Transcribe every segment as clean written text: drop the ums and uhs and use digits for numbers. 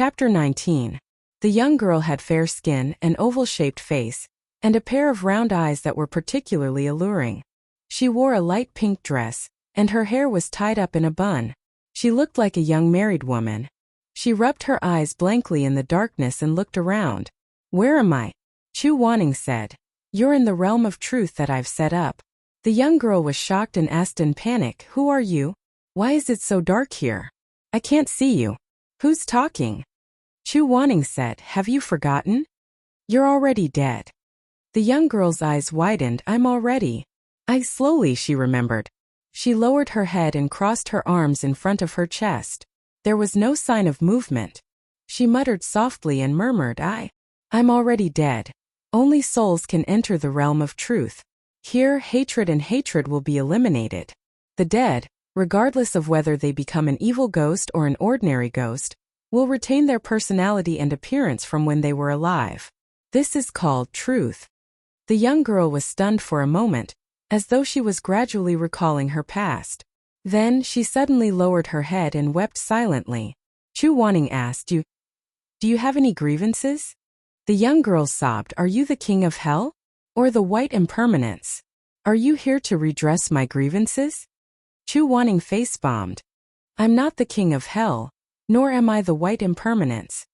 Chapter 19. The young girl had fair skin, an oval-shaped face, and a pair of round eyes that were particularly alluring. She wore a light pink dress, and her hair was tied up in a bun. She looked like a young married woman. She rubbed her eyes blankly in the darkness and looked around. "Where am I?" Chu Wanning said. "You're in the realm of truth that I've set up." The young girl was shocked and asked in panic, "Who are you? Why is it so dark here? I can't see you. Who's talking?" Chu Wanning said, "Have you forgotten? You're already dead." The young girl's eyes widened. "I'm already." Slowly she remembered. She lowered her head and crossed her arms in front of her chest. There was no sign of movement. She muttered softly and murmured, I'm already dead. Only souls can enter the realm of truth. Here, hatred and hatred will be eliminated. The dead, regardless of whether they become an evil ghost or an ordinary ghost, will retain their personality and appearance from when they were alive. This is called truth. The young girl was stunned for a moment, as though she was gradually recalling her past. Then she suddenly lowered her head and wept silently. Chu Wanning asked, Do you have any grievances? The young girl sobbed, "Are you the king of hell? Or the white impermanence? Are you here to redress my grievances?" Chu Wanning face-bombed. "I'm not the king of hell, nor am I the white impermanence."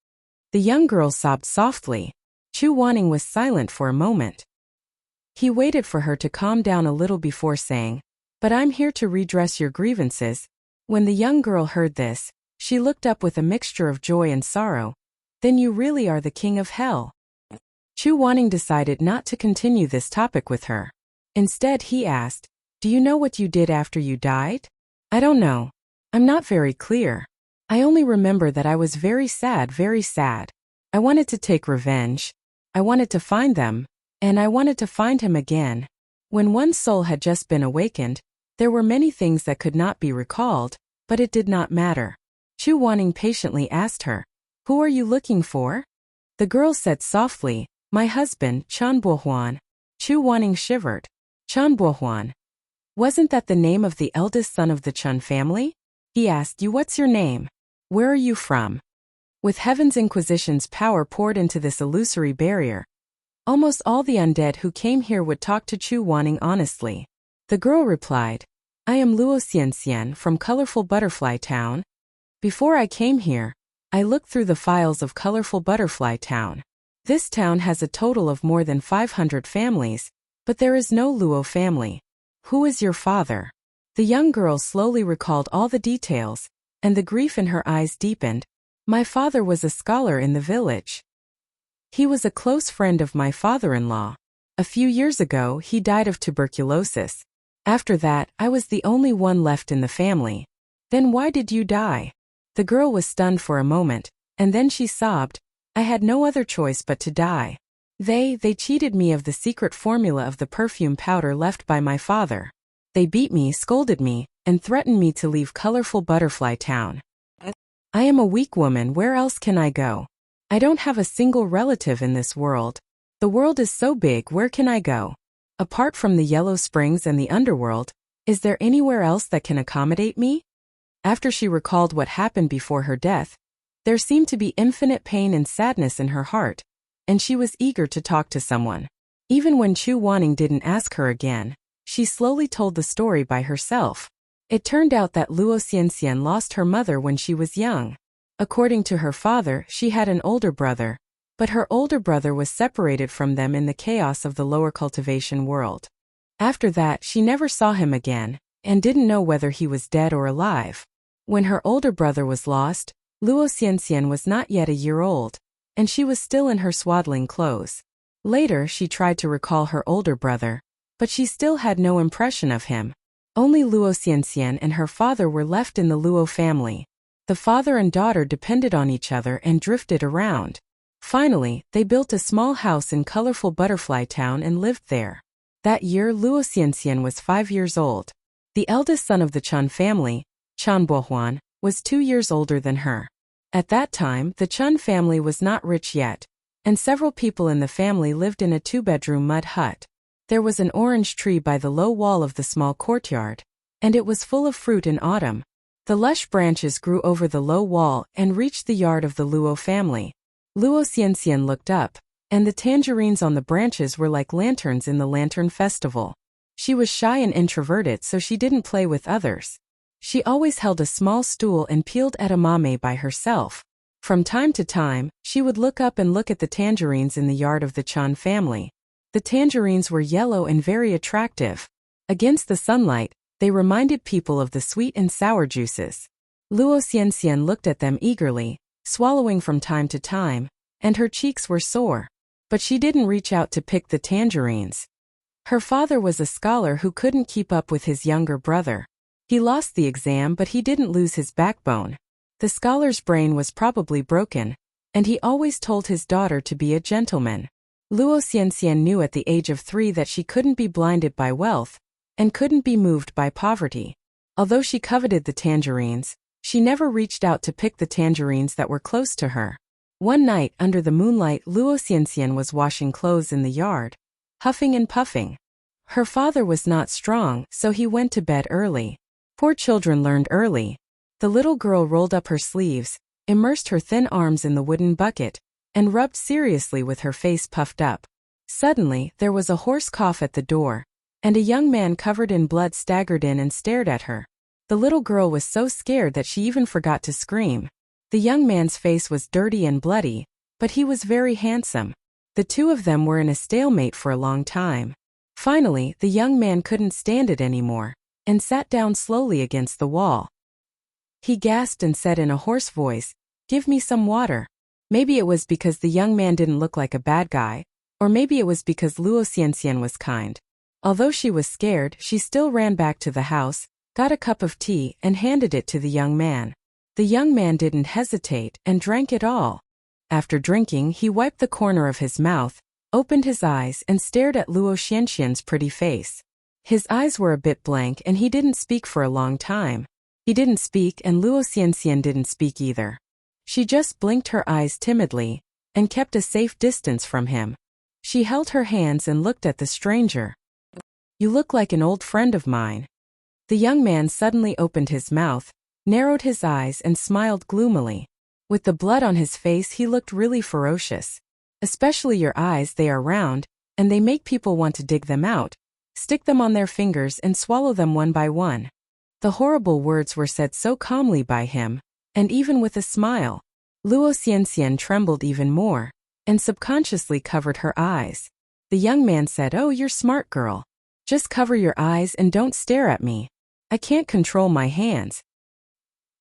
The young girl sobbed softly. Chu Wanning was silent for a moment. He waited for her to calm down a little before saying, "But I'm here to redress your grievances." When the young girl heard this, she looked up with a mixture of joy and sorrow. "Then you really are the king of hell?" Chu Wanning decided not to continue this topic with her. Instead he asked, "Do you know what you did after you died?" "I don't know. I'm not very clear. I only remember that I was very sad, very sad. I wanted to take revenge. I wanted to find them, and I wanted to find him again." When one's soul had just been awakened, there were many things that could not be recalled, but it did not matter. Chu Wanning patiently asked her, "Who are you looking for?" The girl said softly, "My husband, Chan Bohuan." Chu Wanning shivered. Chan Bohuan. Wasn't that the name of the eldest son of the Chun family? He asked, What's your name? Where are you from?" With Heaven's Inquisition's power poured into this illusory barrier, almost all the undead who came here would talk to Chu Wanning honestly. The girl replied, "I am Luo Xianxian from Colorful Butterfly Town. Before I came here, I looked through the files of Colorful Butterfly Town. This town has a total of more than 500 families, but there is no Luo family. Who is your father?" The young girl slowly recalled all the details, and the grief in her eyes deepened. "My father was a scholar in the village. He was a close friend of my father-in-law. A few years ago, he died of tuberculosis. After that, I was the only one left in the family." "Then why did you die?" The girl was stunned for a moment, and then she sobbed, "I had no other choice but to die. They cheated me of the secret formula of the perfume powder left by my father. They beat me, scolded me, and threatened me to leave Colorful Butterfly Town. I am a weak woman, where else can I go? I don't have a single relative in this world. The world is so big, where can I go? Apart from the Yellow Springs and the underworld, is there anywhere else that can accommodate me?" After she recalled what happened before her death, there seemed to be infinite pain and sadness in her heart, and she was eager to talk to someone. Even when Chu Wanning didn't ask her again, she slowly told the story by herself. It turned out that Luo Xianxian lost her mother when she was young. According to her father, she had an older brother, but her older brother was separated from them in the chaos of the lower cultivation world. After that, she never saw him again, and didn't know whether he was dead or alive. When her older brother was lost, Luo Xianxian was not yet a year old, and she was still in her swaddling clothes. Later, she tried to recall her older brother, but she still had no impression of him. Only Luo Xianxian and her father were left in the Luo family. The father and daughter depended on each other and drifted around. Finally, they built a small house in Colorful Butterfly Town and lived there. That year, Luo Xianxian was 5 years old. The eldest son of the Chun family, Chan Bohuan, was 2 years older than her. At that time, the Chun family was not rich yet, and several people in the family lived in a 2-bedroom mud hut. There was an orange tree by the low wall of the small courtyard, and it was full of fruit in autumn. The lush branches grew over the low wall and reached the yard of the Luo family. Luo Xianxian looked up, and the tangerines on the branches were like lanterns in the lantern festival. She was shy and introverted, so she didn't play with others. She always held a small stool and peeled edamame by herself. From time to time, she would look up and look at the tangerines in the yard of the Chan family. The tangerines were yellow and very attractive. Against the sunlight, they reminded people of the sweet and sour juices. Luo Xianxian looked at them eagerly, swallowing from time to time, and her cheeks were sore. But she didn't reach out to pick the tangerines. Her father was a scholar who couldn't keep up with his younger brother. He lost the exam, but he didn't lose his backbone. The scholar's brain was probably broken, and he always told his daughter to be a gentleman. Luo Xianxian knew at the age of 3 that she couldn't be blinded by wealth, and couldn't be moved by poverty. Although she coveted the tangerines, she never reached out to pick the tangerines that were close to her. One night, under the moonlight, Luo Xianxian was washing clothes in the yard, huffing and puffing. Her father was not strong, so he went to bed early. Poor children learned early. The little girl rolled up her sleeves, immersed her thin arms in the wooden bucket, and rubbed seriously with her face puffed up. Suddenly, there was a hoarse cough at the door, and a young man covered in blood staggered in and stared at her. The little girl was so scared that she even forgot to scream. The young man's face was dirty and bloody, but he was very handsome. The two of them were in a stalemate for a long time. Finally, the young man couldn't stand it anymore, and sat down slowly against the wall. He gasped and said in a hoarse voice, "Give me some water." Maybe it was because the young man didn't look like a bad guy, or maybe it was because Luo Xianxian was kind. Although she was scared, she still ran back to the house, got a cup of tea, and handed it to the young man. The young man didn't hesitate and drank it all. After drinking, he wiped the corner of his mouth, opened his eyes, and stared at Luo Xianxian's pretty face. His eyes were a bit blank and he didn't speak for a long time. He didn't speak and Luo Xianxian didn't speak either. She just blinked her eyes timidly, and kept a safe distance from him. She held her hands and looked at the stranger. "You look like an old friend of mine." The young man suddenly opened his mouth, narrowed his eyes and smiled gloomily. With the blood on his face he looked really ferocious. "Especially your eyes, they are round, and they make people want to dig them out, stick them on their fingers and swallow them one by one." The horrible words were said so calmly by him, and even with a smile. Luo Xianxian trembled even more, and subconsciously covered her eyes. The young man said, "Oh, you're smart, girl. Just cover your eyes and don't stare at me. I can't control my hands."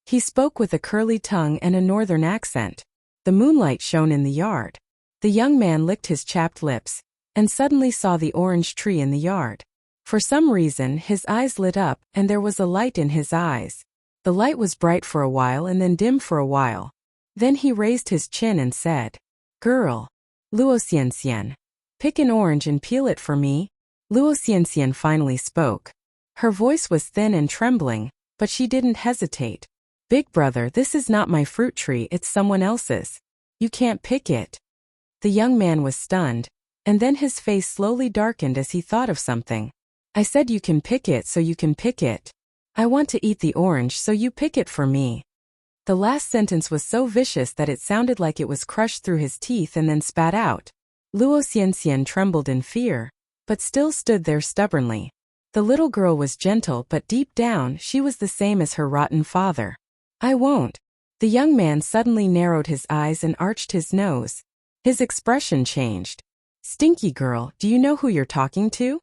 He spoke with a curly tongue and a northern accent. The moonlight shone in the yard. The young man licked his chapped lips, and suddenly saw the orange tree in the yard. For some reason, his eyes lit up, and there was a light in his eyes. The light was bright for a while and then dim for a while. Then he raised his chin and said, "Girl, Luo Xianxian, pick an orange and peel it for me." Luo Xianxian finally spoke. Her voice was thin and trembling, but she didn't hesitate. "Big brother, this is not my fruit tree, it's someone else's. You can't pick it." The young man was stunned, and then his face slowly darkened as he thought of something. "I said you can pick it, so you can pick it. I want to eat the orange, so you pick it for me." The last sentence was so vicious that it sounded like it was crushed through his teeth and then spat out. Luo Xianxian trembled in fear, but still stood there stubbornly. The little girl was gentle, but deep down she was the same as her rotten father. "I won't." The young man suddenly narrowed his eyes and arched his nose. His expression changed. "Stinky girl, do you know who you're talking to?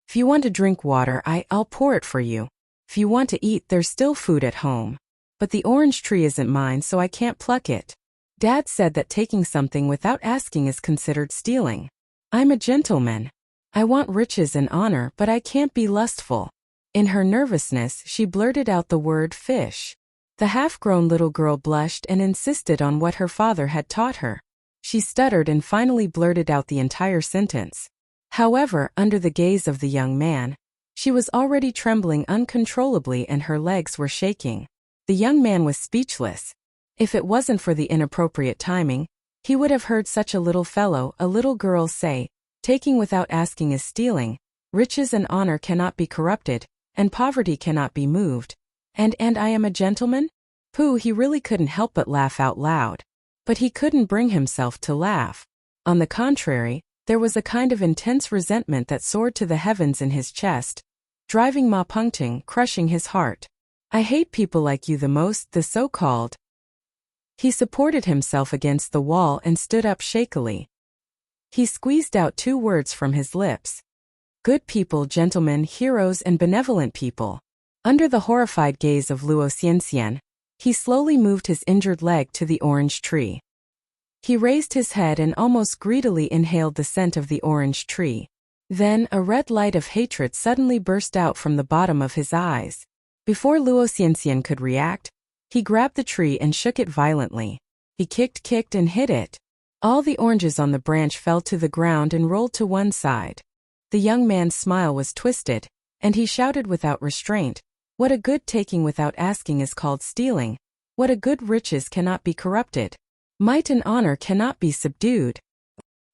If you want to drink water, I'll pour it for you. If you want to eat, there's still food at home. But the orange tree isn't mine, so I can't pluck it. Dad said that taking something without asking is considered stealing. I'm a gentleman. I want riches and honor, but I can't be lustful." In her nervousness, she blurted out the word fish. The half-grown little girl blushed and insisted on what her father had taught her. She stuttered and finally blurted out the entire sentence. However, under the gaze of the young man, she was already trembling uncontrollably and her legs were shaking. The young man was speechless. If it wasn't for the inappropriate timing, he would have heard such a little fellow, a little girl say, "Taking without asking is stealing, riches and honor cannot be corrupted, and poverty cannot be moved." And I am a gentleman? Pooh, he really couldn't help but laugh out loud. But he couldn't bring himself to laugh. On the contrary, there was a kind of intense resentment that soared to the heavens in his chest, driving Ma Pengteng, crushing his heart. I hate people like you the most, the so-called. He supported himself against the wall and stood up shakily. He squeezed out 2 words from his lips. Good people, gentlemen, heroes, and benevolent people. Under the horrified gaze of Luo Xianxian, he slowly moved his injured leg to the orange tree. He raised his head and almost greedily inhaled the scent of the orange tree. Then, a red light of hatred suddenly burst out from the bottom of his eyes. Before Luo Xianxian could react, he grabbed the tree and shook it violently. He kicked, and hit it. All the oranges on the branch fell to the ground and rolled to one side. The young man's smile was twisted, and he shouted without restraint, "What a good taking without asking is called stealing. What a good riches cannot be corrupted. Might and honor cannot be subdued.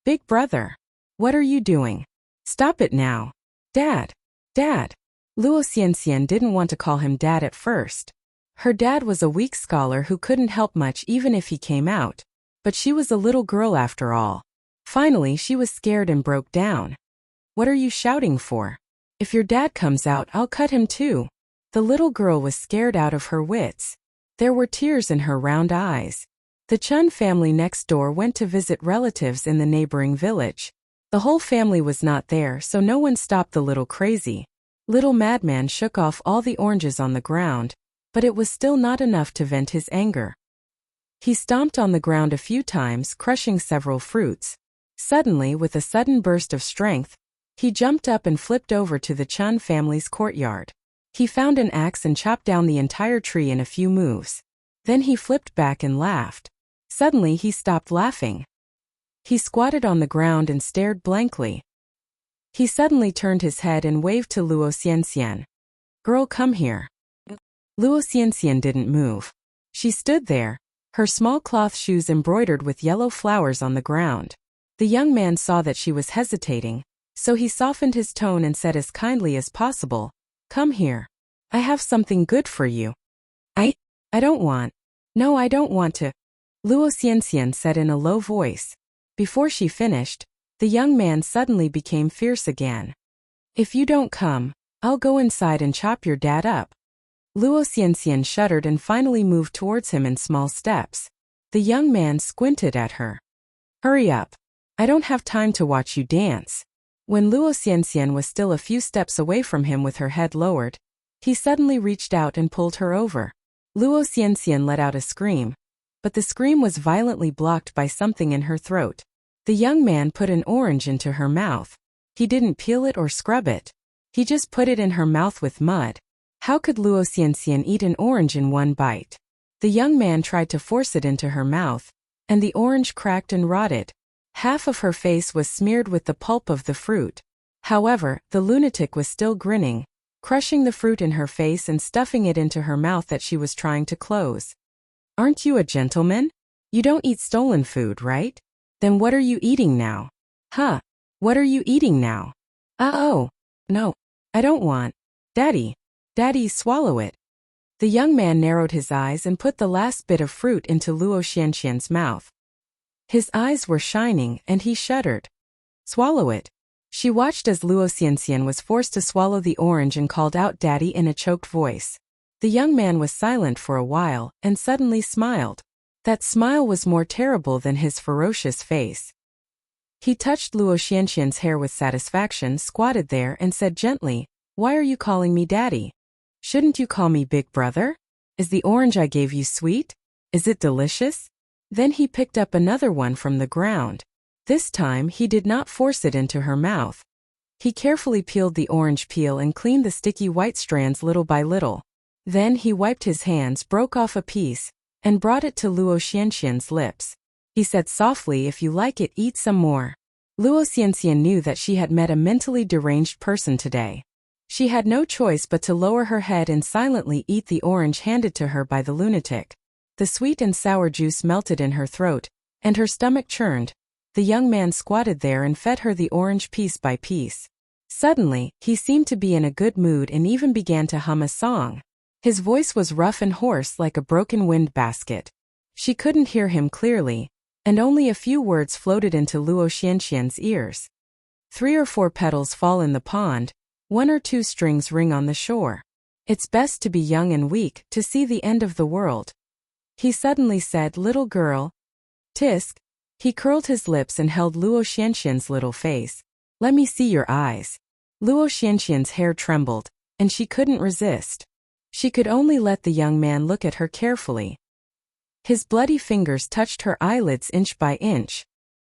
Big brother, what are you doing? Stop it now. Dad. Dad." Luo Xianxian didn't want to call him dad at first. Her dad was a weak scholar who couldn't help much even if he came out. But she was a little girl after all. Finally, she was scared and broke down. "What are you shouting for? If your dad comes out, I'll cut him too." The little girl was scared out of her wits. There were tears in her round eyes. The Chun family next door went to visit relatives in the neighboring village. The whole family was not there, so no one stopped the little crazy. Little madman shook off all the oranges on the ground, but it was still not enough to vent his anger. He stomped on the ground a few times, crushing several fruits. Suddenly, with a sudden burst of strength, he jumped up and flipped over to the Chun family's courtyard. He found an axe and chopped down the entire tree in a few moves. Then he flipped back and laughed. Suddenly he stopped laughing. He squatted on the ground and stared blankly. He suddenly turned his head and waved to Luo Xianxian. "Girl, come here." Luo Xianxian didn't move. She stood there, her small cloth shoes embroidered with yellow flowers on the ground. The young man saw that she was hesitating, so he softened his tone and said as kindly as possible, "Come here. I have something good for you." I don't want. No, I don't want to," Luo Xianxian said in a low voice. Before she finished, the young man suddenly became fierce again. "If you don't come, I'll go inside and chop your dad up." Luo Xianxian shuddered and finally moved towards him in small steps. The young man squinted at her. "Hurry up. I don't have time to watch you dance." When Luo Xianxian was still a few steps away from him with her head lowered, he suddenly reached out and pulled her over. Luo Xianxian let out a scream, but the scream was violently blocked by something in her throat. The young man put an orange into her mouth. He didn't peel it or scrub it. He just put it in her mouth with mud. How could Luo Xianxian eat an orange in one bite? The young man tried to force it into her mouth, and the orange cracked and rotted. Half of her face was smeared with the pulp of the fruit. However, the lunatic was still grinning, crushing the fruit in her face and stuffing it into her mouth that she was trying to close. "Aren't you a gentleman? You don't eat stolen food, right? Then what are you eating now? Huh? What are you eating now?" Oh, no. I don't want. Daddy. Daddy, swallow it." The young man narrowed his eyes and put the last bit of fruit into Luo Xianxian's mouth. His eyes were shining and he shuddered. "Swallow it." She watched as Luo Xianxian was forced to swallow the orange and called out "Daddy" in a choked voice. The young man was silent for a while and suddenly smiled. That smile was more terrible than his ferocious face. He touched Luo Xianxian's hair with satisfaction, squatted there and said gently, "Why are you calling me Daddy? Shouldn't you call me Big Brother? Is the orange I gave you sweet? Is it delicious?" Then he picked up another one from the ground. This time he did not force it into her mouth. He carefully peeled the orange peel and cleaned the sticky white strands little by little. Then he wiped his hands, broke off a piece, and brought it to Luo Xianxian's lips. He said softly, "If you like it, eat some more." Luo Xianxian knew that she had met a mentally deranged person today. She had no choice but to lower her head and silently eat the orange handed to her by the lunatic. The sweet and sour juice melted in her throat, and her stomach churned. The young man squatted there and fed her the orange piece by piece. Suddenly, he seemed to be in a good mood and even began to hum a song. His voice was rough and hoarse like a broken wind basket. She couldn't hear him clearly, and only a few words floated into Luo Xianxian's ears. 3 or 4 petals fall in the pond, 1 or 2 strings ring on the shore. It's best to be young and weak to see the end of the world. He suddenly said, "Little girl." Tisk. He curled his lips and held Luo Xianxian's little face. "Let me see your eyes." Luo Xianxian's hair trembled, and she couldn't resist. She could only let the young man look at her carefully. His bloody fingers touched her eyelids inch by inch.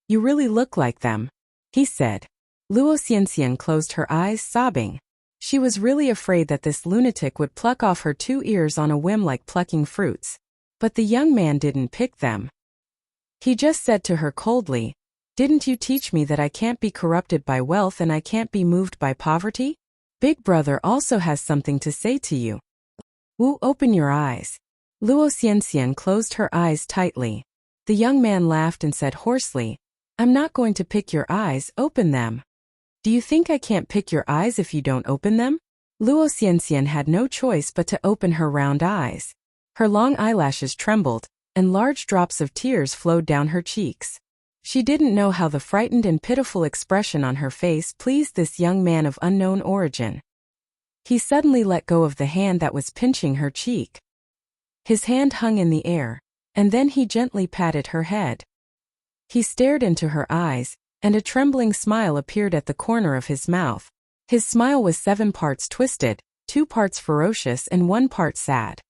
"You really look like them," he said. Luo Xianxian closed her eyes, sobbing. She was really afraid that this lunatic would pluck off her 2 ears on a whim like plucking fruits. But the young man didn't pick them. He just said to her coldly, "Didn't you teach me that I can't be corrupted by wealth and I can't be moved by poverty? Big brother also has something to say to you. Wu, open your eyes." Luo Xianxian closed her eyes tightly. The young man laughed and said hoarsely, "I'm not going to pick your eyes, open them." "Do you think I can't pick your eyes if you don't open them?" Luo Xianxian had no choice but to open her round eyes. Her long eyelashes trembled, and large drops of tears flowed down her cheeks. She didn't know how the frightened and pitiful expression on her face pleased this young man of unknown origin. He suddenly let go of the hand that was pinching her cheek. His hand hung in the air, and then he gently patted her head. He stared into her eyes, and a trembling smile appeared at the corner of his mouth. His smile was 7 parts twisted, 2 parts ferocious and 1 part sad.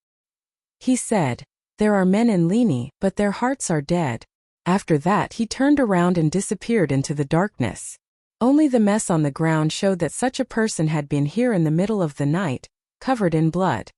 He said, "There are men in Lini, but their hearts are dead." After that he turned around and disappeared into the darkness. Only the mess on the ground showed that such a person had been here in the middle of the night, covered in blood.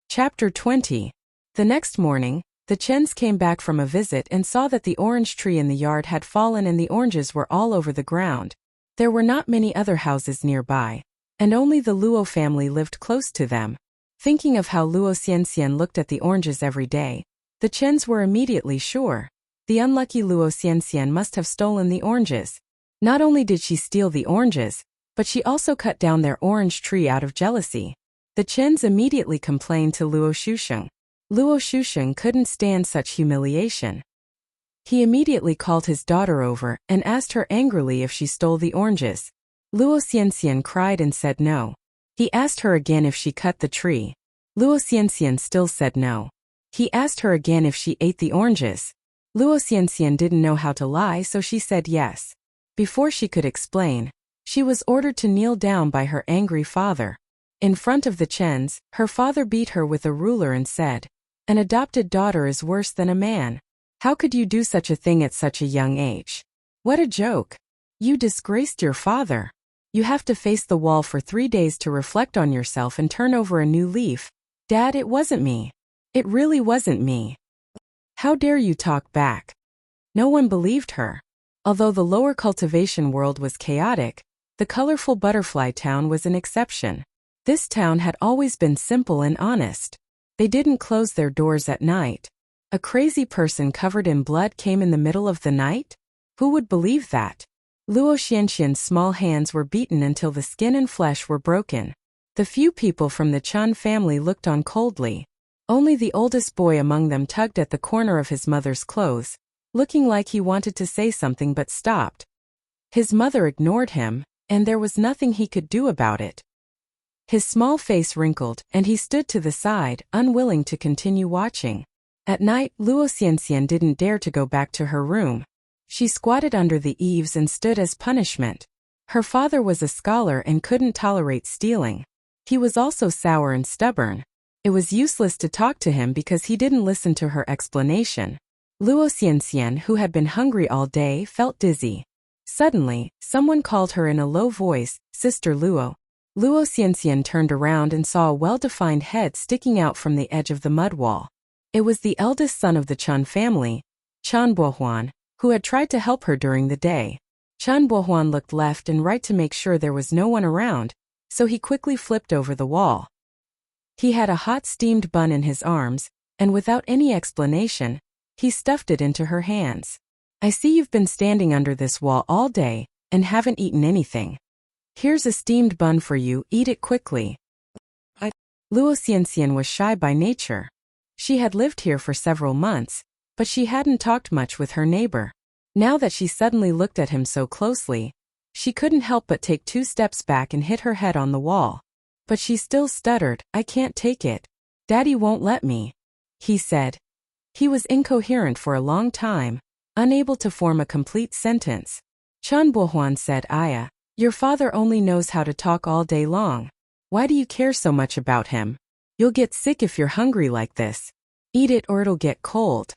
Chapter 20. The next morning, the Chens came back from a visit and saw that the orange tree in the yard had fallen and the oranges were all over the ground. There were not many other houses nearby, and only the Luo family lived close to them. Thinking of how Luo Xianxian looked at the oranges every day, the Chens were immediately sure. The unlucky Luo Xianxian must have stolen the oranges. Not only did she steal the oranges, but she also cut down their orange tree out of jealousy. The Chens immediately complained to Luo Shusheng. Luo Shusheng couldn't stand such humiliation. He immediately called his daughter over and asked her angrily if she stole the oranges. Luo Xianxian cried and said no. He asked her again if she cut the tree. Luo Xianxian still said no. He asked her again if she ate the oranges. Luo Xianxian didn't know how to lie, so she said yes. Before she could explain, she was ordered to kneel down by her angry father. In front of the Chens, her father beat her with a ruler and said, "An adopted daughter is worse than a man. How could you do such a thing at such a young age? What a joke. You disgraced your father. You have to face the wall for 3 days to reflect on yourself and turn over a new leaf. Dad, it wasn't me. It really wasn't me. How dare you talk back?" No one believed her. Although the lower cultivation world was chaotic, the colorful butterfly town was an exception. This town had always been simple and honest. They didn't close their doors at night. A crazy person covered in blood came in the middle of the night? Who would believe that? Luo Xianxian's small hands were beaten until the skin and flesh were broken. The few people from the Chun family looked on coldly. Only the oldest boy among them tugged at the corner of his mother's clothes, looking like he wanted to say something but stopped. His mother ignored him, and there was nothing he could do about it. His small face wrinkled, and he stood to the side, unwilling to continue watching. At night, Luo Xianxian didn't dare to go back to her room. She squatted under the eaves and stood as punishment. Her father was a scholar and couldn't tolerate stealing. He was also sour and stubborn. It was useless to talk to him because he didn't listen to her explanation. Luo Xianxian, who had been hungry all day, felt dizzy. Suddenly, someone called her in a low voice, "Sister Luo." Luo Xianxian turned around and saw a well-defined head sticking out from the edge of the mud wall. It was the eldest son of the Chun family, Chan Bohuan, who had tried to help her during the day. Chan Bohuan looked left and right to make sure there was no one around, so he quickly flipped over the wall. He had a hot steamed bun in his arms, and without any explanation, he stuffed it into her hands. "I see you've been standing under this wall all day, and haven't eaten anything." Here's a steamed bun for you, eat it quickly. Luo Xianxian was shy by nature. She had lived here for several months, but she hadn't talked much with her neighbor. Now that she suddenly looked at him so closely, she couldn't help but take 2 steps back and hit her head on the wall. But she still stuttered, I can't take it. Daddy won't let me. He said. He was incoherent for a long time, unable to form a complete sentence. Chen Buohuan said, Aya, your father only knows how to talk all day long. Why do you care so much about him? You'll get sick if you're hungry like this. Eat it or it'll get cold.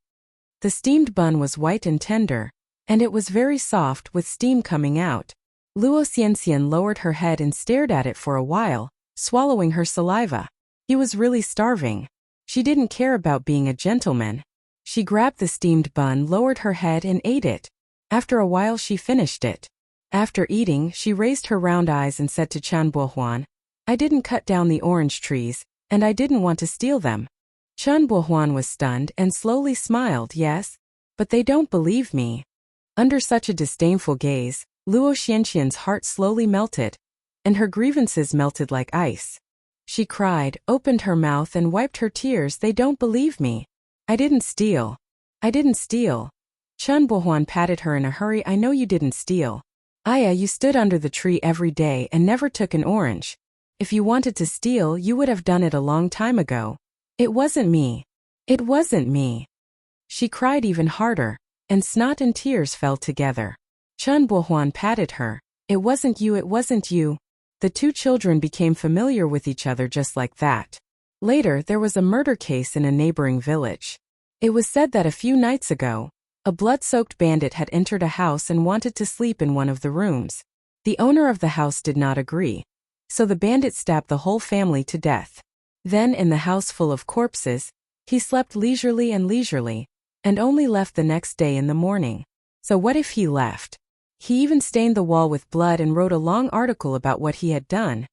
The steamed bun was white and tender, and it was very soft with steam coming out. Luo Xianxian lowered her head and stared at it for a while, swallowing her saliva. He was really starving. She didn't care about being a gentleman. She grabbed the steamed bun, lowered her head and ate it. After a while she finished it. After eating, she raised her round eyes and said to Chen Buohuan, I didn't cut down the orange trees, and I didn't want to steal them. Chen Buohuan was stunned and slowly smiled, yes, but they don't believe me. Under such a disdainful gaze, Luo Xianxian's heart slowly melted, and her grievances melted like ice. She cried, opened her mouth and wiped her tears. They don't believe me. I didn't steal. I didn't steal. Chen Buohuan patted her in a hurry. I know you didn't steal. Aya, you stood under the tree every day and never took an orange. If you wanted to steal, you would have done it a long time ago. It wasn't me. It wasn't me. She cried even harder, and snot and tears fell together. Chen Buohuan patted her. It wasn't you, it wasn't you. The 2 children became familiar with each other just like that. Later, there was a murder case in a neighboring village. It was said that a few nights ago, a blood-soaked bandit had entered a house and wanted to sleep in one of the rooms. The owner of the house did not agree. So the bandit stabbed the whole family to death. Then, in the house full of corpses, he slept leisurely, and only left the next day in the morning. So what if he left? He even stained the wall with blood and wrote a long article about what he had done,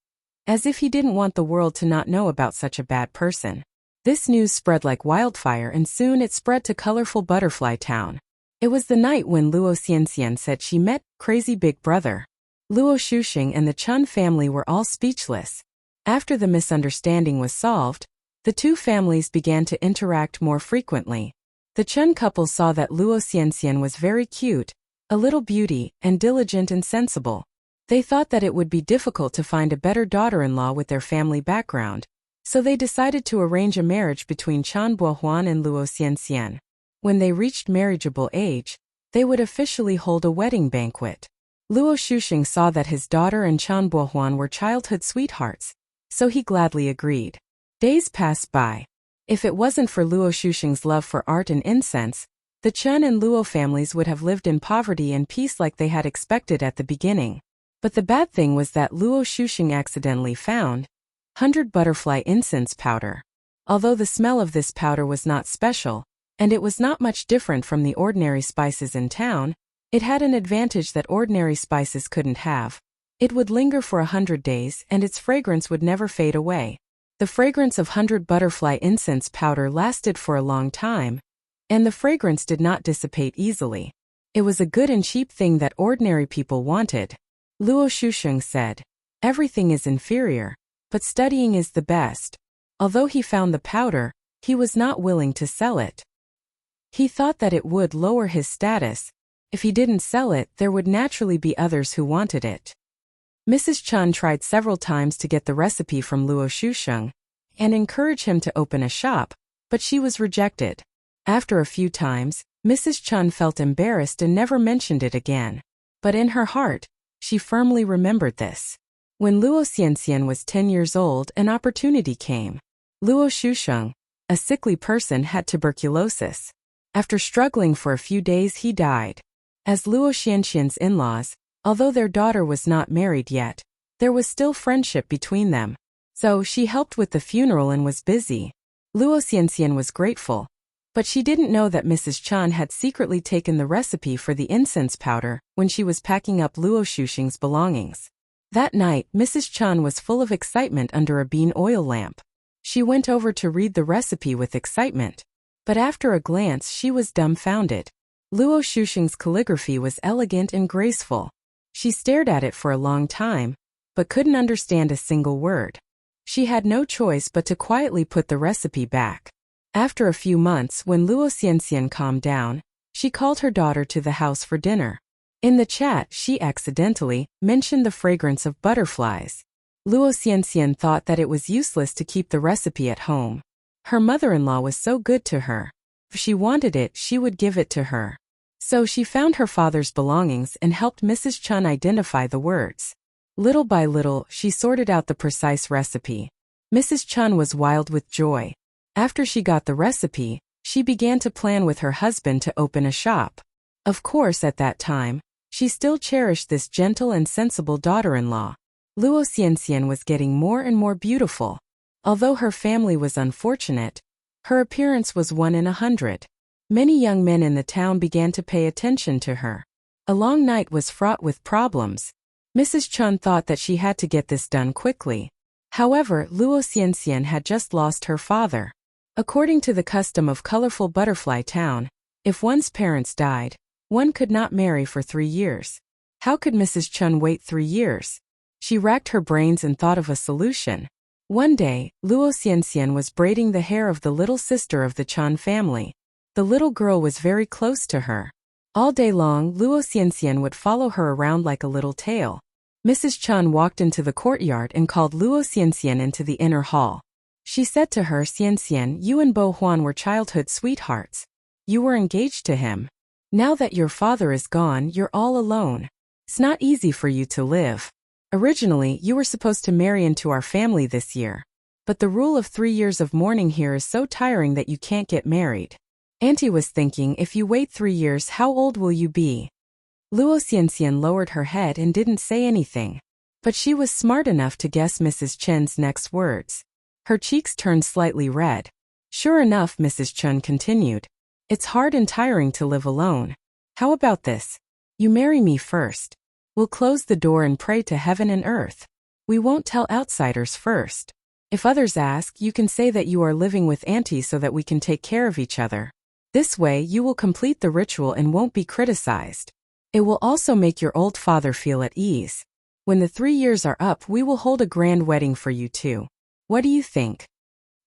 as if he didn't want the world to not know about such a bad person. This news spread like wildfire and soon it spread to colorful Butterfly Town. It was the night when Luo Xianxian said she met Crazy Big Brother. Luo Shuxing and the Chun family were all speechless. After the misunderstanding was solved, the 2 families began to interact more frequently. The Chun couple saw that Luo Xianxian was very cute, a little beauty, and diligent and sensible. They thought that it would be difficult to find a better daughter-in-law with their family background, so they decided to arrange a marriage between Chen Buohuan and Luo Xianxian. When they reached marriageable age, they would officially hold a wedding banquet. Luo Shuxing saw that his daughter and Chen Buohuan were childhood sweethearts, so he gladly agreed. Days passed by. If it wasn't for Luo Shuxing's love for art and incense, the Chen and Luo families would have lived in poverty and peace like they had expected at the beginning. But the bad thing was that Luo Shuxing accidentally found 100 butterfly incense powder. Although the smell of this powder was not special, and it was not much different from the ordinary spices in town, it had an advantage that ordinary spices couldn't have. It would linger for 100 days and its fragrance would never fade away. The fragrance of 100 butterfly incense powder lasted for a long time, and the fragrance did not dissipate easily. It was a good and cheap thing that ordinary people wanted. Luo Shuxing said, everything is inferior, but studying is the best. Although he found the powder, he was not willing to sell it. He thought that it would lower his status. If he didn't sell it, there would naturally be others who wanted it. Mrs. Chun tried several times to get the recipe from Luo Shuxing and encourage him to open a shop, but she was rejected. After a few times, Mrs. Chun felt embarrassed and never mentioned it again. But in her heart, she firmly remembered this. When Luo Xianxian was 10 years old, an opportunity came. Luo Shuxing, a sickly person, had tuberculosis. After struggling for a few days, he died. As Luo Xianxian's in-laws, although their daughter was not married yet, there was still friendship between them. So she helped with the funeral and was busy. Luo Xianxian was grateful. But she didn't know that Mrs. Chun had secretly taken the recipe for the incense powder when she was packing up Luo Shuxing's belongings. That night, Mrs. Chun was full of excitement under a bean oil lamp. She went over to read the recipe with excitement. But after a glance, she was dumbfounded. Luo Shuxing's calligraphy was elegant and graceful. She stared at it for a long time, but couldn't understand a single word. She had no choice but to quietly put the recipe back. After a few months, when Luo Xianxian calmed down, she called her daughter to the house for dinner. In the chat, she accidentally mentioned the fragrance of butterflies. Luo Xianxian thought that it was useless to keep the recipe at home. Her mother-in-law was so good to her. If she wanted it, she would give it to her. So she found her father's belongings and helped Mrs. Chun identify the words. Little by little, she sorted out the precise recipe. Mrs. Chun was wild with joy. After she got the recipe, she began to plan with her husband to open a shop. Of course, at that time, she still cherished this gentle and sensible daughter-in-law. Luo Xianxian was getting more and more beautiful. Although her family was unfortunate, her appearance was 1 in 100. Many young men in the town began to pay attention to her. A long night was fraught with problems. Mrs. Chun thought that she had to get this done quickly. However, Luo Xianxian had just lost her father. According to the custom of colorful butterfly town, if one's parents died, one could not marry for 3 years. How could Mrs. Chun wait 3 years? She racked her brains and thought of a solution. One day, Luo Xianxian was braiding the hair of the little sister of the Chun family. The little girl was very close to her. All day long, Luo Xianxian would follow her around like a little tail. Mrs. Chun walked into the courtyard and called Luo Xianxian into the inner hall. She said to her, "Xianxian, you and Bo Huan were childhood sweethearts. You were engaged to him. Now that your father is gone, you're all alone. It's not easy for you to live. Originally, you were supposed to marry into our family this year. But the rule of 3 years of mourning here is so tiring that you can't get married. Auntie was thinking, if you wait 3 years, how old will you be?" Luo Xianxian lowered her head and didn't say anything. But she was smart enough to guess Mrs. Chen's next words. Her cheeks turned slightly red. Sure enough, Mrs. Chun continued. "It's hard and tiring to live alone. How about this? You marry me first. We'll close the door and pray to heaven and earth. We won't tell outsiders first. If others ask, you can say that you are living with Auntie so that we can take care of each other. This way, you will complete the ritual and won't be criticized. It will also make your old father feel at ease. When the 3 years are up, we will hold a grand wedding for you too. What do you think?"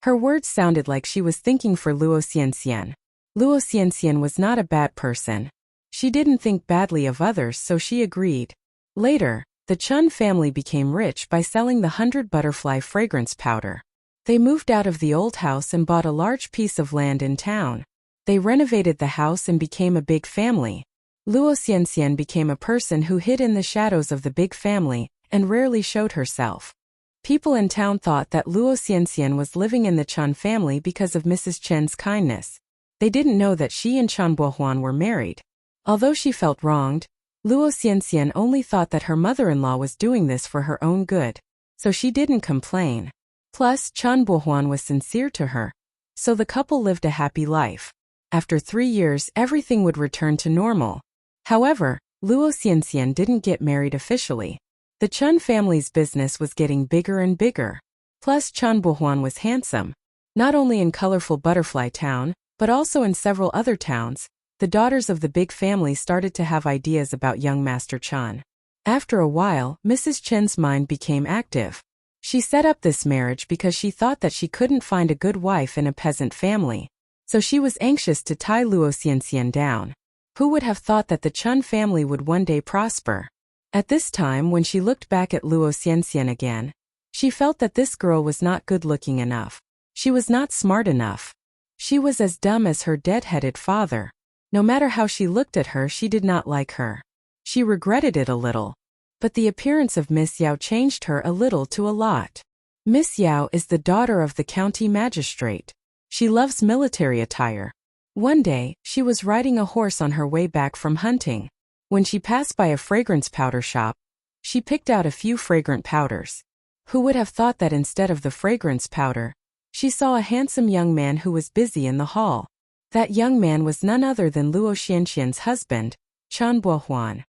Her words sounded like she was thinking for Luo Xianxian. Luo Xianxian was not a bad person. She didn't think badly of others, so she agreed. Later, the Chun family became rich by selling the 100 butterfly fragrance powder. They moved out of the old house and bought a large piece of land in town. They renovated the house and became a big family. Luo Xianxian became a person who hid in the shadows of the big family and rarely showed herself. People in town thought that Luo Xianxian was living in the Chun family because of Mrs. Chen's kindness. They didn't know that she and Chun Bohuan were married. Although she felt wronged, Luo Xianxian only thought that her mother-in-law was doing this for her own good, so she didn't complain. Plus, Chun Bohuan was sincere to her. So the couple lived a happy life. After 3 years, everything would return to normal. However, Luo Xianxian didn't get married officially. The Chun family's business was getting bigger and bigger. Plus, Chun Bohuan was handsome. Not only in colorful Butterfly Town, but also in several other towns, the daughters of the big family started to have ideas about young Master Chun. After a while, Mrs. Chen's mind became active. She set up this marriage because she thought that she couldn't find a good wife in a peasant family. So she was anxious to tie Luo Xianxian down. Who would have thought that the Chun family would one day prosper? At this time, when she looked back at Luo Xianxian again, she felt that this girl was not good-looking enough. She was not smart enough. She was as dumb as her dead-headed father. No matter how she looked at her, she did not like her. She regretted it a little. But the appearance of Miss Yao changed her a little to a lot. Miss Yao is the daughter of the county magistrate. She loves military attire. One day, she was riding a horse on her way back from hunting. When she passed by a fragrance powder shop, she picked out a few fragrant powders. Who would have thought that instead of the fragrance powder, she saw a handsome young man who was busy in the hall. That young man was none other than Luo Xianxian's husband, Chun Bohuan.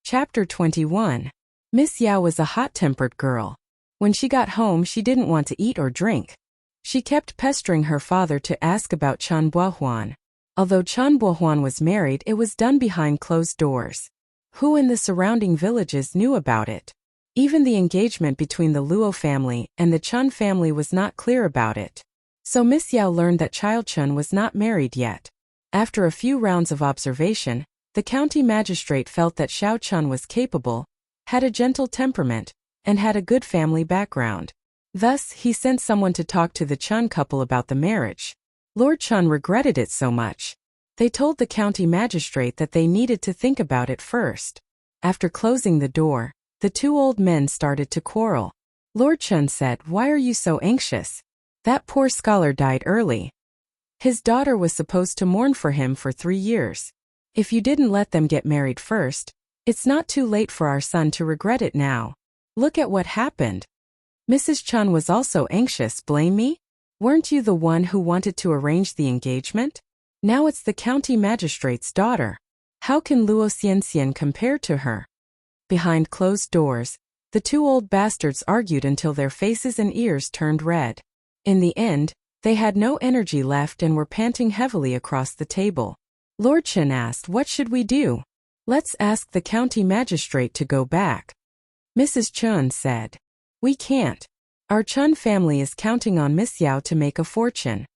Chapter 21. Miss Yao was a hot-tempered girl. When she got home, she didn't want to eat or drink. She kept pestering her father to ask about Chun Bohuan. Although Chun Bohuan was married, it was done behind closed doors. Who in the surrounding villages knew about it? Even the engagement between the Luo family and the Chun family was not clear about it. So Miss Yao learned that Child Chun was not married yet. After a few rounds of observation, the county magistrate felt that Xiao Chun was capable, had a gentle temperament, and had a good family background. Thus, he sent someone to talk to the Chun couple about the marriage. Lord Chun regretted it so much. They told the county magistrate that they needed to think about it first. After closing the door, the two old men started to quarrel. Lord Chun said, "Why are you so anxious? That poor scholar died early. His daughter was supposed to mourn for him for 3 years. If you didn't let them get married first, it's not too late for our son to regret it now. Look at what happened." Mrs. Chun was also anxious. "Blame me? Weren't you the one who wanted to arrange the engagement? Now it's the county magistrate's daughter. How can Luo Xianxian compare to her?" Behind closed doors, the two old bastards argued until their faces and ears turned red. In the end, they had no energy left and were panting heavily across the table. Lord Chen asked, "What should we do?" "Let's ask the county magistrate to go back." Mrs. Chun said, "We can't. Our Chun family is counting on Miss Yao to make a fortune."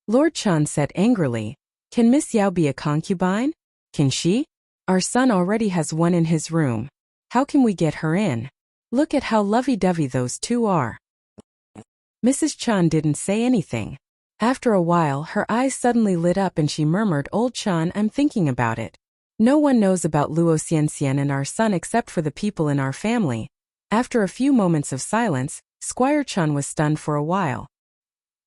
Lord Chun said angrily, "Can Miss Yao be a concubine? Can she? Our son already has one in his room. How can we get her in? Look at how lovey-dovey those two are." Mrs. Chun didn't say anything. After a while, her eyes suddenly lit up and she murmured, "Old Chun, I'm thinking about it. No one knows about Luo Xianxian and our son except for the people in our family." After a few moments of silence, Squire Chun was stunned for a while.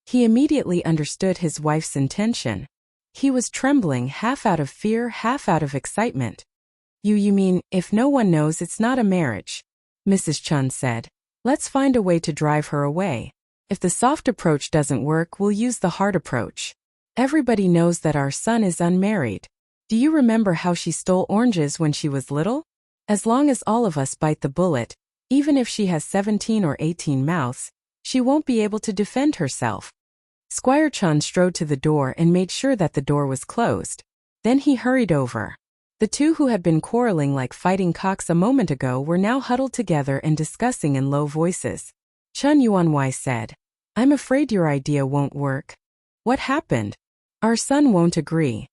He immediately understood his wife's intention. He was trembling, half out of fear, half out of excitement. You mean, if no one knows it's not a marriage?" Mrs. Chun said. "Let's find a way to drive her away. If the soft approach doesn't work, we'll use the hard approach. Everybody knows that our son is unmarried. Do you remember how she stole oranges when she was little? As long as all of us bite the bullet, even if she has 17 or 18 mouths, she won't be able to defend herself." Squire Chun strode to the door and made sure that the door was closed. Then he hurried over. The two who had been quarreling like fighting cocks a moment ago were now huddled together and discussing in low voices. Chun Yuanwei said, "I'm afraid your idea won't work." "What happened?" "Our son won't agree.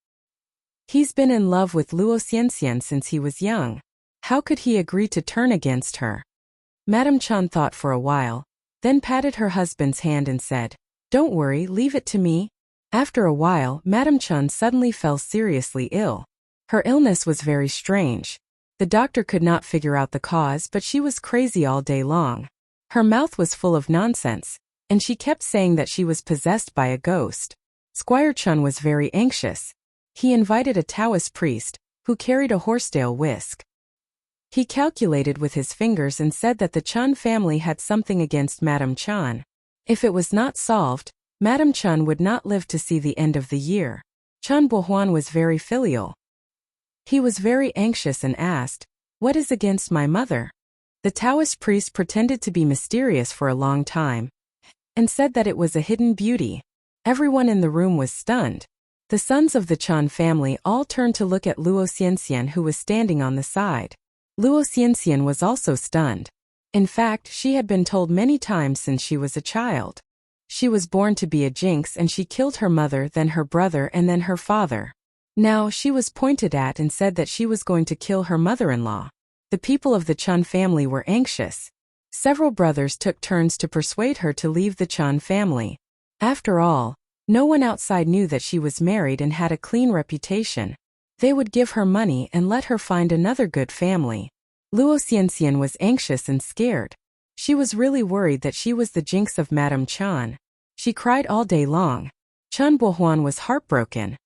He's been in love with Luo Xianxian since he was young. How could he agree to turn against her?" Madame Chun thought for a while, then patted her husband's hand and said, "Don't worry, leave it to me." After a while, Madame Chun suddenly fell seriously ill. Her illness was very strange. The doctor could not figure out the cause, but she was crazy all day long. Her mouth was full of nonsense, and she kept saying that she was possessed by a ghost. Squire Chun was very anxious. He invited a Taoist priest, who carried a horsetail whisk. He calculated with his fingers and said that the Chun family had something against Madame Chun. If it was not solved, Madame Chun would not live to see the end of the year. Chun Bohuan was very filial. He was very anxious and asked, "What is against my mother?" The Taoist priest pretended to be mysterious for a long time, and said that it was a hidden beauty. Everyone in the room was stunned. The sons of the Chun family all turned to look at Luo Xianxian, who was standing on the side. Luo Xianxian was also stunned. In fact, she had been told many times since she was a child. She was born to be a jinx and she killed her mother, then her brother and then her father. Now she was pointed at and said that she was going to kill her mother-in-law. The people of the Chun family were anxious. Several brothers took turns to persuade her to leave the Chun family. After all, no one outside knew that she was married and had a clean reputation. They would give her money and let her find another good family. Luo Xianxian was anxious and scared. She was really worried that she was the jinx of Madame Chun. She cried all day long. Chun Bohuan was heartbroken.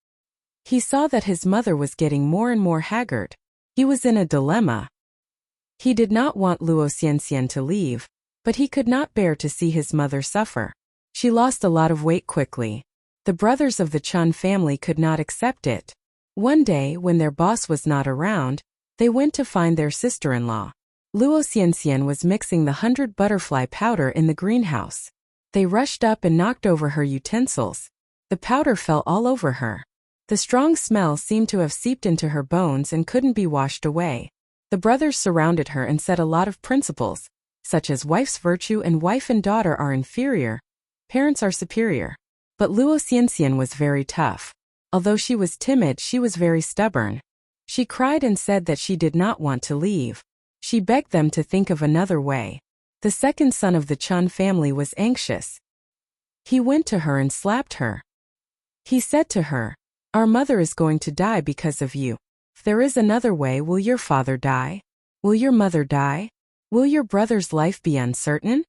He saw that his mother was getting more and more haggard. He was in a dilemma. He did not want Luo Xianxian to leave, but he could not bear to see his mother suffer. She lost a lot of weight quickly. The brothers of the Chun family could not accept it. One day, when their boss was not around, they went to find their sister-in-law. Luo Xianxian was mixing the 100 butterfly powder in the greenhouse. They rushed up and knocked over her utensils. The powder fell all over her. The strong smell seemed to have seeped into her bones and couldn't be washed away. The brothers surrounded her and said a lot of principles, such as wife's virtue and wife and daughter are inferior, parents are superior. But Luo Xianxian was very tough. Although she was timid, she was very stubborn. She cried and said that she did not want to leave. She begged them to think of another way. The second son of the Chun family was anxious. He went to her and slapped her. He said to her, "Our mother is going to die because of you. If there is another way, will your father die? Will your mother die? Will your brother's life be uncertain?"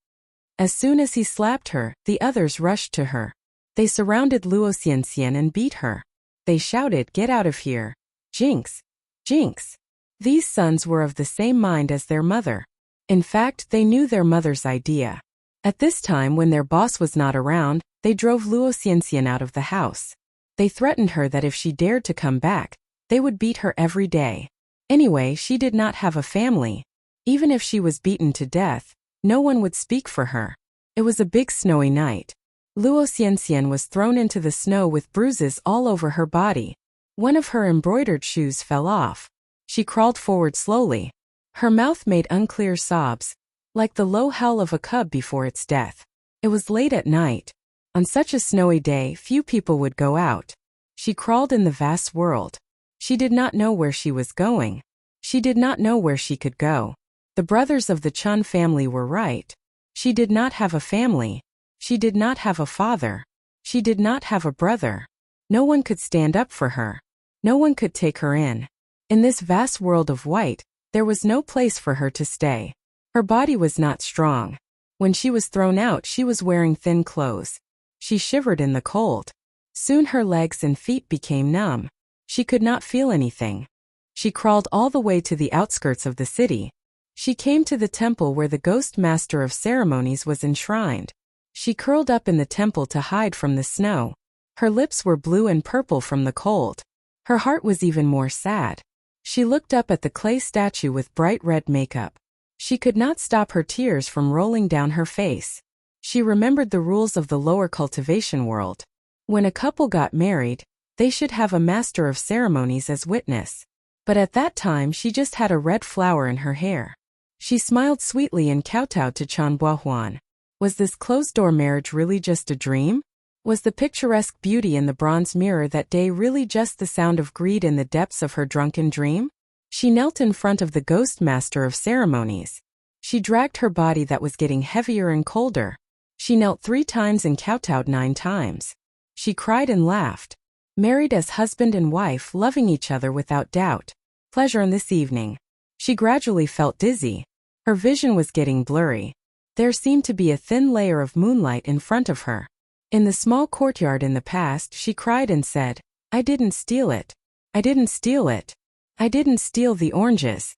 As soon as he slapped her, the others rushed to her. They surrounded Luo Xianxian and beat her. They shouted, "Get out of here! Jinx! Jinx!" These sons were of the same mind as their mother. In fact, they knew their mother's idea. At this time, when their boss was not around, they drove Luo Xianxian out of the house. They threatened her that if she dared to come back, they would beat her every day. Anyway, she did not have a family. Even if she was beaten to death, no one would speak for her. It was a big snowy night. Luo Xianxian was thrown into the snow with bruises all over her body. One of her embroidered shoes fell off. She crawled forward slowly. Her mouth made unclear sobs, like the low howl of a cub before its death. It was late at night. On such a snowy day, few people would go out. She crawled in the vast world. She did not know where she was going. She did not know where she could go. The brothers of the Chun family were right. She did not have a family. She did not have a father. She did not have a brother. No one could stand up for her. No one could take her in. In this vast world of white, there was no place for her to stay. Her body was not strong. When she was thrown out, she was wearing thin clothes. She shivered in the cold. Soon her legs and feet became numb. She could not feel anything. She crawled all the way to the outskirts of the city. She came to the temple where the ghost master of ceremonies was enshrined. She curled up in the temple to hide from the snow. Her lips were blue and purple from the cold. Her heart was even more sad. She looked up at the clay statue with bright red makeup. She could not stop her tears from rolling down her face. She remembered the rules of the lower cultivation world. When a couple got married, they should have a master of ceremonies as witness. But at that time she just had a red flower in her hair. She smiled sweetly and kowtowed to Chan Buahuan. Was this closed-door marriage really just a dream? Was the picturesque beauty in the bronze mirror that day really just the sound of greed in the depths of her drunken dream? She knelt in front of the ghost master of ceremonies. She dragged her body that was getting heavier and colder. She knelt 3 times and kowtowed 9 times. She cried and laughed. Married as husband and wife, loving each other without doubt. Pleasure in this evening. She gradually felt dizzy. Her vision was getting blurry. There seemed to be a thin layer of moonlight in front of her. In the small courtyard in the past, she cried and said, "I didn't steal it. I didn't steal it. I didn't steal the oranges."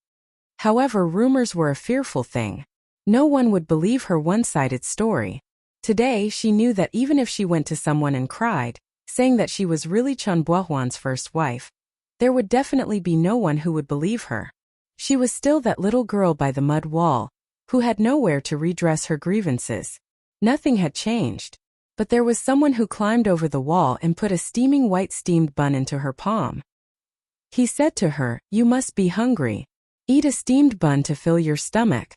However, rumors were a fearful thing. No one would believe her one-sided story. Today, she knew that even if she went to someone and cried, saying that she was really Chun Buahuan's first wife, there would definitely be no one who would believe her. She was still that little girl by the mud wall, who had nowhere to redress her grievances. Nothing had changed. But there was someone who climbed over the wall and put a steaming white steamed bun into her palm. He said to her, "You must be hungry. Eat a steamed bun to fill your stomach."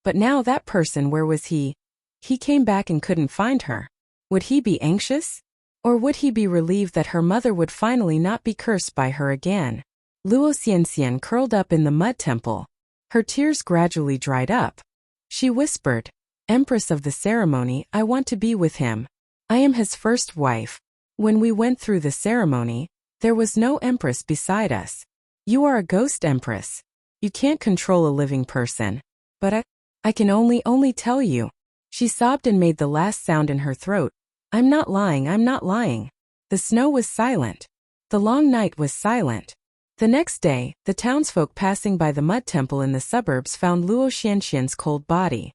But now that person, where was he? He came back and couldn't find her. Would he be anxious? Or would he be relieved that her mother would finally not be cursed by her again? Luo Xianxian curled up in the mud temple. Her tears gradually dried up. She whispered, "Empress of the ceremony, I want to be with him. I am his first wife. When we went through the ceremony, there was no empress beside us. You are a ghost empress. You can't control a living person. But I can only tell you." She sobbed and made the last sound in her throat. "I'm not lying, I'm not lying." The snow was silent. The long night was silent. The next day, the townsfolk passing by the mud temple in the suburbs found Luo Xianxian's cold body.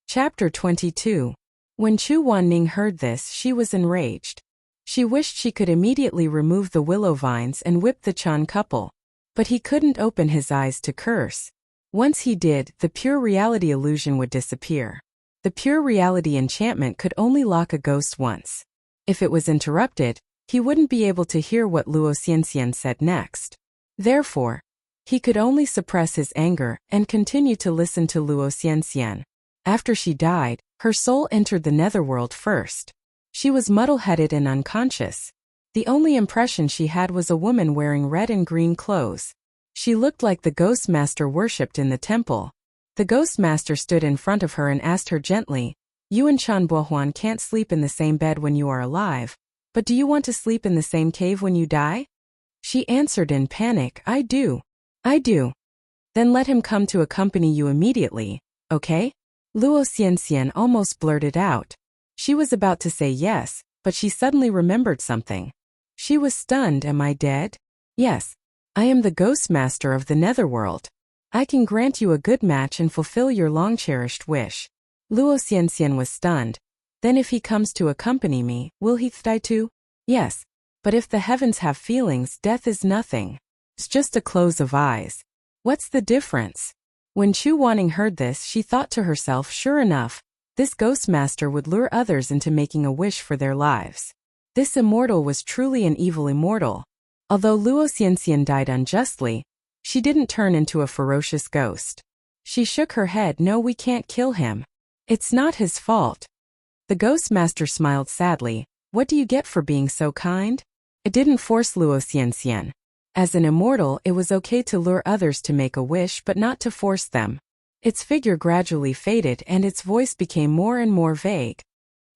Chapter 22. When Chu Wanning heard this, she was enraged. She wished she could immediately remove the willow vines and whip the Chan couple. But he couldn't open his eyes to curse. Once he did, the pure reality illusion would disappear. The pure reality enchantment could only lock a ghost once. If it was interrupted, he wouldn't be able to hear what Luo Xianxian said next. Therefore, he could only suppress his anger and continue to listen to Luo Xianxian. After she died, her soul entered the netherworld first. She was muddle-headed and unconscious. The only impression she had was a woman wearing red and green clothes. She looked like the ghost master worshipped in the temple. The ghost master stood in front of her and asked her gently, "You and Chan Bohuan can't sleep in the same bed when you are alive, but do you want to sleep in the same cave when you die?" She answered in panic, "I do. I do." "Then let him come to accompany you immediately, okay?" Luo Xianxian almost blurted out. She was about to say yes, but she suddenly remembered something. She was stunned. "Am I dead?" "Yes. I am the ghost master of the netherworld. I can grant you a good match and fulfill your long-cherished wish." Luo Xianxian was stunned. "Then if he comes to accompany me, will he die too?" "Yes. But if the heavens have feelings, death is nothing. It's just a close of eyes. What's the difference?" When Chu Wanning heard this, she thought to herself, sure enough, this ghost master would lure others into making a wish for their lives. This immortal was truly an evil immortal. Although Luo Xianxian died unjustly, she didn't turn into a ferocious ghost. She shook her head. "No, we can't kill him. It's not his fault." The ghost master smiled sadly. "What do you get for being so kind?" It didn't force Luo Xianxian. As an immortal, it was okay to lure others to make a wish but not to force them. Its figure gradually faded and its voice became more and more vague.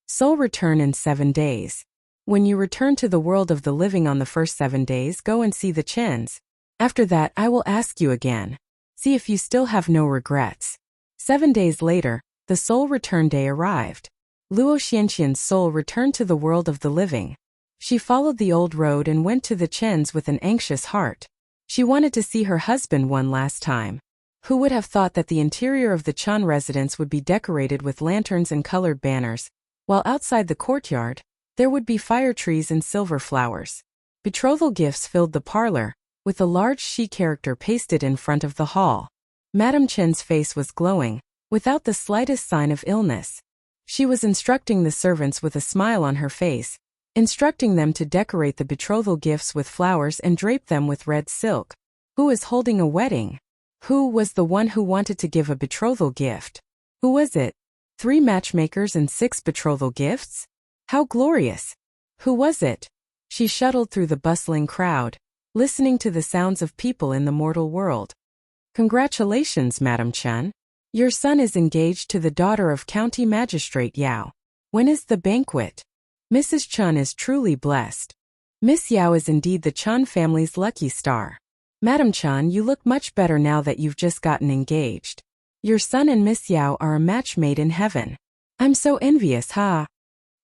"Soul return in 7 days. When you return to the world of the living on the first 7 days, go and see the Chens. After that, I will ask you again. See if you still have no regrets." 7 days later, the soul return day arrived. Luo Xianxian's soul returned to the world of the living. She followed the old road and went to the Chens with an anxious heart. She wanted to see her husband one last time. Who would have thought that the interior of the Chen residence would be decorated with lanterns and colored banners, while outside the courtyard, there would be fire trees and silver flowers. Betrothal gifts filled the parlor, with a large she character pasted in front of the hall. Madame Chen's face was glowing, without the slightest sign of illness. She was instructing the servants with a smile on her face, instructing them to decorate the betrothal gifts with flowers and drape them with red silk. Who is holding a wedding? Who was the one who wanted to give a betrothal gift? Who was it? 3 matchmakers and 6 betrothal gifts? How glorious! Who was it? She shuttled through the bustling crowd, listening to the sounds of people in the mortal world. "Congratulations, Madam Chen. Your son is engaged to the daughter of County Magistrate Yao. When is the banquet? Mrs. Chen is truly blessed. Miss Yao is indeed the Chen family's lucky star. Madam Chen, you look much better now that you've just gotten engaged. Your son and Miss Yao are a match made in heaven. I'm so envious, huh?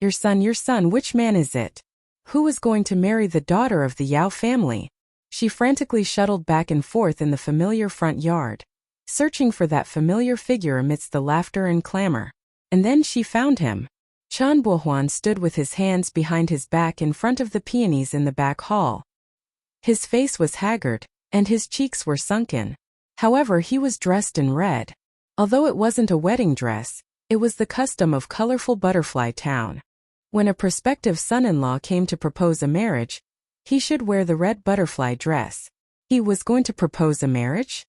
Your son, which man is it? Who is going to marry the daughter of the Yao family?" She frantically shuttled back and forth in the familiar front yard, searching for that familiar figure amidst the laughter and clamor. And then she found him. Chan Bohuan stood with his hands behind his back in front of the peonies in the back hall. His face was haggard, and his cheeks were sunken. However, he was dressed in red. Although it wasn't a wedding dress, it was the custom of colorful Butterfly Town. When a prospective son-in-law came to propose a marriage, he should wear the red butterfly dress. He was going to propose a marriage?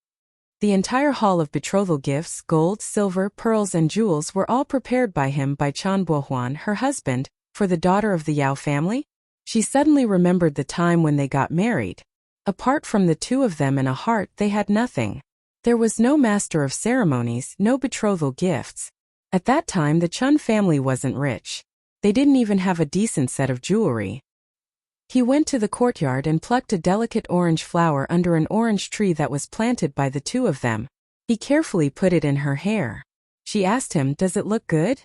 The entire hall of betrothal gifts, gold, silver, pearls and jewels were all prepared by him by Chan Bohuan, her husband, for the daughter of the Yao family. She suddenly remembered the time when they got married. Apart from the two of them and a heart, they had nothing. There was no master of ceremonies, no betrothal gifts. At that time the Chen family wasn't rich. They didn't even have a decent set of jewelry. He went to the courtyard and plucked a delicate orange flower under an orange tree that was planted by the two of them. He carefully put it in her hair. She asked him, "Does it look good?"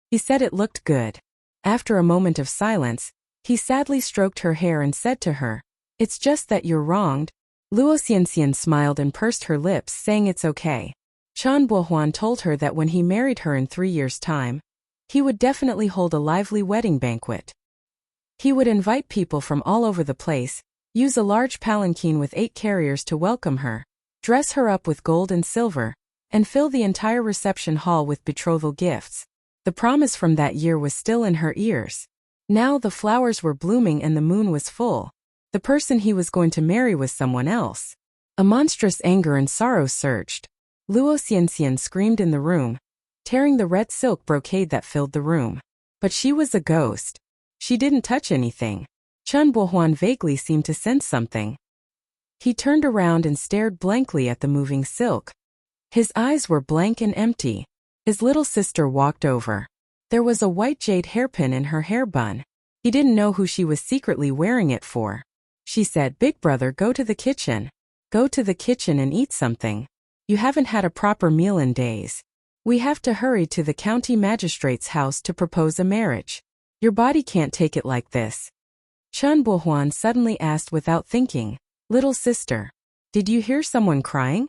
He said it looked good. After a moment of silence, he sadly stroked her hair and said to her, "It's just that you're wronged." Luo Xianxian smiled and pursed her lips, saying it's okay. Chan Bohuan told her that when he married her in 3 years' time, he would definitely hold a lively wedding banquet. He would invite people from all over the place, use a large palanquin with 8 carriers to welcome her, dress her up with gold and silver, and fill the entire reception hall with betrothal gifts. The promise from that year was still in her ears. Now the flowers were blooming and the moon was full. The person he was going to marry was someone else. A monstrous anger and sorrow surged. Luo Xianxian screamed in the room, tearing the red silk brocade that filled the room. But she was a ghost. She didn't touch anything. Chen Bohuan vaguely seemed to sense something. He turned around and stared blankly at the moving silk. His eyes were blank and empty. His little sister walked over. There was a white jade hairpin in her hair bun. He didn't know who she was secretly wearing it for. She said, "Big brother, go to the kitchen. Go to the kitchen and eat something. You haven't had a proper meal in days. We have to hurry to the county magistrate's house to propose a marriage. Your body can't take it like this." Chen Bohuan suddenly asked without thinking, "Little sister, did you hear someone crying?"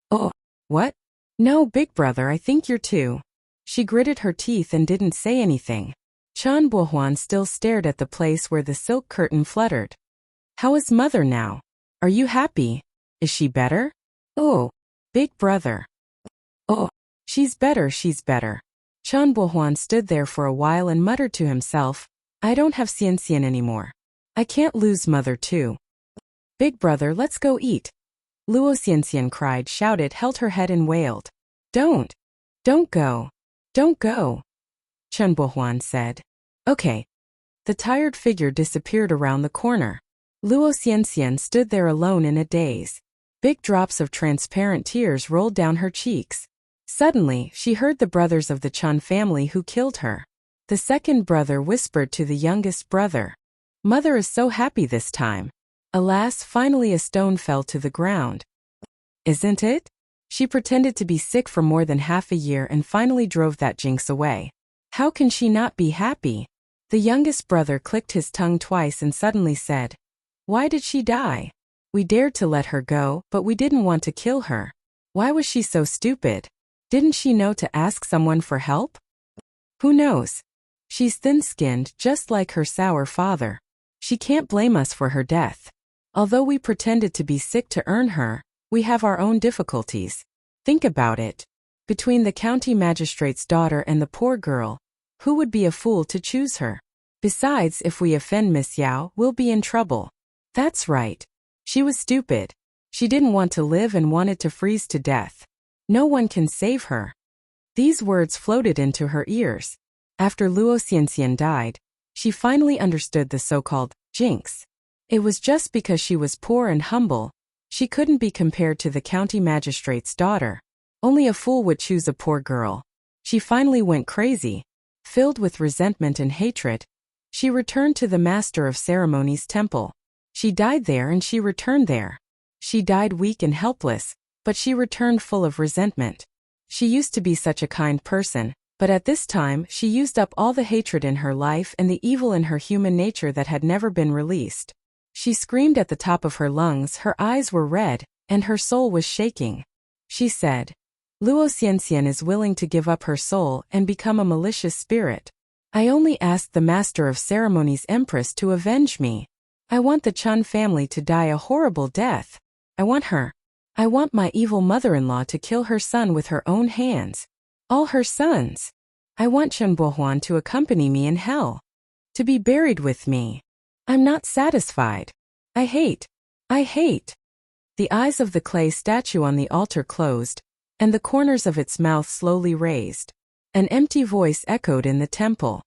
"Oh, what? No, big brother, I think you're too." She gritted her teeth and didn't say anything. Chen Bohuan still stared at the place where the silk curtain fluttered. "How is mother now? Are you happy? Is she better?" "Oh, big brother. Oh, she's better, she's better." Chen Bohuan stood there for a while and muttered to himself, "I don't have Xianxian anymore. I can't lose mother too. Big brother, let's go eat." Luo Xianxian cried, shouted, held her head and wailed. Don't go. Don't go." Chen Bohuan said. "Okay." The tired figure disappeared around the corner. Luo Xianxian stood there alone in a daze. Big drops of transparent tears rolled down her cheeks. Suddenly, she heard the brothers of the Chen family who killed her. The second brother whispered to the youngest brother, "Mother is so happy this time." Alas, finally a stone fell to the ground. "Isn't it?" She pretended to be sick for more than half a year and finally drove that jinx away. How can she not be happy? The youngest brother clicked his tongue twice and suddenly said, "Why did she die? We dared to let her go, but we didn't want to kill her. Why was she so stupid? Didn't she know to ask someone for help? Who knows? She's thin-skinned, just like her sour father. She can't blame us for her death. Although we pretended to be sick to earn her, we have our own difficulties. Think about it. Between the county magistrate's daughter and the poor girl, who would be a fool to choose her? Besides, if we offend Miss Yao, we'll be in trouble." That's right. She was stupid. She didn't want to live and wanted to freeze to death. No one can save her. These words floated into her ears. After Luo Xianxian died, she finally understood the so-called jinx. It was just because she was poor and humble. She couldn't be compared to the county magistrate's daughter. Only a fool would choose a poor girl. She finally went crazy. Filled with resentment and hatred, she returned to the master of ceremonies temple. She died there and she returned there. She died weak and helpless, but she returned full of resentment. She used to be such a kind person, but at this time she used up all the hatred in her life and the evil in her human nature that had never been released. She screamed at the top of her lungs, her eyes were red, and her soul was shaking. She said, "Luo Xianxian is willing to give up her soul and become a malicious spirit. I only asked the master of ceremonies Empress to avenge me. I want the Chen family to die a horrible death. I want her. I want my evil mother-in-law to kill her son with her own hands. All her sons. I want Chen Bohuan to accompany me in hell. To be buried with me. I'm not satisfied. I hate. The eyes of the clay statue on the altar closed, and the corners of its mouth slowly raised. An empty voice echoed in the temple.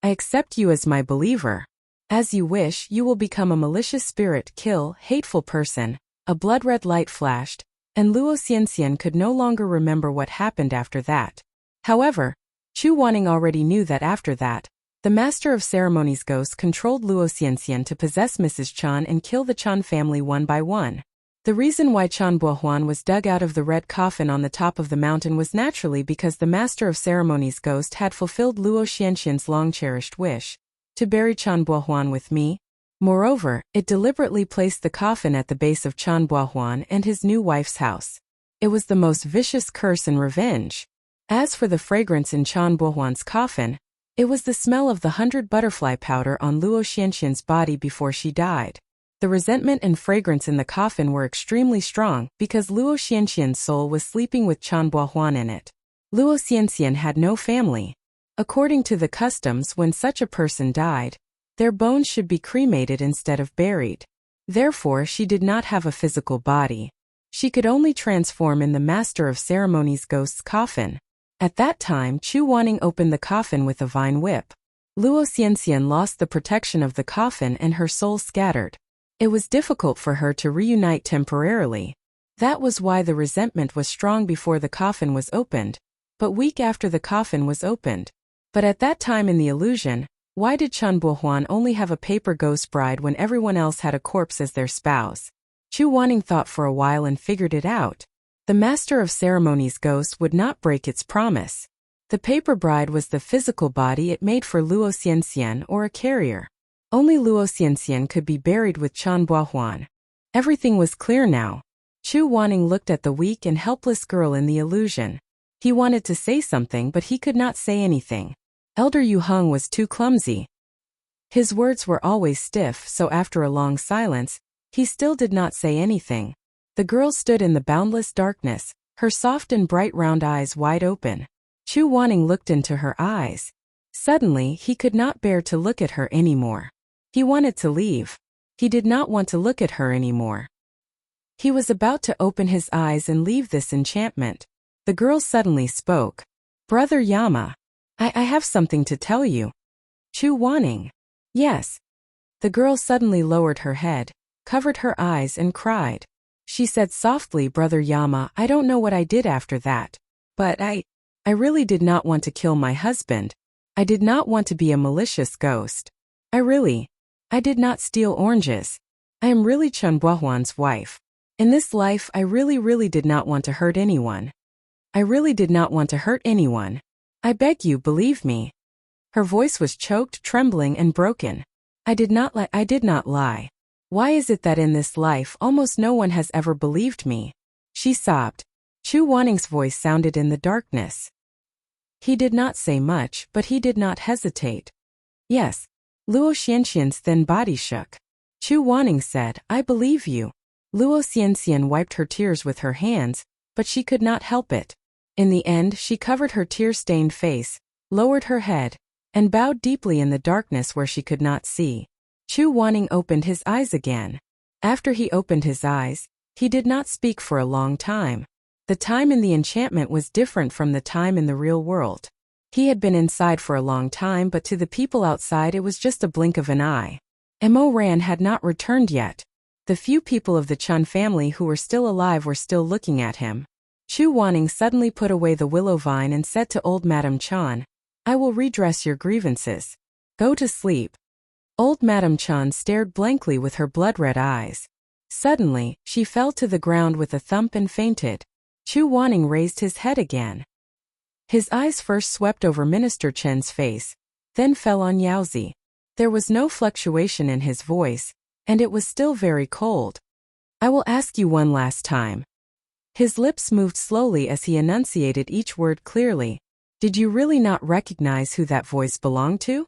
"I accept you as my believer. As you wish, you will become a malicious spirit, kill, hateful person." A blood-red light flashed, and Luo Xianxian could no longer remember what happened after that. However, Chu Wanning already knew that after that, the Master of Ceremonies ghost controlled Luo Xianxian to possess Mrs. Chan and kill the Chan family one by one. The reason why Chan Bohuan was dug out of the red coffin on the top of the mountain was naturally because the Master of Ceremonies ghost had fulfilled Luo Xianxian's long-cherished wish, to bury Chan Bohuan with me. Moreover, it deliberately placed the coffin at the base of Chan Bohuan and his new wife's house. It was the most vicious curse and revenge. As for the fragrance in Chan Bohuan's coffin, it was the smell of the 100 butterfly powder on Luo Xianxian's body before she died. The resentment and fragrance in the coffin were extremely strong because Luo Xianxian's soul was sleeping with Chan Bohuan in it. Luo Xianxian had no family. According to the customs, when such a person died, Their bones should be cremated instead of buried. Therefore, she did not have a physical body. She could only transform in the Master of Ceremonies' ghost's coffin. At that time, Chu Wanning opened the coffin with a vine whip. Luo Xianxian lost the protection of the coffin and her soul scattered. It was difficult for her to reunite temporarily. That was why the resentment was strong before the coffin was opened, but weak after the coffin was opened. But at that time in the illusion, why did Chen Buohuan only have a paper ghost bride when everyone else had a corpse as their spouse? Chu Wanning thought for a while and figured it out. The Master of Ceremonies' ghost would not break its promise. The paper bride was the physical body it made for Luo Xianxian or a carrier. Only Luo Xianxian could be buried with Chen Buohuan. Everything was clear now. Chu Wanning looked at the weak and helpless girl in the illusion. He wanted to say something but he could not say anything. Elder Yu Heng was too clumsy. His words were always stiff, so after a long silence, he still did not say anything. The girl stood in the boundless darkness, her soft and bright round eyes wide open. Chu Wanning looked into her eyes. Suddenly, he could not bear to look at her anymore. He wanted to leave. He did not want to look at her anymore. He was about to open his eyes and leave this enchantment. The girl suddenly spoke. Brother Yama, I have something to tell you. Chu Wanning. Yes. The girl suddenly lowered her head, covered her eyes and cried. She said softly, Brother Yama, I don't know what I did after that. But I really did not want to kill my husband. I did not want to be a malicious ghost. I did not steal oranges. I am really Chen Buohuan's wife. In this life I really did not want to hurt anyone. I really did not want to hurt anyone. I beg you, believe me. Her voice was choked, trembling and broken. I did not lie. Why is it that in this life almost no one has ever believed me? She sobbed. Chu Wanning's voice sounded in the darkness. He did not say much, but he did not hesitate. Yes. Luo Xianxian's thin body shook. Chu Wanning said, I believe you. Luo Xianxian wiped her tears with her hands, but she could not help it. In the end, she covered her tear-stained face, lowered her head, and bowed deeply in the darkness where she could not see. Chu Wanning opened his eyes again. After he opened his eyes, he did not speak for a long time. The time in the enchantment was different from the time in the real world. He had been inside for a long time, but to the people outside it was just a blink of an eye. Mo Ran had not returned yet. The few people of the Chun family who were still alive were still looking at him. Chu Wanning suddenly put away the willow vine and said to old Madame Chan, I will redress your grievances. Go to sleep. Old Madame Chan stared blankly with her blood-red eyes. Suddenly, she fell to the ground with a thump and fainted. Chu Wanning raised his head again. His eyes first swept over Minister Chen's face, then fell on Yaozi. There was no fluctuation in his voice, and it was still very cold. I will ask you one last time. His lips moved slowly as he enunciated each word clearly. Did you really not recognize who that voice belonged to?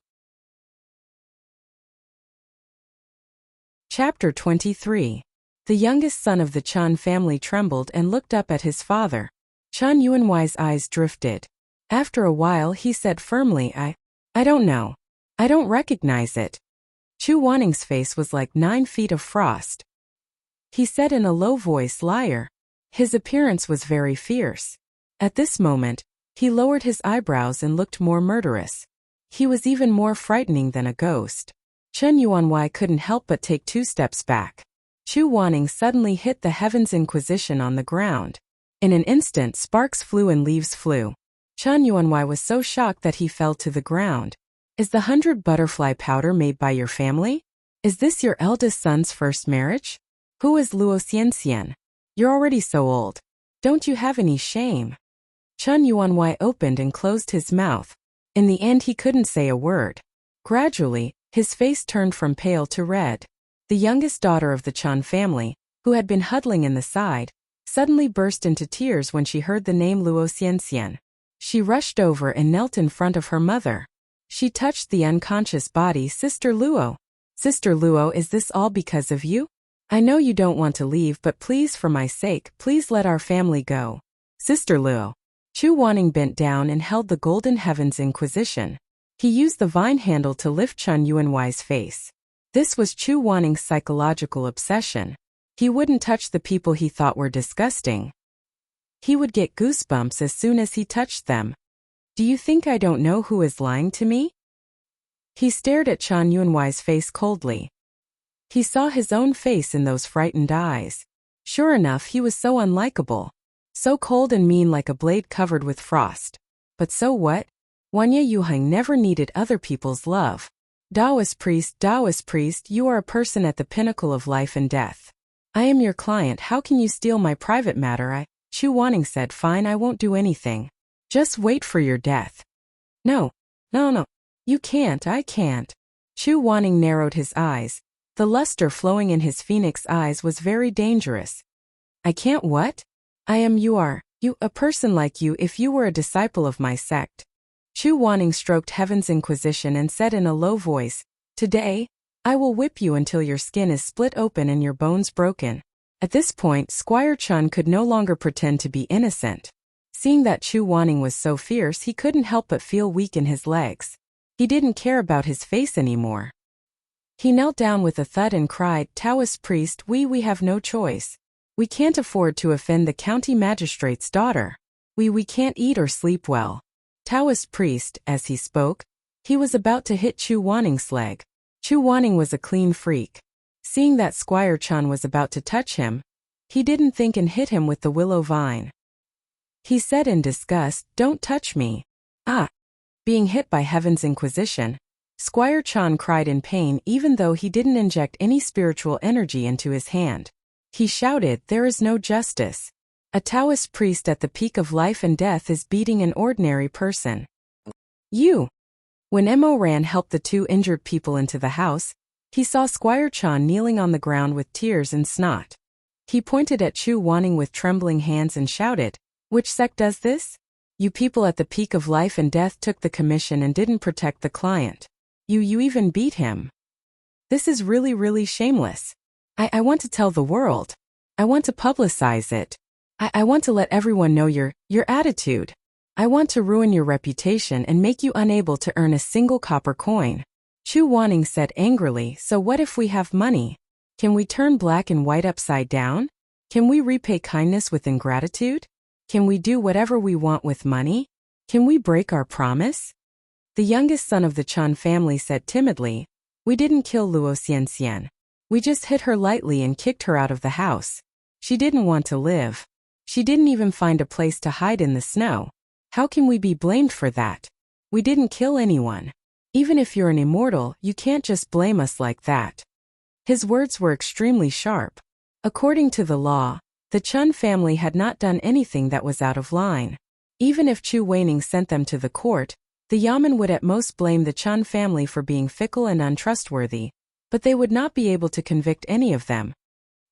Chapter 23. The youngest son of the Chun family trembled and looked up at his father. Chun Yuanhui's eyes drifted. After a while he said firmly, I don't know. I don't recognize it. Chu Wanning's face was like 9 feet of frost. He said in a low voice, liar. His appearance was very fierce. At this moment, he lowered his eyebrows and looked more murderous. He was even more frightening than a ghost. Chen Yuanhui couldn't help but take 2 steps back. Chu Wanning suddenly hit the Heaven's Inquisition on the ground. In an instant sparks flew and leaves flew. Chen Yuanhui was so shocked that he fell to the ground. Is the 100 butterfly powder made by your family? Is this your eldest son's first marriage? Who is Luo Xianxian? You're already so old. Don't you have any shame? Chen Yuanhui opened and closed his mouth. In the end he couldn't say a word. Gradually, his face turned from pale to red. The youngest daughter of the Chan family, who had been huddling in the side, suddenly burst into tears when she heard the name Luo Xianxian. She rushed over and knelt in front of her mother. She touched the unconscious body. Sister Luo. Sister Luo, is this all because of you? I know you don't want to leave, but please, for my sake, please let our family go. Sister Luo. Chu Wanning bent down and held the golden Heaven's Inquisition. He used the vine handle to lift Chen Yuanhuai's face. This was Chu Waning's psychological obsession. He wouldn't touch the people he thought were disgusting. He would get goosebumps as soon as he touched them. Do you think I don't know who is lying to me? He stared at Chen Yuanhuai's face coldly. He saw his own face in those frightened eyes. Sure enough, he was so unlikable. So cold and mean, like a blade covered with frost. But so what? Wanya Yuheng never needed other people's love. Taoist priest, you are a person at the pinnacle of life and death. I am your client, how can you steal my private matter? Chu Waning said, fine, I won't do anything. Just wait for your death. No. You can't, I can't. Chu Waning narrowed his eyes. The luster flowing in his phoenix eyes was very dangerous. I can't what? A person like you if you were a disciple of my sect. Chu Wanning stroked Heaven's Inquisition and said in a low voice, today, I will whip you until your skin is split open and your bones broken. At this point, Squire Chun could no longer pretend to be innocent. Seeing that Chu Wanning was so fierce, he couldn't help but feel weak in his legs. He didn't care about his face anymore. He knelt down with a thud and cried, Taoist priest, we have no choice. We can't afford to offend the county magistrate's daughter. We can't eat or sleep well. Taoist priest, as he spoke, he was about to hit Chu Wanning's leg. Chu Wanning was a clean freak. Seeing that Squire Chun was about to touch him, he didn't think and hit him with the willow vine. He said in disgust, don't touch me. Being hit by Heaven's Inquisition, Squire Chun cried in pain even though he didn't inject any spiritual energy into his hand. He shouted, there is no justice. A Taoist priest at the peak of life and death is beating an ordinary person. When Mo Ran helped the two injured people into the house, he saw Squire Chan kneeling on the ground with tears and snot. He pointed at Chu Wanning with trembling hands and shouted, which sect does this? You people at the peak of life and death took the commission and didn't protect the client. You even beat him. This is really shameless. I want to tell the world. I want to publicize it. I want to let everyone know your attitude. I want to ruin your reputation and make you unable to earn a single copper coin. Chu Wanning said angrily, so what if we have money? Can we turn black and white upside down? Can we repay kindness with ingratitude? Can we do whatever we want with money? Can we break our promise? The youngest son of the Chun family said timidly, we didn't kill Luo Xianxian. We just hit her lightly and kicked her out of the house. She didn't want to live. She didn't even find a place to hide in the snow. How can we be blamed for that? We didn't kill anyone. Even if you're an immortal, you can't just blame us like that. His words were extremely sharp. According to the law, the Chun family had not done anything that was out of line. Even if Chu Weining sent them to the court, the Yamen would at most blame the Chun family for being fickle and untrustworthy, but they would not be able to convict any of them.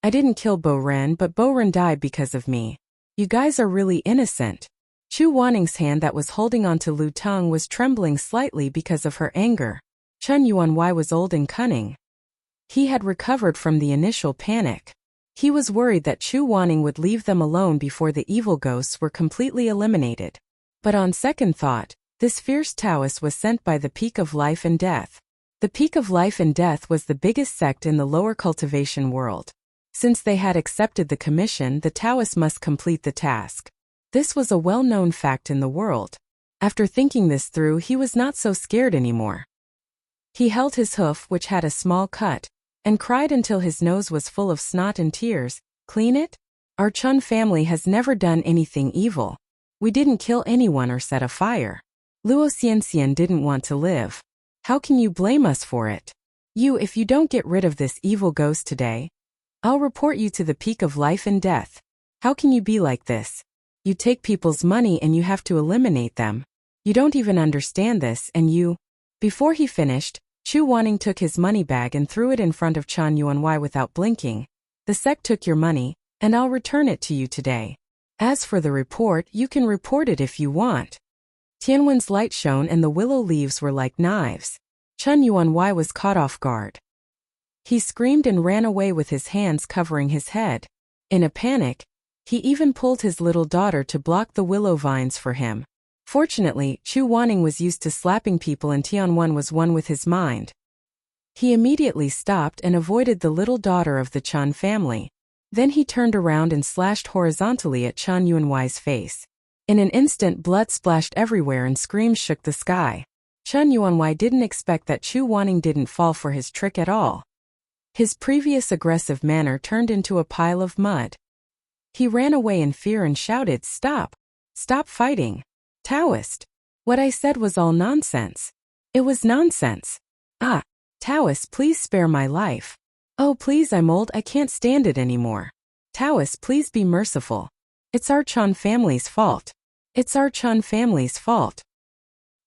I didn't kill Bo Ren, but Bo Ren died because of me. You guys are really innocent. Chu Wanning's hand that was holding onto Lu Tung was trembling slightly because of her anger. Chen Yuanhuai was old and cunning. He had recovered from the initial panic. He was worried that Chu Wanning would leave them alone before the evil ghosts were completely eliminated. But on second thought, this fierce Taoist was sent by the Peak of Life and Death. The Peak of Life and Death was the biggest sect in the lower cultivation world. Since they had accepted the commission, the Taoists must complete the task. This was a well-known fact in the world. After thinking this through, he was not so scared anymore. He held his hoof, which had a small cut, and cried until his nose was full of snot and tears, clean it? Our Chun family has never done anything evil. We didn't kill anyone or set a fire. Luo Xianxian didn't want to live. How can you blame us for it? If you don't get rid of this evil ghost today, I'll report you to the Peak of Life and Death. How can you be like this? You take people's money and you have to eliminate them. You don't even understand this and you... Before he finished, Chu Wanning took his money bag and threw it in front of Chen Yuanhuai without blinking. The sect took your money, and I'll return it to you today. As for the report, you can report it if you want. Tianwen's light shone and the willow leaves were like knives. Chen Yuanhuai was caught off guard. He screamed and ran away with his hands covering his head. In a panic, he even pulled his little daughter to block the willow vines for him. Fortunately, Chu Wanning was used to slapping people and Tianwen was one with his mind. He immediately stopped and avoided the little daughter of the Chen family. Then he turned around and slashed horizontally at Chen Yuanhui's face. In an instant, blood splashed everywhere and screams shook the sky. Chen Yuanhui didn't expect that Chu Wanning didn't fall for his trick at all. His previous aggressive manner turned into a pile of mud. He ran away in fear and shouted, "Stop! Stop fighting! Taoist! What I said was all nonsense. It was nonsense. Ah! Taoist, please spare my life. Oh please, I'm old, I can't stand it anymore. Taoist, please be merciful. It's our Chen family's fault. It's our Chen family's fault."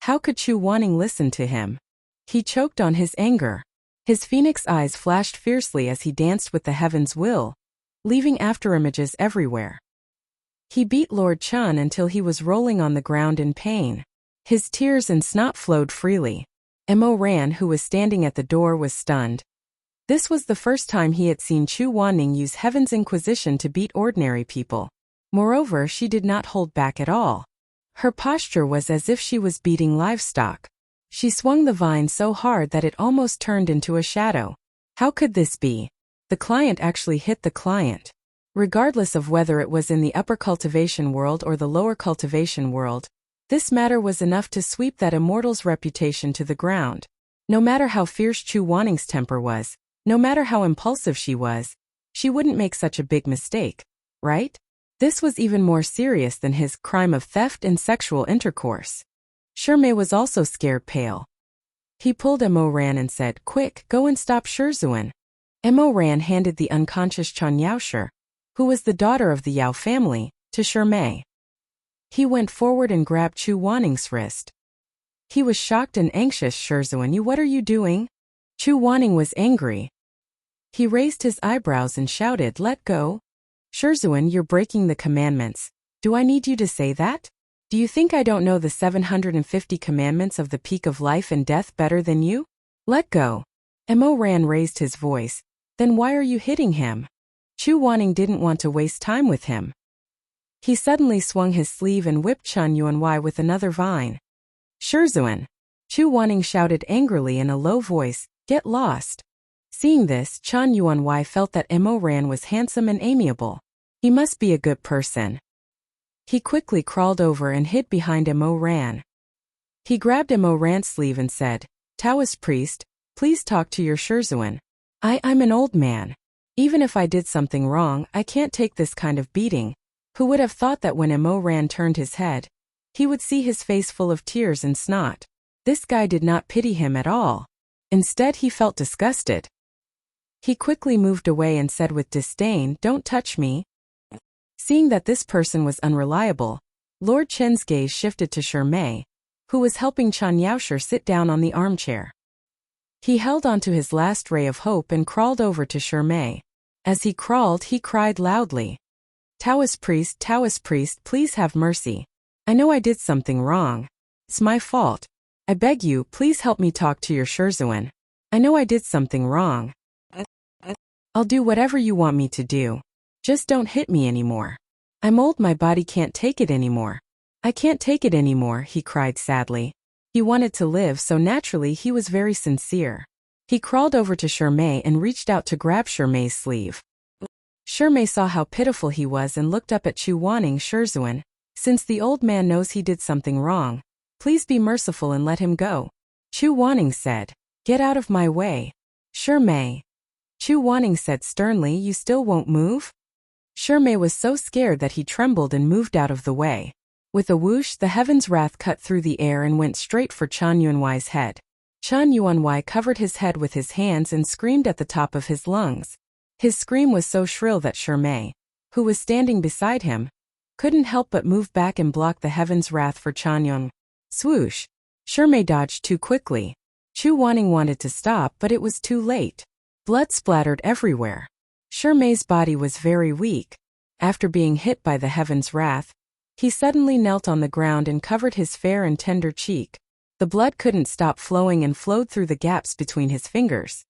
How could Chu Wanning listen to him? He choked on his anger. His phoenix eyes flashed fiercely as he danced with the heaven's will, leaving afterimages everywhere. He beat Lord Chen until he was rolling on the ground in pain. His tears and snot flowed freely. Mo Ran, who was standing at the door, was stunned. This was the first time he had seen Chu Wanning use Heaven's Inquisition to beat ordinary people. Moreover, she did not hold back at all. Her posture was as if she was beating livestock. She swung the vine so hard that it almost turned into a shadow. How could this be? The client actually hit the client. Regardless of whether it was in the upper cultivation world or the lower cultivation world, this matter was enough to sweep that immortal's reputation to the ground. No matter how fierce Chu Wanning's temper was, no matter how impulsive she was, she wouldn't make such a big mistake, right? This was even more serious than his crime of theft and sexual intercourse. Shimei was also scared pale. He pulled Mo Ran and said, "Quick, go and stop Shizun." Mo Ran handed the unconscious Chen Yaoshi, who was the daughter of the Yao family, to Shimei. He went forward and grabbed Chu Wanning's wrist. He was shocked and anxious. "Shizun, what are you doing?" Chu Wanning was angry. He raised his eyebrows and shouted, "Let go." "Shizun, you're breaking the commandments. Do I need you to say that? Do you think I don't know the 750 commandments of the peak of life and death better than you? Let go." Mo Ran raised his voice. "Then why are you hitting him?" Chu Wanning didn't want to waste time with him. He suddenly swung his sleeve and whipped Chen Yuanhui with another vine. "Shizun!" Chu Wanning shouted angrily in a low voice, "Get lost." Seeing this, Chen Yuanhui felt that Mo Ran was handsome and amiable. He must be a good person. He quickly crawled over and hid behind Mo Ran. He grabbed Mo Ran's sleeve and said, "Taoist priest, please talk to your Shizun. I'm an old man. Even if I did something wrong, I can't take this kind of beating." Who would have thought that when Mo Ran turned his head, he would see his face full of tears and snot. This guy did not pity him at all. Instead, he felt disgusted. He quickly moved away and said with disdain, "Don't touch me." Seeing that this person was unreliable, Lord Chen's gaze shifted to Shimei, who was helping Chen Yaoshi sit down on the armchair. He held onto his last ray of hope and crawled over to Shimei. As he crawled, he cried loudly, Taoist priest, please have mercy. I know I did something wrong. It's my fault. I beg you, please help me talk to your Shizun. I know I did something wrong. I'll do whatever you want me to do. Just don't hit me anymore. I'm old, my body can't take it anymore. I can't take it anymore," he cried sadly. He wanted to live, so naturally he was very sincere. He crawled over to Shimei and reached out to grab Shimei's sleeve. Shimei saw how pitiful he was and looked up at Chu Wanning. "Shizun, since the old man knows he did something wrong, please be merciful and let him go." Chu Wanning said, "Get out of my way." "Shimei." Chu Wanning said sternly, "You still won't move?" Shimei was so scared that he trembled and moved out of the way. With a whoosh, the heaven's wrath cut through the air and went straight for Chen Yuanhui's head. Chen Yuanhui covered his head with his hands and screamed at the top of his lungs. His scream was so shrill that Shimei, who was standing beside him, couldn't help but move back and block the heaven's wrath for Chen Yuan. Swoosh! Shimei dodged too quickly. Chu Wanning wanted to stop, but it was too late. Blood splattered everywhere. Shimei's body was very weak. After being hit by the heaven's wrath, he suddenly knelt on the ground and covered his fair and tender cheek. The blood couldn't stop flowing and flowed through the gaps between his fingers.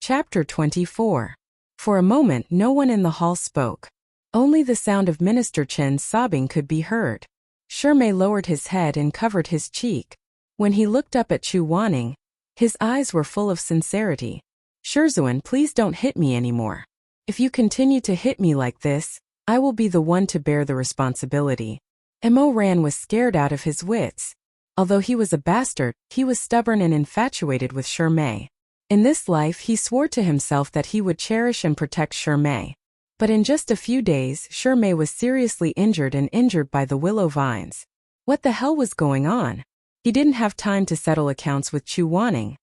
Chapter 24. For a moment no one in the hall spoke. Only the sound of Minister Chen's sobbing could be heard. Shimei lowered his head and covered his cheek. When he looked up at Chu Wanning, his eyes were full of sincerity. Shizun, please don't hit me anymore. If you continue to hit me like this, I will be the one to bear the responsibility. Mo Ran was scared out of his wits. Although he was a bastard, he was stubborn and infatuated with Shimei. In this life he swore to himself that he would cherish and protect Shimei. But in just a few days Shimei was seriously injured by the willow vines. What the hell was going on? He didn't have time to settle accounts with Chu Wanning.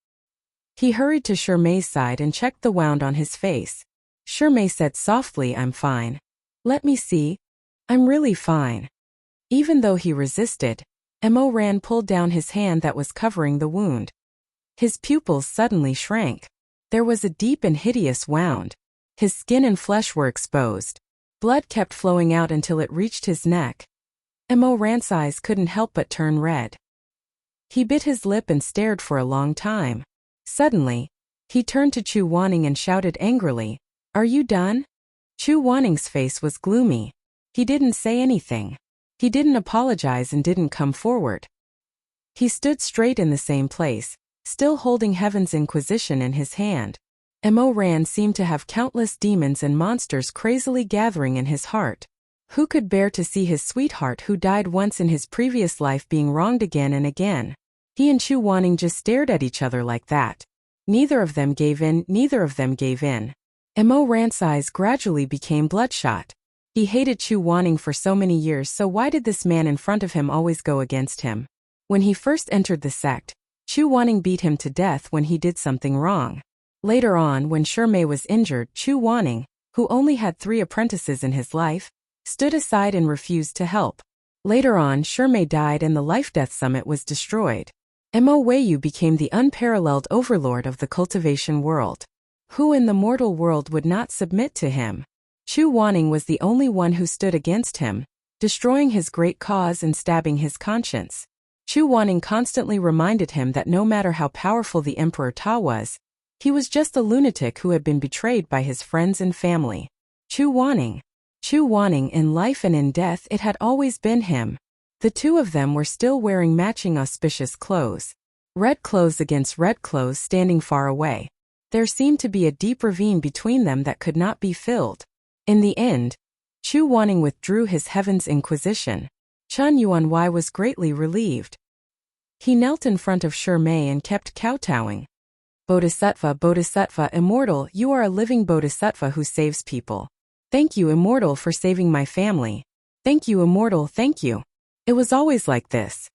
He hurried to Shimei's side and checked the wound on his face. Shimei said softly, I'm fine. Let me see. I'm really fine. Even though he resisted, Mo Ran pulled down his hand that was covering the wound. His pupils suddenly shrank. There was a deep and hideous wound. His skin and flesh were exposed. Blood kept flowing out until it reached his neck. Mo Ran's eyes couldn't help but turn red. He bit his lip and stared for a long time. Suddenly, he turned to Chu Wanning and shouted angrily, Are you done? Chu Wanning's face was gloomy. He didn't say anything. He didn't apologize and didn't come forward. He stood straight in the same place, still holding Heaven's Inquisition in his hand. Mo Ran seemed to have countless demons and monsters crazily gathering in his heart. Who could bear to see his sweetheart who died once in his previous life being wronged again and again? He and Chu Wanning just stared at each other like that. Neither of them gave in. Mo Ran's eyes gradually became bloodshot. He hated Chu Wanning for so many years, so why did this man in front of him always go against him? When he first entered the sect, Chu Wanning beat him to death when he did something wrong. Later on, when Shimei was injured, Chu Wanning, who only had 3 apprentices in his life, stood aside and refused to help. Later on, Shimei died and the Life-Death Summit was destroyed. Mo Weiyu became the unparalleled overlord of the cultivation world. Who in the mortal world would not submit to him? Chu Wanning was the only one who stood against him, destroying his great cause and stabbing his conscience. Chu Wanning constantly reminded him that no matter how powerful the Emperor Ta was, he was just a lunatic who had been betrayed by his friends and family. Chu Wanning in life and in death, it had always been him. The two of them were still wearing matching auspicious clothes. Red clothes against red clothes standing far away. There seemed to be a deep ravine between them that could not be filled. In the end, Chu Wanning withdrew his Heaven's Inquisition. Chun Yuanwei was greatly relieved. He knelt in front of Shimei and kept kowtowing. Bodhisattva, Bodhisattva, Immortal, you are a living Bodhisattva who saves people. Thank you, Immortal, for saving my family. Thank you, Immortal, thank you. It was always like this.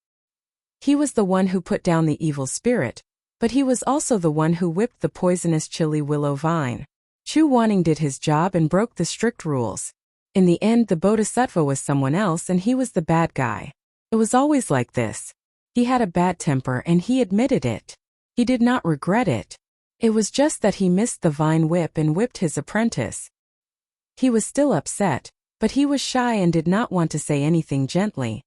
He was the one who put down the evil spirit, but he was also the one who whipped the poisonous chili willow vine. Chu Wanning did his job and broke the strict rules. In the end, the Bodhisattva was someone else and he was the bad guy. It was always like this. He had a bad temper and he admitted it. He did not regret it. It was just that he missed the vine whip and whipped his apprentice. He was still upset, but he was shy and did not want to say anything gently.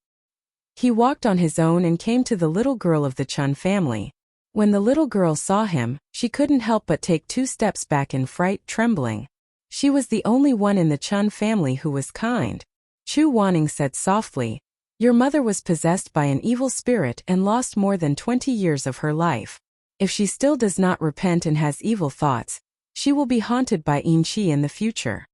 He walked on his own and came to the little girl of the Chun family. When the little girl saw him, she couldn't help but take 2 steps back in fright, trembling. She was the only one in the Chun family who was kind. Chu Wanning said softly, Your mother was possessed by an evil spirit and lost more than 20 years of her life. If she still does not repent and has evil thoughts, she will be haunted by Yin Qi in the future.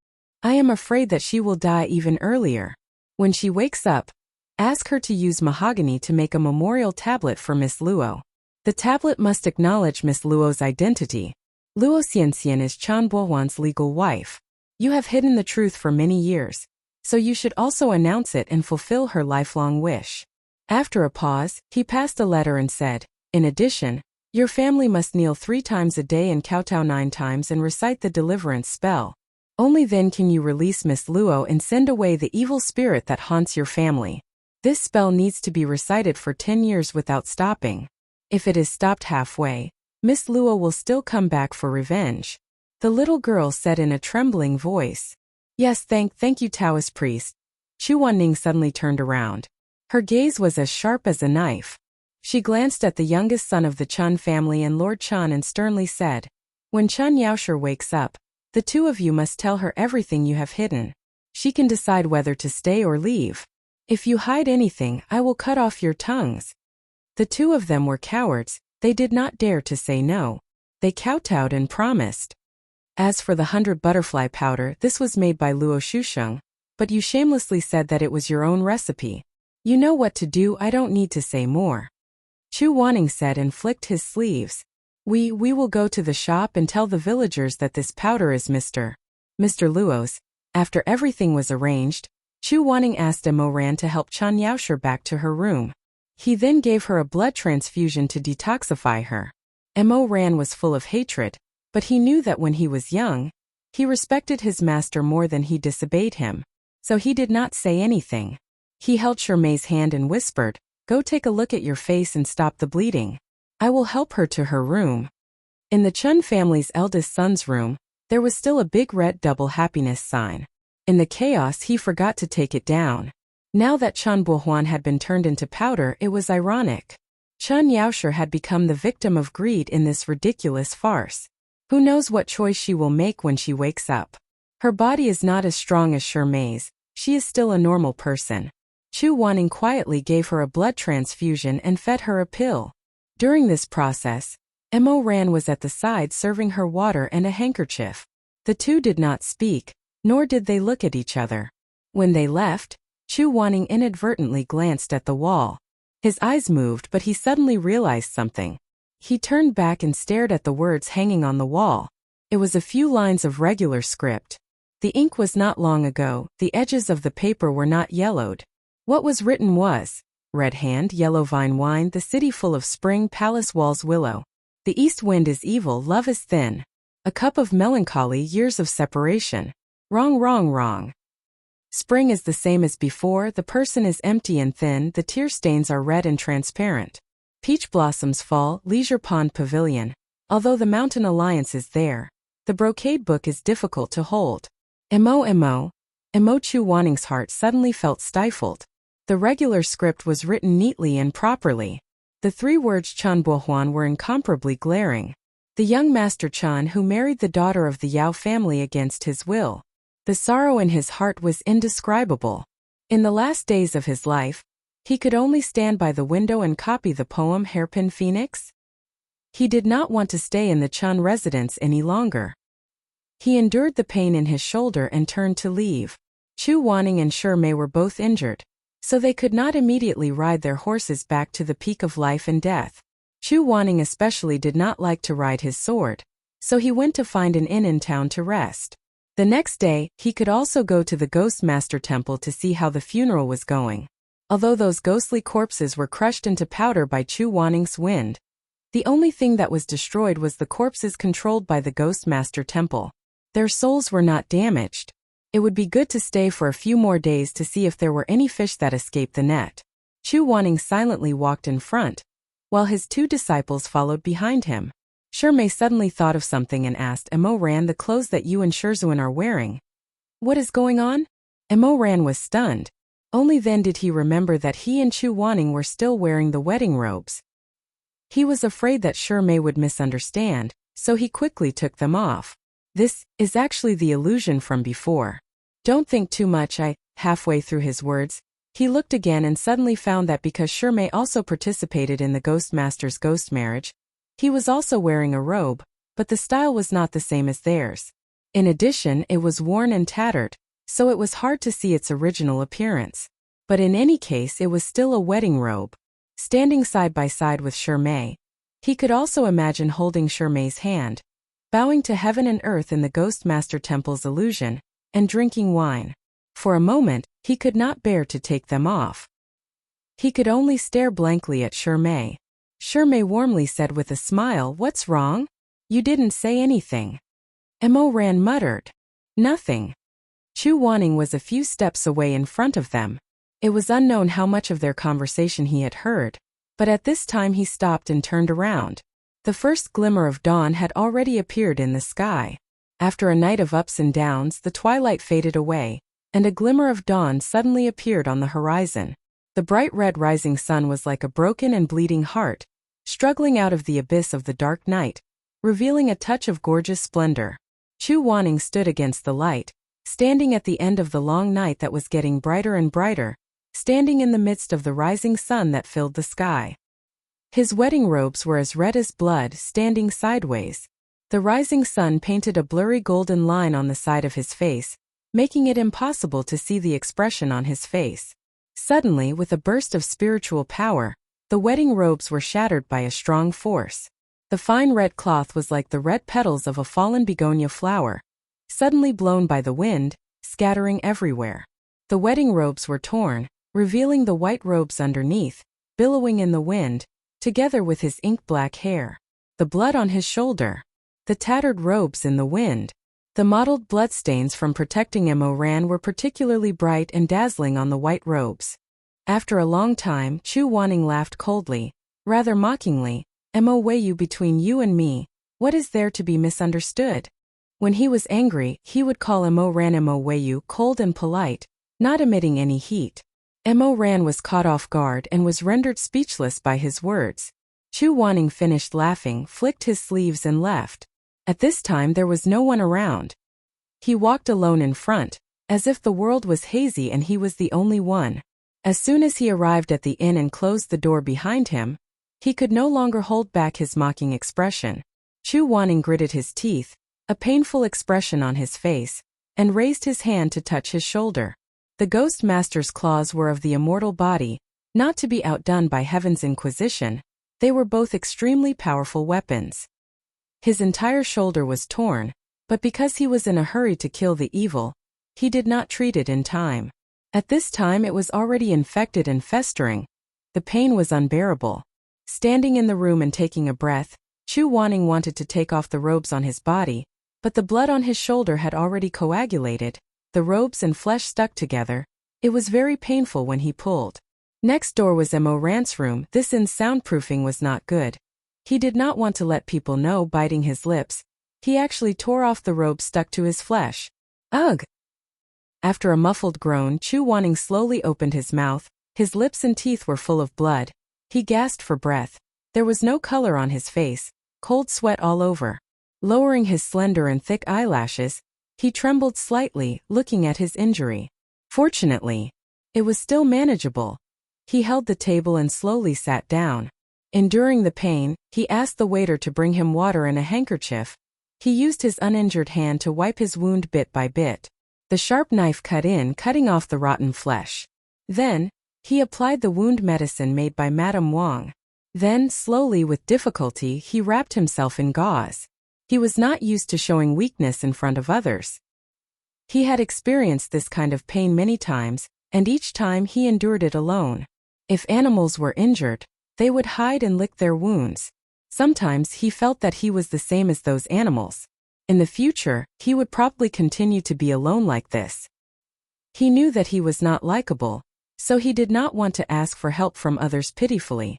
I am afraid that she will die even earlier. When she wakes up, ask her to use mahogany to make a memorial tablet for Miss Luo. The tablet must acknowledge Miss Luo's identity. Luo Xianxian is Chan Bohuan's legal wife. You have hidden the truth for many years, so you should also announce it and fulfill her lifelong wish. After a pause, he passed a letter and said, In addition, your family must kneel 3 times a day and kowtow 9 times and recite the deliverance spell. Only then can you release Miss Luo and send away the evil spirit that haunts your family. This spell needs to be recited for 10 years without stopping. If it is stopped halfway, Miss Luo will still come back for revenge. The little girl said in a trembling voice. Yes, thank you, Taoist priest. Chu Wanning suddenly turned around. Her gaze was as sharp as a knife. She glanced at the youngest son of the Chun family and Lord Chun and sternly said, When Chun Yaosher wakes up, the 2 of you must tell her everything you have hidden. She can decide whether to stay or leave. If you hide anything, I will cut off your tongues. The two of them were cowards. They did not dare to say no. They kowtowed and promised. As for the 100 butterfly powder, this was made by Luo Shusheng, but you shamelessly said that it was your own recipe. You know what to do, I don't need to say more. Chu Wanning said and flicked his sleeves. We will go to the shop and tell the villagers that this powder is Mr. Luo's. After everything was arranged, Chu Wanning asked Emo Ran to help Chen Yaoshe back to her room. He then gave her a blood transfusion to detoxify her. Emo Ran was full of hatred, but he knew that when he was young, he respected his master more than he disobeyed him, so he did not say anything. He held Shermei's hand and whispered, "Go take a look at your face and stop the bleeding. I will help her to her room." In the Chen family's eldest son's room, there was still a big red double happiness sign. In the chaos, he forgot to take it down. Now that Chen Buohuan had been turned into powder, it was ironic. Chen Yaoshe had become the victim of greed in this ridiculous farce. Who knows what choice she will make when she wakes up? Her body is not as strong as Shermei's. She is still a normal person. Chu Wanning quietly gave her a blood transfusion and fed her a pill. During this process, Emo Ran was at the side serving her water and a handkerchief. The two did not speak, nor did they look at each other. When they left, Chu Wanning inadvertently glanced at the wall. His eyes moved, but he suddenly realized something. He turned back and stared at the words hanging on the wall. It was a few lines of regular script. The ink was not long ago, the edges of the paper were not yellowed. What was written was, "Red hand, yellow vine wine, the city full of spring, palace walls willow. The east wind is evil, love is thin. A cup of melancholy, years of separation. Wrong, wrong, wrong. Spring is the same as before, the person is empty and thin, the tear stains are red and transparent. Peach blossoms fall, leisure pond pavilion. Although the mountain alliance is there, the brocade book is difficult to hold." Emo Chu Wanning's heart suddenly felt stifled. The regular script was written neatly and properly. The three words Chen Buohuan were incomparably glaring. The young Master Chen who married the daughter of the Yao family against his will. The sorrow in his heart was indescribable. In the last days of his life, he could only stand by the window and copy the poem Hairpin Phoenix. He did not want to stay in the Chen residence any longer. He endured the pain in his shoulder and turned to leave. Chu Wanning and Shermei were both injured, so they could not immediately ride their horses back to the peak of life and death. Chu Wanning especially did not like to ride his sword, so he went to find an inn in town to rest. The next day, he could also go to the Ghost Master Temple to see how the funeral was going. Although those ghostly corpses were crushed into powder by Chu Wanning's wind, the only thing that was destroyed was the corpses controlled by the Ghost Master Temple. Their souls were not damaged. It would be good to stay for a few more days to see if there were any fish that escaped the net. Chu Wanning silently walked in front, while his two disciples followed behind him. Shermei suddenly thought of something and asked Emo Ran, "The clothes that you and Shizun are wearing. What is going on?" Emo Ran was stunned. Only then did he remember that he and Chu Wanning were still wearing the wedding robes. He was afraid that Shermei would misunderstand, so he quickly took them off. "This is actually the illusion from before. Don't think too much." Halfway through his words, he looked again and suddenly found that because Shermei also participated in the Ghost Master's ghost marriage, he was also wearing a robe, but the style was not the same as theirs. In addition, it was worn and tattered, so it was hard to see its original appearance. But in any case, it was still a wedding robe. Standing side by side with Shermei, he could also imagine holding Shermei's hand, bowing to heaven and earth in the Ghost Master Temple's illusion, and drinking wine. For a moment, he could not bear to take them off. He could only stare blankly at Shermei. Shermei warmly said with a smile, "What's wrong? You didn't say anything." Emo Ran muttered, "Nothing." Chu Wanning was a few steps away in front of them. It was unknown how much of their conversation he had heard, but at this time he stopped and turned around. The first glimmer of dawn had already appeared in the sky. After a night of ups and downs, the twilight faded away, and a glimmer of dawn suddenly appeared on the horizon. The bright red rising sun was like a broken and bleeding heart, struggling out of the abyss of the dark night, revealing a touch of gorgeous splendor. Chu Wanning stood against the light, standing at the end of the long night that was getting brighter and brighter, standing in the midst of the rising sun that filled the sky. His wedding robes were as red as blood, standing sideways. The rising sun painted a blurry golden line on the side of his face, making it impossible to see the expression on his face. Suddenly, with a burst of spiritual power, the wedding robes were shattered by a strong force. The fine red cloth was like the red petals of a fallen begonia flower, suddenly blown by the wind, scattering everywhere. The wedding robes were torn, revealing the white robes underneath, billowing in the wind, together with his ink-black hair, the blood on his shoulder, the tattered robes in the wind. The mottled bloodstains from protecting Mo Ran were particularly bright and dazzling on the white robes. After a long time, Chu Wanning laughed coldly, rather mockingly. Mo Weiyu, between you and me, what is there to be misunderstood? When he was angry, he would call Mo Ran Mo Weiyu cold and polite, not emitting any heat. Mo Ran was caught off guard and was rendered speechless by his words. Chu Wanning finished laughing, flicked his sleeves and left. At this time there was no one around. He walked alone in front, as if the world was hazy and he was the only one. As soon as he arrived at the inn and closed the door behind him, he could no longer hold back his mocking expression. Chu Wanning gritted his teeth, a painful expression on his face, and raised his hand to touch his shoulder. The Ghost Master's claws were of the immortal body, not to be outdone by Heaven's Inquisition. They were both extremely powerful weapons. His entire shoulder was torn, but because he was in a hurry to kill the evil, he did not treat it in time. At this time it was already infected and festering. The pain was unbearable. Standing in the room and taking a breath, Chu Wanning wanted to take off the robes on his body, but the blood on his shoulder had already coagulated. The robes and flesh stuck together. It was very painful when he pulled. Next door was Mo Ran's room. This inn's soundproofing was not good. He did not want to let people know, biting his lips. He actually tore off the robe stuck to his flesh. Ugh! After a muffled groan, Chu Wanning slowly opened his mouth. His lips and teeth were full of blood. He gasped for breath. There was no color on his face, cold sweat all over. Lowering his slender and thick eyelashes, he trembled slightly, looking at his injury. Fortunately, it was still manageable. He held the table and slowly sat down. Enduring the pain, he asked the waiter to bring him water and a handkerchief. He used his uninjured hand to wipe his wound bit by bit. The sharp knife cut in, cutting off the rotten flesh. Then, he applied the wound medicine made by Madame Wang. Then, slowly with difficulty, he wrapped himself in gauze. He was not used to showing weakness in front of others. He had experienced this kind of pain many times, and each time he endured it alone. If animals were injured, they would hide and lick their wounds. Sometimes he felt that he was the same as those animals. In the future, he would probably continue to be alone like this. He knew that he was not likable, so he did not want to ask for help from others pitifully.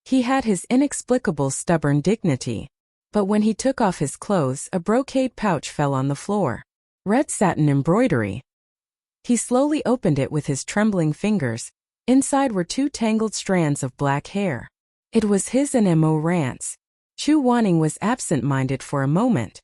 He had his inexplicable stubborn dignity. But when he took off his clothes, a brocade pouch fell on the floor. Red satin embroidery. He slowly opened it with his trembling fingers. Inside were 2 tangled strands of black hair. It was his and Mo Ran's. Chu Wanning was absent-minded for a moment.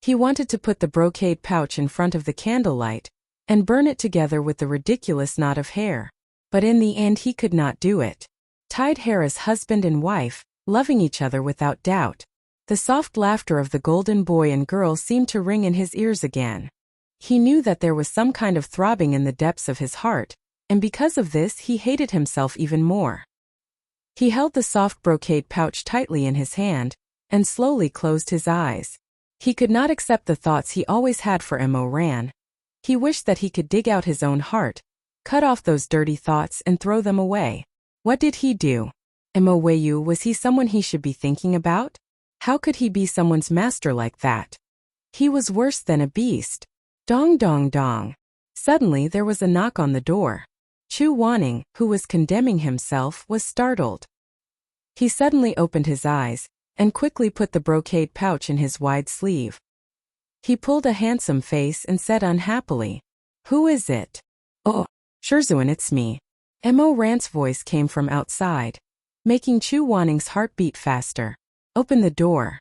He wanted to put the brocade pouch in front of the candlelight and burn it together with the ridiculous knot of hair. But in the end he could not do it. Tied hair as husband and wife, loving each other without doubt. The soft laughter of the golden boy and girl seemed to ring in his ears again. He knew that there was some kind of throbbing in the depths of his heart, and because of this he hated himself even more. He held the soft brocade pouch tightly in his hand, and slowly closed his eyes. He could not accept the thoughts he always had for Mo Ran. He wished that he could dig out his own heart, cut off those dirty thoughts and throw them away. What did he do? Mo Weiyu, was he someone he should be thinking about? How could he be someone's master like that? He was worse than a beast. Dong dong dong. Suddenly there was a knock on the door. Chu Wanning, who was condemning himself, was startled. He suddenly opened his eyes, and quickly put the brocade pouch in his wide sleeve. He pulled a handsome face and said unhappily, "Who is it?" "Oh, Shizun, it's me." Mo Ran's voice came from outside, making Chu Wanning's heart beat faster. "Open the door."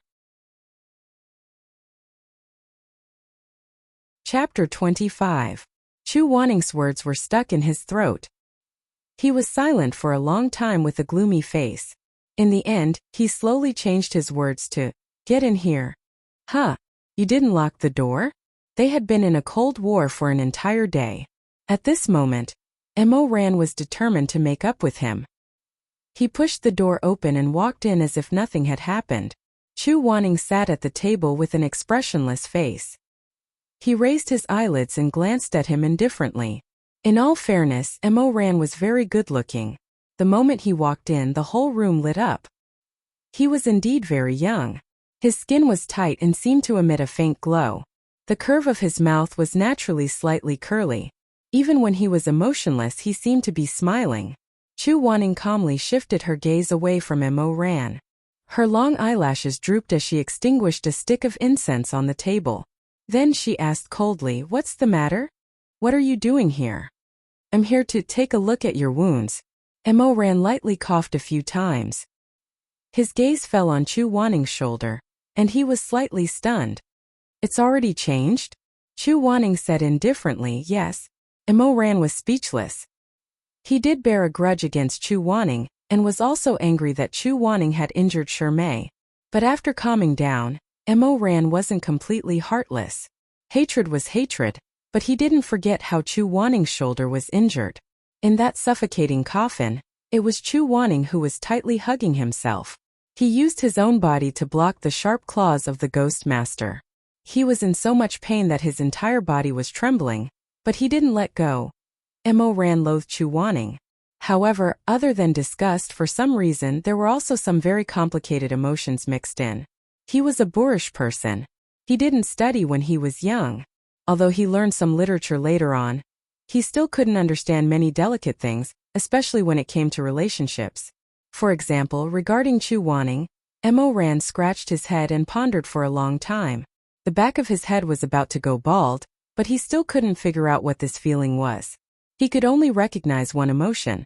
Chapter 25. Chu Wanning's words were stuck in his throat. He was silent for a long time with a gloomy face. In the end, he slowly changed his words to, "Get in here." "Huh? You didn't lock the door?" They had been in a cold war for an entire day. At this moment, Mo Ran was determined to make up with him. He pushed the door open and walked in as if nothing had happened. Chu Wanning sat at the table with an expressionless face. He raised his eyelids and glanced at him indifferently. In all fairness, Mo Ran was very good-looking. The moment he walked in, the whole room lit up. He was indeed very young. His skin was tight and seemed to emit a faint glow. The curve of his mouth was naturally slightly curly. Even when he was emotionless, he seemed to be smiling. Chu Wanning calmly shifted her gaze away from Mo Ran. Her long eyelashes drooped as she extinguished a stick of incense on the table. Then she asked coldly, "What's the matter? What are you doing here?" "I'm here to take a look at your wounds." Mo Ran lightly coughed a few times. His gaze fell on Chu Wanning's shoulder, and he was slightly stunned. "It's already changed?" Chu Wanning said indifferently. "Yes." Mo Ran was speechless. He did bear a grudge against Chu Wanning, and was also angry that Chu Wanning had injured Shirmei. But after calming down, Mo Ran wasn't completely heartless. Hatred was hatred, but he didn't forget how Chu Wanning's shoulder was injured. In that suffocating coffin, it was Chu Wanning who was tightly hugging himself. He used his own body to block the sharp claws of the Ghost Master. He was in so much pain that his entire body was trembling, but he didn't let go. Mo Ran loathed Chu Wanning. However, other than disgust, for some reason there were also some very complicated emotions mixed in. He was a boorish person. He didn't study when he was young. Although he learned some literature later on, he still couldn't understand many delicate things, especially when it came to relationships. For example, regarding Chu Wanning, Mo Ran scratched his head and pondered for a long time. The back of his head was about to go bald, but he still couldn't figure out what this feeling was. He could only recognize one emotion,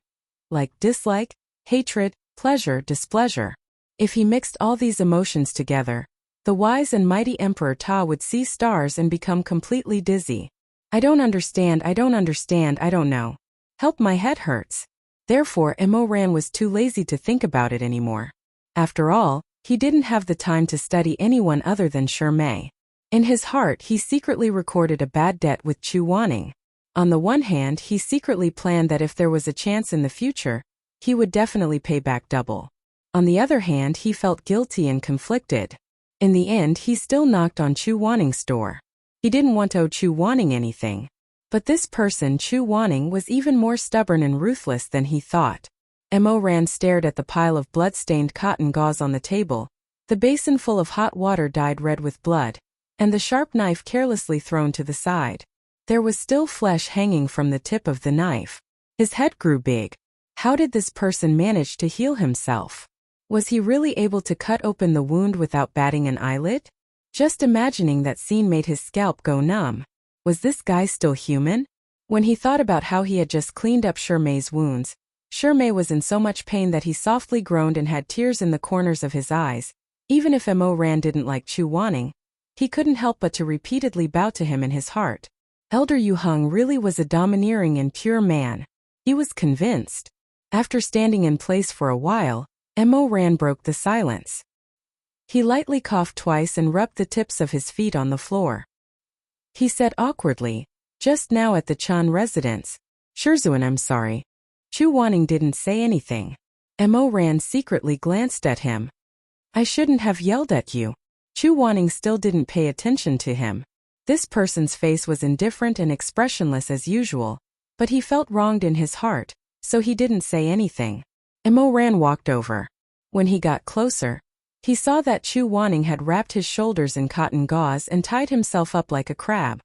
like dislike, hatred, pleasure, displeasure. If he mixed all these emotions together, the wise and mighty Emperor Ta would see stars and become completely dizzy. I don't understand, I don't know. Help, my head hurts." Therefore, Mo Ran was too lazy to think about it anymore. After all, he didn't have the time to study anyone other than Shirmei. In his heart, he secretly recorded a bad debt with Chu Wanning. On the one hand, he secretly planned that if there was a chance in the future, he would definitely pay back double. On the other hand, he felt guilty and conflicted. In the end, he still knocked on Chu Wanning's door. He didn't want to owe Chu Wanning anything. But this person, Chu Wanning, was even more stubborn and ruthless than he thought. Mo Ran stared at the pile of blood-stained cotton gauze on the table. The basin full of hot water dyed red with blood, and the sharp knife carelessly thrown to the side. There was still flesh hanging from the tip of the knife. His head grew big. How did this person manage to heal himself? Was he really able to cut open the wound without batting an eyelid? Just imagining that scene made his scalp go numb. Was this guy still human? When he thought about how he had just cleaned up Shirmei's wounds, Shirmei was in so much pain that he softly groaned and had tears in the corners of his eyes. Even if Mo Ran didn't like Chu Wanning, he couldn't help but to repeatedly bow to him in his heart. Elder Yu Heng really was a domineering and pure man. He was convinced. After standing in place for a while, Mo Ran broke the silence. He lightly coughed twice and rubbed the tips of his feet on the floor. He said awkwardly, "Just now at the Chan residence. Shizun, I'm sorry." Chu Wanning didn't say anything. Mo Ran secretly glanced at him. "I shouldn't have yelled at you." Chu Wanning still didn't pay attention to him. This person's face was indifferent and expressionless as usual, but he felt wronged in his heart, so he didn't say anything. Mo Ran walked over. When he got closer, he saw that Chu Wanning had wrapped his shoulders in cotton gauze and tied himself up like a crab.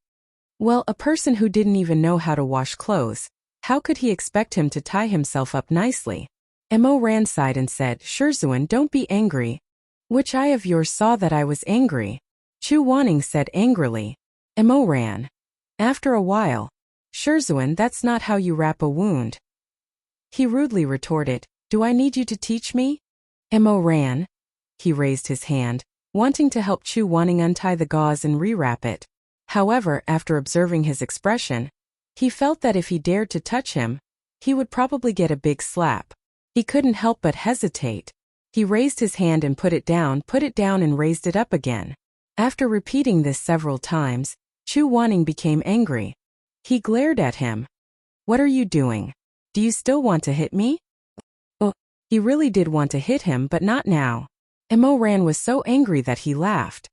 Well, a person who didn't even know how to wash clothes, how could he expect him to tie himself up nicely? Mo Ran sighed and said, "Shizun, don't be angry." "Which eye of yours saw that I was angry?" Chu Wanning said angrily. Mo Ran. After a while, "Shizun, that's not how you wrap a wound." He rudely retorted, "Do I need you to teach me?" Mo Ran. He raised his hand, wanting to help Chu Wanning untie the gauze and rewrap it. However, after observing his expression, he felt that if he dared to touch him, he would probably get a big slap. He couldn't help but hesitate. He raised his hand and put it down and raised it up again. After repeating this several times, Chu Wanning became angry. He glared at him. "What are you doing? Do you still want to hit me?" Oh, he really did want to hit him, but not now. Mo Ran was so angry that he laughed.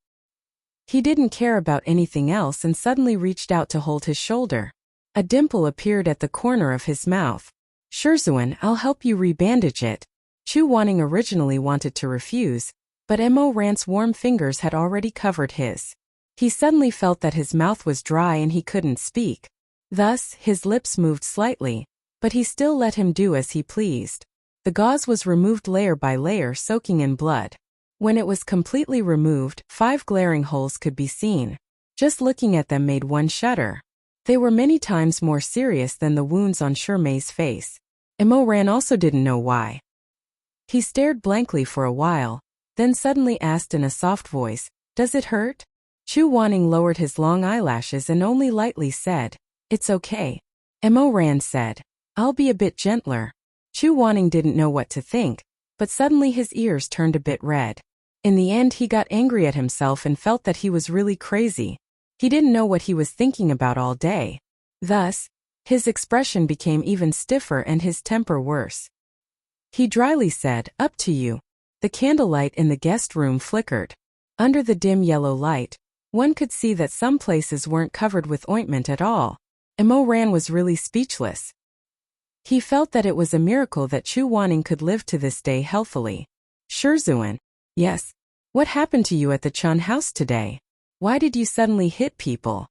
He didn't care about anything else and suddenly reached out to hold his shoulder. A dimple appeared at the corner of his mouth. "Shizun, I'll help you rebandage it." Chu Wanning originally wanted to refuse, but Mo Ran's warm fingers had already covered his. He suddenly felt that his mouth was dry and he couldn't speak. Thus, his lips moved slightly, but he still let him do as he pleased. The gauze was removed layer by layer, soaking in blood. When it was completely removed, 5 glaring holes could be seen. Just looking at them made one shudder. They were many times more serious than the wounds on Shirmei's face. Mo Ran also didn't know why. He stared blankly for a while, then suddenly asked in a soft voice, "Does it hurt?" Chu Wanning lowered his long eyelashes and only lightly said, "It's okay." Mo Ran said, "I'll be a bit gentler." Chu Wanning didn't know what to think, but suddenly his ears turned a bit red. In the end, he got angry at himself and felt that he was really crazy. He didn't know what he was thinking about all day. Thus, his expression became even stiffer and his temper worse. He dryly said, "Up to you." The candlelight in the guest room flickered. Under the dim yellow light, one could see that some places weren't covered with ointment at all. Mo Ran was really speechless. He felt that it was a miracle that Chu Wanning could live to this day healthily. "Shizun." "Yes. What happened to you at the Chun house today? Why did you suddenly hit people?"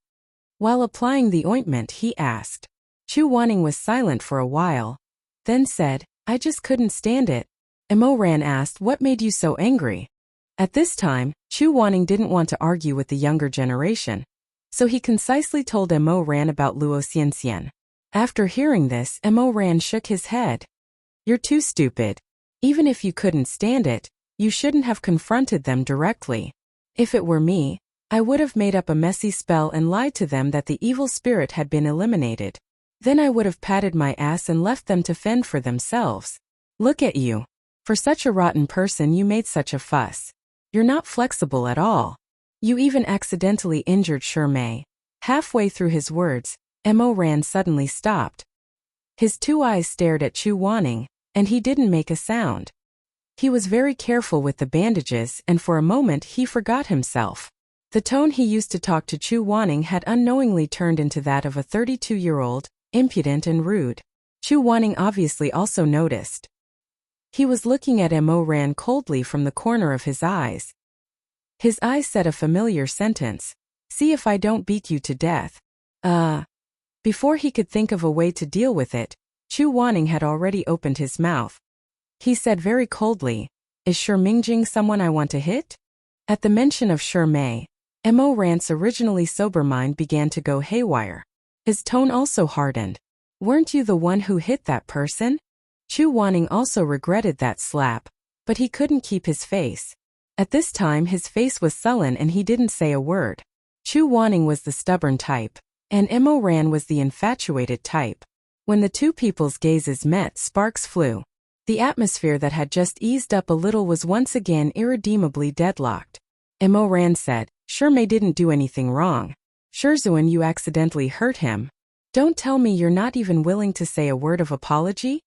While applying the ointment, he asked. Chu Wanning was silent for a while, then said, "I just couldn't stand it." Mo Ran asked, "What made you so angry?" At this time, Chu Wanning didn't want to argue with the younger generation, so he concisely told Mo Ran about Luo Xianxian. After hearing this, Mo Ran shook his head. "You're too stupid. Even if you couldn't stand it, you shouldn't have confronted them directly. If it were me, I would have made up a messy spell and lied to them that the evil spirit had been eliminated. Then I would have patted my ass and left them to fend for themselves. Look at you. For such a rotten person, you made such a fuss. You're not flexible at all. You even accidentally injured Shirmei." Halfway through his words, Mo Ran suddenly stopped. His 2 eyes stared at Chu Wanning, and he didn't make a sound. He was very careful with the bandages, and for a moment he forgot himself. The tone he used to talk to Chu Wanning had unknowingly turned into that of a 32-year-old, impudent and rude. Chu Wanning obviously also noticed. He was looking at Mo Ran coldly from the corner of his eyes. His eyes said a familiar sentence, "See if I don't beat you to death." Before he could think of a way to deal with it, Chu Wanning had already opened his mouth. He said very coldly, "Is Shirmingjing someone I want to hit?" At the mention of Shirmei, Mo Ran's originally sober mind began to go haywire. His tone also hardened. "Weren't you the one who hit that person?" Chu Wanning also regretted that slap, but he couldn't keep his face. At this time his face was sullen and he didn't say a word. Chu Wanning was the stubborn type, and Mo Ran was the infatuated type. When the two people's gazes met, sparks flew. The atmosphere that had just eased up a little was once again irredeemably deadlocked. Mo Ran said, "Shirmei didn't do anything wrong. Shizun, you accidentally hurt him. Don't tell me you're not even willing to say a word of apology?"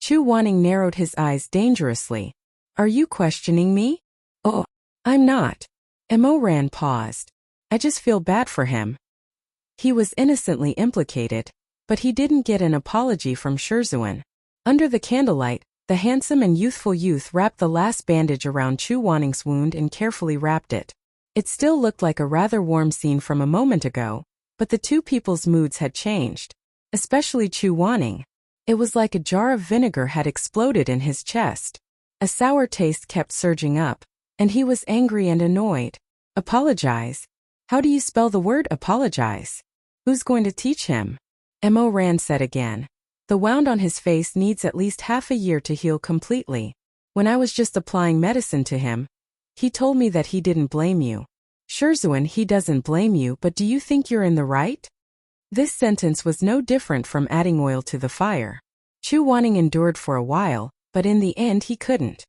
Chu Wanning narrowed his eyes dangerously. "Are you questioning me?" "Oh, I'm not." Mo Ran paused. "I just feel bad for him." He was innocently implicated, but he didn't get an apology from Shizun. Under the candlelight, the handsome and youthful youth wrapped the last bandage around Chu Wanning's wound and carefully wrapped it. It still looked like a rather warm scene from a moment ago, but the two people's moods had changed. Especially Chu Wanning. It was like a jar of vinegar had exploded in his chest. A sour taste kept surging up, and he was angry and annoyed. "Apologize? How do you spell the word apologize? Who's going to teach him?" Mo Ran said again. "The wound on his face needs at least half a year to heal completely. When I was just applying medicine to him, he told me that he didn't blame you. Shizun, he doesn't blame you, but do you think you're in the right? This sentence was no different from adding oil to the fire. Chu Wanning endured for a while, but in the end he couldn't.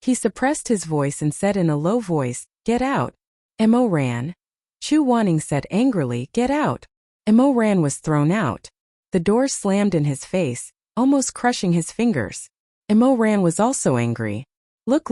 He suppressed his voice and said in a low voice, "Get out." Mo ran. Chu Wanning said angrily, "Get out." Mo Ran was thrown out. The door slammed in his face, almost crushing his fingers. Mo Ran was also angry. Look.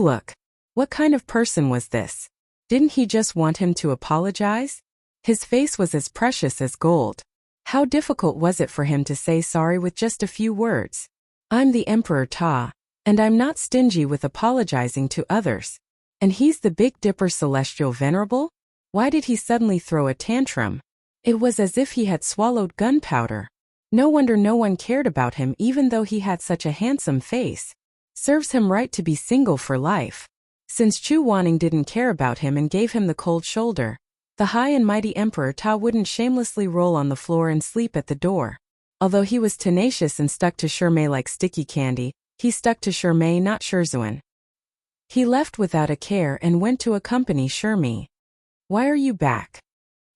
What kind of person was this? Didn't he just want him to apologize? His face was as precious as gold. How difficult was it for him to say sorry with just a few words? I'm the Emperor Ta, and I'm not stingy with apologizing to others. And he's the Big Dipper Celestial Venerable? Why did he suddenly throw a tantrum? It was as if he had swallowed gunpowder. No wonder no one cared about him even though he had such a handsome face. Serves him right to be single for life. Since Chu Wanning didn't care about him and gave him the cold shoulder, the high and mighty Emperor Ta wouldn't shamelessly roll on the floor and sleep at the door. Although he was tenacious and stuck to Shirmei like sticky candy, he stuck to Shirmei, not Shizun. He left without a care and went to accompany Shirmei. Why are you back?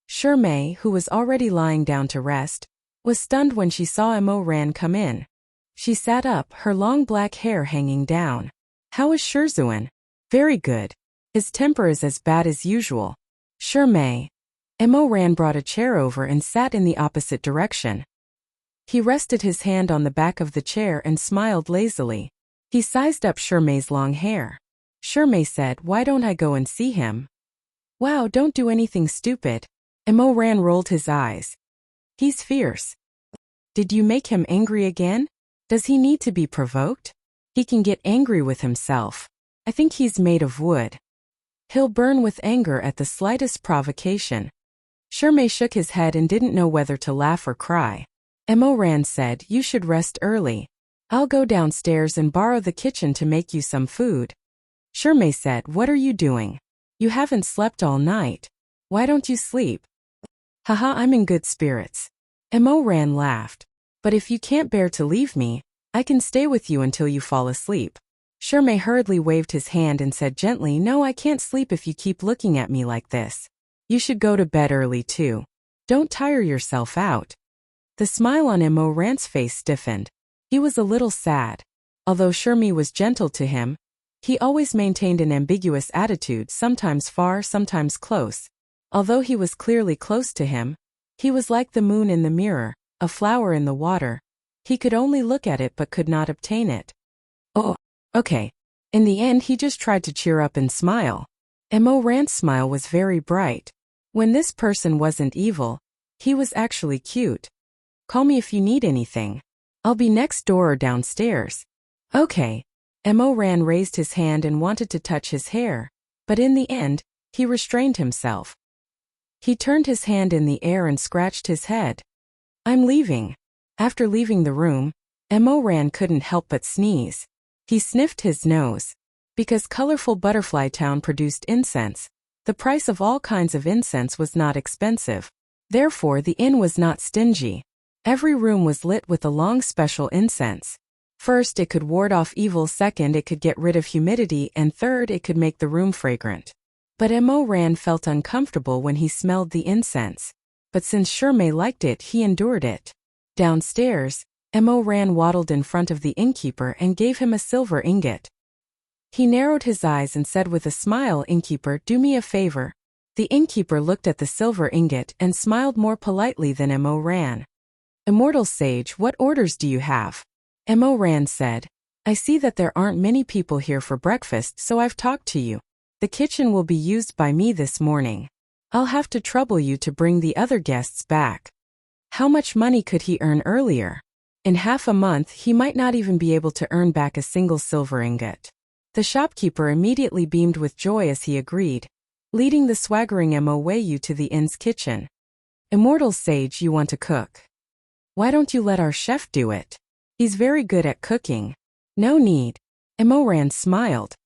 Shirmei, who was already lying down to rest, was stunned when she saw Mo Ran come in. She sat up, her long black hair hanging down. How is Shizun? Very good. His temper is as bad as usual. Shirmei. Mo Ran brought a chair over and sat in the opposite direction. He rested his hand on the back of the chair and smiled lazily. He sized up Shirmei's long hair. Shirmei said, "Why don't I go and see him?" "Wow, don't do anything stupid." Mo Ran rolled his eyes. He's fierce. Did you make him angry again? Does he need to be provoked? He can get angry with himself. I think he's made of wood. He'll burn with anger at the slightest provocation. Shirmei shook his head and didn't know whether to laugh or cry. Mo Ran said, "You should rest early. I'll go downstairs and borrow the kitchen to make you some food." Shirmei said, "What are you doing? You haven't slept all night. Why don't you sleep?" "Haha, I'm in good spirits." Mo Ran laughed. "But if you can't bear to leave me, I can stay with you until you fall asleep." Shirmei hurriedly waved his hand and said gently, "No, I can't sleep if you keep looking at me like this. You should go to bed early too. Don't tire yourself out." The smile on Mo Ran's face stiffened. He was a little sad. Although Shirmei was gentle to him, he always maintained an ambiguous attitude, sometimes far, sometimes close. Although he was clearly close to him, he was like the moon in the mirror, a flower in the water. He could only look at it but could not obtain it. Oh, okay. In the end he just tried to cheer up and smile. Mo Ran's smile was very bright. When this person wasn't evil, he was actually cute. "Call me if you need anything. I'll be next door or downstairs." "Okay." Mo Ran raised his hand and wanted to touch his hair, but in the end, he restrained himself. He turned his hand in the air and scratched his head. "I'm leaving." After leaving the room, Mo Ran couldn't help but sneeze. He sniffed his nose. Because colorful Butterfly Town produced incense, the price of all kinds of incense was not expensive. Therefore the inn was not stingy. Every room was lit with a long special incense. First, it could ward off evil, second, it could get rid of humidity, and third, it could make the room fragrant. But Mo Ran felt uncomfortable when he smelled the incense. But since Shirmei liked it, he endured it. Downstairs, Mo Ran waddled in front of the innkeeper and gave him a silver ingot. He narrowed his eyes and said with a smile, "Innkeeper, do me a favor." The innkeeper looked at the silver ingot and smiled more politely than Mo Ran. "Immortal sage, what orders do you have?" Mo Ran said, "I see that there aren't many people here for breakfast, so I've talked to you. The kitchen will be used by me this morning. I'll have to trouble you to bring the other guests back." How much money could he earn earlier? In half a month he might not even be able to earn back a single silver ingot. The shopkeeper immediately beamed with joy as he agreed, leading the swaggering Mo Wayu to the inn's kitchen. "Immortal sage, you want to cook? Why don't you let our chef do it? He's very good at cooking." "No need." Mo Ran smiled.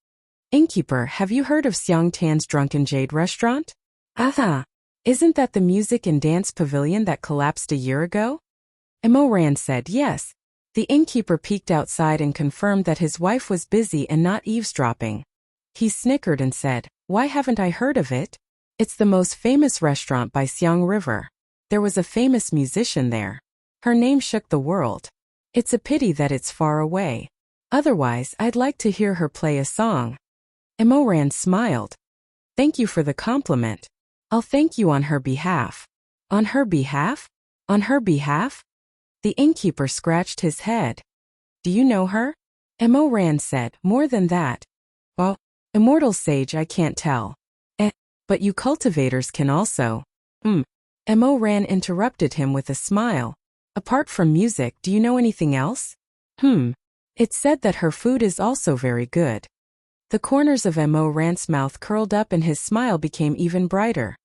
"Innkeeper, have you heard of Xiang Tan's Drunken Jade restaurant?" "Aha! Isn't that the music and dance pavilion that collapsed a year ago?" Mo Ran said yes. The innkeeper peeked outside and confirmed that his wife was busy and not eavesdropping. He snickered and said, "Why haven't I heard of it?" It's the most famous restaurant by Xiang River. There was a famous musician there. Her name shook the world. It's a pity that it's far away. Otherwise, I'd like to hear her play a song. Emoran smiled. Thank you for the compliment. I'll thank you on her behalf. On her behalf? On her behalf? The innkeeper scratched his head. Do you know her? Emoran said, more than that. Well, immortal sage I can't tell. But you cultivators can also. Emoran interrupted him with a smile. Apart from music, do you know anything else? It's said that her food is also very good. The corners of Emoran's mouth curled up and his smile became even brighter.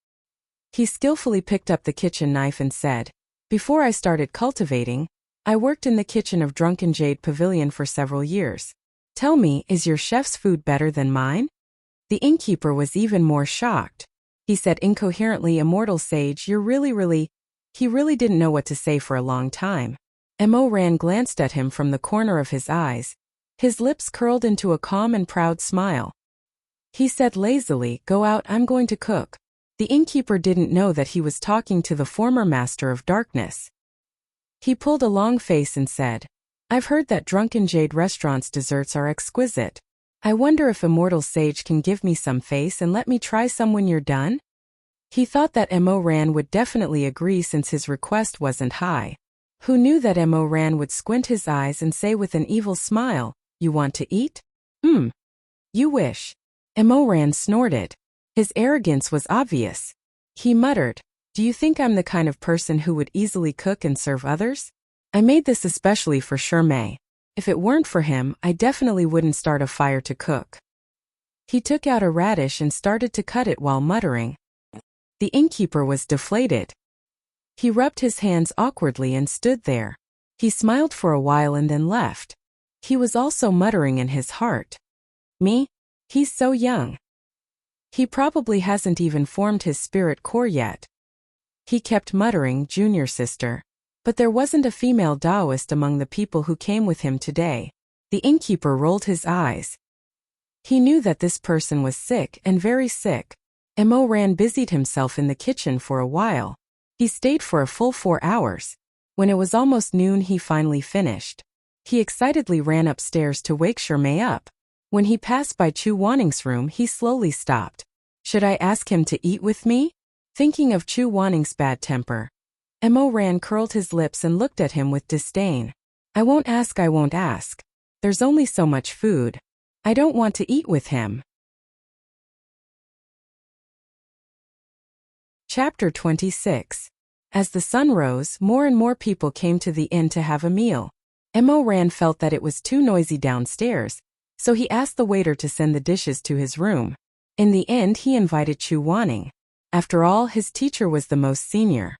He skillfully picked up the kitchen knife and said, Before I started cultivating, I worked in the kitchen of Drunken Jade Pavilion for several years. Tell me, is your chef's food better than mine? The innkeeper was even more shocked. He said incoherently, Immortal Sage, you're really... He really didn't know what to say for a long time. Emoran glanced at him from the corner of his eyes. His lips curled into a calm and proud smile. He said lazily, Go out, I'm going to cook. The innkeeper didn't know that he was talking to the former master of darkness. He pulled a long face and said, I've heard that Drunken Jade restaurant's desserts are exquisite. I wonder if Immortal Sage can give me some face and let me try some when you're done? He thought that Emoran would definitely agree since his request wasn't high. Who knew that Emoran would squint his eyes and say with an evil smile, You want to eat? You wish. Emoran snorted. His arrogance was obvious. He muttered, Do you think I'm the kind of person who would easily cook and serve others? I made this especially for Shirmei. If it weren't for him, I definitely wouldn't start a fire to cook. He took out a radish and started to cut it while muttering. The innkeeper was deflated. He rubbed his hands awkwardly and stood there. He smiled for a while and then left. He was also muttering in his heart. Me? He's so young. He probably hasn't even formed his spirit core yet. He kept muttering, Junior sister. But there wasn't a female Taoist among the people who came with him today. The innkeeper rolled his eyes. He knew that this person was sick and very sick. Emoran busied himself in the kitchen for a while. He stayed for a full 4 hours. When it was almost noon, he finally finished. He excitedly ran upstairs to wake Shirmei up. When he passed by Chu Wanning's room, he slowly stopped. Should I ask him to eat with me? Thinking of Chu Wanning's bad temper, Emoran curled his lips and looked at him with disdain. I won't ask. There's only so much food. I don't want to eat with him. Chapter 26. As the sun rose, more and more people came to the inn to have a meal. Emoran felt that it was too noisy downstairs, so he asked the waiter to send the dishes to his room. In the end, he invited Chu Wanning. After all, his teacher was the most senior.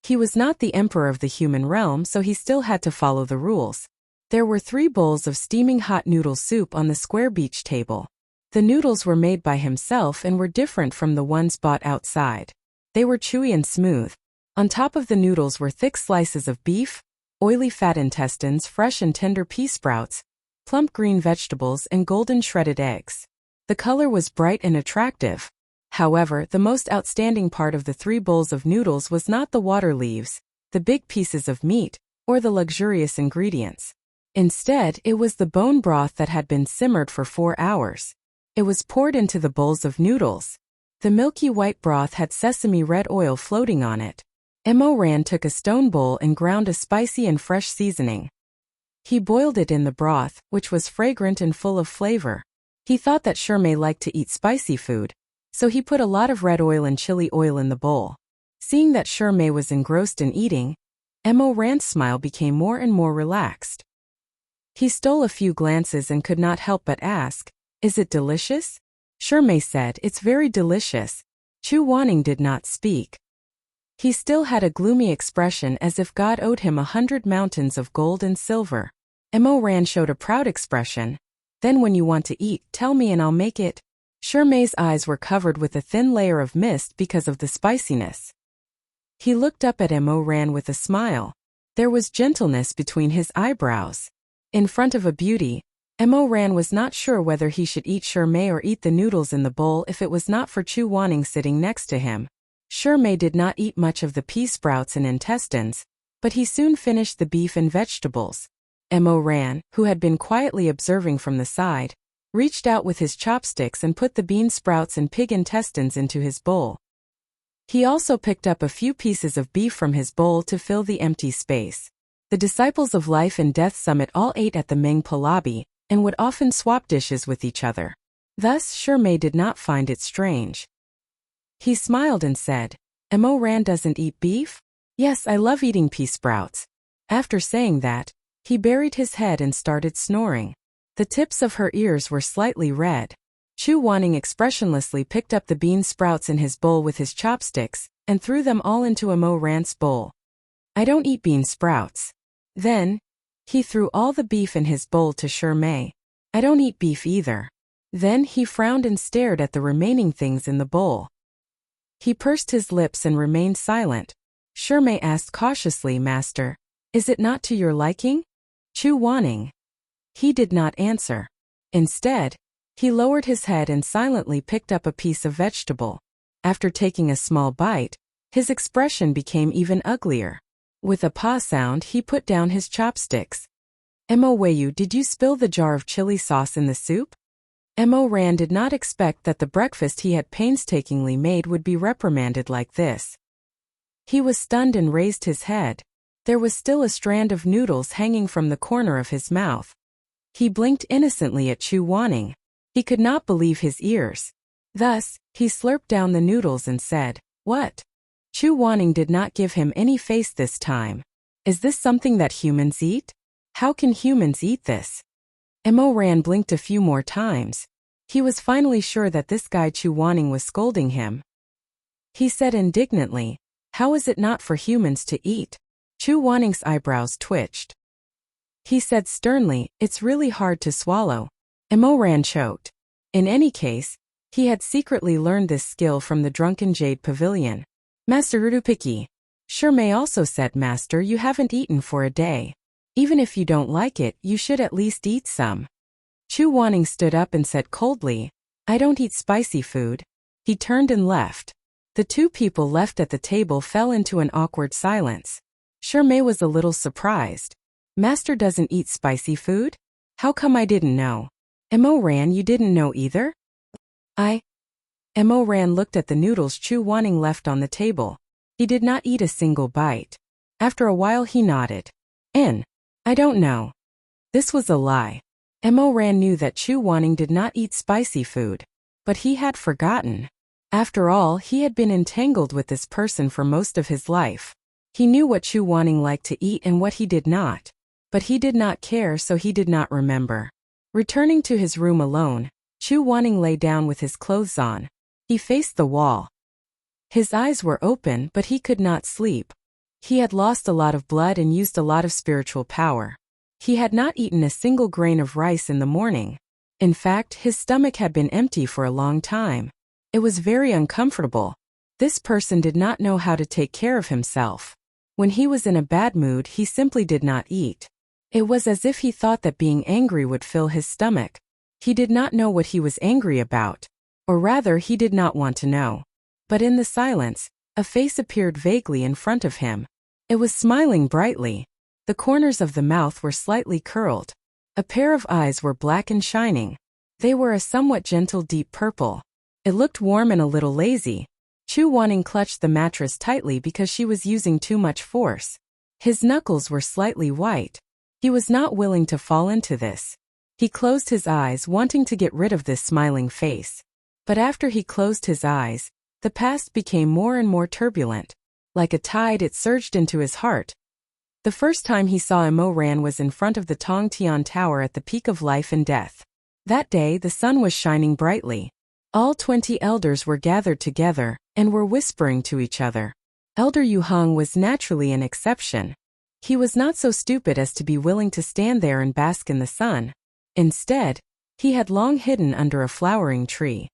He was not the emperor of the human realm, so he still had to follow the rules. There were 3 bowls of steaming hot noodle soup on the square beach table. The noodles were made by himself and were different from the ones bought outside. They were chewy and smooth. On top of the noodles were thick slices of beef, oily fat intestines, fresh and tender pea sprouts, plump green vegetables, and golden shredded eggs. The color was bright and attractive. However, the most outstanding part of the 3 bowls of noodles was not the water leaves, the big pieces of meat, or the luxurious ingredients. Instead, it was the bone broth that had been simmered for 4 hours. It was poured into the bowls of noodles. The milky white broth had sesame red oil floating on it. Emoran took a stone bowl and ground a spicy and fresh seasoning. He boiled it in the broth, which was fragrant and full of flavor. He thought that Shirmei liked to eat spicy food, so he put a lot of red oil and chili oil in the bowl. Seeing that Shirmei was engrossed in eating, Emoran's smile became more and more relaxed. He stole a few glances and could not help but ask, Is it delicious? Shirmei said, It's very delicious. Chu Wanning did not speak. He still had a gloomy expression as if God owed him 100 mountains of gold and silver. Emoran showed a proud expression. Then when you want to eat, tell me and I'll make it. Shirmei's eyes were covered with a thin layer of mist because of the spiciness. He looked up at Emoran with a smile. There was gentleness between his eyebrows. In front of a beauty, Mo Ran was not sure whether he should eat Shirmei or eat the noodles in the bowl if it was not for Chu Wanning sitting next to him. Shirmei did not eat much of the pea sprouts and intestines, but he soon finished the beef and vegetables. Mo Ran, who had been quietly observing from the side, reached out with his chopsticks and put the bean sprouts and pig intestines into his bowl. He also picked up a few pieces of beef from his bowl to fill the empty space. The disciples of Life and Death Summit all ate at the Mingpa lobby and would often swap dishes with each other. Thus, Shirmei did not find it strange. He smiled and said, Mo Ran doesn't eat beef? Yes, I love eating pea sprouts. After saying that, he buried his head and started snoring. The tips of her ears were slightly red. Chu Wanning expressionlessly picked up the bean sprouts in his bowl with his chopsticks and threw them all into Mo Ran's bowl. I don't eat bean sprouts. Then, he threw all the beef in his bowl to Shirmei. I don't eat beef either. Then he frowned and stared at the remaining things in the bowl. He pursed his lips and remained silent. Shirmei asked cautiously, Master, is it not to your liking? Chu Wanning. He did not answer. Instead, he lowered his head and silently picked up a piece of vegetable. After taking a small bite, his expression became even uglier. With a paw sound, he put down his chopsticks. Mo Weiyu, did you spill the jar of chili sauce in the soup? Mo Ran did not expect that the breakfast he had painstakingly made would be reprimanded like this. He was stunned and raised his head. There was still a strand of noodles hanging from the corner of his mouth. He blinked innocently at Chu Wanning. He could not believe his ears. Thus, he slurped down the noodles and said, What? Chu Wanning did not give him any face this time. Is this something that humans eat? How can humans eat this? Mo Ran blinked a few more times. He was finally sure that this guy Chu Wanning was scolding him. He said indignantly, How is it not for humans to eat? Chu Wanning's eyebrows twitched. He said sternly, It's really hard to swallow. Mo Ran choked. In any case, he had secretly learned this skill from the Drunken Jade Pavilion. Master Rudupiki. Shirmei also said, Master, you haven't eaten for a day. Even if you don't like it, you should at least eat some. Chu Wanning stood up and said coldly, I don't eat spicy food. He turned and left. The two people left at the table fell into an awkward silence. Shirmei was a little surprised. Master doesn't eat spicy food? How come I didn't know? Mo Ran, you didn't know either? Mo Ran looked at the noodles Chu Wanning left on the table. He did not eat a single bite. After a while he nodded. I don't know. This was a lie. Mo Ran knew that Chu Wanning did not eat spicy food. But he had forgotten. After all, he had been entangled with this person for most of his life. He knew what Chu Wanning liked to eat and what he did not. But he did not care, so he did not remember. Returning to his room alone, Chu Wanning lay down with his clothes on. He faced the wall. His eyes were open, but he could not sleep. He had lost a lot of blood and used a lot of spiritual power. He had not eaten a single grain of rice in the morning. In fact, his stomach had been empty for a long time. It was very uncomfortable. This person did not know how to take care of himself. When he was in a bad mood, he simply did not eat. It was as if he thought that being angry would fill his stomach. He did not know what he was angry about. Or rather, he did not want to know. But in the silence, a face appeared vaguely in front of him. It was smiling brightly. The corners of the mouth were slightly curled. A pair of eyes were black and shining. They were a somewhat gentle deep purple. It looked warm and a little lazy. Chu Wanning clutched the mattress tightly because she was using too much force. His knuckles were slightly white. He was not willing to fall into this. He closed his eyes, wanting to get rid of this smiling face. But after he closed his eyes, the past became more and more turbulent. Like a tide, it surged into his heart. The first time he saw Mo Ran was in front of the Tong Tian Tower at the peak of life and death. That day, the sun was shining brightly. All 20 elders were gathered together and were whispering to each other. Elder Yu Heng was naturally an exception. He was not so stupid as to be willing to stand there and bask in the sun. Instead, he had long hidden under a flowering tree.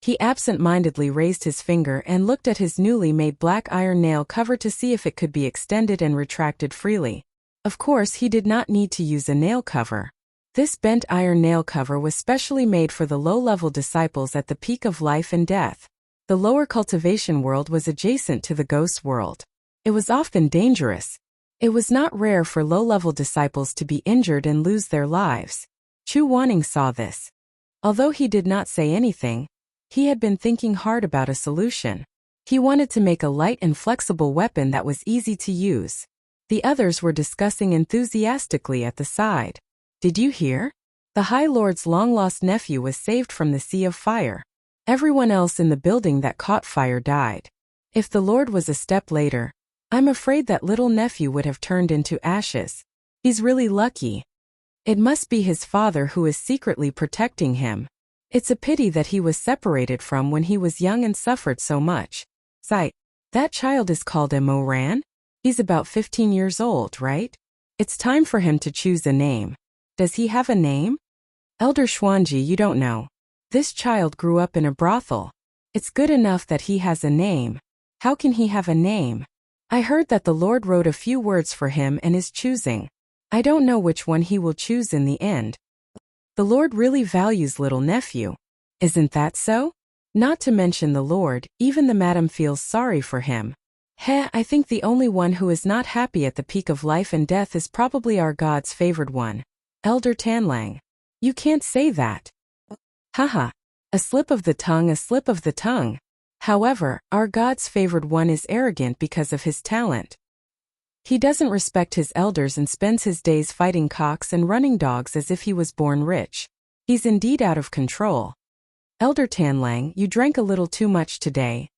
He absent-mindedly raised his finger and looked at his newly made black iron nail cover to see if it could be extended and retracted freely. Of course, he did not need to use a nail cover. This bent iron nail cover was specially made for the low-level disciples at the peak of life and death. The lower cultivation world was adjacent to the ghost world. It was often dangerous. It was not rare for low-level disciples to be injured and lose their lives. Chu Wanning saw this. Although he did not say anything, he had been thinking hard about a solution. He wanted to make a light and flexible weapon that was easy to use. The others were discussing enthusiastically at the side. Did you hear? The High Lord's long-lost nephew was saved from the sea of fire. Everyone else in the building that caught fire died. If the Lord was a step later, I'm afraid that little nephew would have turned into ashes. He's really lucky. It must be his father who is secretly protecting him. It's a pity that he was separated from when he was young and suffered so much. Sight. That child is called Mo Ran? He's about 15 years old, right? It's time for him to choose a name. Does he have a name? Elder Xuanji, you don't know. This child grew up in a brothel. It's good enough that he has a name. How can he have a name? I heard that the Lord wrote a few words for him and is choosing. I don't know which one he will choose in the end. The Lord really values little nephew. Isn't that so? Not to mention the Lord, even the madam feels sorry for him. I think the only one who is not happy at the peak of life and death is probably our God's favored one. Elder Tanlang. You can't say that. Haha. A slip of the tongue, a slip of the tongue. However, our God's favored one is arrogant because of his talent. He doesn't respect his elders and spends his days fighting cocks and running dogs as if he was born rich. He's indeed out of control. Elder Tanlang, you drank a little too much today.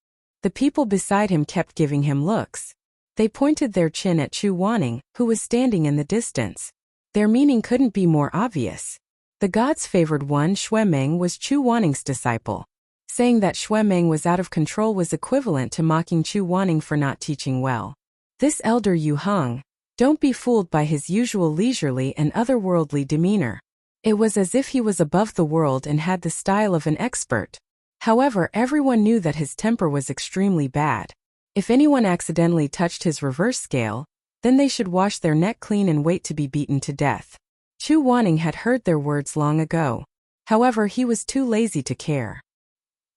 The people beside him kept giving him looks. They pointed their chin at Chu Wanning, who was standing in the distance. Their meaning couldn't be more obvious. The God's favored one, Xuemeng, was Chu Wanning's disciple. Saying that Xuemeng was out of control was equivalent to mocking Chu Wanning for not teaching well. This elder Yu Heng, don't be fooled by his usual leisurely and otherworldly demeanor. It was as if he was above the world and had the style of an expert. However, everyone knew that his temper was extremely bad. If anyone accidentally touched his reverse scale, then they should wash their neck clean and wait to be beaten to death. Chu Wanning had heard their words long ago. However, he was too lazy to care.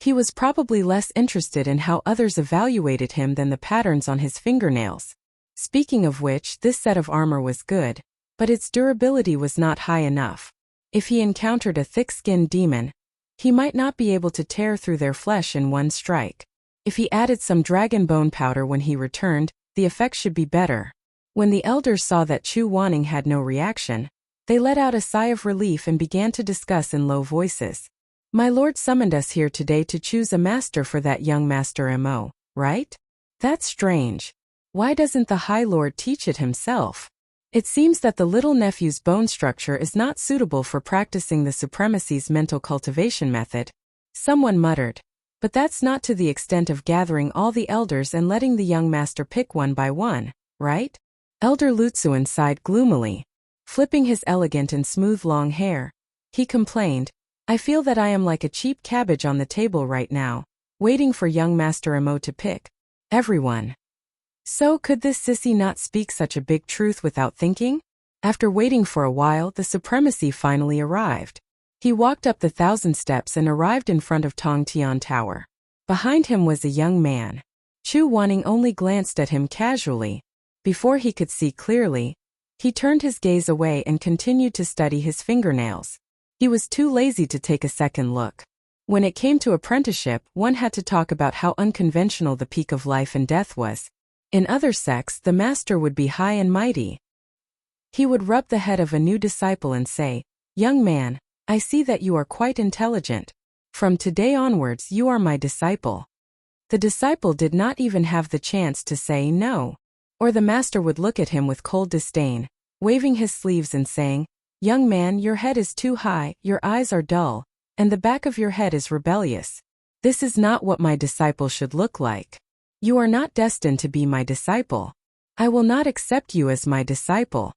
He was probably less interested in how others evaluated him than the patterns on his fingernails. Speaking of which, this set of armor was good, but its durability was not high enough. If he encountered a thick-skinned demon, he might not be able to tear through their flesh in one strike. If he added some dragon bone powder when he returned, the effect should be better. When the elders saw that Chu Wanning had no reaction, they let out a sigh of relief and began to discuss in low voices. My lord summoned us here today to choose a master for that young master Mo, right? That's strange. Why doesn't the High Lord teach it himself? It seems that the little nephew's bone structure is not suitable for practicing the supremacy's mental cultivation method. Someone muttered. But that's not to the extent of gathering all the elders and letting the young master pick one by one, right? Elder Lutsuan sighed gloomily. Flipping his elegant and smooth long hair, he complained, I feel that I am like a cheap cabbage on the table right now, waiting for young Master Mo to pick everyone. So could this sissy not speak such a big truth without thinking? After waiting for a while, the supremacy finally arrived. He walked up the 1,000 steps and arrived in front of Tong Tian Tower. Behind him was a young man. Chu Wanning only glanced at him casually. Before he could see clearly, he turned his gaze away and continued to study his fingernails. He was too lazy to take a second look. When it came to apprenticeship, one had to talk about how unconventional the peak of life and death was. In other sects, the master would be high and mighty. He would rub the head of a new disciple and say, Young man, I see that you are quite intelligent. From today onwards you are my disciple. The disciple did not even have the chance to say no. Or the master would look at him with cold disdain, waving his sleeves and saying, Young man, your head is too high, your eyes are dull, and the back of your head is rebellious. This is not what my disciple should look like. You are not destined to be my disciple. I will not accept you as my disciple.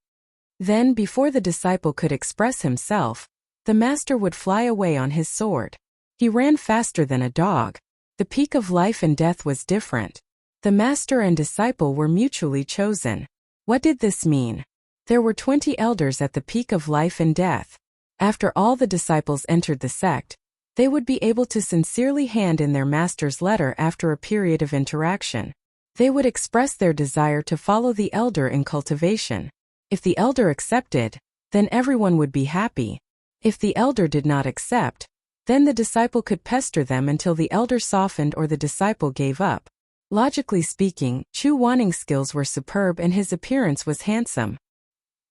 Then, before the disciple could express himself, the master would fly away on his sword. He ran faster than a dog. The peak of life and death was different. The master and disciple were mutually chosen. What did this mean? There were 20 elders at the peak of life and death. After all the disciples entered the sect, they would be able to sincerely hand in their master's letter after a period of interaction. They would express their desire to follow the elder in cultivation. If the elder accepted, then everyone would be happy. If the elder did not accept, then the disciple could pester them until the elder softened or the disciple gave up. Logically speaking, Chu Waning's skills were superb and his appearance was handsome.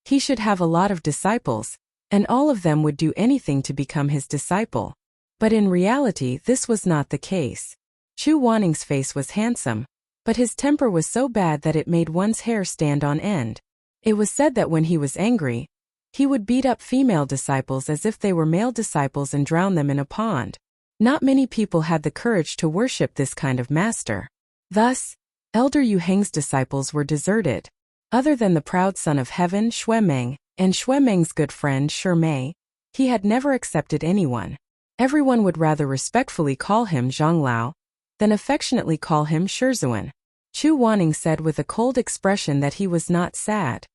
He should have a lot of disciples, and all of them would do anything to become his disciple. But in reality, this was not the case. Chu Waning's face was handsome, but his temper was so bad that it made one's hair stand on end. It was said that when he was angry, he would beat up female disciples as if they were male disciples and drown them in a pond. Not many people had the courage to worship this kind of master. Thus, Elder Yu Heng's disciples were deserted. Other than the proud son of heaven Xue Meng, and Xue Meng's good friend Shi Mei, he had never accepted anyone. Everyone would rather respectfully call him Zhang Lao than affectionately call him Shizun. Chu Waning said with a cold expression that he was not sad.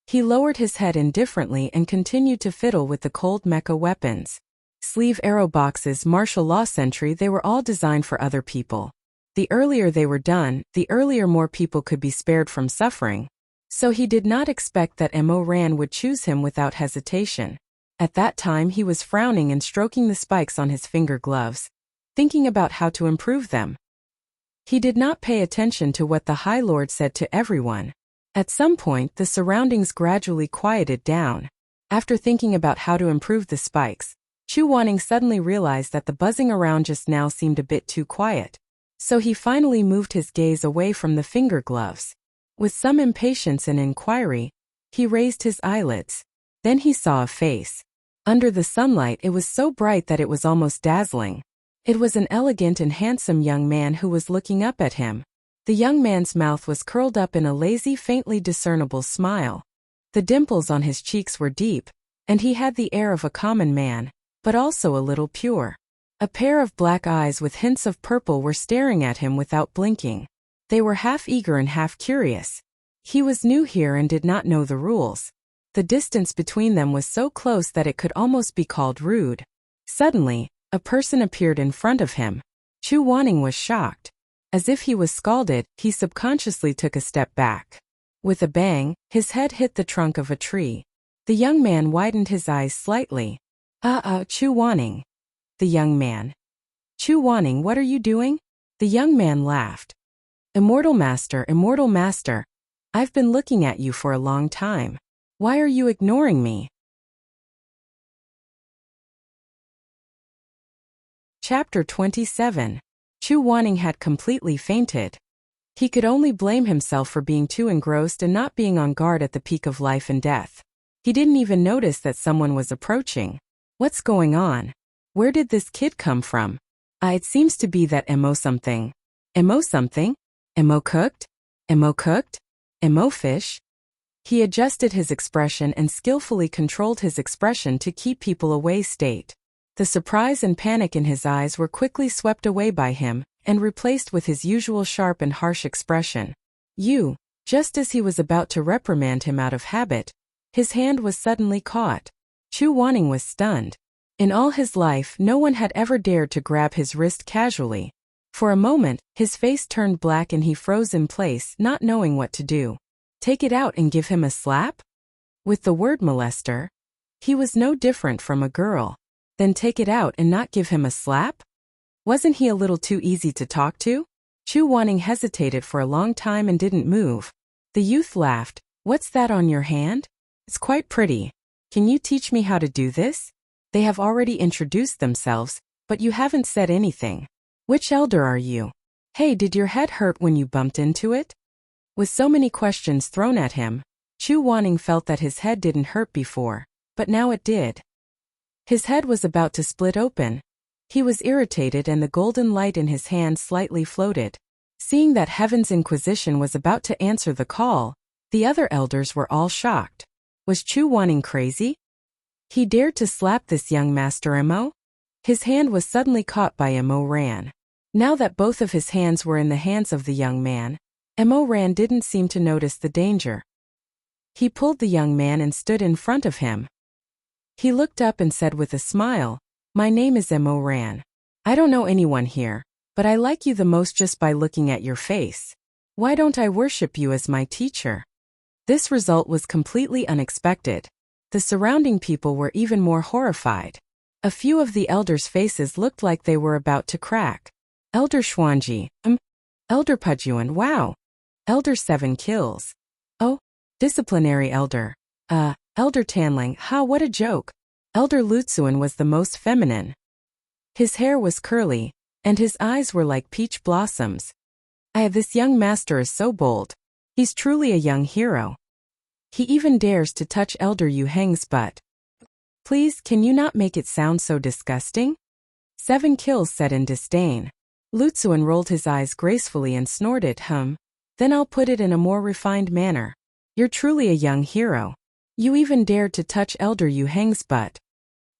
He lowered his head indifferently and continued to fiddle with the cold mecha weapons. Sleeve arrow boxes, martial law sentry, they were all designed for other people. The earlier they were done, the earlier more people could be spared from suffering. So he did not expect that Mo Ran would choose him without hesitation. At that time he was frowning and stroking the spikes on his finger gloves, thinking about how to improve them. He did not pay attention to what the High Lord said to everyone. At some point the surroundings gradually quieted down. After thinking about how to improve the spikes, Chu Waning suddenly realized that the buzzing around just now seemed a bit too quiet. So he finally moved his gaze away from the finger gloves. With some impatience and inquiry, he raised his eyelids. Then he saw a face. Under the sunlight it was so bright that it was almost dazzling. It was an elegant and handsome young man who was looking up at him. The young man's mouth was curled up in a lazy, faintly discernible smile. The dimples on his cheeks were deep, and he had the air of a common man, but also a little pure. A pair of black eyes with hints of purple were staring at him without blinking. They were half eager and half curious. He was new here and did not know the rules. The distance between them was so close that it could almost be called rude. Suddenly, a person appeared in front of him. Chu Waning was shocked. As if he was scalded, he subconsciously took a step back. With a bang, his head hit the trunk of a tree. The young man widened his eyes slightly. Chu Waning. The young man. Chu Waning, what are you doing? The young man laughed. Immortal Master, I've been looking at you for a long time. Why are you ignoring me? Chapter 27. Chu Waning had completely fainted. He could only blame himself for being too engrossed and not being on guard at the peak of life and death. He didn't even notice that someone was approaching. What's going on? Where did this kid come from? It seems to be that Mo something. Mo something? Mo cooked? Mo cooked? Mo fish? He adjusted his expression and skillfully controlled his expression to keep people away state. The surprise and panic in his eyes were quickly swept away by him and replaced with his usual sharp and harsh expression. Just as he was about to reprimand him out of habit, his hand was suddenly caught. Chu Waning was stunned. In all his life, no one had ever dared to grab his wrist casually. For a moment, his face turned black and he froze in place, not knowing what to do. Take it out and give him a slap? With the word molester, he was no different from a girl. Then take it out and not give him a slap? Wasn't he a little too easy to talk to? Chu Waning hesitated for a long time and didn't move. The youth laughed. What's that on your hand? It's quite pretty. Can you teach me how to do this? They have already introduced themselves, but you haven't said anything. Which elder are you? Hey, did your head hurt when you bumped into it? With so many questions thrown at him, Chu Waning felt that his head didn't hurt before, but now it did. His head was about to split open. He was irritated and the golden light in his hand slightly floated. Seeing that Heaven's Inquisition was about to answer the call, the other elders were all shocked. Was Chu Waning crazy? He dared to slap this young Master Mo? His hand was suddenly caught by Mo Ran. Now that both of his hands were in the hands of the young man, Mo Ran didn't seem to notice the danger. He pulled the young man and stood in front of him. He looked up and said with a smile, "My name is Mo Ran. I don't know anyone here, but I like you the most just by looking at your face. Why don't I worship you as my teacher?" This result was completely unexpected. The surrounding people were even more horrified. A few of the elders' faces looked like they were about to crack. Elder Xuanji, Elder Pujuan, wow. Elder 7 kills. Oh, disciplinary elder. Elder Tanling, ha, what a joke. Elder Lutsuan was the most feminine. His hair was curly, and his eyes were like peach blossoms. This young master is so bold. He's truly a young hero. He even dares to touch Elder Yu Heng's butt. Please, can you not make it sound so disgusting? 7 kills said in disdain. Lutsuan rolled his eyes gracefully and snorted, Then I'll put it in a more refined manner. You're truly a young hero. You even dared to touch Elder Yu Heng's butt.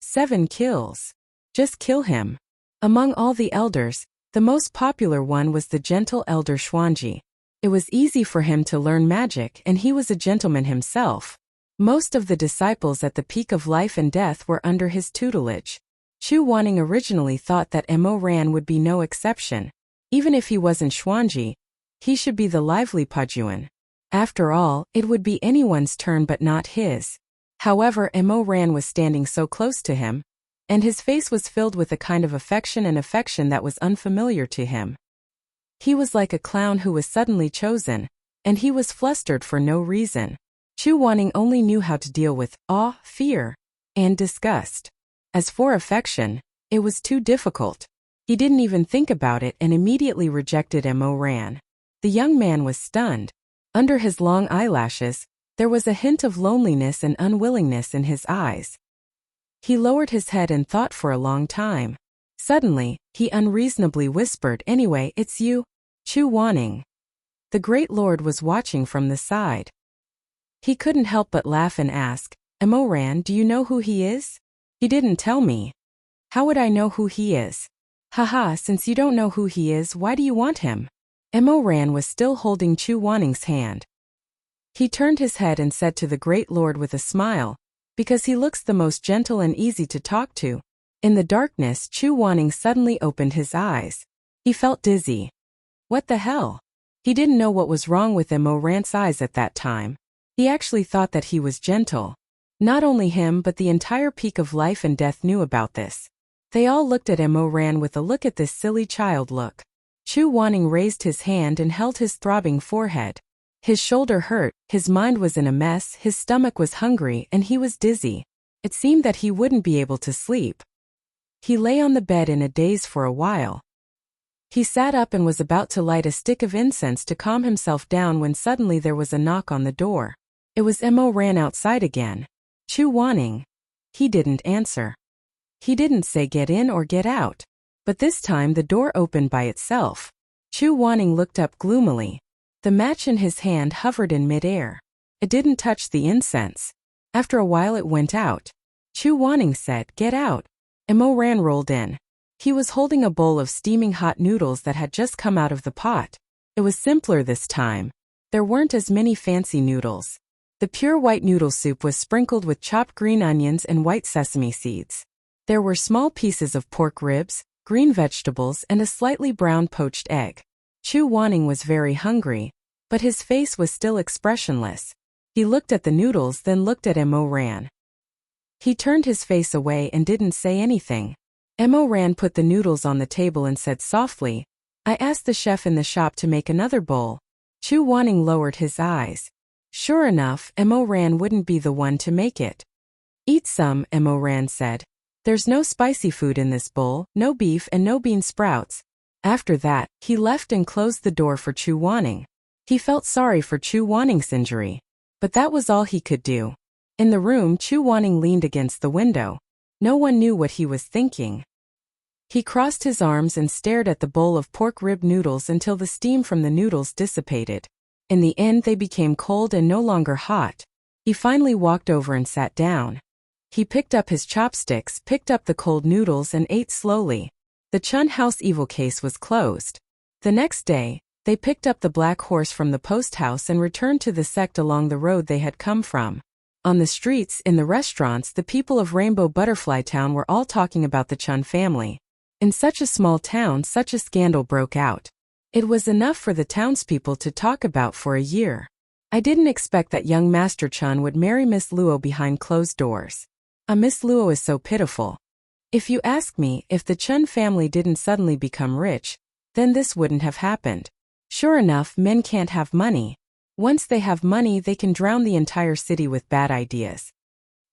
7 kills. Just kill him. Among all the elders, the most popular one was the gentle Elder Xuanji. It was easy for him to learn magic and he was a gentleman himself. Most of the disciples at the peak of life and death were under his tutelage. Chu Wanning originally thought that Mo Ran would be no exception. Even if he wasn't Xuanji, he should be the lively Pujuan. After all, it would be anyone's turn but not his. However, Mo Ran was standing so close to him, and his face was filled with a kind of affection that was unfamiliar to him. He was like a clown who was suddenly chosen, and he was flustered for no reason. Chu Wanning only knew how to deal with awe, fear, and disgust. As for affection, it was too difficult. He didn't even think about it and immediately rejected Mo Ran. The young man was stunned. Under his long eyelashes, there was a hint of loneliness and unwillingness in his eyes. He lowered his head and thought for a long time. Suddenly, he unreasonably whispered, "Anyway, it's you, Chu Wanning." The Great Lord was watching from the side. He couldn't help but laugh and ask, "Mo Ran, do you know who he is?" "He didn't tell me." "How would I know who he is?" "Haha, since you don't know who he is, why do you want him?" Mo Ran was still holding Chu Wanning's hand. He turned his head and said to the Great Lord with a smile, "Because he looks the most gentle and easy to talk to." In the darkness, Chu Wanning suddenly opened his eyes. He felt dizzy. What the hell? He didn't know what was wrong with Mo Ran's eyes at that time. He actually thought that he was gentle. Not only him but the entire peak of life and death knew about this. They all looked at Mo Ran with a "look at this silly child" look. Chu Wanning raised his hand and held his throbbing forehead. His shoulder hurt, his mind was in a mess, his stomach was hungry, and he was dizzy. It seemed that he wouldn't be able to sleep. He lay on the bed in a daze for a while. He sat up and was about to light a stick of incense to calm himself down when suddenly there was a knock on the door. It was Mo Ran outside again. Chu Wanning. He didn't answer. He didn't say get in or get out. But this time the door opened by itself. Chu Wanning looked up gloomily. The match in his hand hovered in midair. It didn't touch the incense. After a while it went out. Chu Wanning said, "Get out." Mo Ran rolled in. He was holding a bowl of steaming hot noodles that had just come out of the pot. It was simpler this time. There weren't as many fancy noodles. The pure white noodle soup was sprinkled with chopped green onions and white sesame seeds. There were small pieces of pork ribs, green vegetables, and a slightly browned poached egg. Chu Wanning was very hungry, but his face was still expressionless. He looked at the noodles, then looked at Mo Ran. He turned his face away and didn't say anything. Mo Ran put the noodles on the table and said softly, "I asked the chef in the shop to make another bowl." Chu Wanning lowered his eyes. Sure enough, Mo Ran wouldn't be the one to make it. "Eat some," Mo Ran said. "There's no spicy food in this bowl, no beef and no bean sprouts." After that, he left and closed the door for Chu Wanning. He felt sorry for Chu Wanning's injury. But that was all he could do. In the room, Chu Wanning leaned against the window. No one knew what he was thinking. He crossed his arms and stared at the bowl of pork rib noodles until the steam from the noodles dissipated. In the end they became cold and no longer hot. He finally walked over and sat down. He picked up his chopsticks, picked up the cold noodles and ate slowly. The Chun House evil case was closed. The next day, they picked up the black horse from the post house and returned to the sect along the road they had come from. On the streets, in the restaurants, the people of Rainbow Butterfly Town were all talking about the Chun family. In such a small town, such a scandal broke out. It was enough for the townspeople to talk about for a year. I didn't expect that young Master Chun would marry Miss Luo behind closed doors. Miss Luo is so pitiful. If you ask me, if the Chun family didn't suddenly become rich, then this wouldn't have happened. Sure enough, men can't have money. Once they have money, they can drown the entire city with bad ideas.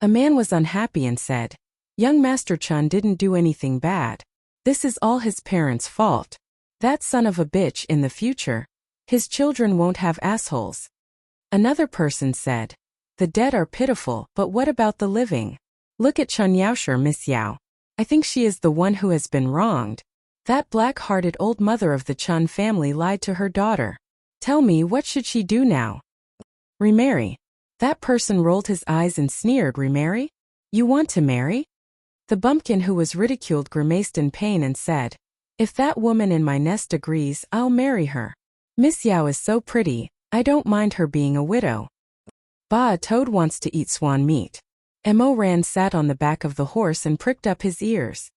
A man was unhappy and said, "Young Master Chun didn't do anything bad. This is all his parents' fault. That son of a bitch in the future. His children won't have assholes." Another person said, "The dead are pitiful, but what about the living? Look at Chun Yaosher, Miss Yao. I think she is the one who has been wronged. That black-hearted old mother of the Chun family lied to her daughter. Tell me, what should she do now? Remarry." That person rolled his eyes and sneered, "Remarry? You want to marry?" The bumpkin who was ridiculed grimaced in pain and said, "If that woman in my nest agrees, I'll marry her. Miss Yao is so pretty, I don't mind her being a widow." Ba, a toad wants to eat swan meat. Mo Ran sat on the back of the horse and pricked up his ears.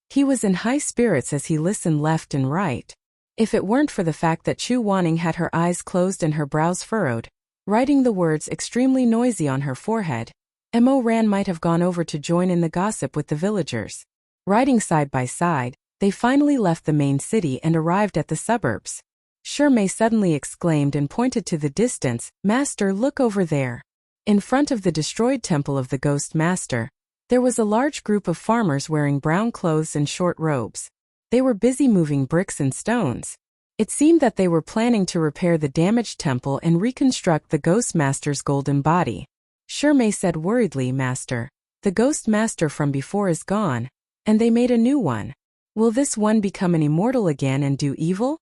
He was in high spirits as he listened left and right. If it weren't for the fact that Chu Wanning had her eyes closed and her brows furrowed, writing the words extremely noisy on her forehead, Mo Ran might have gone over to join in the gossip with the villagers. Riding side by side, they finally left the main city and arrived at the suburbs. Shirmei suddenly exclaimed and pointed to the distance, "Master, look over there." In front of the destroyed temple of the Ghost Master, there was a large group of farmers wearing brown clothes and short robes. They were busy moving bricks and stones. It seemed that they were planning to repair the damaged temple and reconstruct the Ghost Master's golden body. Shirmei said worriedly, "Master, the Ghost Master from before is gone, and they made a new one. Will this one become an immortal again and do evil?"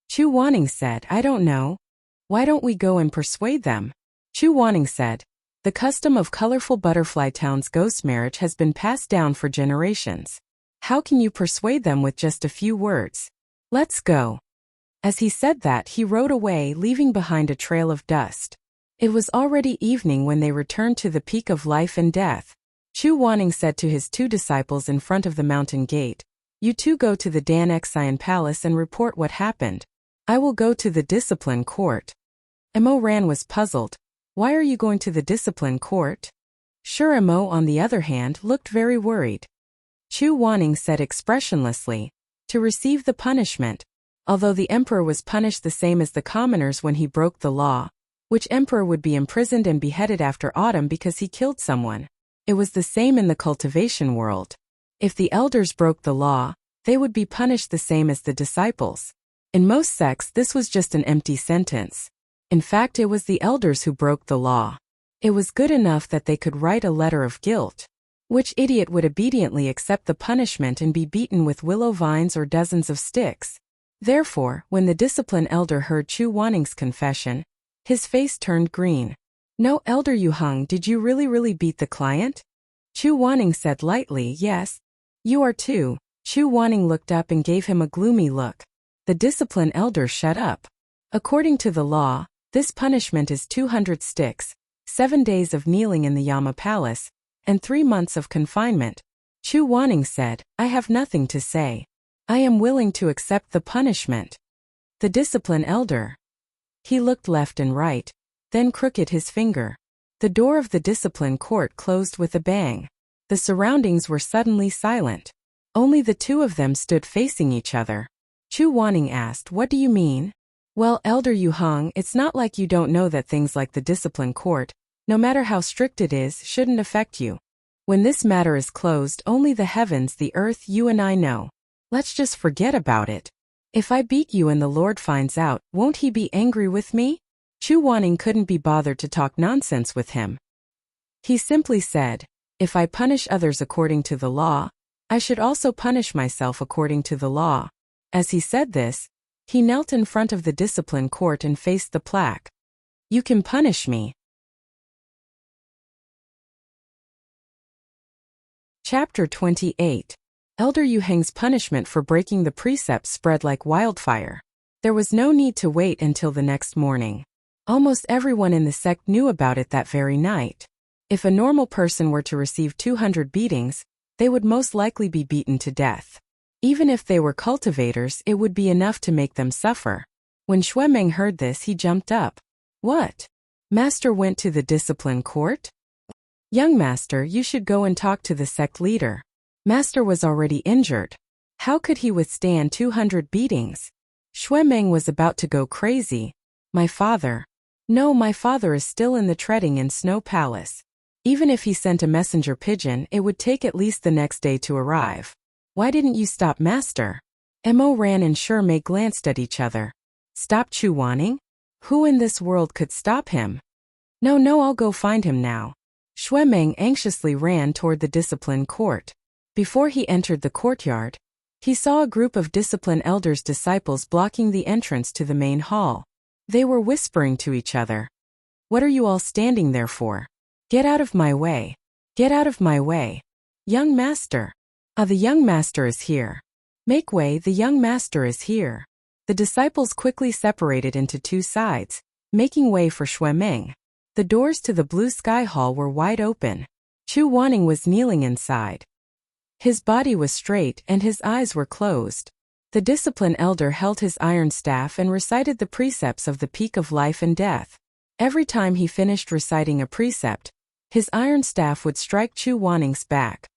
Chu Wanning said, "I don't know. Why don't we go and persuade them?" Chu Wanning said, "The custom of colorful Butterfly Town's ghost marriage has been passed down for generations. How can you persuade them with just a few words? Let's go." As he said that, he rode away, leaving behind a trail of dust. It was already evening when they returned to the peak of life and death. Chu Wanning said to his two disciples in front of the mountain gate, "You two go to the Dan Xian Palace and report what happened. I will go to the discipline court." Mo Ran was puzzled. "Why are you going to the discipline court?" Sure, Mo, on the other hand, looked very worried. Chu Wanning said expressionlessly, "To receive the punishment. Although the emperor was punished the same as the commoners when he broke the law, which emperor would be imprisoned and beheaded after autumn because he killed someone. It was the same in the cultivation world. If the elders broke the law, they would be punished the same as the disciples. In most sects, this was just an empty sentence. In fact, it was the elders who broke the law. It was good enough that they could write a letter of guilt. Which idiot would obediently accept the punishment and be beaten with willow vines or dozens of sticks? Therefore, when the discipline elder heard Chu Wanning's confession, his face turned green. "No, Elder Yu Hung, did you really beat the client?" Chu Wanning said lightly, "Yes. You are too." Chu Wanning looked up and gave him a gloomy look. The discipline elder shut up. "According to the law, this punishment is 200 sticks, 7 days of kneeling in the Yama Palace, and 3 months of confinement." Chu Wanning said, "I have nothing to say. I am willing to accept the punishment." The discipline elder. He looked left and right, then crooked his finger. The door of the discipline court closed with a bang. The surroundings were suddenly silent. Only the two of them stood facing each other. Chu Wanning asked, "What do you mean?" "Well, Elder Yu Hung, it's not like you don't know that things like the discipline court, no matter how strict it is, shouldn't affect you. When this matter is closed, only the heavens, the earth, you and I know. Let's just forget about it. If I beat you and the Lord finds out, won't he be angry with me?" Chu Wanning couldn't be bothered to talk nonsense with him. He simply said, "If I punish others according to the law, I should also punish myself according to the law." As he said this, he knelt in front of the discipline court and faced the plaque. "You can punish me." Chapter 28. Elder Yu Heng's punishment for breaking the precepts spread like wildfire. There was no need to wait until the next morning. Almost everyone in the sect knew about it that very night. If a normal person were to receive 200 beatings, they would most likely be beaten to death. Even if they were cultivators, it would be enough to make them suffer. When Xuemeng heard this, he jumped up. What? Master went to the discipline court? Young master, you should go and talk to the sect leader. Master was already injured. How could he withstand 200 beatings? Xuemeng was about to go crazy. My father. No, my father is still in the treading in Snow Palace. Even if he sent a messenger pigeon, it would take at least the next day to arrive. Why didn't you stop master? Mo Ran and Shimei glanced at each other. Stop Chu Wanning? Who in this world could stop him? No, I'll go find him now. Xuemeng anxiously ran toward the discipline court. Before he entered the courtyard, he saw a group of discipline elders' disciples blocking the entrance to the main hall. They were whispering to each other. What are you all standing there for? Get out of my way. Get out of my way. Young master. The young master is here. Make way, the young master is here. The disciples quickly separated into two sides, making way for Xuemeng. The doors to the blue sky hall were wide open. Chu Wanning was kneeling inside. His body was straight and his eyes were closed. The discipline elder held his iron staff and recited the precepts of the peak of life and death. Every time he finished reciting a precept, his iron staff would strike Chu Wanning's back.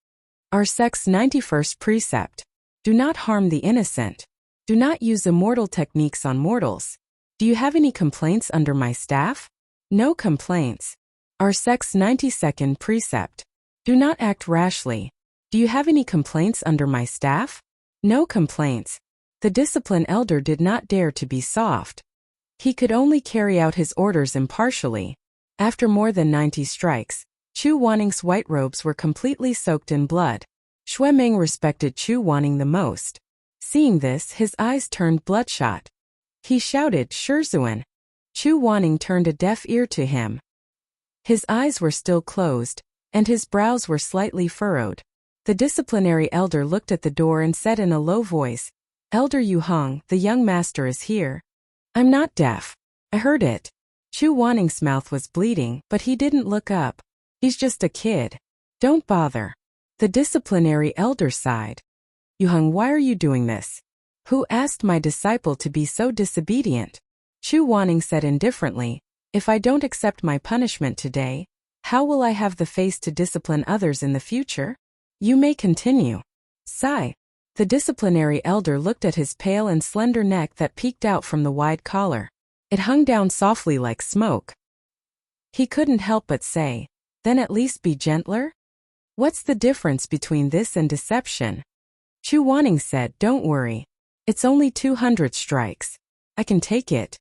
Our sect's 91st precept. Do not harm the innocent. Do not use immortal techniques on mortals. Do you have any complaints under my staff? No complaints. Our sect's 92nd precept. Do not act rashly. Do you have any complaints under my staff? No complaints. The discipline elder did not dare to be soft. He could only carry out his orders impartially. After more than 90 strikes, Chu Wanning's white robes were completely soaked in blood. Xuemeng respected Chu Wanning the most. Seeing this, his eyes turned bloodshot. He shouted, Shizun. Chu Wanning turned a deaf ear to him. His eyes were still closed, and his brows were slightly furrowed. The disciplinary elder looked at the door and said in a low voice, Elder Yu Hong, the young master is here. I'm not deaf. I heard it. Chu Wanning's mouth was bleeding, but he didn't look up. He's just a kid. Don't bother. The disciplinary elder sighed. Yu Hong, why are you doing this? Who asked my disciple to be so disobedient? Chu Wanning said indifferently, if I don't accept my punishment today, how will I have the face to discipline others in the future? You may continue. Sigh. The disciplinary elder looked at his pale and slender neck that peeked out from the wide collar. It hung down softly like smoke. He couldn't help but say, then at least be gentler? What's the difference between this and deception? Chu Wanning said, don't worry. It's only 200 strikes. I can take it.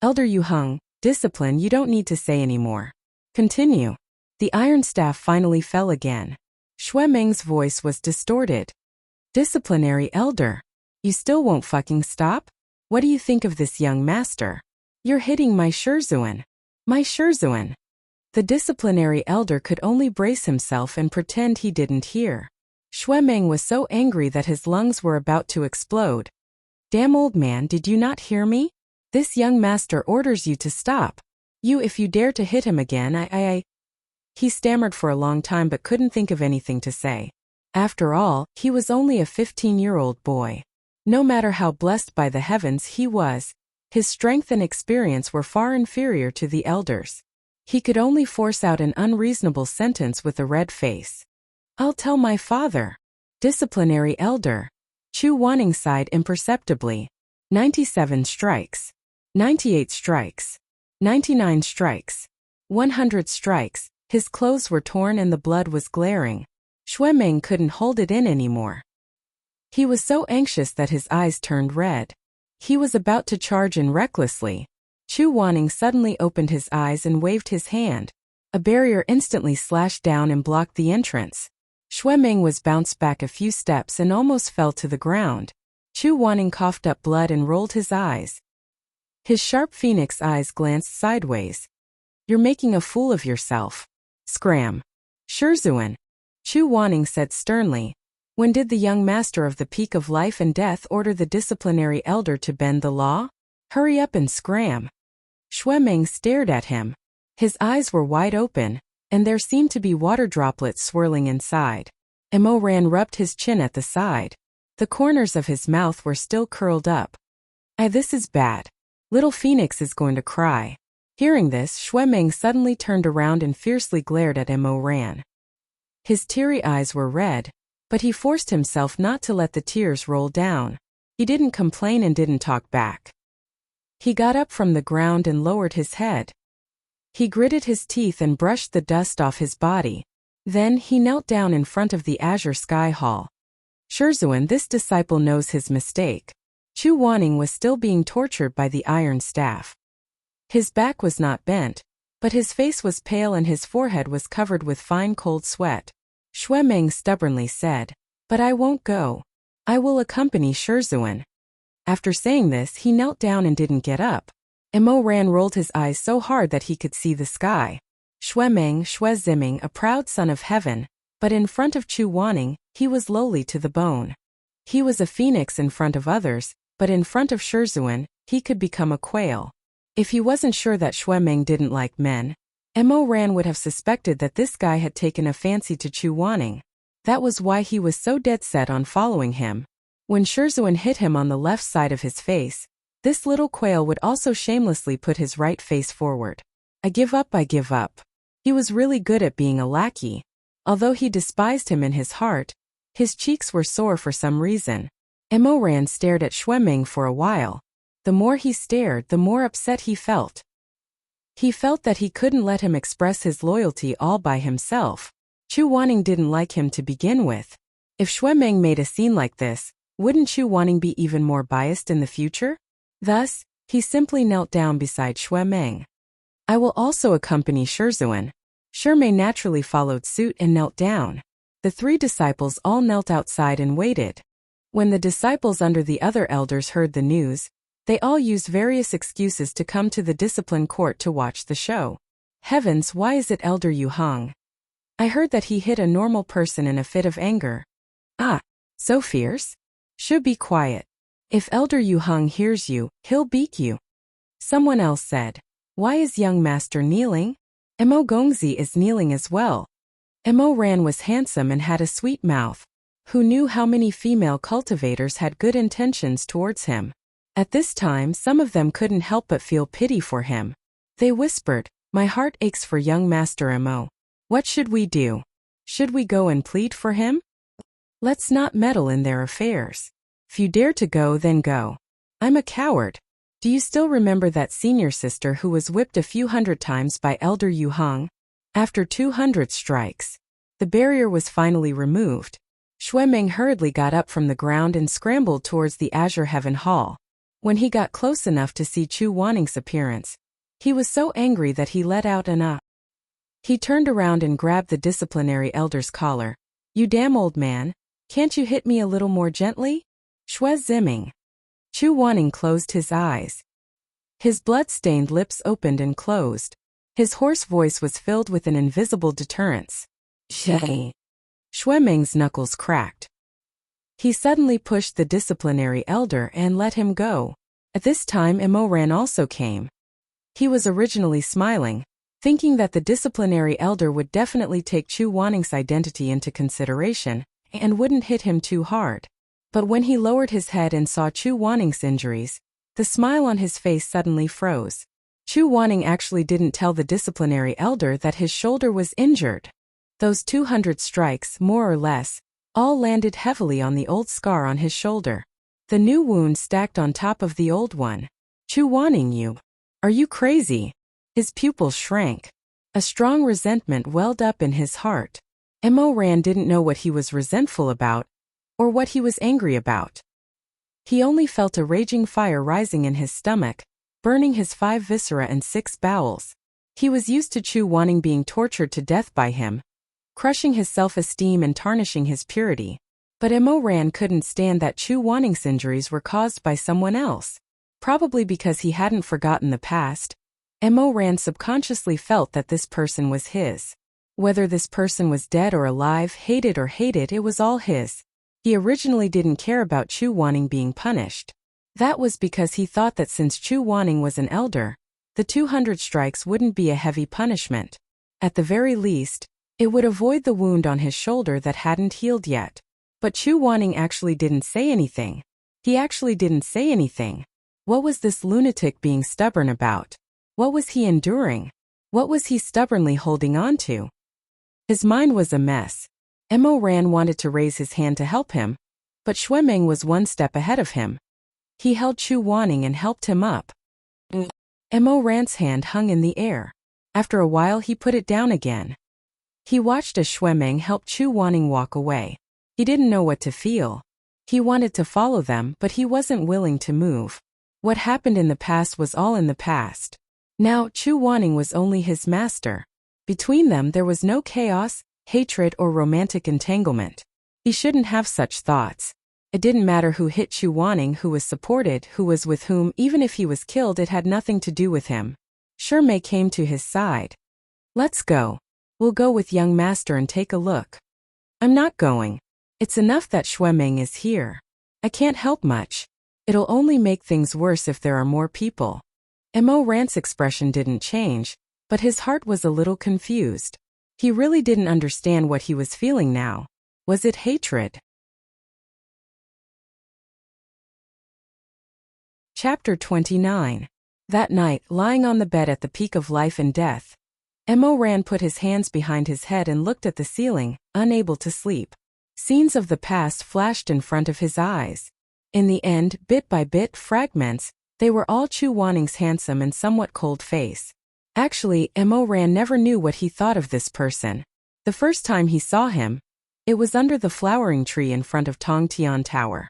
Elder Yu Hong, discipline you don't need to say anymore. Continue. The iron staff finally fell again. Xuemeng's voice was distorted. Disciplinary elder. You still won't fucking stop? What do you think of this young master? You're hitting my Shizun. My Shizun. The disciplinary elder could only brace himself and pretend he didn't hear. Xuemeng was so angry that his lungs were about to explode. Damn old man, did you not hear me? This young master orders you to stop. If you dare to hit him again, He stammered for a long time but couldn't think of anything to say. After all, he was only a 15-year-old boy. No matter how blessed by the heavens he was, his strength and experience were far inferior to the elders. He could only force out an unreasonable sentence with a red face. I'll tell my father. Disciplinary elder. Chu Wanning sighed imperceptibly. 97 strikes. 98 strikes. 99 strikes. 100 strikes. His clothes were torn and the blood was glaring. Xuemeng couldn't hold it in anymore. He was so anxious that his eyes turned red. He was about to charge in recklessly. Chu Wanning suddenly opened his eyes and waved his hand. A barrier instantly slashed down and blocked the entrance. Xuemeng was bounced back a few steps and almost fell to the ground. Chu Wanning coughed up blood and rolled his eyes. His sharp phoenix eyes glanced sideways. You're making a fool of yourself. Scram. Shizun. Chu Wanning said sternly. When did the young master of the peak of life and death order the disciplinary elder to bend the law? Hurry up and scram. Xuemeng stared at him. His eyes were wide open. and there seemed to be water droplets swirling inside. Mo Ran rubbed his chin at the side. The corners of his mouth were still curled up. This is bad. Little Phoenix is going to cry. Hearing this, Shuemeng suddenly turned around and fiercely glared at Mo Ran. His teary eyes were red, but he forced himself not to let the tears roll down. He didn't complain and didn't talk back. He got up from the ground and lowered his head. He gritted his teeth and brushed the dust off his body. Then he knelt down in front of the Azure Sky Hall. Shizun, this disciple knows his mistake. Chu Wanning was still being tortured by the iron staff. His back was not bent, but his face was pale and his forehead was covered with fine cold sweat. Shuemeng stubbornly said, "But I won't go. I will accompany Shizun." After saying this, he knelt down and didn't get up. Mo Ran rolled his eyes so hard that he could see the sky. Shuemeng, Shueziming, a proud son of heaven, but in front of Chu Wanning, he was lowly to the bone. He was a phoenix in front of others, but in front of Shizun, he could become a quail. If he wasn't sure that Shuemeng didn't like men, Mo Ran would have suspected that this guy had taken a fancy to Chu Wanning. That was why he was so dead set on following him. When Shizun hit him on the left side of his face, this little quail would also shamelessly put his right face forward. I give up. He was really good at being a lackey. Although he despised him in his heart, his cheeks were sore for some reason. Mo Ran stared at Shuemeng for a while. The more he stared, the more upset he felt. He felt that he couldn't let him express his loyalty all by himself. Chu Wanning didn't like him to begin with. If Shuemeng made a scene like this, wouldn't Chu Wanning be even more biased in the future? Thus, he simply knelt down beside Shuemeng. I will also accompany Shizun. Shimei naturally followed suit and knelt down. The three disciples all knelt outside and waited. When the disciples under the other elders heard the news, they all used various excuses to come to the discipline court to watch the show. Heavens, why is it Elder Yu Hong? I heard that he hit a normal person in a fit of anger. Ah, so fierce? Should be quiet. If Elder Yu Hong hears you, he'll beat you. Someone else said, why is young master kneeling? Mo Gongzi is kneeling as well. Mo Ran was handsome and had a sweet mouth. Who knew how many female cultivators had good intentions towards him? At this time, some of them couldn't help but feel pity for him. They whispered, my heart aches for young Master Mo. What should we do? Should we go and plead for him? Let's not meddle in their affairs. If you dare to go, then go. I'm a coward. Do you still remember that senior sister who was whipped a few hundred times by Elder Yu Hong? After 200 strikes, the barrier was finally removed. Shuemeng hurriedly got up from the ground and scrambled towards the Azure Heaven Hall. When he got close enough to see Chu Wanning's appearance, he was so angry that he let out an ah. He turned around and grabbed the disciplinary elder's collar. You damn old man, can't you hit me a little more gently? Shueziming. Chu Wanning closed his eyes. His blood-stained lips opened and closed. His hoarse voice was filled with an invisible deterrence. Shay. Shuemeng's knuckles cracked. He suddenly pushed the disciplinary elder and let him go. At this time Mo Ran also came. He was originally smiling, thinking that the disciplinary elder would definitely take Chu Wanning's identity into consideration, and wouldn't hit him too hard. But when he lowered his head and saw Chu Wanning's injuries, the smile on his face suddenly froze. Chu Wanning actually didn't tell the disciplinary elder that his shoulder was injured. Those 200 strikes, more or less, all landed heavily on the old scar on his shoulder. The new wound stacked on top of the old one. Chu Wanning, are you crazy? His pupils shrank. A strong resentment welled up in his heart. Mo Ran didn't know what he was resentful about, or what he was angry about. He only felt a raging fire rising in his stomach, burning his 5 viscera and 6 bowels. He was used to Chu Wanning being tortured to death by him, crushing his self-esteem and tarnishing his purity. But Mo Ran couldn't stand that Chu Wanning's injuries were caused by someone else. Probably because he hadn't forgotten the past, Mo Ran subconsciously felt that this person was his. Whether this person was dead or alive, hated or hated, it was all his. He originally didn't care about Chu Wanning being punished. That was because he thought that since Chu Wanning was an elder, the 200 strikes wouldn't be a heavy punishment. At the very least, it would avoid the wound on his shoulder that hadn't healed yet. But Chu Wanning actually didn't say anything. He actually didn't say anything. What was this lunatic being stubborn about? What was he enduring? What was he stubbornly holding on to? His mind was a mess. Mo Ran wanted to raise his hand to help him, but Xuemeng was one step ahead of him. He held Chu Wanning and helped him up. Mo Ran's hand hung in the air. After a while he put it down again. He watched as Xuemeng helped Chu Wanning walk away. He didn't know what to feel. He wanted to follow them, but he wasn't willing to move. What happened in the past was all in the past. Now Chu Wanning was only his master. Between them there was no chaos, hatred or romantic entanglement. He shouldn't have such thoughts. It didn't matter who hit Chu Wanning, who was supported, who was with whom. Even if he was killed, it had nothing to do with him. Shimei came to his side. Let's go. We'll go with young master and take a look. I'm not going. It's enough that Xuemeng is here. I can't help much. It'll only make things worse if there are more people. Mo Ran's expression didn't change, but his heart was a little confused. He really didn't understand what he was feeling now. Was it hatred? Chapter 29. That night, lying on the bed at the peak of life and death, Mo Ran put his hands behind his head and looked at the ceiling, unable to sleep. Scenes of the past flashed in front of his eyes. In the end, bit by bit, fragments, they were all Chu Wanning's handsome and somewhat cold face. Actually, Mo Ran never knew what he thought of this person. The first time he saw him, it was under the flowering tree in front of Tong Tian Tower.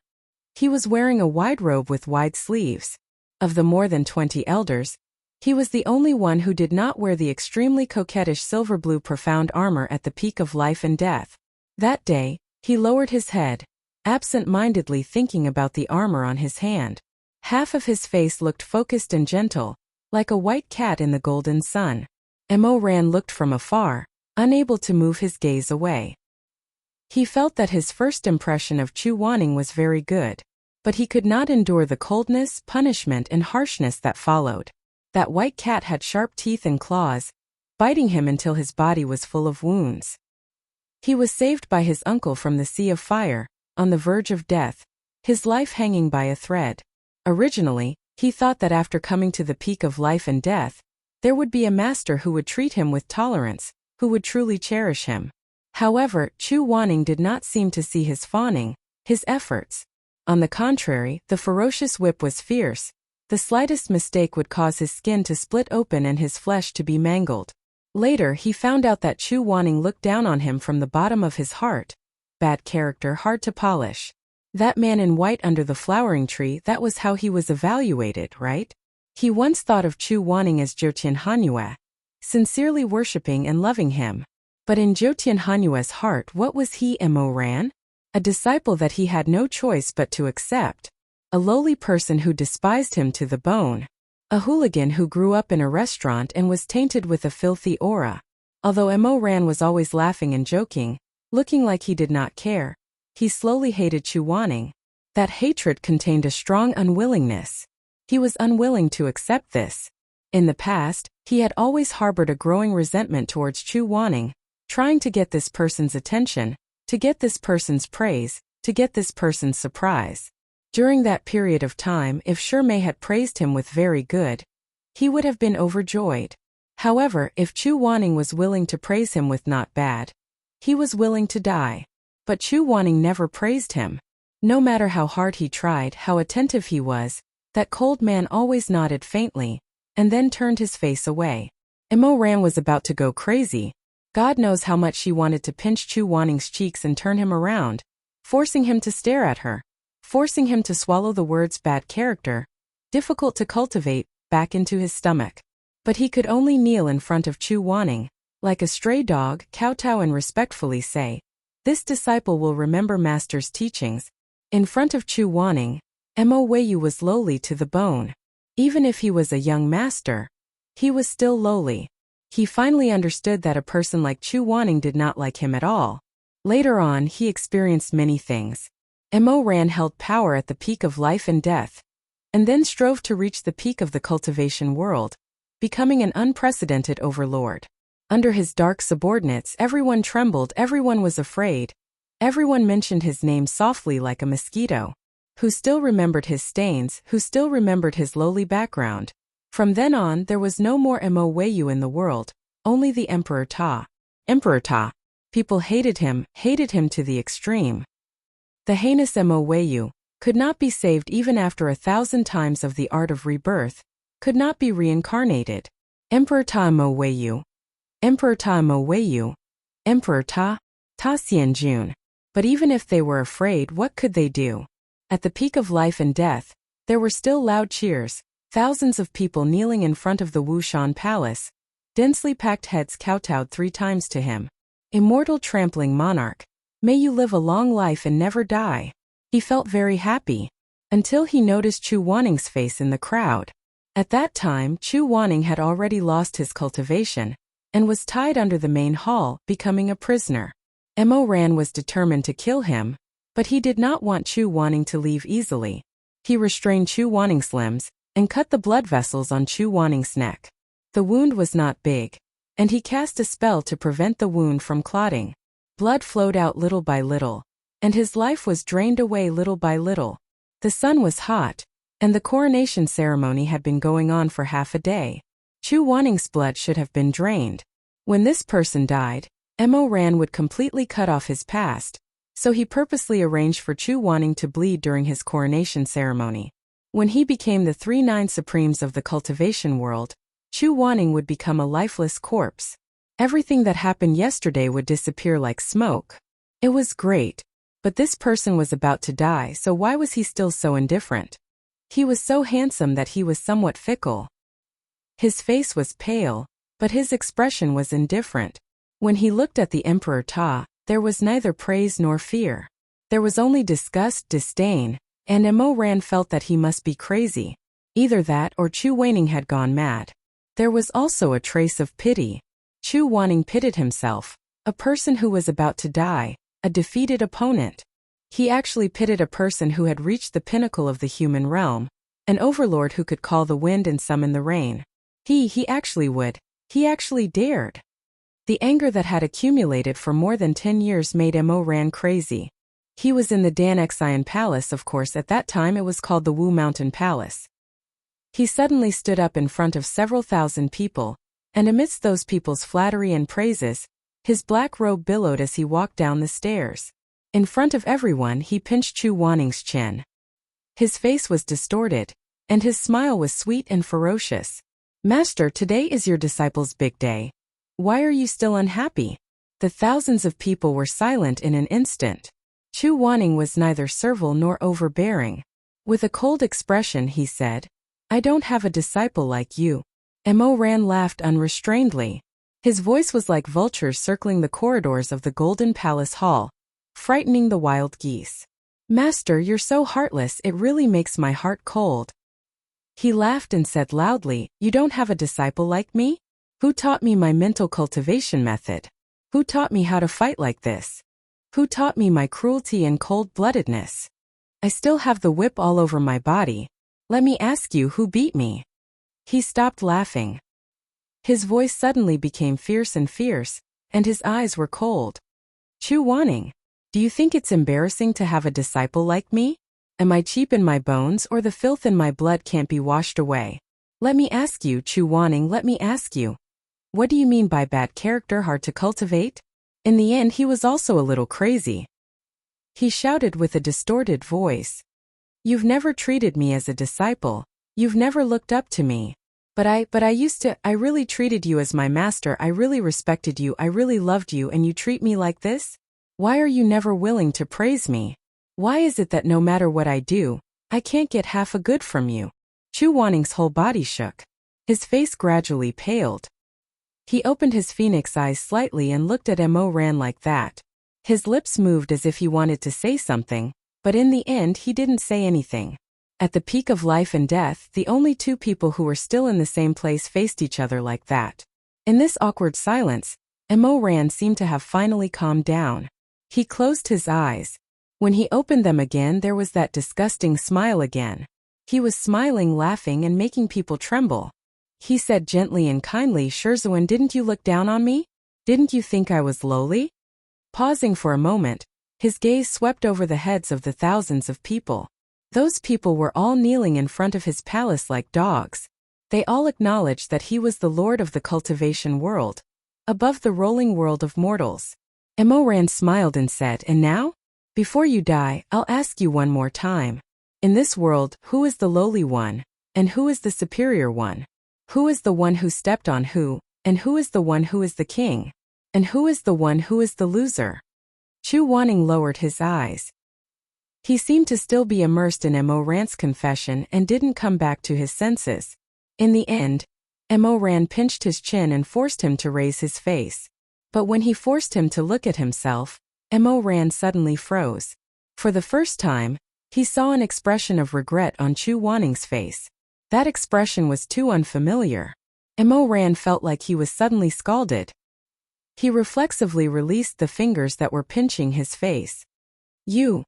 He was wearing a wide robe with wide sleeves. Of the more than 20 elders, he was the only one who did not wear the extremely coquettish silver-blue profound armor at the peak of life and death. That day, he lowered his head, absent-mindedly thinking about the armor on his hand. Half of his face looked focused and gentle, like a white cat in the golden sun. Mo Ran looked from afar, unable to move his gaze away. He felt that his first impression of Chu Wanning was very good, but he could not endure the coldness, punishment and harshness that followed. That white cat had sharp teeth and claws, biting him until his body was full of wounds. He was saved by his uncle from the sea of fire, on the verge of death, his life hanging by a thread. Originally, he thought that after coming to the peak of life and death, there would be a master who would treat him with tolerance, who would truly cherish him. However, Chu Wanning did not seem to see his fawning, his efforts. On the contrary, the ferocious whip was fierce. The slightest mistake would cause his skin to split open and his flesh to be mangled. Later he found out that Chu Wanning looked down on him from the bottom of his heart. Bad character, hard to polish. That man in white under the flowering tree, that was how he was evaluated, right? He once thought of Chu Wanning as Zhoutian Hanyue, sincerely worshipping and loving him. But in Zhoutian Hanyue's heart, what was he, Mo Ran? A disciple that he had no choice but to accept. A lowly person who despised him to the bone. A hooligan who grew up in a restaurant and was tainted with a filthy aura. Although Mo Ran was always laughing and joking, looking like he did not care, he slowly hated Chu Wanning. That hatred contained a strong unwillingness. He was unwilling to accept this. In the past, he had always harbored a growing resentment towards Chu Wanning, trying to get this person's attention, to get this person's praise, to get this person's surprise. During that period of time, if Shimei had praised him with very good, he would have been overjoyed. However, if Chu Wanning was willing to praise him with not bad, he was willing to die. But Chu Wanning never praised him. No matter how hard he tried, how attentive he was, that cold man always nodded faintly, and then turned his face away. Mo Ran was about to go crazy. God knows how much she wanted to pinch Chu Wanning's cheeks and turn him around, forcing him to stare at her, forcing him to swallow the words bad character, difficult to cultivate, back into his stomach. But he could only kneel in front of Chu Wanning, like a stray dog, kowtow and respectfully say, "This disciple will remember master's teachings." In front of Chu Wanning, Mo Weiyu was lowly to the bone. Even if he was a young master, he was still lowly. He finally understood that a person like Chu Wanning did not like him at all. Later on, he experienced many things. Mo Ran held power at the peak of life and death, and then strove to reach the peak of the cultivation world, becoming an unprecedented overlord. Under his dark subordinates, everyone trembled, everyone was afraid. Everyone mentioned his name softly like a mosquito. Who still remembered his stains, who still remembered his lowly background. From then on, there was no more Mo Weiyu in the world, only the Emperor Ta. Emperor Ta. People hated him to the extreme. The heinous Mo Weiyu could not be saved even after 1,000 times of the art of rebirth, could not be reincarnated. Emperor Ta Mo Weiyu. Emperor Ta Mo Weiyu. Emperor Ta. Ta Xianjun. But even if they were afraid, what could they do? At the peak of life and death, there were still loud cheers, thousands of people kneeling in front of the Wuxian palace. Densely packed heads kowtowed 3 times to him. Immortal trampling monarch, may you live a long life and never die. He felt very happy. Until he noticed Chu Wanning's face in the crowd. At that time, Chu Wanning had already lost his cultivation, and was tied under the main hall, becoming a prisoner. Mo Ran was determined to kill him, but he did not want Chu Wanning to leave easily. He restrained Chu Wanning's limbs, and cut the blood vessels on Chu Wanning's neck. The wound was not big, and he cast a spell to prevent the wound from clotting. Blood flowed out little by little, and his life was drained away little by little. The sun was hot, and the coronation ceremony had been going on for half a day. Chu Wanning's blood should have been drained. When this person died, Mo Ran would completely cut off his past, so he purposely arranged for Chu Wanning to bleed during his coronation ceremony. When he became the 3/9 Supremes of the cultivation world, Chu Wanning would become a lifeless corpse. Everything that happened yesterday would disappear like smoke. It was great, but this person was about to die, so why was he still so indifferent? He was so handsome that he was somewhat fickle. His face was pale, but his expression was indifferent. When he looked at the Emperor Ta, there was neither praise nor fear. There was only disgust, disdain, and Mo Ran felt that he must be crazy. Either that or Chu Wanning had gone mad. There was also a trace of pity. Chu Wanning pitied himself, a person who was about to die, a defeated opponent. He actually pitied a person who had reached the pinnacle of the human realm, an overlord who could call the wind and summon the rain. He actually would. He actually dared. The anger that had accumulated for more than 10 years made Mo Ran crazy. He was in the Danxian Palace, of course at that time it was called the Wu Mountain Palace. He suddenly stood up in front of several thousand people, and amidst those people's flattery and praises, his black robe billowed as he walked down the stairs. In front of everyone he pinched Chu Wanning's chin. His face was distorted, and his smile was sweet and ferocious. "Master, today is your disciple's big day. Why are you still unhappy?" The thousands of people were silent in an instant. Chu Wanning was neither servile nor overbearing. With a cold expression he said, "I don't have a disciple like you." Mo Ran laughed unrestrainedly. His voice was like vultures circling the corridors of the Golden Palace Hall, frightening the wild geese. "Master, you're so heartless, it really makes my heart cold." He laughed and said loudly, "You don't have a disciple like me? Who taught me my mental cultivation method? Who taught me how to fight like this? Who taught me my cruelty and cold-bloodedness? I still have the whip all over my body. Let me ask you, who beat me?" He stopped laughing. His voice suddenly became fierce, and his eyes were cold. "Chu Wanning, do you think it's embarrassing to have a disciple like me? Am I cheap in my bones, or the filth in my blood can't be washed away? Let me ask you, Chu Wanning, let me ask you. What do you mean by bad character, hard to cultivate?" In the end he was also a little crazy. He shouted with a distorted voice. "You've never treated me as a disciple. You've never looked up to me. But I really treated you as my master, I really respected you, I really loved you, and you treat me like this? Why are you never willing to praise me? Why is it that no matter what I do, I can't get half a good from you?" Chu Wanning's whole body shook. His face gradually paled. He opened his phoenix eyes slightly and looked at Mo Ran like that. His lips moved as if he wanted to say something, but in the end he didn't say anything. At the peak of life and death, the only 2 people who were still in the same place faced each other like that. In this awkward silence, Mo Ran seemed to have finally calmed down. He closed his eyes. When he opened them again, there was that disgusting smile again. He was smiling, laughing, and making people tremble. he said gently and kindly. Shizun, didn't you look down on me? Didn't you think I was lowly? Pausing for a moment, his gaze swept over the heads of the thousands of people. Those people were all kneeling in front of his palace like dogs. They all acknowledged that he was the lord of the cultivation world, above the rolling world of mortals. Emoran smiled and said, and now? Before you die, I'll ask you one more time. In this world, who is the lowly one, and who is the superior one? Who is the one who stepped on who, and who is the one who is the king? And who is the one who is the loser? Chu Wanning lowered his eyes. He seemed to still be immersed in Emoran's confession and didn't come back to his senses. In the end, Emoran pinched his chin and forced him to raise his face. But when he forced him to look at himself, Emoran suddenly froze. For the first time, he saw an expression of regret on Chu Wanning's face. That expression was too unfamiliar. Emoran felt like he was suddenly scalded. He reflexively released the fingers that were pinching his face. You.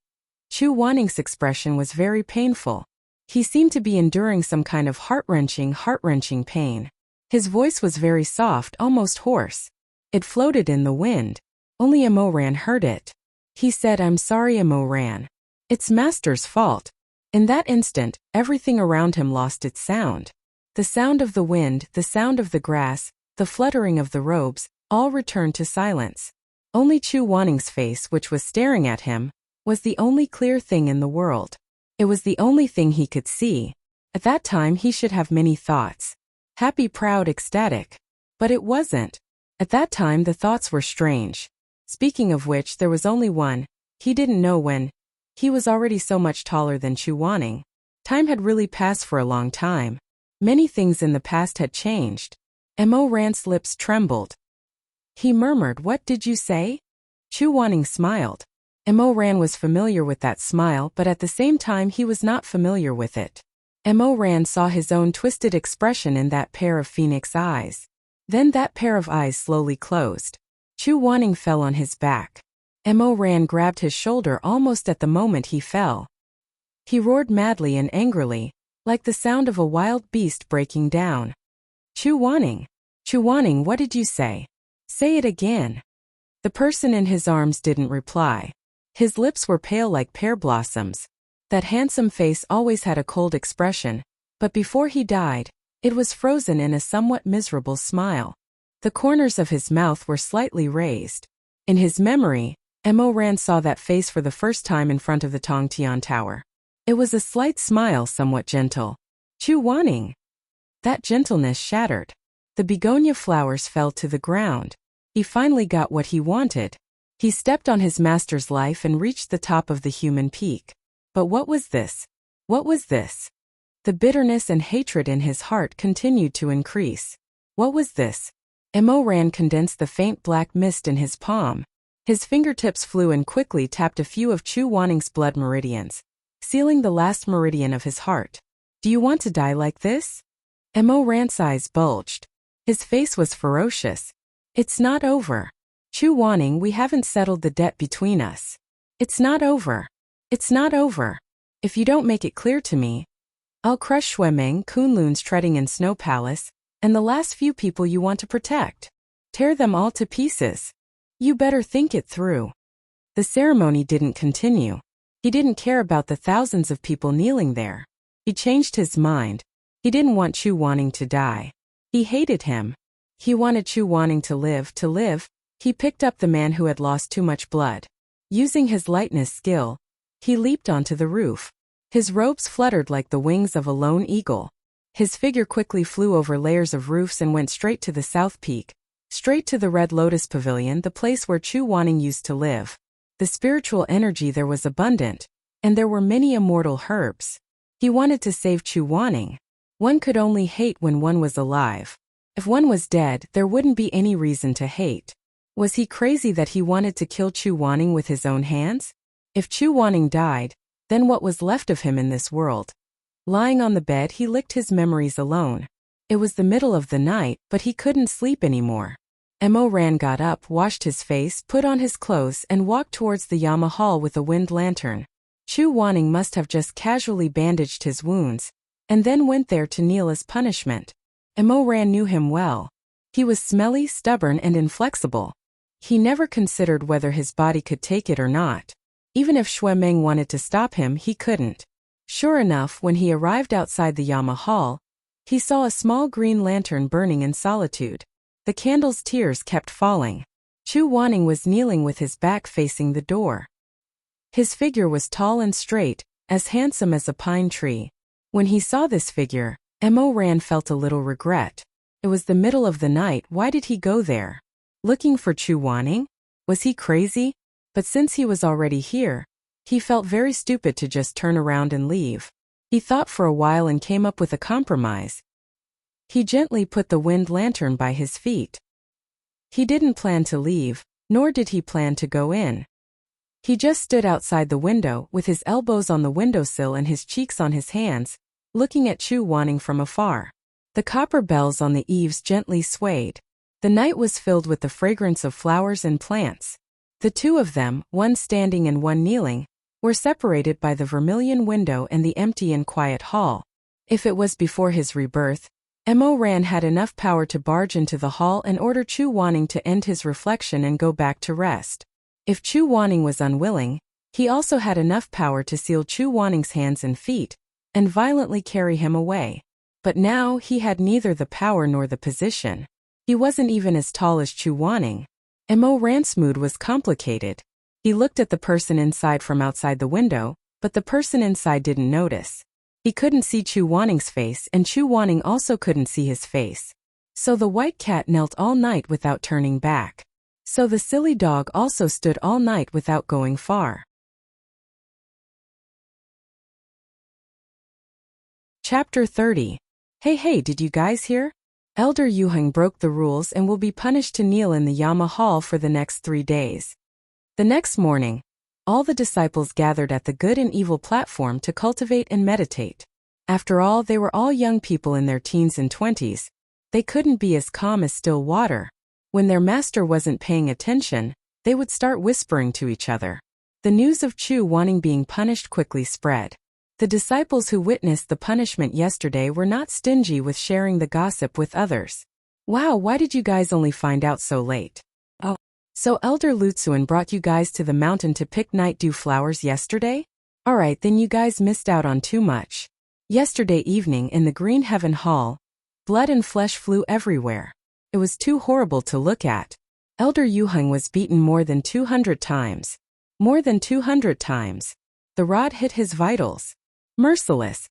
Chu Wanning's expression was very painful. He seemed to be enduring some kind of heart-wrenching pain. His voice was very soft, almost hoarse. It floated in the wind. Only Emoran heard it. He said, I'm sorry, Emoran. It's Master's fault. In that instant, everything around him lost its sound. The sound of the wind, the sound of the grass, the fluttering of the robes, all returned to silence. Only Chu Wanning's face, which was staring at him, was the only clear thing in the world. It was the only thing he could see. At that time he should have many thoughts. Happy, proud, ecstatic. But it wasn't. At that time the thoughts were strange. Speaking of which, there was only one. He didn't know when. He was already so much taller than Chu Wanning. Time had really passed for a long time. Many things in the past had changed. Emoran's lips trembled. He murmured, what did you say? Chu Wanning smiled. Emoran was familiar with that smile, but at the same time he was not familiar with it. Emoran saw his own twisted expression in that pair of phoenix eyes. Then that pair of eyes slowly closed. Chu Wanning fell on his back. Emoran grabbed his shoulder almost at the moment he fell. He roared madly and angrily, like the sound of a wild beast breaking down. Chu Wanning, what did you say? Say it again. The person in his arms didn't reply. His lips were pale like pear blossoms. That handsome face always had a cold expression, but before he died, it was frozen in a somewhat miserable smile. The corners of his mouth were slightly raised. In his memory, Emoran saw that face for the first time in front of the Tongtian Tower. It was a slight smile, somewhat gentle. Chu Wanning. That gentleness shattered. The begonia flowers fell to the ground. He finally got what he wanted. He stepped on his master's life and reached the top of the human peak. But what was this? What was this? The bitterness and hatred in his heart continued to increase. What was this? Emoran condensed the faint black mist in his palm. His fingertips flew and quickly tapped a few of Chu Wanning's blood meridians, sealing the last meridian of his heart. Do you want to die like this? Emoran's eyes bulged. His face was ferocious. It's not over. Chu Wanning, we haven't settled the debt between us. It's not over. It's not over. If you don't make it clear to me, I'll crush Shuemeng, Kunlun's treading in Snow Palace, and the last few people you want to protect. Tear them all to pieces. You better think it through. The ceremony didn't continue. He didn't care about the thousands of people kneeling there. He changed his mind. He didn't want Chu Wanning to die. He hated him. He wanted Chu Wanning to live. He picked up the man who had lost too much blood. Using his lightness skill, he leaped onto the roof. His robes fluttered like the wings of a lone eagle. His figure quickly flew over layers of roofs and went straight to the south peak, straight to the Red Lotus Pavilion, the place where Chu Wanning used to live. The spiritual energy there was abundant, and there were many immortal herbs. He wanted to save Chu Wanning. One could only hate when one was alive. If one was dead, there wouldn't be any reason to hate. Was he crazy that he wanted to kill Chu Wanning with his own hands? If Chu Wanning died, then what was left of him in this world? Lying on the bed, he licked his memories alone. It was the middle of the night, but he couldn't sleep anymore. Emoran got up, washed his face, put on his clothes, and walked towards the Yama Hall with a wind lantern. Chu Wanning must have just casually bandaged his wounds, and then went there to kneel as punishment. Mo Ran knew him well. He was smelly, stubborn, and inflexible. He never considered whether his body could take it or not. Even if Shui Meng wanted to stop him, he couldn't. Sure enough, when he arrived outside the Yama Hall, he saw a small green lantern burning in solitude. The candle's tears kept falling. Chu Wanning was kneeling with his back facing the door. His figure was tall and straight, as handsome as a pine tree. When he saw this figure, Mo Ran felt a little regret. It was the middle of the night, why did he go there? Looking for Chu Wanning? Was he crazy? But since he was already here, he felt very stupid to just turn around and leave. He thought for a while and came up with a compromise. He gently put the wind lantern by his feet. He didn't plan to leave, nor did he plan to go in. He just stood outside the window with his elbows on the windowsill and his cheeks on his hands, looking at Chu Wanning from afar. The copper bells on the eaves gently swayed. The night was filled with the fragrance of flowers and plants. The two of them, one standing and one kneeling, were separated by the vermilion window and the empty and quiet hall. If it was before his rebirth, Mo Ran had enough power to barge into the hall and order Chu Wanning to end his reflection and go back to rest. If Chu Wanning was unwilling, he also had enough power to seal Chu Wanning's hands and feet, and violently carry him away. But now he had neither the power nor the position. He wasn't even as tall as Chu Wanning. Mo Ran's mood was complicated. He looked at the person inside from outside the window, but the person inside didn't notice. He couldn't see Chu Wanning's face and Chu Wanning also couldn't see his face. So the white cat knelt all night without turning back. So the silly dog also stood all night without going far. Chapter 30. Hey, did you guys hear? Elder Yuheng broke the rules and will be punished to kneel in the Yama Hall for the next 3 days. The next morning, all the disciples gathered at the good and evil platform to cultivate and meditate. After all, they were all young people in their teens and 20s. They couldn't be as calm as still water. When their master wasn't paying attention, they would start whispering to each other. The news of Chu Wanning being punished quickly spread. The disciples who witnessed the punishment yesterday were not stingy with sharing the gossip with others. Wow, why did you guys only find out so late? Oh, so Elder Lutsuan brought you guys to the mountain to pick night dew flowers yesterday? Alright, then you guys missed out on too much. Yesterday evening in the Green Heaven Hall, blood and flesh flew everywhere. It was too horrible to look at. Elder Yuheng was beaten more than 200 times. More than 200 times. The rod hit his vitals. Merciless.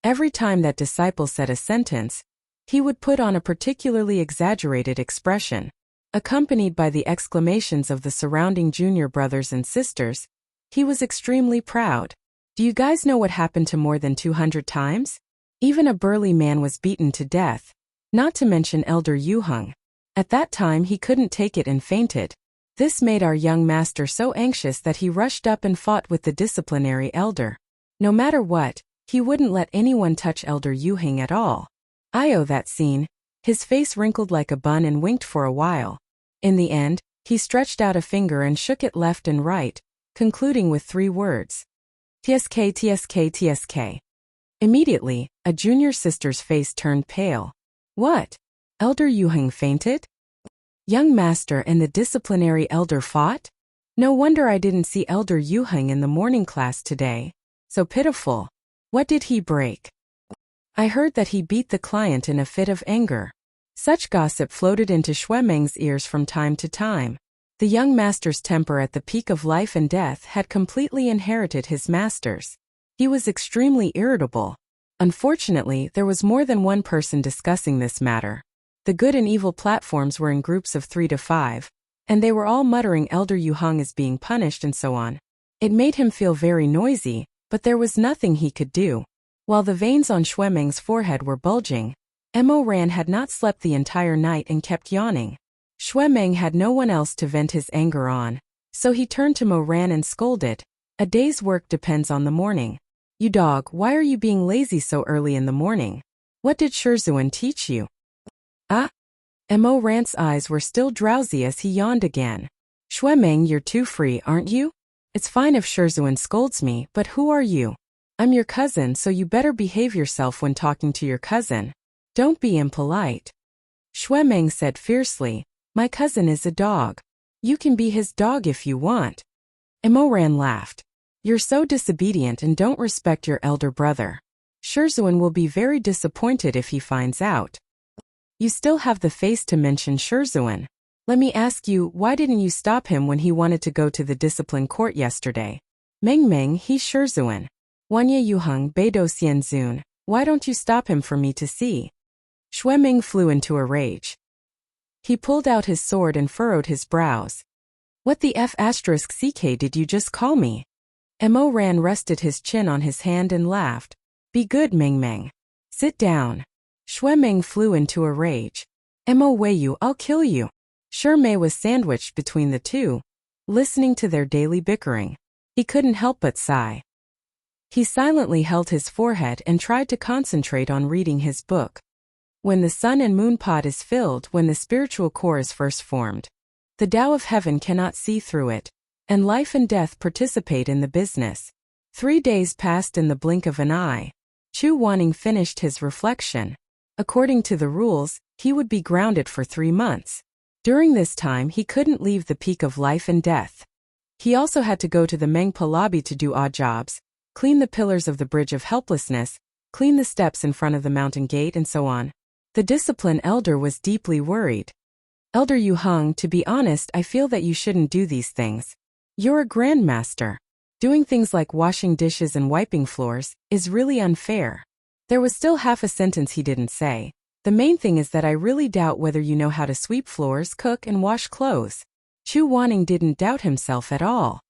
Every time that disciple said a sentence, he would put on a particularly exaggerated expression, accompanied by the exclamations of the surrounding junior brothers and sisters. He was extremely proud. Do you guys know what happened to more than 200 times? Even a burly man was beaten to death, not to mention Elder Yuheng. At that time he couldn't take it and fainted. This made our young master so anxious that he rushed up and fought with the disciplinary elder. No matter what, he wouldn't let anyone touch Elder Yuheng at all. That scene. His face wrinkled like a bun and winked for a while. In the end, he stretched out a finger and shook it left and right, concluding with 3 words. TSK, TSK, TSK. Immediately, a junior sister's face turned pale. What? Elder Yuheng fainted? Young master and the disciplinary elder fought? No wonder I didn't see Elder Yuheng in the morning class today. So pitiful. What did he break? I heard that he beat the client in a fit of anger. Such gossip floated into Shui Meng's ears from time to time. The young master's temper at the peak of life and death had completely inherited his master's. He was extremely irritable. Unfortunately, there was more than one person discussing this matter. The good and evil platforms were in groups of 3 to 5, and they were all muttering Elder Yuheng is being punished and so on. It made him feel very noisy, but there was nothing he could do. While the veins on Shui Meng's forehead were bulging, Mo Ran had not slept the entire night and kept yawning. Shui Meng had no one else to vent his anger on, so he turned to Mo Ran and scolded. A day's work depends on the morning. You dog, why are you being lazy so early in the morning? What did Shizun teach you? Mo Ran's eyes were still drowsy as he yawned again. Shui Meng, you're too free, aren't you? It's fine if Shizun scolds me, but who are you? I'm your cousin, so you better behave yourself when talking to your cousin. Don't be impolite. Shui Meng said fiercely, my cousin is a dog. You can be his dog if you want. Imoran laughed. You're so disobedient and don't respect your elder brother. Shizun will be very disappointed if he finds out. You still have the face to mention Shizun. Let me ask you, why didn't you stop him when he wanted to go to the discipline court yesterday? Meng, he's Shizun. Wanya Yuheng Beidou Xianzun. Why don't you stop him for me to see? Shui Meng flew into a rage. He pulled out his sword and furrowed his brows. What the F***ck did you just call me? Mo Ran rested his chin on his hand and laughed. Be good, Meng. Sit down. Shui Meng flew into a rage. Mo Weiyu, I'll kill you. Shi Mei was sandwiched between the two, listening to their daily bickering. He couldn't help but sigh. He silently held his forehead and tried to concentrate on reading his book. When the sun and moon pot is filled, when the spiritual core is first formed, the Tao of heaven cannot see through it, and life and death participate in the business. 3 days passed in the blink of an eye. Chu Wanning finished his reflection. According to the rules, he would be grounded for 3 months. During this time he couldn't leave the peak of life and death. He also had to go to the Mengpa lobby to do odd jobs, clean the pillars of the Bridge of Helplessness, clean the steps in front of the mountain gate and so on. The discipline elder was deeply worried. Elder Yuheng, to be honest, I feel that you shouldn't do these things. You're a grandmaster. Doing things like washing dishes and wiping floors is really unfair. There was still half a sentence he didn't say. The main thing is that I really doubt whether you know how to sweep floors, cook, and wash clothes. Chu Wanning didn't doubt himself at all.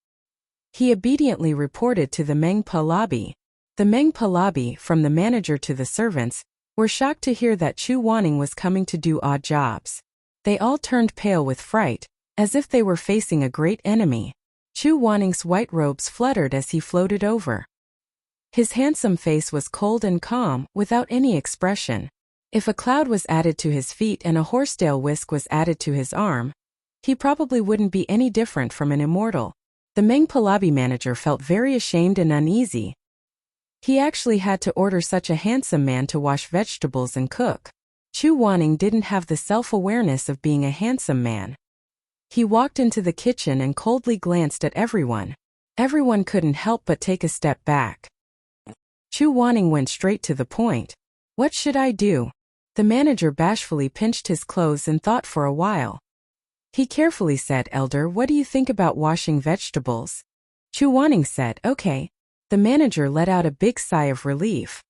He obediently reported to the Mengpa lobby. The Mengpa lobby, from the manager to the servants, were shocked to hear that Chu Wanning was coming to do odd jobs. They all turned pale with fright, as if they were facing a great enemy. Chu Wanning's white robes fluttered as he floated over. His handsome face was cold and calm, without any expression. If a cloud was added to his feet and a horsetail whisk was added to his arm, he probably wouldn't be any different from an immortal. The Mengpa lobby manager felt very ashamed and uneasy. He actually had to order such a handsome man to wash vegetables and cook. Chu Wanning didn't have the self-awareness of being a handsome man. He walked into the kitchen and coldly glanced at everyone. Everyone couldn't help but take a step back. Chu Wanning went straight to the point. What should I do? The manager bashfully pinched his clothes and thought for a while. He carefully said, Elder, what do you think about washing vegetables? Chu Wanning said, okay. The manager let out a big sigh of relief.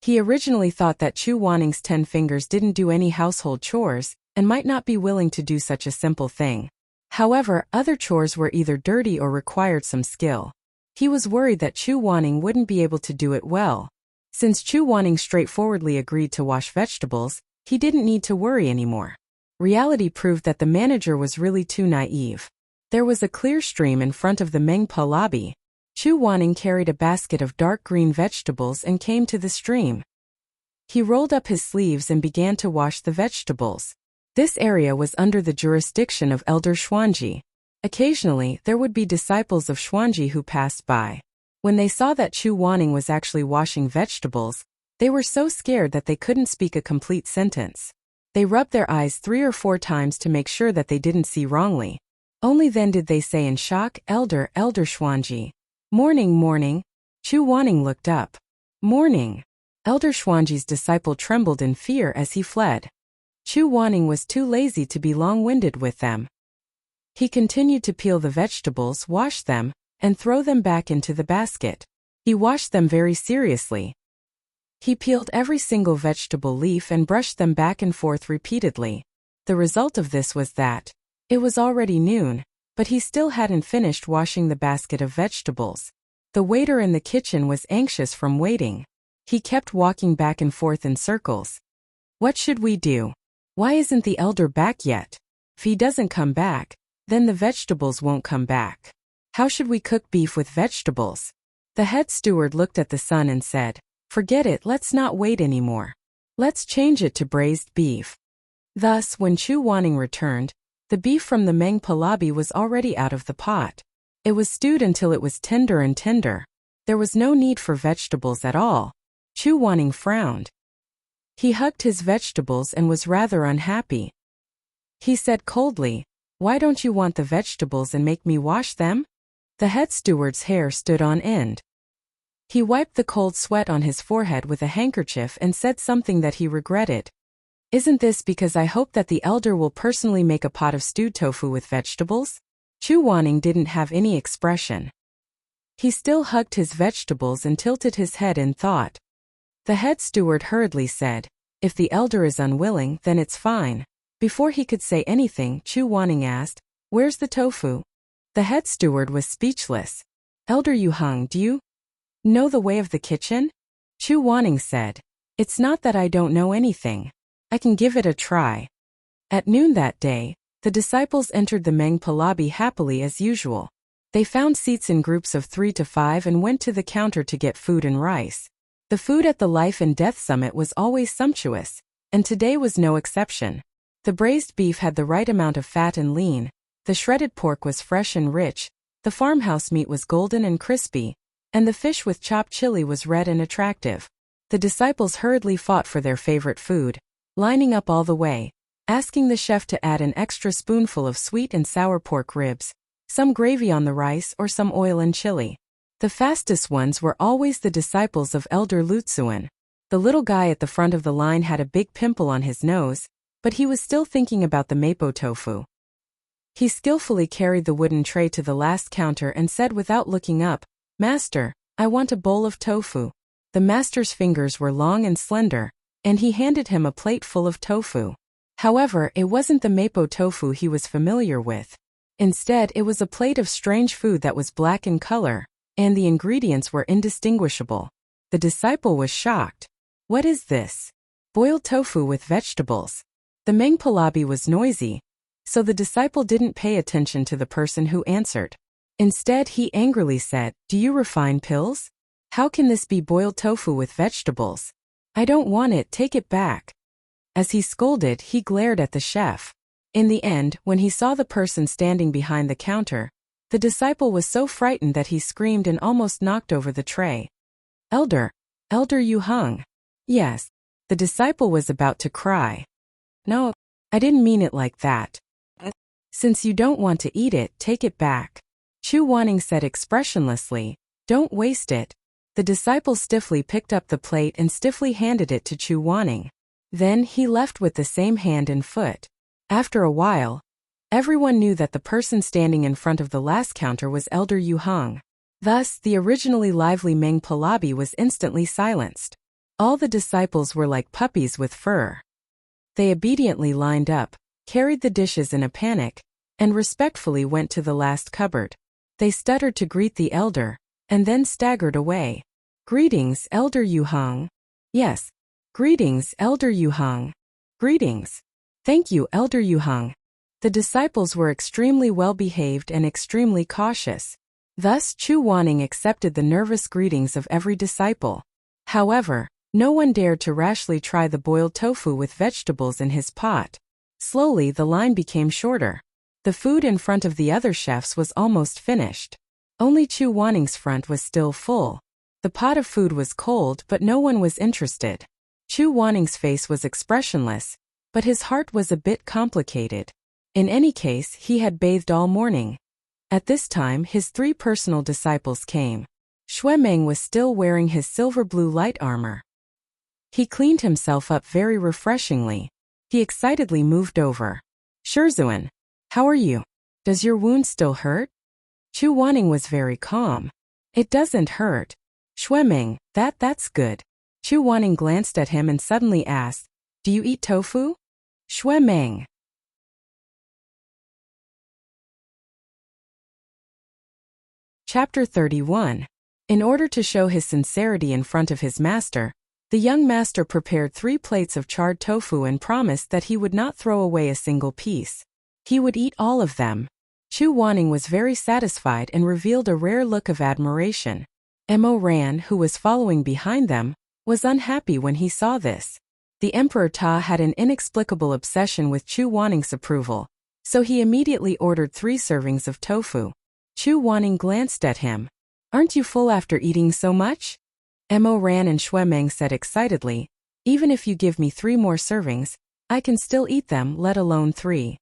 He originally thought that Chu Wanning's 10 fingers didn't do any household chores, and might not be willing to do such a simple thing. However, other chores were either dirty or required some skill. He was worried that Chu Wanning wouldn't be able to do it well. Since Chu Wanning straightforwardly agreed to wash vegetables, he didn't need to worry anymore. Reality proved that the manager was really too naive. There was a clear stream in front of the Mengpa lobby. Chu Wanning carried a basket of dark green vegetables and came to the stream. He rolled up his sleeves and began to wash the vegetables. This area was under the jurisdiction of Elder Xuanji. Occasionally, there would be disciples of Xuanji who passed by. When they saw that Chu Wanning was actually washing vegetables, they were so scared that they couldn't speak a complete sentence. They rubbed their eyes 3 or 4 times to make sure that they didn't see wrongly. Only then did they say in shock, Elder Xuanji. Morning. Chu Wanning looked up. Morning. Elder Xuanji's disciple trembled in fear as he fled. Chu Wanning was too lazy to be long-winded with them. He continued to peel the vegetables, wash them, and throw them back into the basket. He washed them very seriously. He peeled every single vegetable leaf and brushed them back and forth repeatedly. The result of this was that it was already noon, but he still hadn't finished washing the basket of vegetables. The waiter in the kitchen was anxious from waiting. He kept walking back and forth in circles. What should we do? Why isn't the elder back yet? If he doesn't come back, then the vegetables won't come back. How should we cook beef with vegetables? The head steward looked at the sun and said, forget it, let's not wait anymore. Let's change it to braised beef. Thus, when Chu Wanning returned, the beef from the Mengpa lobby was already out of the pot. It was stewed until it was tender. There was no need for vegetables at all. Chu Wanning frowned. He hugged his vegetables and was rather unhappy. He said coldly, "Why don't you want the vegetables and make me wash them?" The head steward's hair stood on end. He wiped the cold sweat on his forehead with a handkerchief and said something that he regretted. "Isn't this because I hope that the elder will personally make a pot of stewed tofu with vegetables?" Chu Wanning didn't have any expression. He still hugged his vegetables and tilted his head in thought. The head steward hurriedly said, "If the elder is unwilling, then it's fine." Before he could say anything, Chu Wanning asked, "Where's the tofu?" The head steward was speechless. "Elder Yu Hung, do you know the way of the kitchen?" Chu Wanning said, "It's not that I don't know anything. I can give it a try." At noon that day, the disciples entered the Meng Palabi happily as usual. They found seats in groups of 3 to 5 and went to the counter to get food and rice. The food at the Life and Death Summit was always sumptuous, and today was no exception. The braised beef had the right amount of fat and lean, the shredded pork was fresh and rich, the farmhouse meat was golden and crispy, and the fish with chopped chili was red and attractive. The disciples hurriedly fought for their favorite food, lining up all the way, asking the chef to add an extra spoonful of sweet and sour pork ribs, some gravy on the rice or some oil and chili. The fastest ones were always the disciples of Elder Lutsuan. The little guy at the front of the line had a big pimple on his nose, but he was still thinking about the mapo tofu. He skillfully carried the wooden tray to the last counter and said without looking up, "Master, I want a bowl of tofu." The master's fingers were long and slender, and he handed him a plate full of tofu. However, it wasn't the mapo tofu he was familiar with. Instead, it was a plate of strange food that was black in color, and the ingredients were indistinguishable. The disciple was shocked. "What is this?" "Boiled tofu with vegetables." The Meng Palabi was noisy, so the disciple didn't pay attention to the person who answered. Instead, he angrily said, "Do you refine pills? How can this be boiled tofu with vegetables? I don't want it, take it back." As he scolded, he glared at the chef. In the end, when he saw the person standing behind the counter, the disciple was so frightened that he screamed and almost knocked over the tray. Elder Yu Hung." "Yes." The disciple was about to cry. "No, I didn't mean it like that. Since you don't want to eat it, take it back." Chu Wanning said expressionlessly, "Don't waste it." The disciple stiffly picked up the plate and stiffly handed it to Chu Wanning. Then he left with the same hand and foot. After a while, everyone knew that the person standing in front of the last counter was Elder Yu Hung. Thus, the originally lively Meng Palabi was instantly silenced. All the disciples were like puppies with fur. They obediently lined up, carried the dishes in a panic, and respectfully went to the last cupboard. They stuttered to greet the elder, and then staggered away. "Greetings, Elder Yu Hung." "Yes. Greetings, Elder Yu Hung." "Greetings." "Thank you, Elder Yu Hung." The disciples were extremely well behaved and extremely cautious. Thus Chu Wanning accepted the nervous greetings of every disciple. However, no one dared to rashly try the boiled tofu with vegetables in his pot. Slowly the line became shorter. The food in front of the other chefs was almost finished. Only Chu Wanning's front was still full. The pot of food was cold, but no one was interested. Chu Wanning's face was expressionless, but his heart was a bit complicated. In any case, he had bathed all morning. At this time, his 3 personal disciples came. Xue Meng was still wearing his silver blue light armor. He cleaned himself up very refreshingly. He excitedly moved over. "Shizun, how are you? Does your wound still hurt?" Chu Wanning was very calm. "It doesn't hurt." "Xue Meng, that's good." Chu Wanning glanced at him and suddenly asked, "Do you eat tofu?" "Xue Meng." Chapter 31. In order to show his sincerity in front of his master, the young master prepared 3 plates of charred tofu and promised that he would not throw away a single piece. He would eat all of them. Chu Wanning was very satisfied and revealed a rare look of admiration. Mo Ran, who was following behind them, was unhappy when he saw this. The Emperor Ta had an inexplicable obsession with Chu Wanning's approval, so he immediately ordered 3 servings of tofu. Chu Wanning glanced at him. "Aren't you full after eating so much?" Mo Ran and Xue Meng said excitedly, Even if you give me 3 more servings, I can still eat them, let alone 3.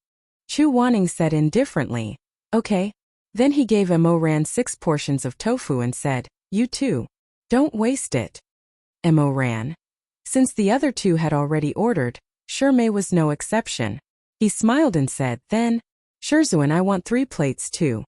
Chu Wanning said indifferently. Okay. Then he gave Mo Ran 6 portions of tofu and said, you too. Don't waste it. Mo Ran. Since the other 2 had already ordered, Shimei was no exception. He smiled and said, then, Shizun, I want 3 plates too.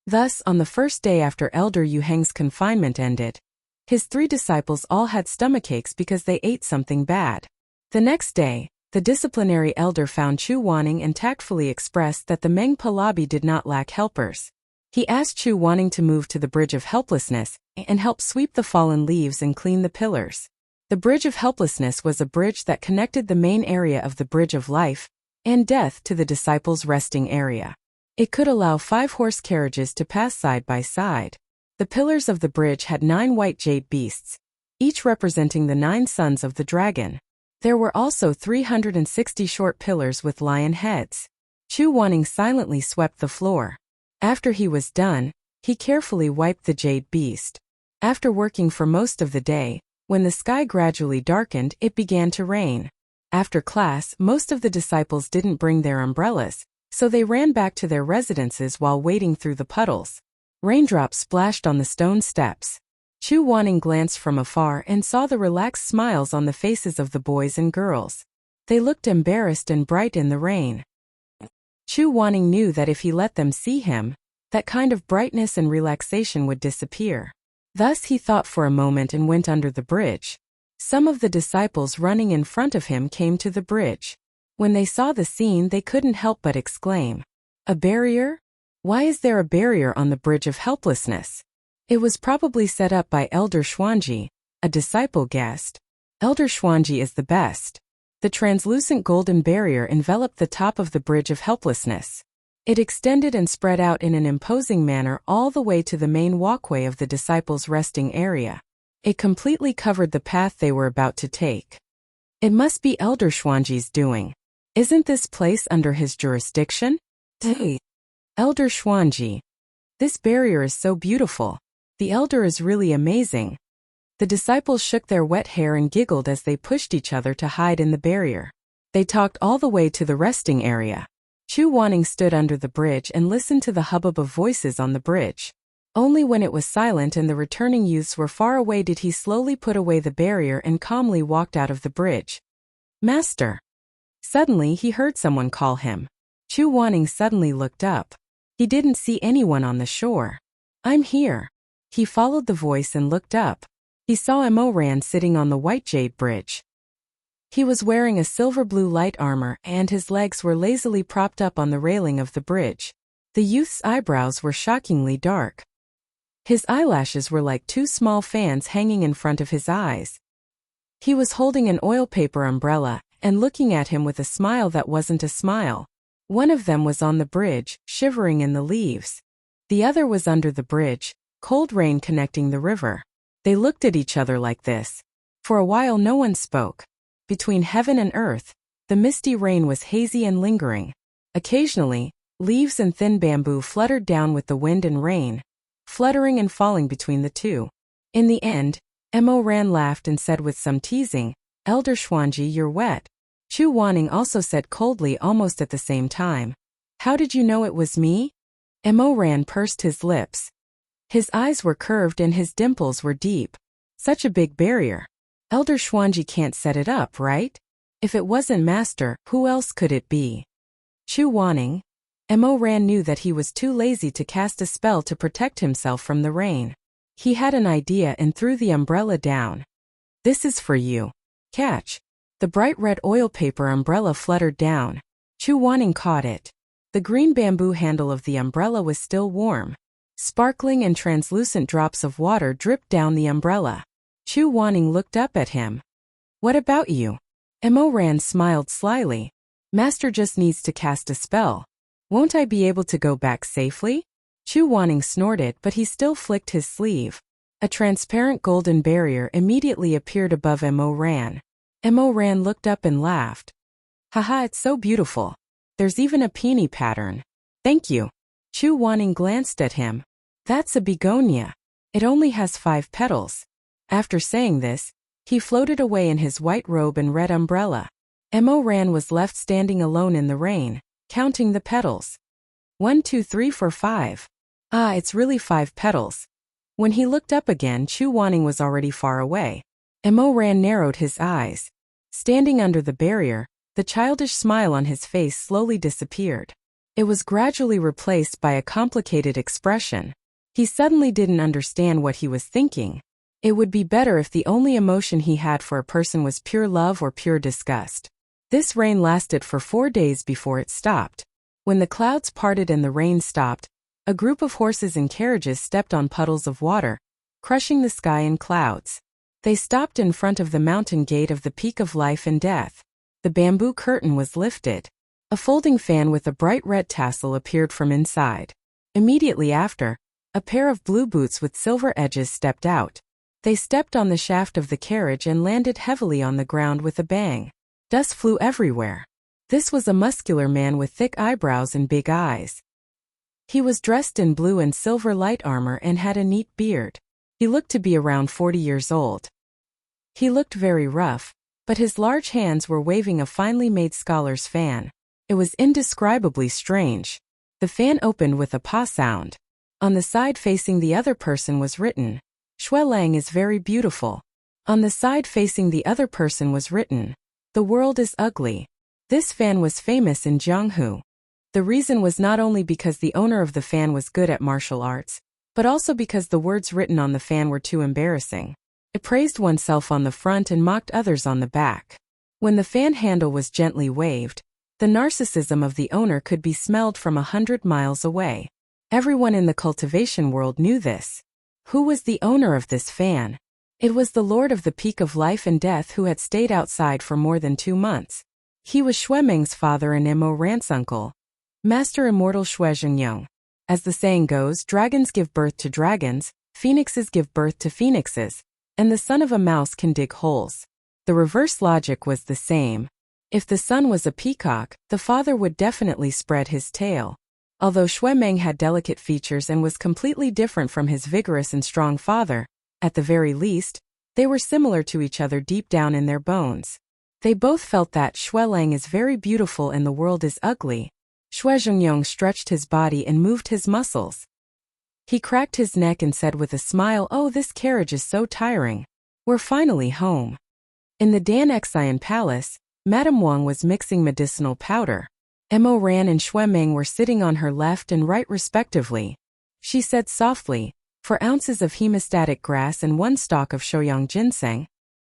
Thus, on the first day after Elder Yu Heng's confinement ended, his 3 disciples all had stomachaches because they ate something bad. The next day, the disciplinary elder found Chu Wanning and tactfully expressed that the Mengpa lobby did not lack helpers. He asked Chu Wanning to move to the Bridge of Helplessness and help sweep the fallen leaves and clean the pillars. The Bridge of Helplessness was a bridge that connected the main area of the Bridge of Life and Death to the disciples' resting area. It could allow 5 horse carriages to pass side by side. The pillars of the bridge had 9 white jade beasts, each representing the 9 sons of the dragon. There were also 360 short pillars with lion heads. Chu Wanning silently swept the floor. After he was done, he carefully wiped the jade beast. After working for most of the day, when the sky gradually darkened, it began to rain. After class, most of the disciples didn't bring their umbrellas, so they ran back to their residences while wading through the puddles. Raindrops splashed on the stone steps. Chu Wanning glanced from afar and saw the relaxed smiles on the faces of the boys and girls. They looked embarrassed and bright in the rain. Chu Wanning knew that if he let them see him, that kind of brightness and relaxation would disappear. Thus he thought for a moment and went under the bridge. Some of the disciples running in front of him came to the bridge. When they saw the scene, they couldn't help but exclaim, "A barrier? Why is there a barrier on the Bridge of Helplessness?" It was probably set up by Elder Xuanji, a disciple guessed. Elder Xuanji is the best. The translucent golden barrier enveloped the top of the Bridge of Helplessness. It extended and spread out in an imposing manner all the way to the main walkway of the disciples' resting area. It completely covered the path they were about to take. It must be Elder Xuanji's doing. Isn't this place under his jurisdiction? Elder Xuanji. This barrier is so beautiful. The elder is really amazing. The disciples shook their wet hair and giggled as they pushed each other to hide in the barrier. They talked all the way to the resting area. Chu Wanning stood under the bridge and listened to the hubbub of voices on the bridge. Only when it was silent and the returning youths were far away did he slowly put away the barrier and calmly walked out of the bridge. "Master." Suddenly he heard someone call him. Chu Wanning suddenly looked up. He didn't see anyone on the shore. "I'm here." He followed the voice and looked up. He saw Mo Ran sitting on the white jade bridge. He was wearing a silver-blue light armor and his legs were lazily propped up on the railing of the bridge. The youth's eyebrows were shockingly dark. His eyelashes were like 2 small fans hanging in front of his eyes. He was holding an oil paper umbrella and looking at him with a smile that wasn't a smile. One of them was on the bridge, shivering in the leaves. The other was under the bridge, cold rain connecting the river. They looked at each other like this. For a while no one spoke. Between heaven and earth, the misty rain was hazy and lingering. Occasionally, leaves and thin bamboo fluttered down with the wind and rain, fluttering and falling between the two. In the end, Mo Ran laughed and said with some teasing, "Elder Xuanji, you're wet." Chu Wanning also said coldly almost at the same time, "How did you know it was me?" Mo Ran pursed his lips. His eyes were curved and his dimples were deep. Such a big barrier. Elder Xuanji can't set it up, right? If it wasn't Master, who else could it be? Chu Wanning. Mo Ran knew that he was too lazy to cast a spell to protect himself from the rain. He had an idea and threw the umbrella down. "This is for you. Catch." The bright red oil paper umbrella fluttered down. Chu Wanning caught it. The green bamboo handle of the umbrella was still warm. Sparkling and translucent drops of water dripped down the umbrella. Chu Wanning looked up at him. "What about you?" Mo Ran smiled slyly. "Master just needs to cast a spell. Won't I be able to go back safely?" Chu Wanning snorted, but he still flicked his sleeve. A transparent golden barrier immediately appeared above Mo Ran. Mo Ran looked up and laughed. "Haha, it's so beautiful. There's even a peony pattern." "Thank you." Chu Wanning glanced at him. "That's a begonia. It only has 5 petals." After saying this, He floated away in his white robe and red umbrella. Mo Ran was left standing alone in the rain, counting the petals. 1, 2, 3, 4, 5. Ah, it's really 5 petals. When he looked up again, Chu Wanning was already far away. Mo Ran narrowed his eyes. Standing under the barrier, the childish smile on his face slowly disappeared. It was gradually replaced by a complicated expression. He suddenly didn't understand what he was thinking. It would be better if the only emotion he had for a person was pure love or pure disgust. This rain lasted for 4 days before it stopped. When the clouds parted and the rain stopped, a group of horses and carriages stepped on puddles of water, crushing the sky in clouds. They stopped in front of the mountain gate of the Peak of Life and Death. The bamboo curtain was lifted. A folding fan with a bright red tassel appeared from inside. Immediately after, a pair of blue boots with silver edges stepped out. They stepped on the shaft of the carriage and landed heavily on the ground with a bang. Dust flew everywhere. This was a muscular man with thick eyebrows and big eyes. He was dressed in blue and silver light armor and had a neat beard. He looked to be around 40 years old. He looked very rough, but his large hands were waving a finely made scholar's fan. It was indescribably strange. The fan opened with a pa sound. On the side facing the other person was written, "Shui Lang is very beautiful." On the side facing the other person was written, "The world is ugly." This fan was famous in Jianghu. The reason was not only because the owner of the fan was good at martial arts, but also because the words written on the fan were too embarrassing. It praised oneself on the front and mocked others on the back. When the fan handle was gently waved, the narcissism of the owner could be smelled from 100 miles away. Everyone in the cultivation world knew this. Who was the owner of this fan? It was the Lord of the Peak of Life and Death who had stayed outside for more than 2 months. He was Shui Meng's father and Mo Ran's uncle, Master Immortal Shui Zhengyong. As the saying goes, dragons give birth to dragons, phoenixes give birth to phoenixes, and the son of a mouse can dig holes. The reverse logic was the same. If the son was a peacock, the father would definitely spread his tail. Although Shui Meng had delicate features and was completely different from his vigorous and strong father, at the very least, they were similar to each other deep down in their bones. They both felt that Shui Lang is very beautiful and the world is ugly. Shui Zhengyong stretched his body and moved his muscles. He cracked his neck and said with a smile, "Oh, this carriage is so tiring. We're finally home." In the Dan Xian Palace, Madame Wang was mixing medicinal powder. Mo Ran and Shui Meng were sitting on her left and right respectively. She said softly, "4 ounces of hemostatic grass and 1 stalk of shouyang ginseng."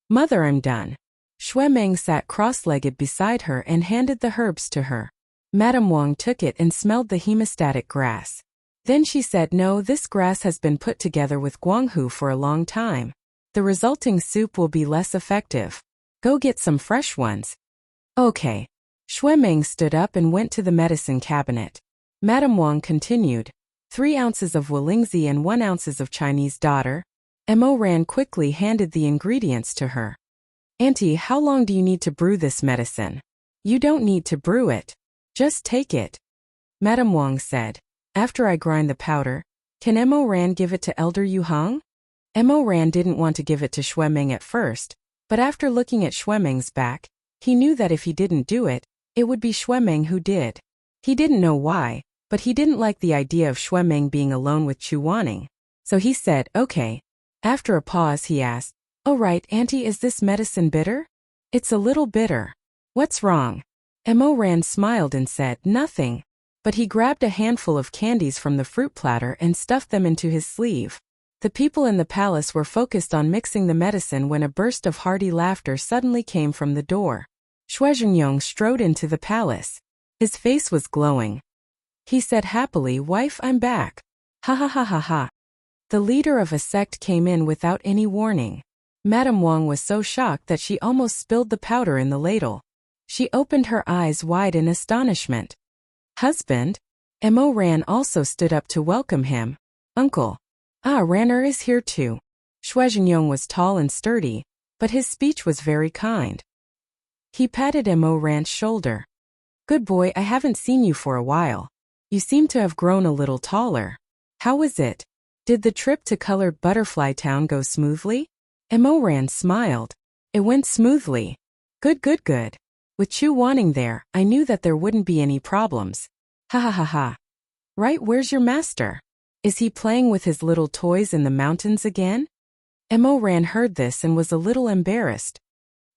"Mother, I'm done." Shui Meng sat cross-legged beside her and handed the herbs to her. Madame Wang took it and smelled the hemostatic grass. Then she said, "No, this grass has been put together with guanghu for a long time. The resulting soup will be less effective. Go get some fresh ones." "Okay." Shui Meng stood up and went to the medicine cabinet. Madame Wang continued, 3 ounces of Wulingzi and 1 ounces of Chinese daughter. Mo Ran quickly handed the ingredients to her. "Auntie, how long do you need to brew this medicine?" "You don't need to brew it. Just take it," Madame Wang said. "After I grind the powder, can Mo Ran give it to Elder Yu Hong?" Mo Ran didn't want to give it to Shui Meng at first, but after looking at Shui Meng's back, he knew that if he didn't do it, it would be Shui Meng who did. He didn't know why, but he didn't like the idea of Shui Meng being alone with Chu Wanning. So he said, "Okay." After a pause he asked, "Oh right, Auntie, is this medicine bitter?" "It's a little bitter." "What's wrong?" Mo Ran smiled and said, "Nothing." But he grabbed a handful of candies from the fruit platter and stuffed them into his sleeve. The people in the palace were focused on mixing the medicine when a burst of hearty laughter suddenly came from the door. Shui Zhengyong strode into the palace. His face was glowing. He said happily, "Wife, I'm back." "Ha ha ha ha ha." The leader of a sect came in without any warning. Madame Wang was so shocked that she almost spilled the powder in the ladle. She opened her eyes wide in astonishment. "Husband?" Mo Ran also stood up to welcome him. "Uncle." "Ah, Ranner is here too." Shui Zhengyong was tall and sturdy, but his speech was very kind. He patted Mo Ran's shoulder. "Good boy, I haven't seen you for a while. You seem to have grown a little taller. How was it? Did the trip to Colored Butterfly Town go smoothly?" Mo Ran smiled. It went smoothly. Good, good, good. With Chu Wanning there, I knew that there wouldn't be any problems. Ha ha ha ha. Right, where's your master? Is he playing with his little toys in the mountains again? Mo Ran heard this and was a little embarrassed.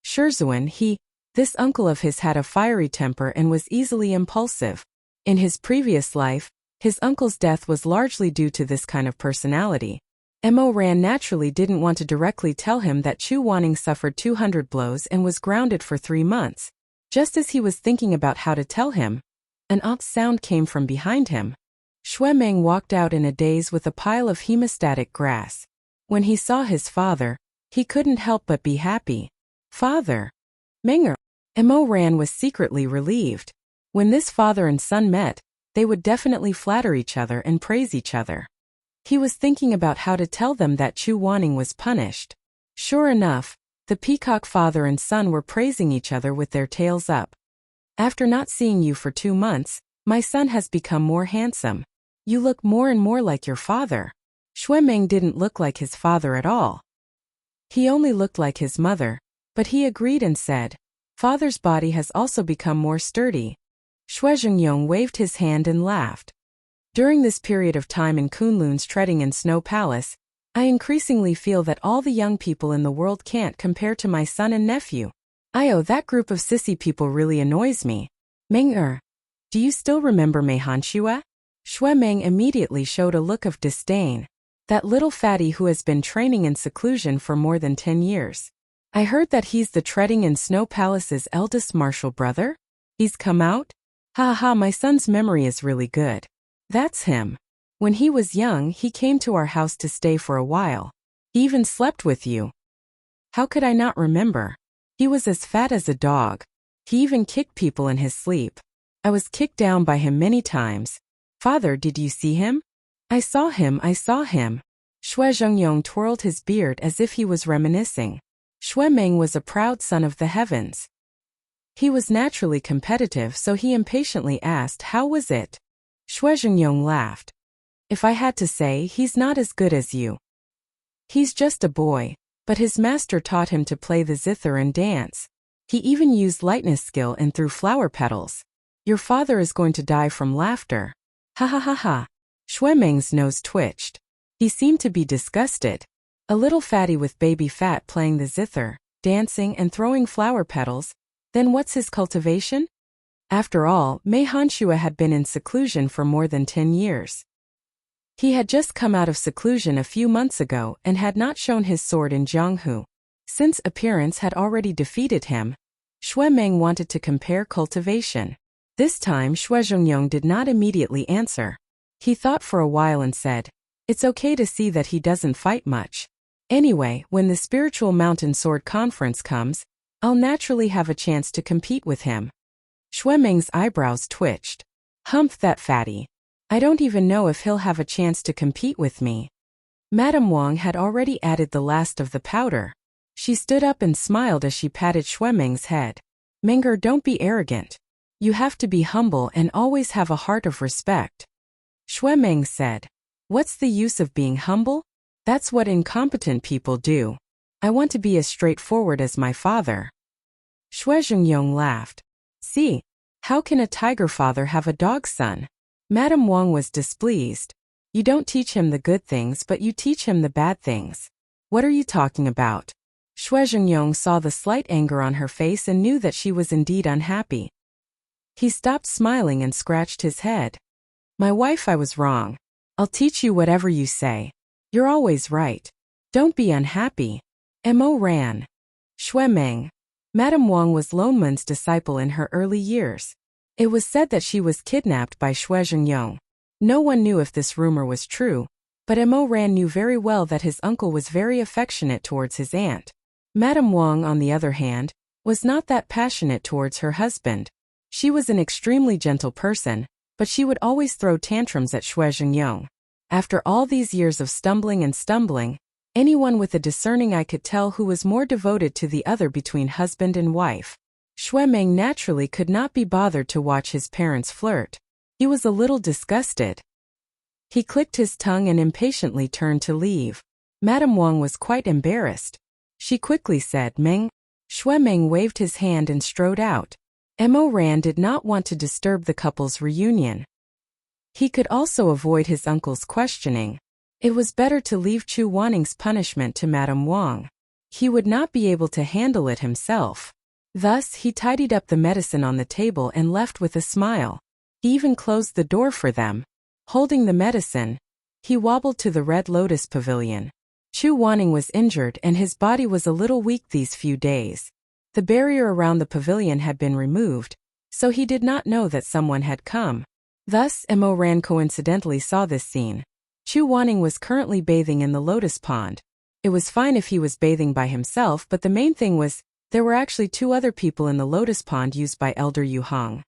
Shizun, this uncle of his had a fiery temper and was easily impulsive. In his previous life, his uncle's death was largely due to this kind of personality. Mo Ran naturally didn't want to directly tell him that Chu Wanning suffered 200 blows and was grounded for 3 months. Just as he was thinking about how to tell him, an odd sound came from behind him. Shui Meng walked out in a daze with a pile of hemostatic grass. When he saw his father, he couldn't help but be happy. Father! Menger! Mo Ran was secretly relieved. When this father and son met, they would definitely flatter each other and praise each other. He was thinking about how to tell them that Chu Wanning was punished. Sure enough, the peacock father and son were praising each other with their tails up. After not seeing you for 2 months, my son has become more handsome. You look more and more like your father. Shui Meng didn't look like his father at all. He only looked like his mother, but he agreed and said, Father's body has also become more sturdy. Shui Zhengyong waved his hand and laughed. During this period of time in Kunlun's Treading and Snow Palace, I increasingly feel that all the young people in the world can't compare to my son and nephew. That group of sissy people really annoys me. Meng do you still remember Mei Hanxue? Shui Meng immediately showed a look of disdain. That little fatty who has been training in seclusion for more than 10 years. I heard that he's the Treading and Snow Palace's eldest martial brother? He's come out? Ha ha, my son's memory is really good. That's him. When he was young, he came to our house to stay for a while. He even slept with you. How could I not remember? He was as fat as a dog. He even kicked people in his sleep. I was kicked down by him many times. Father, did you see him? I saw him. Shui Zhengyong twirled his beard as if he was reminiscing. Shui Meng was a proud son of the heavens. He was naturally competitive, so he impatiently asked, how was it? Shui Zhengyong laughed. If I had to say, he's not as good as you. He's just a boy, but his master taught him to play the zither and dance. He even used lightness skill and threw flower petals. Your father is going to die from laughter. Ha ha ha ha. Shui Meng's nose twitched. He seemed to be disgusted. A little fatty with baby fat playing the zither, dancing and throwing flower petals, then what's his cultivation? After all, Mei Hanxue had been in seclusion for more than 10 years. He had just come out of seclusion a few months ago and had not shown his sword in Jianghu. Since appearance had already defeated him, Shui Meng wanted to compare cultivation. This time Shui Zhengyong did not immediately answer. He thought for a while and said, it's okay to see that he doesn't fight much. Anyway, when the Spiritual Mountain Sword Conference comes, I'll naturally have a chance to compete with him. Shui Meng's eyebrows twitched. Humph, that fatty. I don't even know if he'll have a chance to compete with me. Madame Wang had already added the last of the powder. She stood up and smiled as she patted Shui Meng's head. Menger, don't be arrogant. You have to be humble and always have a heart of respect. Shui Meng said, what's the use of being humble? That's what incompetent people do. I want to be as straightforward as my father. Shui Zhengyong laughed. See, how can a tiger father have a dog son? Madame Wang was displeased. You don't teach him the good things, but you teach him the bad things. What are you talking about? Shui Zhengyong saw the slight anger on her face and knew that she was indeed unhappy. He stopped smiling and scratched his head. My wife, I was wrong. I'll teach you whatever you say. You're always right. Don't be unhappy. Mo Ran. Shui Meng. Madame Wang was Lonman's disciple in her early years. It was said that she was kidnapped by Shui Zhengyong. No one knew if this rumor was true, but Mo Ran knew very well that his uncle was very affectionate towards his aunt. Madame Wang, on the other hand, was not that passionate towards her husband. She was an extremely gentle person, but she would always throw tantrums at Shui Zhengyong. After all these years of stumbling, anyone with a discerning eye could tell who was more devoted to the other between husband and wife. Shui Meng naturally could not be bothered to watch his parents flirt. He was a little disgusted. He clicked his tongue and impatiently turned to leave. Madame Wang was quite embarrassed. She quickly said, Meng, Meng waved his hand and strode out. Mo Ran did not want to disturb the couple's reunion. He could also avoid his uncle's questioning. It was better to leave Chu Waning's punishment to Madame Wang. He would not be able to handle it himself. Thus, he tidied up the medicine on the table and left with a smile. He even closed the door for them. Holding the medicine, he wobbled to the Red Lotus Pavilion. Chu Waning was injured and his body was a little weak these few days. The barrier around the pavilion had been removed, so he did not know that someone had come. Thus, Mo Ran coincidentally saw this scene. Chu Waning was currently bathing in the lotus pond. It was fine if he was bathing by himself, but the main thing was, there were actually 2 other people in the lotus pond used by Elder Yu Hong.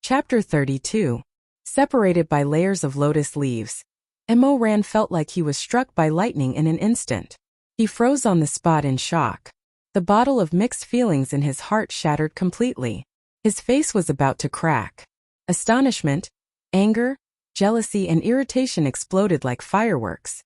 Chapter 32. Separated by layers of lotus leaves. Mo Ran felt like he was struck by lightning in an instant. He froze on the spot in shock. The bottle of mixed feelings in his heart shattered completely. His face was about to crack. Astonishment, anger, jealousy and irritation exploded like fireworks.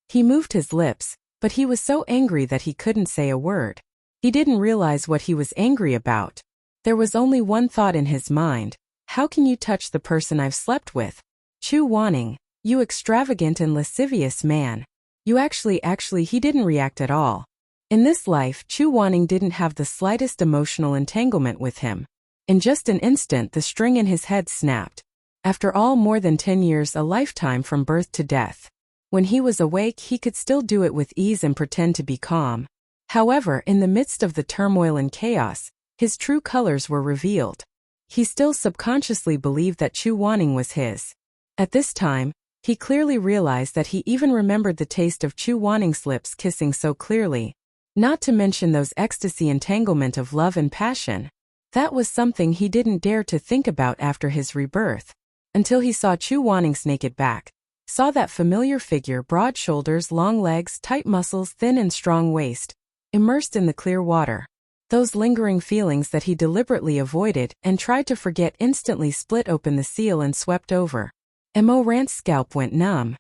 He moved his lips, but he was so angry that he couldn't say a word. He didn't realize what he was angry about. There was only one thought in his mind. How can you touch the person I've slept with? Chu Waning, you extravagant and lascivious man. You actually he didn't react at all. In this life, Chu Waning didn't have the slightest emotional entanglement with him. In just an instant the string in his head snapped. After all, more than 10 years, a lifetime from birth to death. When he was awake, he could still do it with ease and pretend to be calm. However, in the midst of the turmoil and chaos, his true colors were revealed. He still subconsciously believed that Chu Waning was his. At this time, he clearly realized that he even remembered the taste of Chu Waning's lips kissing so clearly. Not to mention those ecstasy entanglement of love and passion. That was something he didn't dare to think about after his rebirth. Until he saw Chu Waning's naked back. Saw that familiar figure, broad shoulders, long legs, tight muscles, thin and strong waist, immersed in the clear water. Those lingering feelings that he deliberately avoided and tried to forget instantly split open the seal and swept over. Mo Ran's scalp went numb.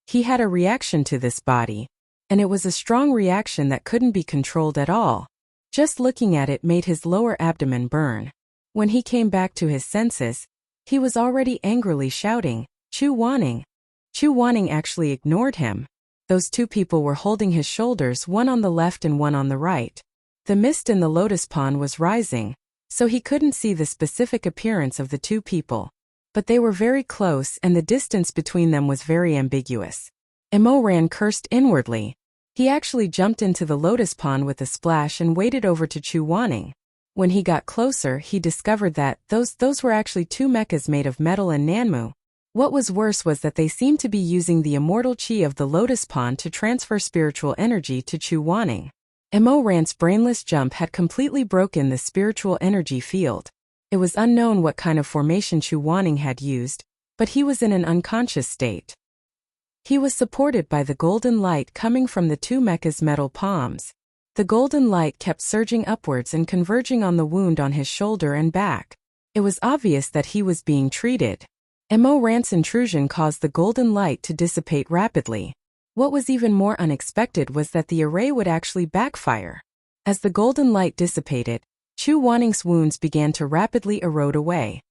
He had a reaction to this body, and it was a strong reaction that couldn't be controlled at all. Just looking at it made his lower abdomen burn. When he came back to his senses, he was already angrily shouting, Chu Waning. Chu Waning actually ignored him. Those 2 people were holding his shoulders, one on the left and one on the right. The mist in the lotus pond was rising, so he couldn't see the specific appearance of the 2 people. But they were very close and the distance between them was very ambiguous. Mo Ran cursed inwardly. He actually jumped into the lotus pond with a splash and waded over to Chu Waning. When he got closer, he discovered that those were actually 2 mechas made of metal and nanmu. What was worse was that they seemed to be using the immortal chi of the lotus pond to transfer spiritual energy to Chu Waning. Mo Ran's brainless jump had completely broken the spiritual energy field. It was unknown what kind of formation Chu Waning had used, but he was in an unconscious state. He was supported by the golden light coming from the 2 mechas' metal palms. The golden light kept surging upwards and converging on the wound on his shoulder and back. It was obvious that he was being treated. Mo Ran's intrusion caused the golden light to dissipate rapidly. What was even more unexpected was that the array would actually backfire. As the golden light dissipated, Chu Waning's wounds began to rapidly erode away.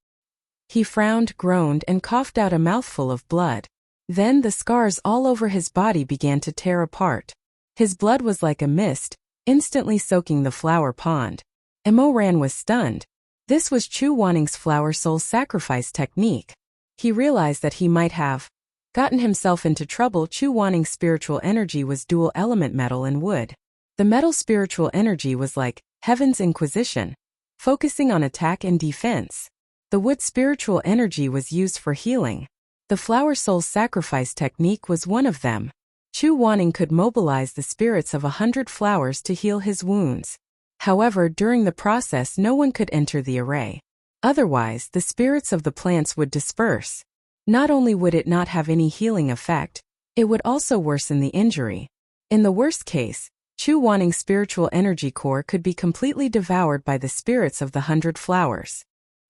He frowned, groaned, and coughed out a mouthful of blood. Then the scars all over his body began to tear apart. His blood was like a mist, instantly soaking the flower pond. Mo Ran was stunned. This was Chu Waning's flower soul sacrifice technique. He realized that he might have gotten himself into trouble. Chu Waning's spiritual energy was dual element metal and wood. The metal spiritual energy was like Heaven's Inquisition, focusing on attack and defense. The wood spiritual energy was used for healing. The flower soul sacrifice technique was one of them. Chu Waning could mobilize the spirits of 100 flowers to heal his wounds. However, during the process no one could enter the array. Otherwise, the spirits of the plants would disperse. Not only would it not have any healing effect, it would also worsen the injury. In the worst case, Chu Waning's spiritual energy core could be completely devoured by the spirits of the 100 flowers.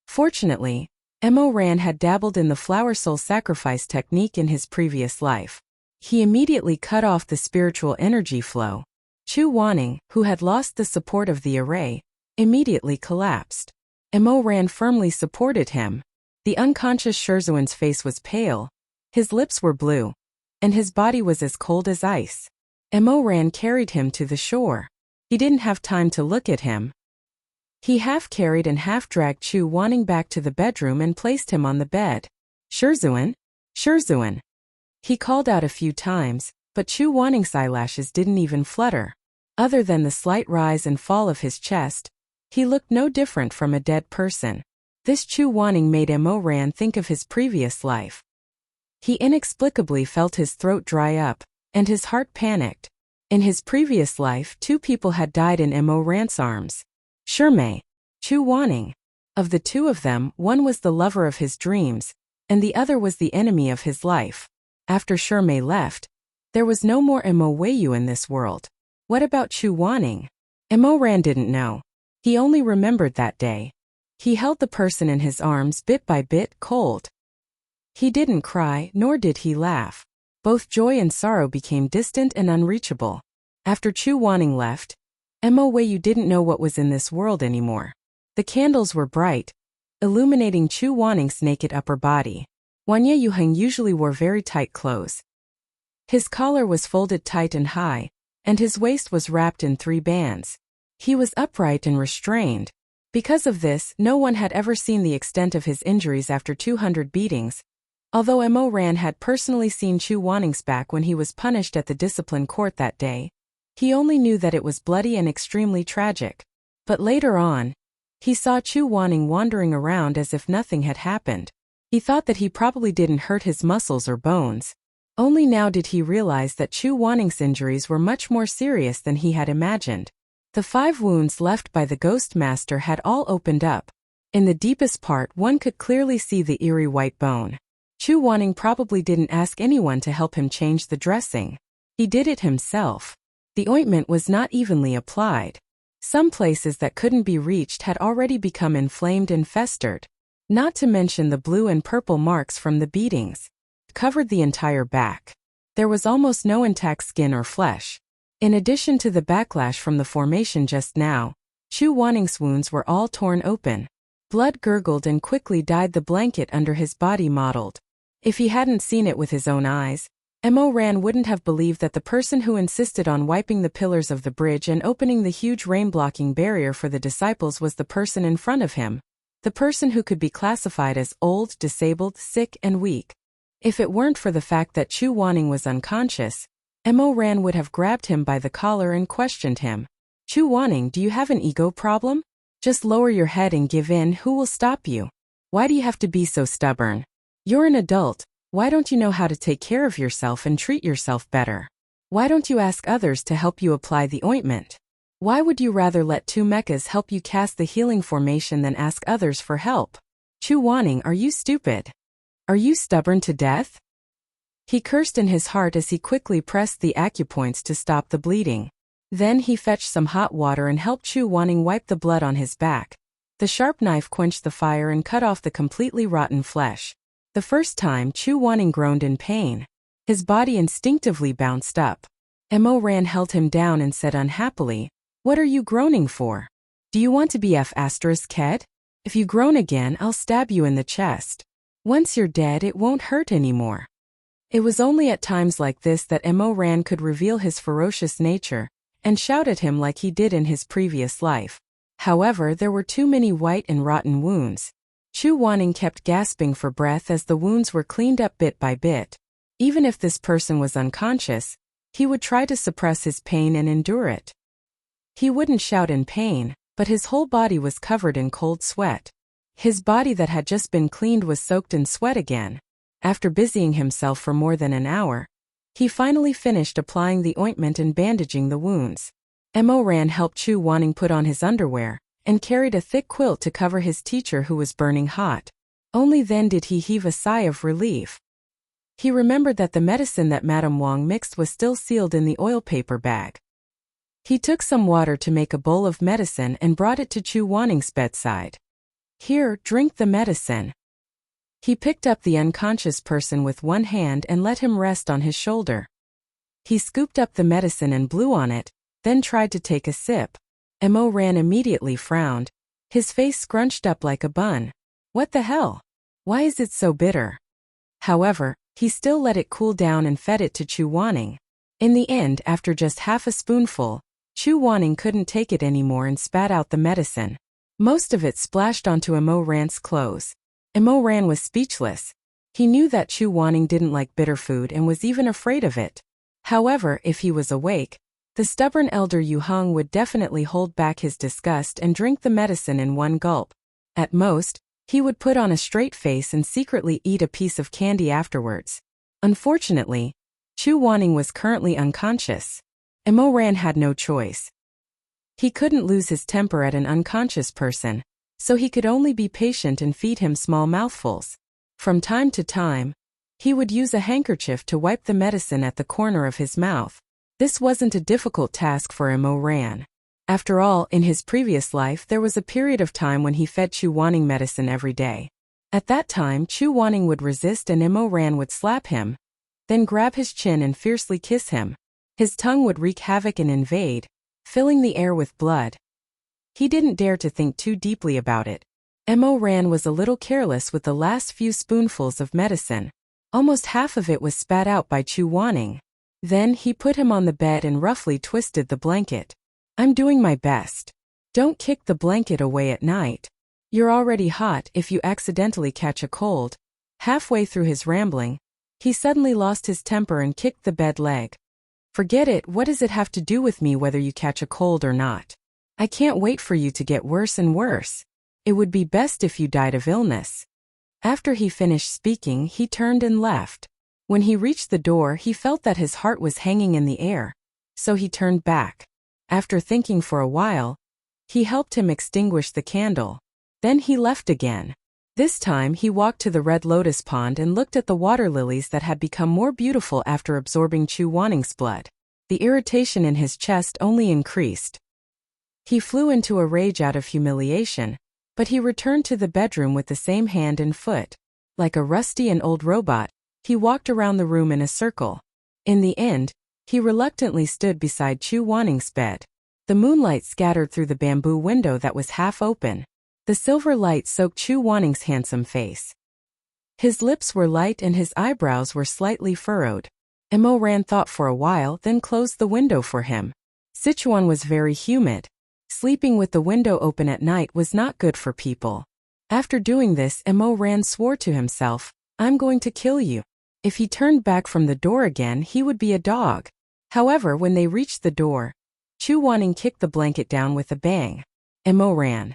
Fortunately, Mo Ran had dabbled in the flower soul sacrifice technique in his previous life. He immediately cut off the spiritual energy flow. Chu Wanning, who had lost the support of the array, immediately collapsed. Mo Ran firmly supported him. The unconscious Shizun's face was pale, his lips were blue, and his body was as cold as ice. Mo Ran carried him to the shore. He didn't have time to look at him. He half-carried and half-dragged Chu Wanning back to the bedroom and placed him on the bed. Shizun? Shizun! He called out a few times, but Chu Wanning's eyelashes didn't even flutter. Other than the slight rise and fall of his chest, he looked no different from a dead person. This Chu Wanning made Mo Ran think of his previous life. He inexplicably felt his throat dry up, and his heart panicked. In his previous life, 2 people had died in Mo Ran's arms. Shirmei, Chu Wanning. Of the 2 of them, one was the lover of his dreams, and the other was the enemy of his life. After Shirmei left, there was no more Mo Weiyu in this world. What about Chu Wanning? Mo Ran didn't know. He only remembered that day. He held the person in his arms bit by bit, cold. He didn't cry, nor did he laugh. Both joy and sorrow became distant and unreachable. After Chu Wanning left, Mo Weiyu didn't know what was in this world anymore. The candles were bright, illuminating Chu Wanning's naked upper body. Wanya Yuheng usually wore very tight clothes. His collar was folded tight and high, and his waist was wrapped in 3 bands. He was upright and restrained. Because of this, no one had ever seen the extent of his injuries after 200 beatings. Although Mo Ran had personally seen Chu Wanning's back when he was punished at the discipline court that day, he only knew that it was bloody and extremely tragic. But later on, he saw Chu Wanning wandering around as if nothing had happened. He thought that he probably didn't hurt his muscles or bones. Only now did he realize that Chu Wanning's injuries were much more serious than he had imagined. The 5 wounds left by the Ghost Master had all opened up. In the deepest part, one could clearly see the eerie white bone. Chu Wanning probably didn't ask anyone to help him change the dressing. He did it himself. The ointment was not evenly applied. Some places that couldn't be reached had already become inflamed and festered. Not to mention the blue and purple marks from the beatings covered the entire back. There was almost no intact skin or flesh. In addition to the backlash from the formation just now, Chu Wanning's wounds were all torn open. Blood gurgled and quickly dyed the blanket under his body mottled. If he hadn't seen it with his own eyes, Mo Ran wouldn't have believed that the person who insisted on wiping the pillars of the bridge and opening the huge rain-blocking barrier for the disciples was the person in front of him. The person who could be classified as old, disabled, sick, and weak. If it weren't for the fact that Chu Wanning was unconscious, Mo Ran would have grabbed him by the collar and questioned him. Chu Wanning, do you have an ego problem? Just lower your head and give in. Who will stop you? Why do you have to be so stubborn? You're an adult. Why don't you know how to take care of yourself and treat yourself better? Why don't you ask others to help you apply the ointment? Why would you rather let 2 mechas help you cast the healing formation than ask others for help? Chu Wanning, are you stupid? Are you stubborn to death? He cursed in his heart as he quickly pressed the acupoints to stop the bleeding. Then he fetched some hot water and helped Chu Wanning wipe the blood on his back. The sharp knife quenched the fire and cut off the completely rotten flesh. The first time, Chu Wanning groaned in pain. His body instinctively bounced up. Mo Ran held him down and said unhappily, "What are you groaning for? Do you want to be F***ed? If you groan again, I'll stab you in the chest. Once you're dead, it won't hurt anymore." It was only at times like this that Mo Ran could reveal his ferocious nature and shout at him like he did in his previous life. However, there were too many white and rotten wounds. Chu Wanning kept gasping for breath as the wounds were cleaned up bit by bit. Even if this person was unconscious, he would try to suppress his pain and endure it. He wouldn't shout in pain, but his whole body was covered in cold sweat. His body that had just been cleaned was soaked in sweat again. After busying himself for more than an hour, he finally finished applying the ointment and bandaging the wounds. Mo Ran helped Chu Wanning put on his underwear and carried a thick quilt to cover his teacher who was burning hot. Only then did he heave a sigh of relief. He remembered that the medicine that Madame Wang mixed was still sealed in the oil paper bag. He took some water to make a bowl of medicine and brought it to Chu Wanning's bedside. "Here, drink the medicine." He picked up the unconscious person with one hand and let him rest on his shoulder. He scooped up the medicine and blew on it, then tried to take a sip. Mo Ran immediately frowned. His face scrunched up like a bun. What the hell? Why is it so bitter? However, he still let it cool down and fed it to Chu Wanning. In the end, after just half a spoonful, Chu Wanning couldn't take it anymore and spat out the medicine. Most of it splashed onto Mo Ran's clothes. Mo Ran was speechless. He knew that Chu Wanning didn't like bitter food and was even afraid of it. However, if he was awake, the stubborn elder Yu Heng would definitely hold back his disgust and drink the medicine in one gulp. At most, he would put on a straight face and secretly eat a piece of candy afterwards. Unfortunately, Chu Wanning was currently unconscious. Mo Ran had no choice. He couldn't lose his temper at an unconscious person, so he could only be patient and feed him small mouthfuls. From time to time, he would use a handkerchief to wipe the medicine at the corner of his mouth. This wasn't a difficult task for Mo Ran. After all, in his previous life there was a period of time when he fed Chu Wanning medicine every day. At that time, Chu Wanning would resist and Mo Ran would slap him, then grab his chin and fiercely kiss him. His tongue would wreak havoc and invade, filling the air with blood. He didn't dare to think too deeply about it. Mo Ran was a little careless with the last few spoonfuls of medicine. Almost half of it was spat out by Chu Wanning. Then he put him on the bed and roughly twisted the blanket. I'm doing my best. Don't kick the blanket away at night. You're already hot if you accidentally catch a cold. Halfway through his rambling, he suddenly lost his temper and kicked the bed leg. Forget it, what does it have to do with me whether you catch a cold or not? I can't wait for you to get worse and worse. It would be best if you died of illness. After he finished speaking, he turned and left. When he reached the door, he felt that his heart was hanging in the air, so he turned back. After thinking for a while, he helped him extinguish the candle. Then he left again. This time he walked to the Red Lotus Pond and looked at the water lilies that had become more beautiful after absorbing Chu Wanning's blood. The irritation in his chest only increased. He flew into a rage out of humiliation, but he returned to the bedroom with the same hand and foot. Like a rusty and old robot, he walked around the room in a circle. In the end, he reluctantly stood beside Chu Wanning's bed. The moonlight scattered through the bamboo window that was half open. The silver light soaked Chu Wanning's handsome face. His lips were light and his eyebrows were slightly furrowed. Mo Ran thought for a while, then closed the window for him. Sichuan was very humid. Sleeping with the window open at night was not good for people. After doing this, Mo Ran swore to himself, I'm going to kill you. If he turned back from the door again, he would be a dog. However, when they reached the door, Chu Wanning kicked the blanket down with a bang. Mo Ran.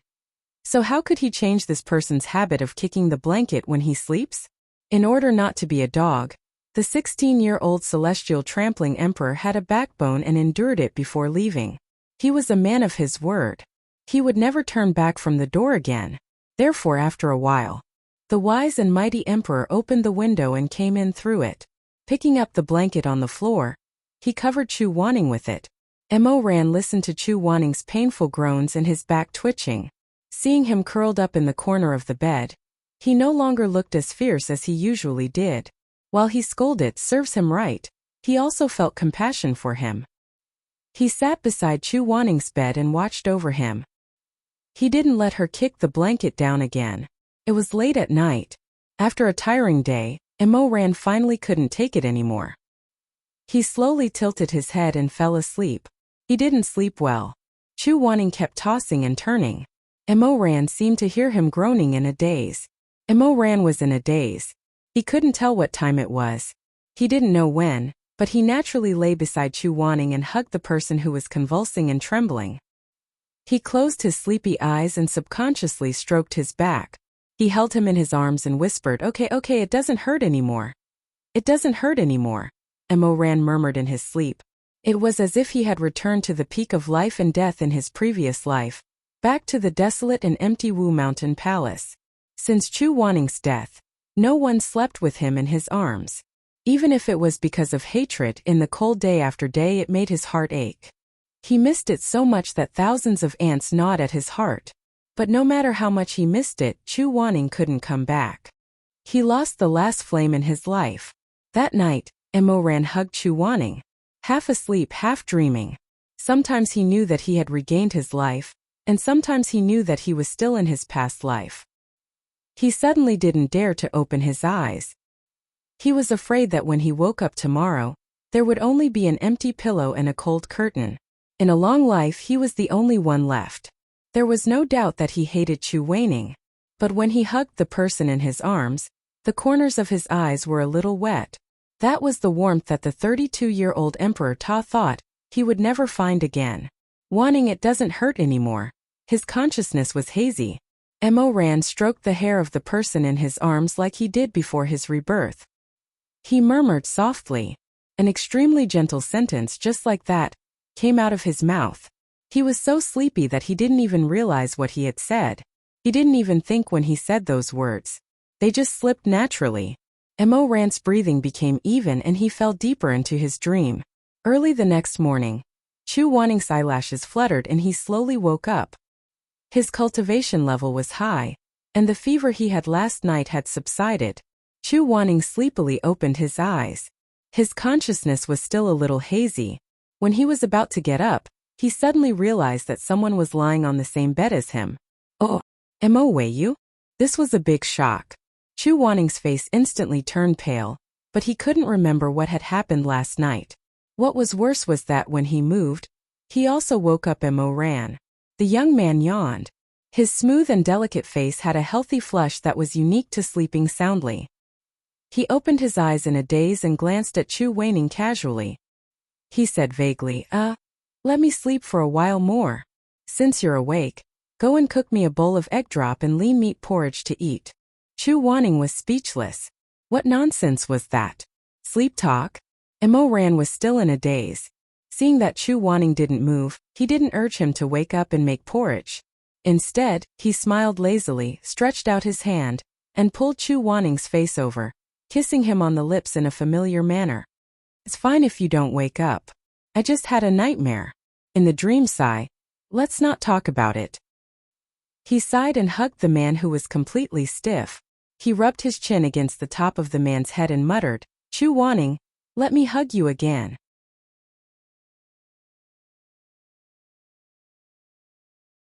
So how could he change this person's habit of kicking the blanket when he sleeps? In order not to be a dog, the 16-year-old celestial trampling emperor had a backbone and endured it before leaving. He was a man of his word. He would never turn back from the door again. Therefore, after a while, the wise and mighty emperor opened the window and came in through it. Picking up the blanket on the floor, he covered Chu Wanning with it. Mo Ran listened to Chu Wanning's painful groans and his back twitching. Seeing him curled up in the corner of the bed, he no longer looked as fierce as he usually did. While he scolded, serves him right, he also felt compassion for him. He sat beside Chu Wanning's bed and watched over him. He didn't let her kick the blanket down again. It was late at night. After a tiring day, Mo Ran finally couldn't take it anymore. He slowly tilted his head and fell asleep. He didn't sleep well. Chu Wanning kept tossing and turning. Mo Ran seemed to hear him groaning in a daze. Mo Ran was in a daze. He couldn't tell what time it was. He didn't know when, but he naturally lay beside Chu Wanning and hugged the person who was convulsing and trembling. He closed his sleepy eyes and subconsciously stroked his back. He held him in his arms and whispered, Okay, it doesn't hurt anymore. It doesn't hurt anymore, Mo Ran murmured in his sleep. It was as if he had returned to the peak of life and death in his previous life, back to the desolate and empty Wu Mountain Palace. Since Chu Wanning's death, no one slept with him in his arms. Even if it was because of hatred, in the cold day after day it made his heart ache. He missed it so much that thousands of ants gnawed at his heart. But no matter how much he missed it, Chu Wanning couldn't come back. He lost the last flame in his life. That night, Mo Ran hugged Chu Wanning, half asleep, half dreaming. Sometimes he knew that he had regained his life, and sometimes he knew that he was still in his past life. He suddenly didn't dare to open his eyes. He was afraid that when he woke up tomorrow, there would only be an empty pillow and a cold curtain. In a long life he was the only one left. There was no doubt that he hated Chu Wanning. But when he hugged the person in his arms, the corners of his eyes were a little wet. That was the warmth that the 32-year-old Emperor Ta thought he would never find again. Wanning, it doesn't hurt anymore. His consciousness was hazy. Mo Ran stroked the hair of the person in his arms like he did before his rebirth. He murmured softly. An extremely gentle sentence just like that came out of his mouth. He was so sleepy that he didn't even realize what he had said. He didn't even think when he said those words. They just slipped naturally. Mo Ran's breathing became even and he fell deeper into his dream. Early the next morning, Chu Wanning's eyelashes fluttered and he slowly woke up. His cultivation level was high, and the fever he had last night had subsided. Chu Wanning sleepily opened his eyes. His consciousness was still a little hazy. When he was about to get up, he suddenly realized that someone was lying on the same bed as him. "Oh, Mo Wei-yu?" This was a big shock. Chu Wanning's face instantly turned pale, but he couldn't remember what had happened last night. What was worse was that when he moved, he also woke up Mo Ran. The young man yawned. His smooth and delicate face had a healthy flush that was unique to sleeping soundly. He opened his eyes in a daze and glanced at Chu Wanning casually. He said vaguely, let me sleep for a while more. Since you're awake, go and cook me a bowl of egg drop and lean meat porridge to eat." Chu Wanning was speechless. What nonsense was that? Sleep talk? Mo Ran was still in a daze. Seeing that Chu Wanning didn't move, he didn't urge him to wake up and make porridge. Instead, he smiled lazily, stretched out his hand, and pulled Chu Wanning's face over, kissing him on the lips in a familiar manner. "It's fine if you don't wake up. I just had a nightmare." In the dream sigh, "Let's not talk about it." He sighed and hugged the man who was completely stiff. He rubbed his chin against the top of the man's head and muttered, "Chu Wanning, let me hug you again."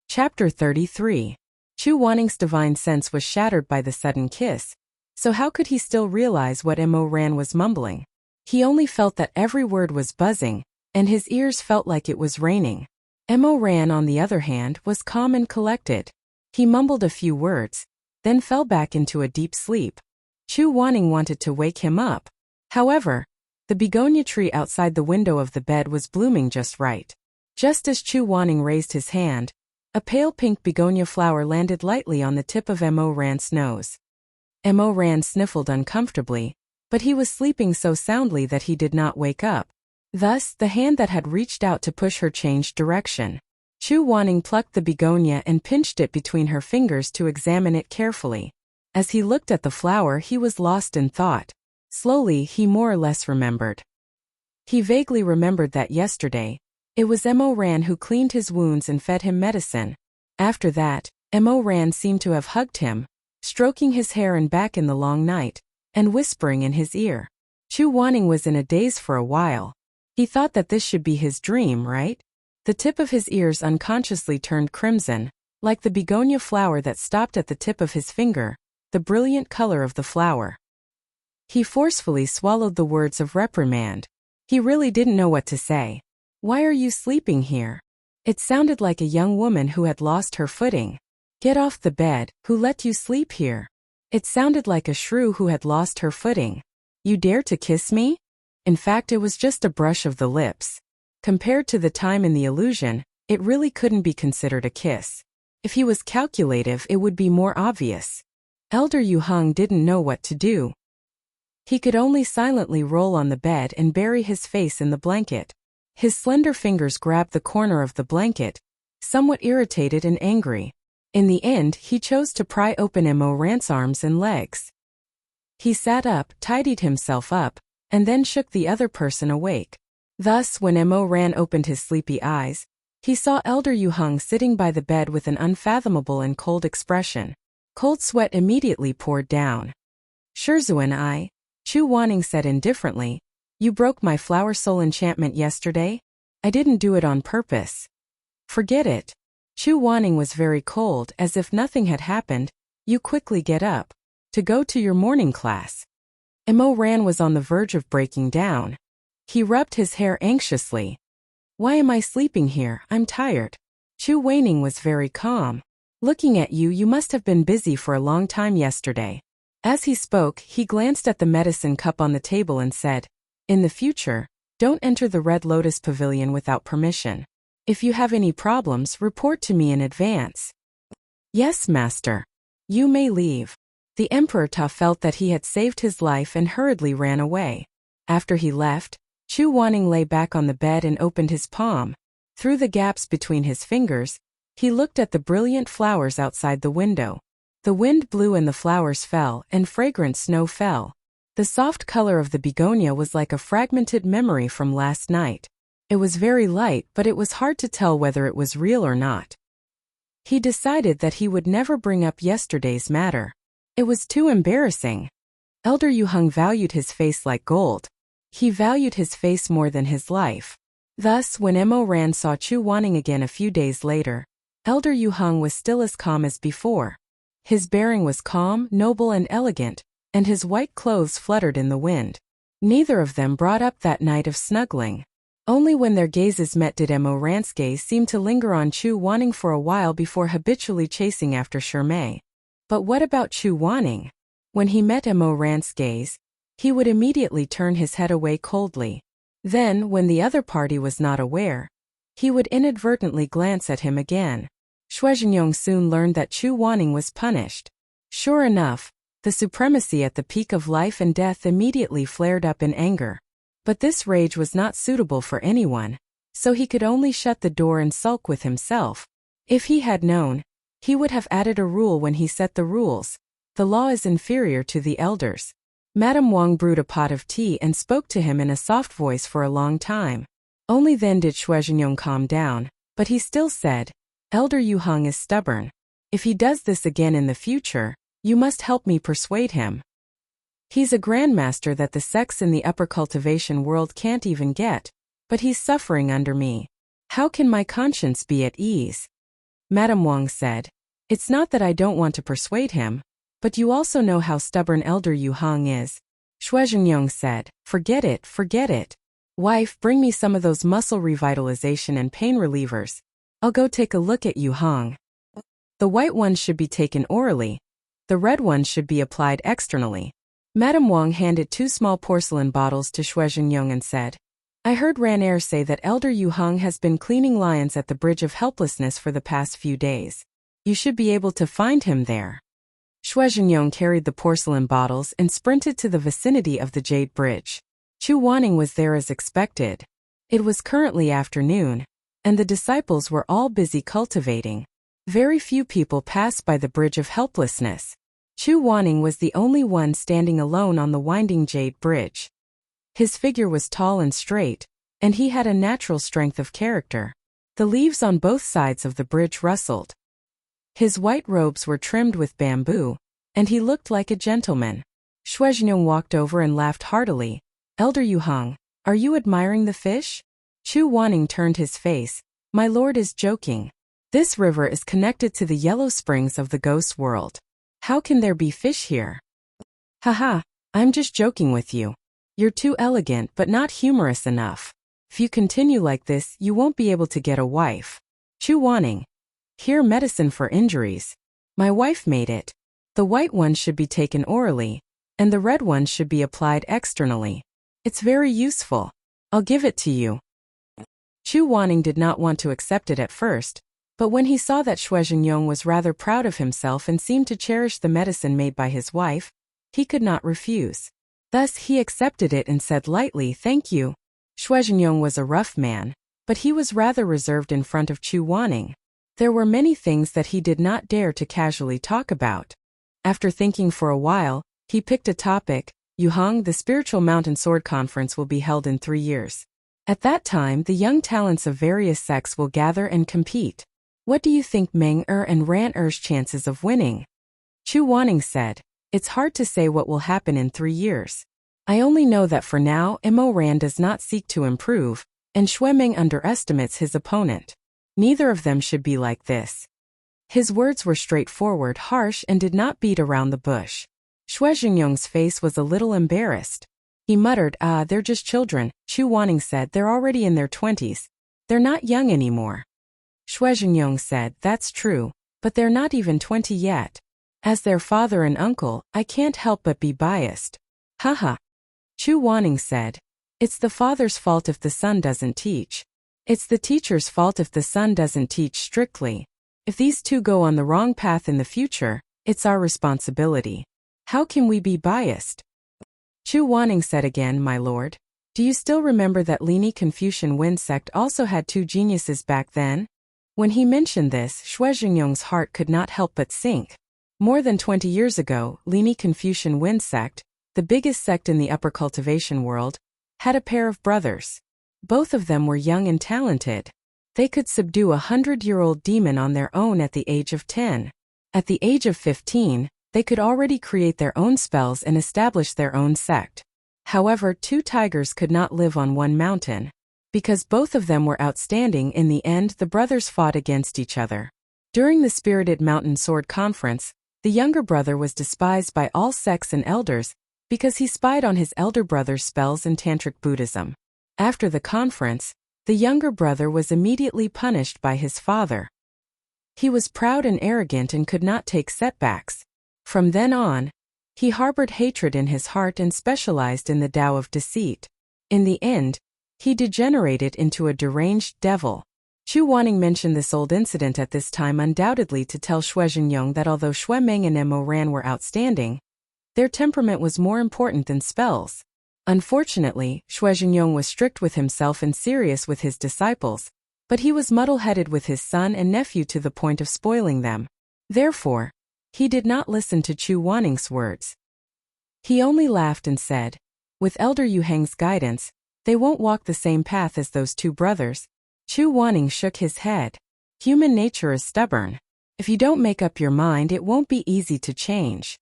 Chapter 33. Chu Wanning's divine sense was shattered by the sudden kiss. So how could he still realize what Mo Ran was mumbling? He only felt that every word was buzzing, and his ears felt like it was raining. Mo Ran, on the other hand, was calm and collected. He mumbled a few words, then fell back into a deep sleep. Chu Wanning wanted to wake him up. However, the begonia tree outside the window of the bed was blooming just right. Just as Chu Wanning raised his hand, a pale pink begonia flower landed lightly on the tip of Mo Ran's nose. Mo Ran sniffled uncomfortably, but he was sleeping so soundly that he did not wake up. Thus, the hand that had reached out to push her changed direction. Chu Wanning plucked the begonia and pinched it between her fingers to examine it carefully. As he looked at the flower, he was lost in thought. Slowly, he more or less remembered. He vaguely remembered that yesterday, it was Mo Ran who cleaned his wounds and fed him medicine. After that, Mo Ran seemed to have hugged him, stroking his hair and back in the long night, and whispering in his ear. Chu Wanning was in a daze for a while. He thought that this should be his dream, right? The tip of his ears unconsciously turned crimson, like the begonia flower that stopped at the tip of his finger, the brilliant color of the flower. He forcefully swallowed the words of reprimand. He really didn't know what to say. "Why are you sleeping here?" It sounded like a young woman who had lost her footing. "Get off the bed, who let you sleep here?" It sounded like a shrew who had lost her footing. "You dare to kiss me?" In fact, it was just a brush of the lips. Compared to the time in the illusion, it really couldn't be considered a kiss. If he was calculative, it would be more obvious. Elder Yu Hung didn't know what to do. He could only silently roll on the bed and bury his face in the blanket. His slender fingers grabbed the corner of the blanket, somewhat irritated and angry. In the end, he chose to pry open Mo Ran's arms and legs. He sat up, tidied himself up, and then shook the other person awake. Thus, when Mo Ran opened his sleepy eyes, he saw Elder Yu Hung sitting by the bed with an unfathomable and cold expression. Cold sweat immediately poured down. Shizun, Chu Wanning said indifferently. You broke my flower soul enchantment yesterday? I didn't do it on purpose. Forget it. Chu Wanning was very cold, as if nothing had happened. You quickly get up. To go to your morning class. Mo Ran was on the verge of breaking down. He rubbed his hair anxiously. Why am I sleeping here? I'm tired. Chu Wanning was very calm. Looking at you, you must have been busy for a long time yesterday. As he spoke, he glanced at the medicine cup on the table and said, in the future, don't enter the Red Lotus Pavilion without permission. If you have any problems, report to me in advance. Yes, master. You may leave. The Emperor Ta felt that he had saved his life and hurriedly ran away. After he left, Chu Wanning lay back on the bed and opened his palm. Through the gaps between his fingers, he looked at the brilliant flowers outside the window. The wind blew and the flowers fell, and fragrant snow fell. The soft color of the begonia was like a fragmented memory from last night. It was very light, but it was hard to tell whether it was real or not. He decided that he would never bring up yesterday's matter. It was too embarrassing. Elder Yu Hung valued his face like gold. He valued his face more than his life. Thus, when Mo Ran saw Chu Wanning again a few days later, Elder Yu Hung was still as calm as before. His bearing was calm, noble and elegant, and his white clothes fluttered in the wind. Neither of them brought up that night of snuggling. Only when their gazes met did Mo Ran's gaze seem to linger on Chu Wanning for a while before habitually chasing after Shirmei. But what about Chu Wanning? When he met Mo Ran's gaze, he would immediately turn his head away coldly. Then, when the other party was not aware, he would inadvertently glance at him again. Shizun soon learned that Chu Wanning was punished. Sure enough, the supremacy at the peak of life and death immediately flared up in anger. But this rage was not suitable for anyone, so he could only shut the door and sulk with himself. If he had known, he would have added a rule when he set the rules. The law is inferior to the elders. Madame Wang brewed a pot of tea and spoke to him in a soft voice for a long time. Only then did Shizun calm down, but he still said, Elder Yu Hung is stubborn. If he does this again in the future, you must help me persuade him. He's a grandmaster that the sex in the upper cultivation world can't even get, but he's suffering under me. How can my conscience be at ease? Madame Wang said, it's not that I don't want to persuade him, but you also know how stubborn Elder Yu Hung is. Shizun said, forget it, forget it. Wife, bring me some of those muscle revitalization and pain relievers. I'll go take a look at Yu Hung. The white ones should be taken orally. The red ones should be applied externally. Madame Wang handed 2 small porcelain bottles to Shizun and said, I heard Ranair say that Elder Yu Hung has been cleaning lions at the Bridge of Helplessness for the past few days. You should be able to find him there. Shizun carried the porcelain bottles and sprinted to the vicinity of the Jade Bridge. Chu Wanning was there as expected. It was currently afternoon, and the disciples were all busy cultivating. Very few people passed by the Bridge of Helplessness. Chu Wanning was the only one standing alone on the winding Jade Bridge. His figure was tall and straight, and he had a natural strength of character. The leaves on both sides of the bridge rustled. His white robes were trimmed with bamboo, and he looked like a gentleman. Shizun walked over and laughed heartily. Elder Yu Hung, are you admiring the fish? Chu Wanning turned his face. My lord is joking. This river is connected to the yellow springs of the ghost world. How can there be fish here? Haha, I'm just joking with you. You're too elegant but not humorous enough. If you continue like this, you won't be able to get a wife. Chu Wanning. Here, medicine for injuries. My wife made it. The white one should be taken orally, and the red one should be applied externally. It's very useful. I'll give it to you. Chu Wanning did not want to accept it at first, but when he saw that Shizun was rather proud of himself and seemed to cherish the medicine made by his wife, he could not refuse. Thus he accepted it and said lightly, thank you. Shizun was a rough man, but he was rather reserved in front of Chu Wanning. There were many things that he did not dare to casually talk about. After thinking for a while, he picked a topic. Yu Hung, the Spiritual Mountain Sword Conference will be held in 3 years. At that time, the young talents of various sects will gather and compete. What do you think Meng and Ran Er's chances of winning? Chu Wanning said, It's hard to say what will happen in 3 years. I only know that for now Mo Ran does not seek to improve, and Xue Ming underestimates his opponent. Neither of them should be like this. His words were straightforward, harsh, and did not beat around the bush. Xue Jingyong's face was a little embarrassed. He muttered, they're just children. Chu Wanning said, they're already in their 20s. They're not young anymore. Xue Jingyong said, that's true, but they're not even 20 yet. As their father and uncle, I can't help but be biased. Haha. Chu Wanning said, it's the father's fault if the son doesn't teach. It's the teacher's fault if the son doesn't teach strictly. If these two go on the wrong path in the future, it's our responsibility. How can we be biased? Chu Wanning said again, my lord. Do you still remember that Lini Confucian Wen sect also had 2 geniuses back then? When he mentioned this, Xue Jingyong's heart could not help but sink. More than 20 years ago, Lini Confucian Wen sect, the biggest sect in the upper cultivation world, had a pair of brothers. Both of them were young and talented. They could subdue a 100-year-old demon on their own at the age of 10. At the age of 15, they could already create their own spells and establish their own sect. However, 2 tigers could not live on one mountain. Because both of them were outstanding, in the end the brothers fought against each other. During the Spirited Mountain Sword Conference, the younger brother was despised by all sects and elders because he spied on his elder brother's spells in Tantric Buddhism. After the conference, the younger brother was immediately punished by his father. He was proud and arrogant and could not take setbacks. From then on, he harbored hatred in his heart and specialized in the Tao of deceit. In the end, he degenerated into a deranged devil. Chu Wanning mentioned this old incident at this time undoubtedly to tell Xue Jingyong that although Xue Ming and Mo Ran were outstanding, their temperament was more important than spells. Unfortunately, Xue Jingyong was strict with himself and serious with his disciples, but he was muddle-headed with his son and nephew to the point of spoiling them. Therefore, he did not listen to Chu Wanning's words. He only laughed and said, with Elder Yu Heng's guidance, they won't walk the same path as those 2 brothers. Chu Wanning shook his head. Human nature is stubborn. If you don't make up your mind, it won't be easy to change.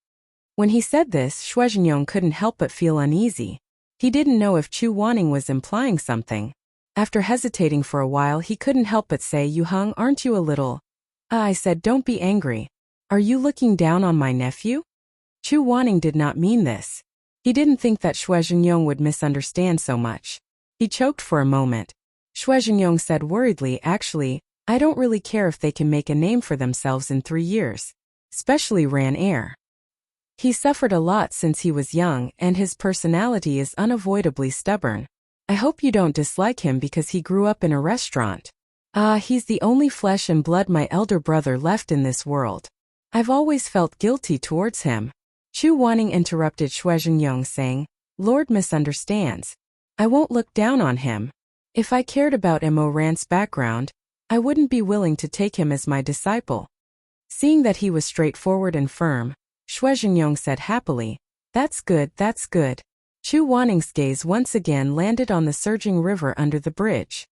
When he said this, Xue Jingyong couldn't help but feel uneasy. He didn't know if Chu Wanning was implying something. After hesitating for a while, he couldn't help but say, Yu Heng, aren't you a little... I said, don't be angry. Are you looking down on my nephew? Chu Wanning did not mean this. He didn't think that Xue Jingyong would misunderstand so much. He choked for a moment. Xue Jingyong said worriedly, actually, I don't really care if they can make a name for themselves in 3 years. Especially Ran Air. He suffered a lot since he was young, and his personality is unavoidably stubborn. I hope you don't dislike him because he grew up in a restaurant. He's the only flesh and blood my elder brother left in this world. I've always felt guilty towards him. Chu Wanning interrupted Xue Jingyong saying, Lord misunderstands. I won't look down on him. If I cared about Mo Ran's background, I wouldn't be willing to take him as my disciple. Seeing that he was straightforward and firm, Xue Jingyong said happily, that's good, that's good. Chu Wanning's gaze once again landed on the surging river under the bridge.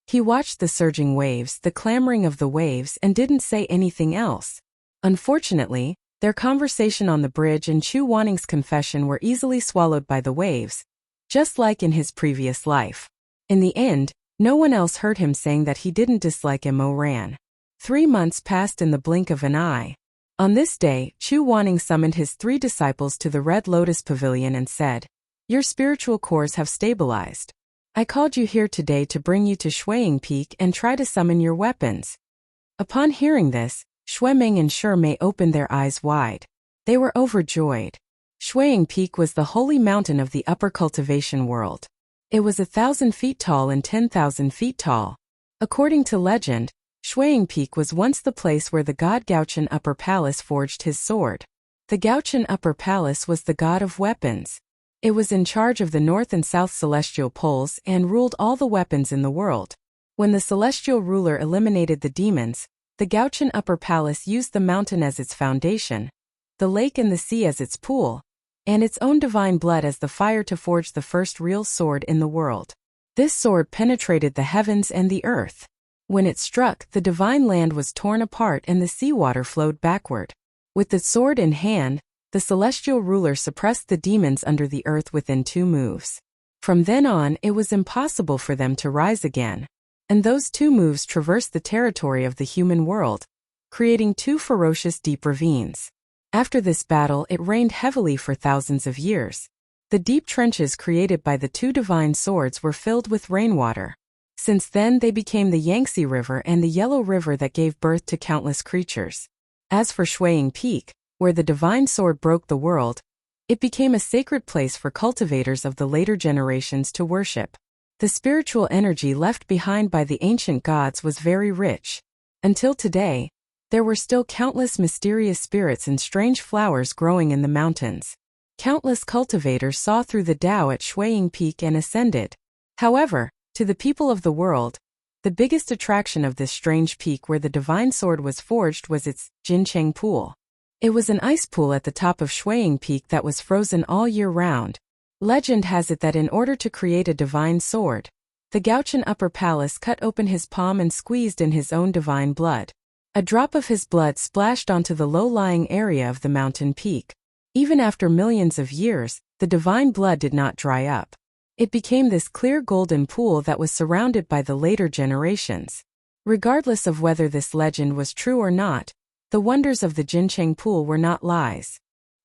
He watched the surging waves, the clamoring of the waves, and didn't say anything else. Unfortunately, their conversation on the bridge and Chu Wanning's confession were easily swallowed by the waves, just like in his previous life. In the end, no one else heard him saying that he didn't dislike Mo Ran. 3 months passed in the blink of an eye. On this day, Chu Wanning summoned his 3 disciples to the Red Lotus Pavilion and said, Your spiritual cores have stabilized. I called you here today to bring you to Shuiying Peak and try to summon your weapons. Upon hearing this, Xue Ming and Shi Mei opened their eyes wide. They were overjoyed. Shuiying Peak was the holy mountain of the upper cultivation world. It was 1,000 feet tall and 10,000 feet tall. According to legend, Shuiying Peak was once the place where the god Gaochen Upper Palace forged his sword. The Gaochen Upper Palace was the god of weapons. It was in charge of the north and south celestial poles and ruled all the weapons in the world. When the celestial ruler eliminated the demons, the Gaochen Upper Palace used the mountain as its foundation, the lake and the sea as its pool, and its own divine blood as the fire to forge the first real sword in the world. This sword penetrated the heavens and the earth. When it struck, the divine land was torn apart and the seawater flowed backward. With the sword in hand, the celestial ruler suppressed the demons under the earth within 2 moves. From then on, it was impossible for them to rise again. And those 2 moves traversed the territory of the human world, creating 2 ferocious deep ravines. After this battle, it rained heavily for thousands of years. The deep trenches created by the 2 divine swords were filled with rainwater. Since then, they became the Yangtze River and the Yellow River that gave birth to countless creatures. As for Shuiying Peak, where the divine sword broke the world, it became a sacred place for cultivators of the later generations to worship. The spiritual energy left behind by the ancient gods was very rich. Until today, there were still countless mysterious spirits and strange flowers growing in the mountains. Countless cultivators saw through the Tao at Shuiying Peak and ascended. However, to the people of the world, the biggest attraction of this strange peak where the divine sword was forged was its Jincheng Pool. It was an ice pool at the top of Shuiying Peak that was frozen all year round. Legend has it that in order to create a divine sword, the Gaochen Upper Palace cut open his palm and squeezed in his own divine blood. A drop of his blood splashed onto the low-lying area of the mountain peak. Even after millions of years, the divine blood did not dry up. It became this clear golden pool that was surrounded by the later generations. Regardless of whether this legend was true or not, the wonders of the Jincheng Pool were not lies.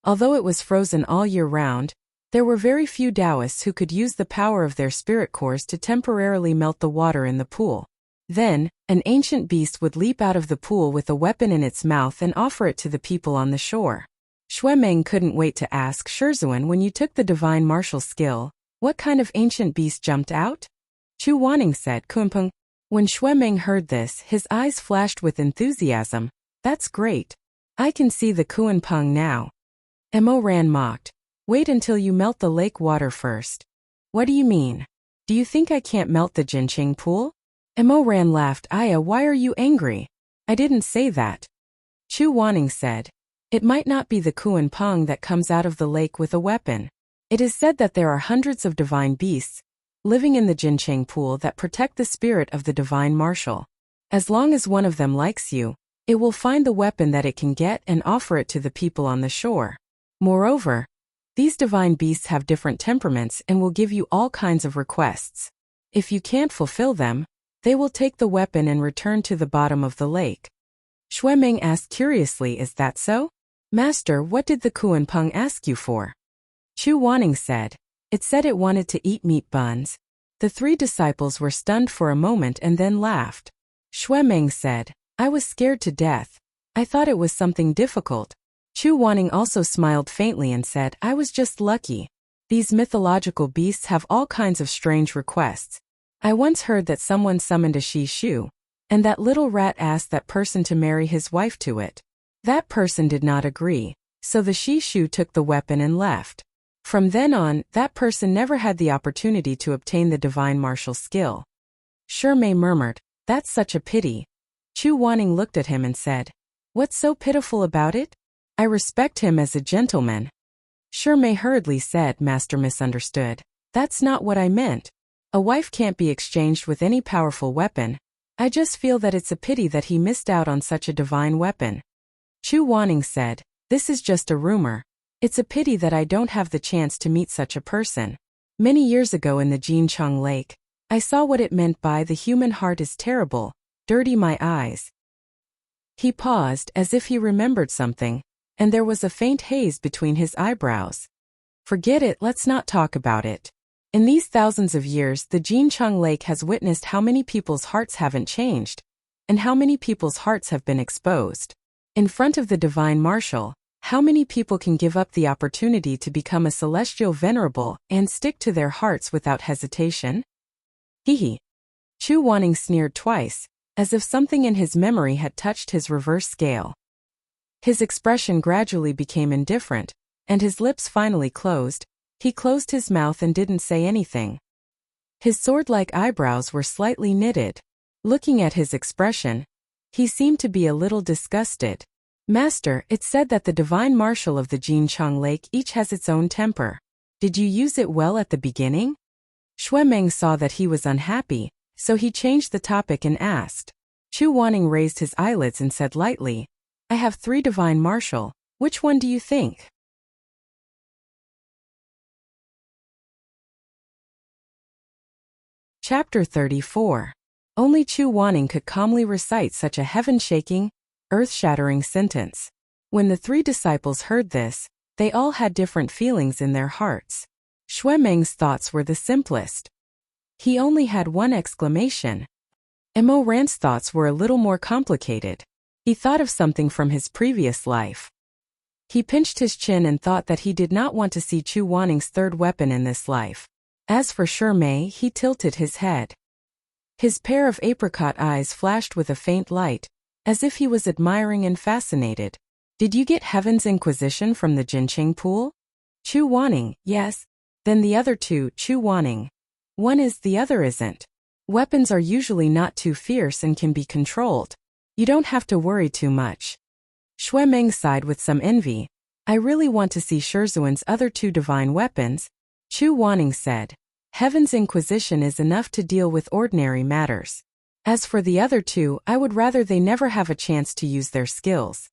Although it was frozen all year round, there were very few Taoists who could use the power of their spirit cores to temporarily melt the water in the pool. Then, an ancient beast would leap out of the pool with a weapon in its mouth and offer it to the people on the shore. Shuimeng couldn't wait to ask Shizun, when you took the divine martial skill, what kind of ancient beast jumped out? Chu Wanning said, Kunpeng. When Shuimeng heard this, his eyes flashed with enthusiasm. That's great. I can see the Kunpeng now. Mo Ran mocked. Wait until you melt the lake water first. What do you mean? Do you think I can't melt the Jincheng Pool? Mo Ran laughed. Aya, why are you angry? I didn't say that. Chu Wanning said. It might not be the Kunpeng that comes out of the lake with a weapon. It is said that there are hundreds of divine beasts living in the Jincheng Pool that protect the spirit of the divine martial. As long as one of them likes you, it will find the weapon that it can get and offer it to the people on the shore. Moreover, these divine beasts have different temperaments and will give you all kinds of requests. If you can't fulfill them, they will take the weapon and return to the bottom of the lake. Shuimeng asked curiously, is that so? Master, what did the Kunpeng ask you for? Chu Wanning said. It said it wanted to eat meat buns. The 3 disciples were stunned for a moment and then laughed. Shuimeng said, I was scared to death. I thought it was something difficult. Chu Wanning also smiled faintly and said, I was just lucky. These mythological beasts have all kinds of strange requests. I once heard that someone summoned a Shishu, and that little rat asked that person to marry his wife to it. That person did not agree, so the Shishu took the weapon and left. From then on, that person never had the opportunity to obtain the divine martial skill. Shimei murmured, that's such a pity. Chu Wanning looked at him and said, what's so pitiful about it? I respect him as a gentleman. Shimei hurriedly said, Master misunderstood. That's not what I meant. A wife can't be exchanged with any powerful weapon. I just feel that it's a pity that he missed out on such a divine weapon. Chu Wanning said, this is just a rumor. It's a pity that I don't have the chance to meet such a person. Many years ago in the Jincheng Lake, I saw what it meant by the human heart is terrible, dirty my eyes. He paused as if he remembered something, and there was a faint haze between his eyebrows. Forget it, let's not talk about it. In these thousands of years, the Jincheng Lake has witnessed how many people's hearts haven't changed, and how many people's hearts have been exposed. In front of the divine martial, how many people can give up the opportunity to become a celestial venerable and stick to their hearts without hesitation? Hehe. Chu Wanning sneered twice, as if something in his memory had touched his reverse scale. His expression gradually became indifferent, and his lips finally closed. He closed his mouth and didn't say anything. His sword-like eyebrows were slightly knitted. Looking at his expression, he seemed to be a little disgusted. Master, it's said that the divine martial of the Jincheng Lake each has its own temper. Did you use it well at the beginning? Shuimeng saw that he was unhappy, so he changed the topic and asked. Chu Wanning raised his eyelids and said lightly, I have 3 divine martial. Which one do you think? Chapter 34. Only Chu Wanning could calmly recite such a heaven-shaking, earth-shattering sentence. When the three disciples heard this, they all had different feelings in their hearts. Xue Meng's thoughts were the simplest. He only had one exclamation. Mo Ran's thoughts were a little more complicated. He thought of something from his previous life. He pinched his chin and thought that he did not want to see Chu Wanning's third weapon in this life. As for Shimei, he tilted his head. His pair of apricot eyes flashed with a faint light, as if he was admiring and fascinated. Did you get Heaven's Inquisition from the Jinqing pool? Chu Wanning, yes. Then the other two, Chu Wanning. One is, the other isn't. Weapons are usually not too fierce and can be controlled. You don't have to worry too much. Xue Meng sighed with some envy. I really want to see Shizun's other two divine weapons, Chu Wanning said. Heaven's Inquisition is enough to deal with ordinary matters. As for the other two, I would rather they never have a chance to use their skills.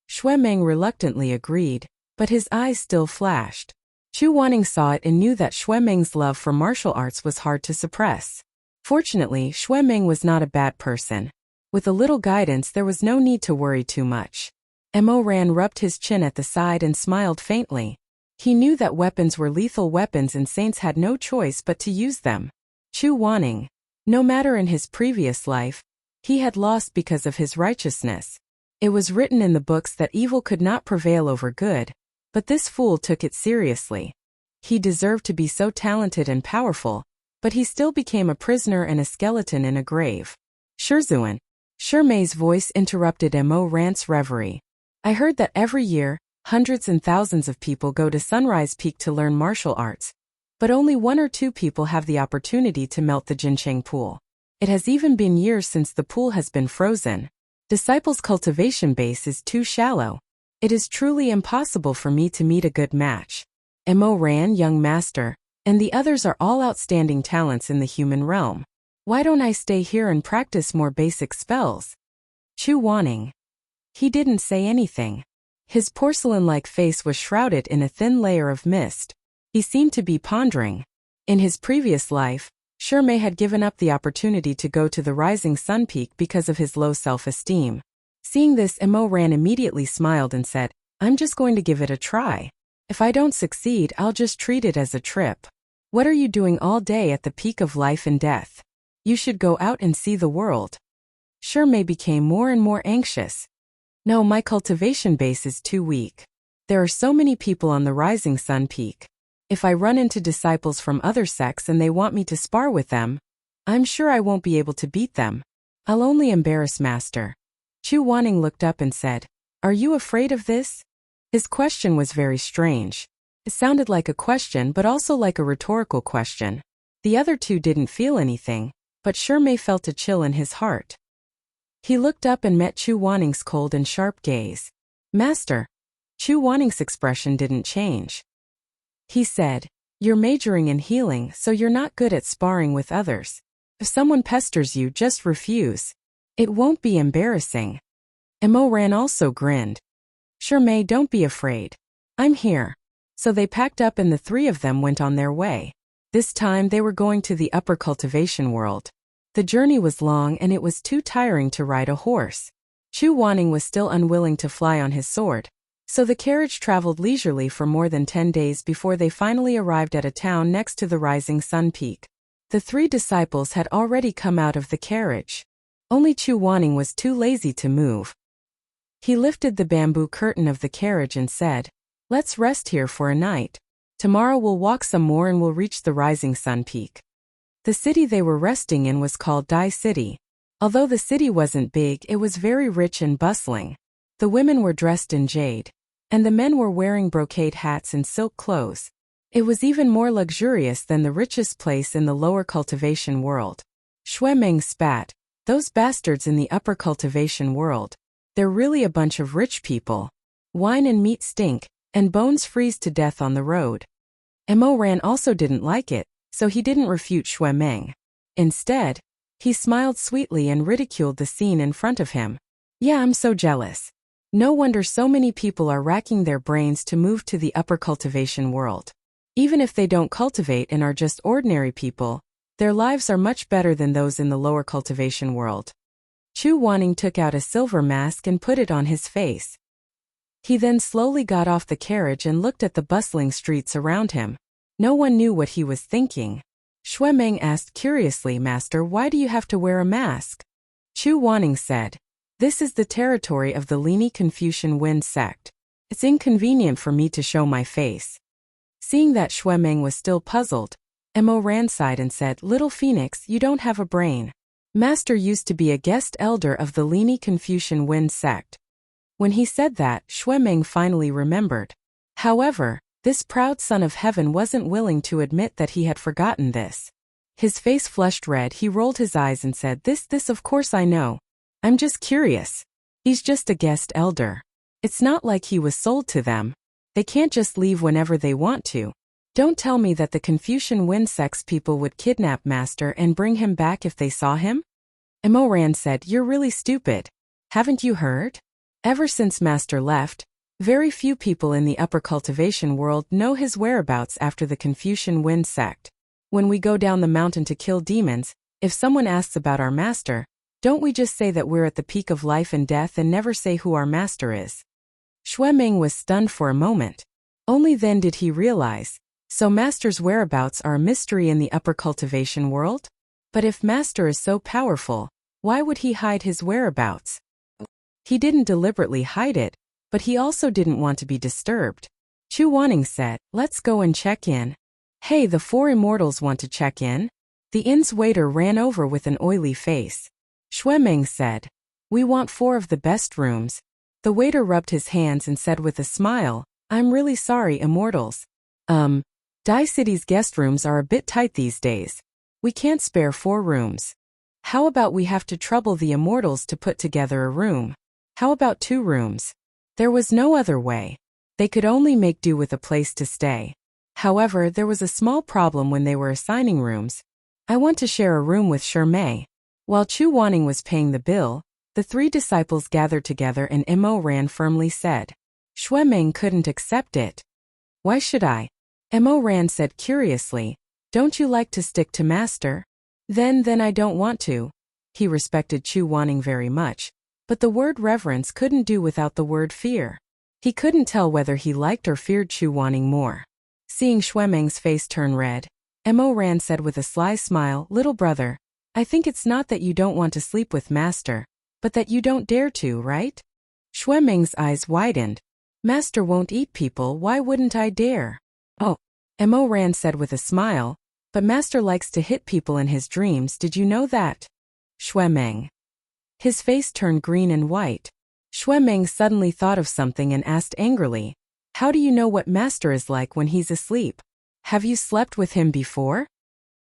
Xue Meng reluctantly agreed, but his eyes still flashed. Chu Wanning saw it and knew that Xue Meng's love for martial arts was hard to suppress. Fortunately, Xue Meng was not a bad person. With a little guidance, there was no need to worry too much. Mo Ran rubbed his chin at the side and smiled faintly. He knew that weapons were lethal weapons and saints had no choice but to use them. Chu Wanning, no matter in his previous life, he had lost because of his righteousness. It was written in the books that evil could not prevail over good, but this fool took it seriously. He deserved to be so talented and powerful, but he still became a prisoner and a skeleton in a grave. Shizun. Shimei's voice interrupted Mo Ran's reverie. I heard that every year, hundreds and thousands of people go to Sunrise Peak to learn martial arts, but only 1 or 2 people have the opportunity to melt the Jinqing pool. It has even been years since the pool has been frozen. Disciples' cultivation base is too shallow. It is truly impossible for me to meet a good match. Mo Ran, young master, and the others are all outstanding talents in the human realm. Why don't I stay here and practice more basic spells? Chu Wanning. He didn't say anything. His porcelain-like face was shrouded in a thin layer of mist. He seemed to be pondering. In his previous life, Shimei had given up the opportunity to go to the rising sun peak because of his low self-esteem. Seeing this, Mo Ran immediately smiled and said, I'm just going to give it a try. If I don't succeed, I'll just treat it as a trip. What are you doing all day at the peak of life and death? You should go out and see the world. Shimei became more and more anxious. No, my cultivation base is too weak. There are so many people on the rising sun peak. If I run into disciples from other sects and they want me to spar with them, I'm sure I won't be able to beat them. I'll only embarrass Master. Chu Wanning looked up and said, Are you afraid of this? His question was very strange. It sounded like a question but also like a rhetorical question. The other two didn't feel anything, but Shimei felt a chill in his heart. He looked up and met Chu Wanning's cold and sharp gaze. Master. Chu Wanning's expression didn't change. He said, You're majoring in healing, so you're not good at sparring with others. If someone pesters you, just refuse. It won't be embarrassing. Mo Ran also grinned. Shimei, don't be afraid. I'm here. So they packed up and the 3 of them went on their way. This time they were going to the upper cultivation world. The journey was long and it was too tiring to ride a horse. Chu Wanning was still unwilling to fly on his sword, so the carriage traveled leisurely for more than 10 days before they finally arrived at a town next to the rising sun peak. The 3 disciples had already come out of the carriage. Only Chu Wanning was too lazy to move. He lifted the bamboo curtain of the carriage and said, Let's rest here for a night. Tomorrow we'll walk some more and we'll reach the rising sun peak. The city they were resting in was called Dai City. Although the city wasn't big, it was very rich and bustling. The women were dressed in jade, and the men were wearing brocade hats and silk clothes. It was even more luxurious than the richest place in the lower cultivation world. Xue Meng spat. Those bastards in the upper cultivation world. They're really a bunch of rich people. Wine and meat stink, and bones freeze to death on the road. Mo Ran also didn't like it, so he didn't refute Xue Meng. Instead, he smiled sweetly and ridiculed the scene in front of him. Yeah, I'm so jealous. No wonder so many people are racking their brains to move to the upper cultivation world. Even if they don't cultivate and are just ordinary people, Their lives are much better than those in the lower cultivation world. Chu Wanning took out a silver mask and put it on his face. He then slowly got off the carriage and looked at the bustling streets around him. No one knew what he was thinking. Xue Meng asked curiously, "Master, why do you have to wear a mask?" Chu Wanning said, "This is the territory of the Lini Confucian Wind sect. It's inconvenient for me to show my face." Seeing that Xue Meng was still puzzled, Mo Ran sighed and said, "Little Phoenix, you don't have a brain. Master used to be a guest elder of the Lini Confucian Wind sect." When he said that, Xue Meng finally remembered. However, this proud son of heaven wasn't willing to admit that he had forgotten this. His face flushed red, he rolled his eyes and said, This of course I know. I'm just curious. He's just a guest elder. It's not like he was sold to them. They can't just leave whenever they want to. Don't tell me that the Confucian Wind Sect's people would kidnap Master and bring him back if they saw him?" Mo Ran said, "You're really stupid. Haven't you heard? Ever since Master left, very few people in the upper cultivation world know his whereabouts after the Confucian Wind Sect. When we go down the mountain to kill demons, if someone asks about our master, don't we just say that we're at the peak of life and death and never say who our master is?" Xue Meng was stunned for a moment. Only then did he realize, so Master's whereabouts are a mystery in the upper cultivation world? But if Master is so powerful, why would he hide his whereabouts? He didn't deliberately hide it, but he also didn't want to be disturbed. Chu Wanning said, "Let's go and check in." "Hey, the four immortals want to check in?" The inn's waiter ran over with an oily face. Xue Meng said, "We want 4 of the best rooms." The waiter rubbed his hands and said with a smile, "I'm really sorry, immortals. Dai City's guest rooms are a bit tight these days. We can't spare 4 rooms. How about we have to trouble the immortals to put together a room? How about 2 rooms?" There was no other way. They could only make do with a place to stay. However, there was a small problem when they were assigning rooms. "I want to share a room with Shermei." While Chu Wanning was paying the bill, the 3 disciples gathered together and Mo Ran firmly said, "Xue Meng couldn't accept it." "Why should I?" Mo Ran said curiously, "Don't you like to stick to Master?" Then I don't want to." He respected Chu Wanning very much, but the word reverence couldn't do without the word fear. He couldn't tell whether he liked or feared Chu Wanning more. Seeing Xue Meng's face turn red, Mo Ran said with a sly smile, "Little brother, I think it's not that you don't want to sleep with Master, but that you don't dare to, right?" Xue Meng's eyes widened. "Master won't eat people, why wouldn't I dare?" "Oh," Mo Ran said with a smile, "but Master likes to hit people in his dreams, did you know that?" Xue Meng. His face turned green and white. Xue Meng suddenly thought of something and asked angrily, "How do you know what Master is like when he's asleep? Have you slept with him before?"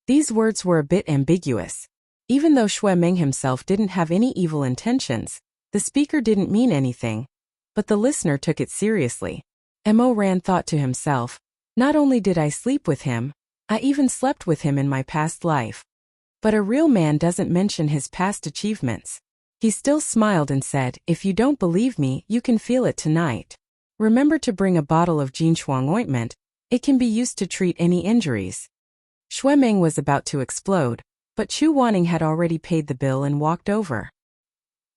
These words were a bit ambiguous. Even though Xue Meng himself didn't have any evil intentions, the speaker didn't mean anything, but the listener took it seriously. Mo Ran thought to himself, "Not only did I sleep with him, I even slept with him in my past life." But a real man doesn't mention his past achievements. He still smiled and said, "If you don't believe me, you can feel it tonight. Remember to bring a bottle of Jinchuang ointment. It can be used to treat any injuries." Xue Meng was about to explode, but Chu Wanning had already paid the bill and walked over.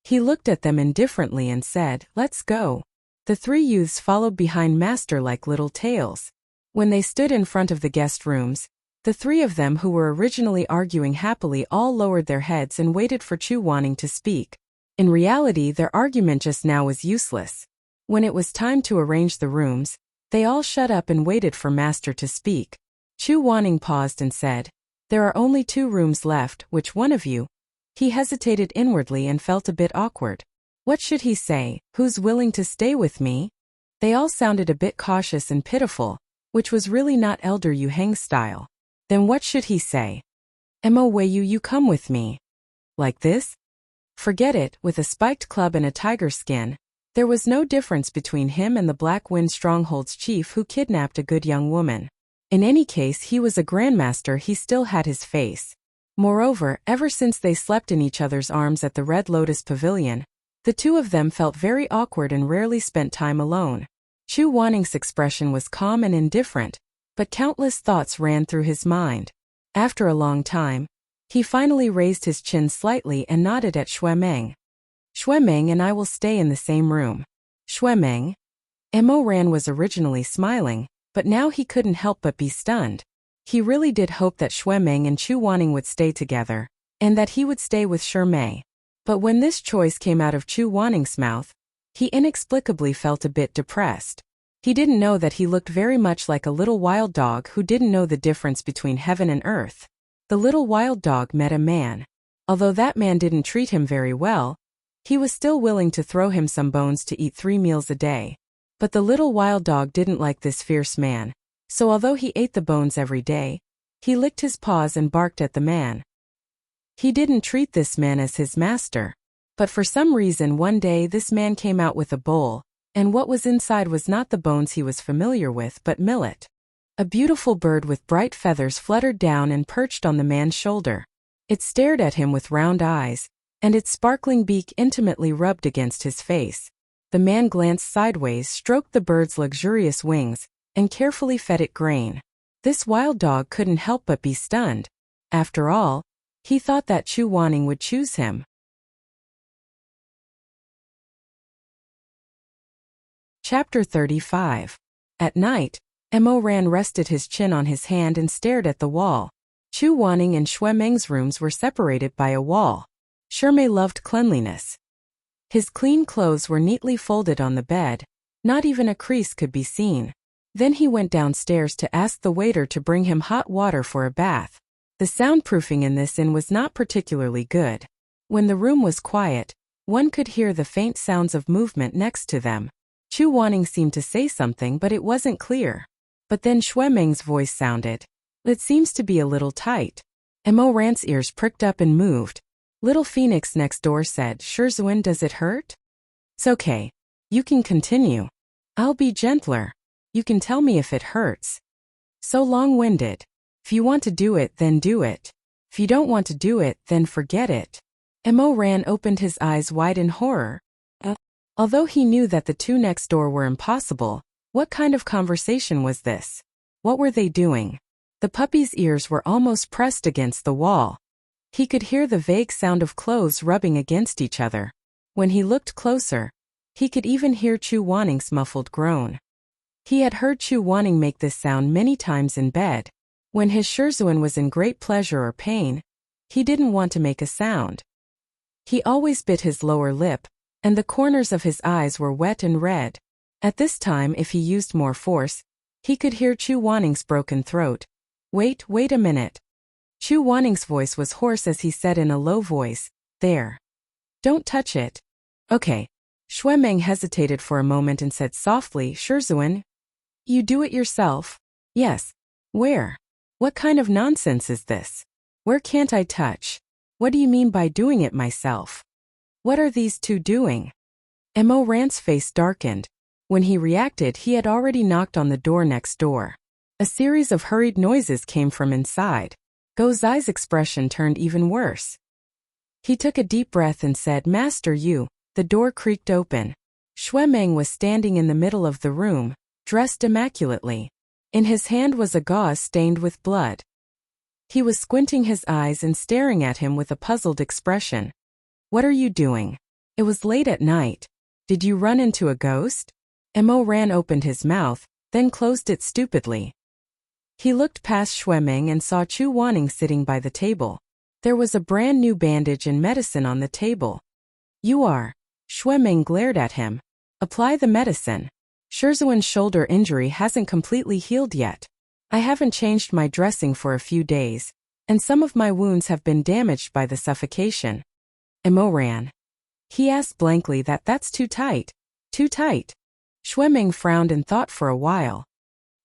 He looked at them indifferently and said, "Let's go." The 3 youths followed behind Master like little tails. When they stood in front of the guest rooms, the 3 of them who were originally arguing happily all lowered their heads and waited for Chu Wanning to speak. In reality, their argument just now was useless. When it was time to arrange the rooms, they all shut up and waited for Master to speak. Chu Wanning paused and said, "There are only 2 rooms left, which one of you?" He hesitated inwardly and felt a bit awkward. What should he say? "Who's willing to stay with me?" They all sounded a bit cautious and pitiful, which was really not Elder Yu Heng's style. Then what should he say? "Mo Weiyu, you come with me." Like this? Forget it, with a spiked club and a tiger skin, there was no difference between him and the Black Wind Stronghold's chief who kidnapped a good young woman. In any case, he was a grandmaster, he still had his face. Moreover, ever since they slept in each other's arms at the Red Lotus Pavilion, the 2 of them felt very awkward and rarely spent time alone. Chu Wanning's expression was calm and indifferent, but countless thoughts ran through his mind. After a long time, he finally raised his chin slightly and nodded at Shuemeng. Shuemeng and I will stay in the same room. Shuemeng? Mo Ran was originally smiling, but now he couldn't help but be stunned. He really did hope that Shuemeng and Chu Wanning would stay together, and that he would stay with Mei. But when this choice came out of Chu Wanning's mouth, he inexplicably felt a bit depressed. He didn't know that he looked very much like a little wild dog who didn't know the difference between heaven and earth. The little wild dog met a man. Although that man didn't treat him very well, he was still willing to throw him some bones to eat 3 meals a day. But the little wild dog didn't like this fierce man, so although he ate the bones every day, he licked his paws and barked at the man. He didn't treat this man as his master. But for some reason one day this man came out with a bowl, and what was inside was not the bones he was familiar with but millet. A beautiful bird with bright feathers fluttered down and perched on the man's shoulder. It stared at him with round eyes, and its sparkling beak intimately rubbed against his face. The man glanced sideways, stroked the bird's luxurious wings, and carefully fed it grain. This wild dog couldn't help but be stunned. After all, he thought that Chu Wanning would choose him. Chapter 35. At night, Mo Ran rested his chin on his hand and stared at the wall. Chu Wanning and Shuemeng's rooms were separated by a wall. Mei loved cleanliness. His clean clothes were neatly folded on the bed. Not even a crease could be seen. Then he went downstairs to ask the waiter to bring him hot water for a bath. The soundproofing in this inn was not particularly good. When the room was quiet, one could hear the faint sounds of movement next to them. Chu Wanning seemed to say something but it wasn't clear. But then Shuemeng's voice sounded. It seems to be a little tight. Mo Ran's ears pricked up and moved. Little Phoenix next door said, Shizun, does it hurt? It's okay. You can continue. I'll be gentler. You can tell me if it hurts. So long-winded. If you want to do it, then do it. If you don't want to do it, then forget it. Mo Ran opened his eyes wide in horror. Although he knew that the two next door were impossible, what kind of conversation was this? What were they doing? The puppy's ears were almost pressed against the wall. He could hear the vague sound of clothes rubbing against each other. When he looked closer, he could even hear Chu Wanning's muffled groan. He had heard Chu Wanning make this sound many times in bed. When his Shizun was in great pleasure or pain, he didn't want to make a sound. He always bit his lower lip, and the corners of his eyes were wet and red. At this time, if he used more force, he could hear Chu Wanning's broken throat. Wait a minute. Chu Wanning's voice was hoarse as he said in a low voice, There. Don't touch it. Okay. Shuemeng hesitated for a moment and said softly, Shizun. You do it yourself? Yes. Where? What kind of nonsense is this? Where can't I touch? What do you mean by doing it myself? What are these two doing? Mo Ran's face darkened. When he reacted, he had already knocked on the door next door. A series of hurried noises came from inside. Go Zai's expression turned even worse. He took a deep breath and said, Master you. The door creaked open. Shuemeng was standing in the middle of the room, dressed immaculately. In his hand was a gauze stained with blood. He was squinting his eyes and staring at him with a puzzled expression. What are you doing? It was late at night. Did you run into a ghost? Mo Ran opened his mouth, then closed it stupidly. He looked past Shuemeng and saw Chu Wanning sitting by the table. There was a brand new bandage and medicine on the table. You are. Shuemeng glared at him. Apply the medicine. Shizun's shoulder injury hasn't completely healed yet. I haven't changed my dressing for a few days, and some of my wounds have been damaged by the suffocation. Mo Ran. He asked blankly that's too tight. Too tight. Shuemeng frowned and thought for a while.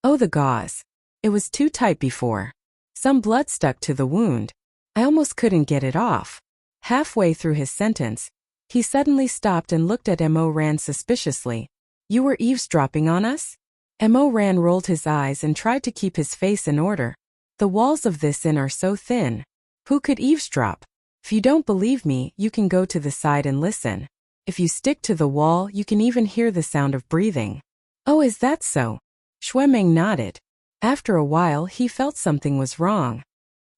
Oh, the gauze. It was too tight before. Some blood stuck to the wound. I almost couldn't get it off. Halfway through his sentence, he suddenly stopped and looked at Mo Ran suspiciously. You were eavesdropping on us? Mo Ran rolled his eyes and tried to keep his face in order. The walls of this inn are so thin. Who could eavesdrop? If you don't believe me, you can go to the side and listen. If you stick to the wall, you can even hear the sound of breathing. Oh, is that so? Shuemeng nodded. After a while, he felt something was wrong.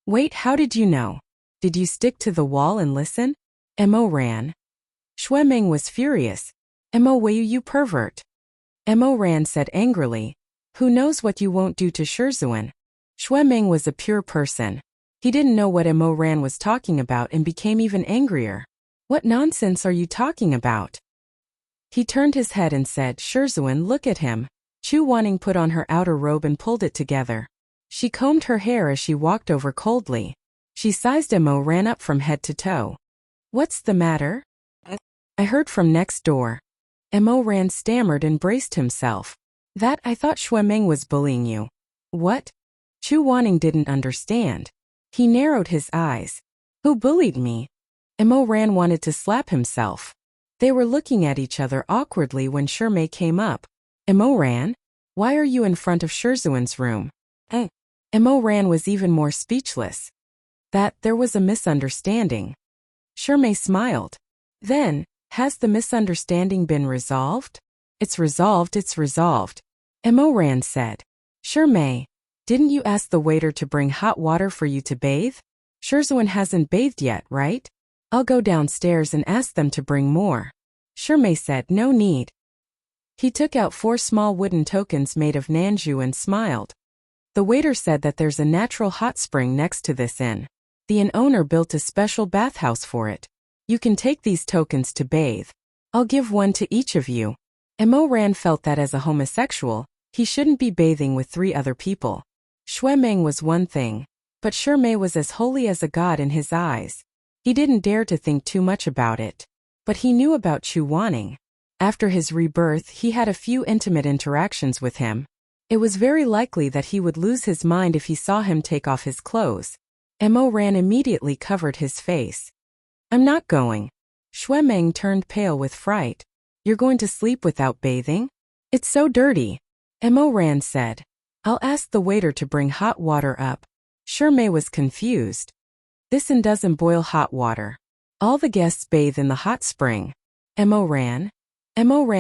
Wait, how did you know? Did you stick to the wall and listen? Mo ran. Shuemeng was furious. Mo Wei, you pervert. Mo Ran said angrily. Who knows what you won't do to Shizun? Shuemeng was a pure person. He didn't know what Mo Ran was talking about and became even angrier. What nonsense are you talking about? He turned his head and said, Shizun, look at him. Chu Wanning put on her outer robe and pulled it together. She combed her hair as she walked over coldly. She sized Mo Ran up from head to toe. What's the matter? I heard from next door. Mo Ran stammered and braced himself. That I thought Shuemeng was bullying you. What? Chu Wanning didn't understand. He narrowed his eyes. Who bullied me? Mo Ran wanted to slap himself. They were looking at each other awkwardly when Shimei came up. Mo Ran? Why are you in front of Shizun's room? Mo Ran was even more speechless. That there was a misunderstanding. Shimei smiled. Then, has the misunderstanding been resolved? It's resolved, it's resolved. Mo Ran said. Shimei, didn't you ask the waiter to bring hot water for you to bathe? Shizun hasn't bathed yet, right? I'll go downstairs and ask them to bring more. Shimei said, no need. He took out 4 small wooden tokens made of nanju and smiled. The waiter said that there's a natural hot spring next to this inn. The inn owner built a special bathhouse for it. You can take these tokens to bathe. I'll give one to each of you. Mo Ran felt that as a homosexual, he shouldn't be bathing with 3 other people. Shuemeng was one thing, but Shimei was as holy as a god in his eyes. He didn't dare to think too much about it. But he knew about Chu Wanning. After his rebirth, he had a few intimate interactions with him. It was very likely that he would lose his mind if he saw him take off his clothes. Mo Ran immediately covered his face. I'm not going. Shuemeng turned pale with fright. You're going to sleep without bathing? It's so dirty. Mo Ran said. I'll ask the waiter to bring hot water up. Shimei was confused. This inn doesn't boil hot water. All the guests bathe in the hot spring. Mo Ran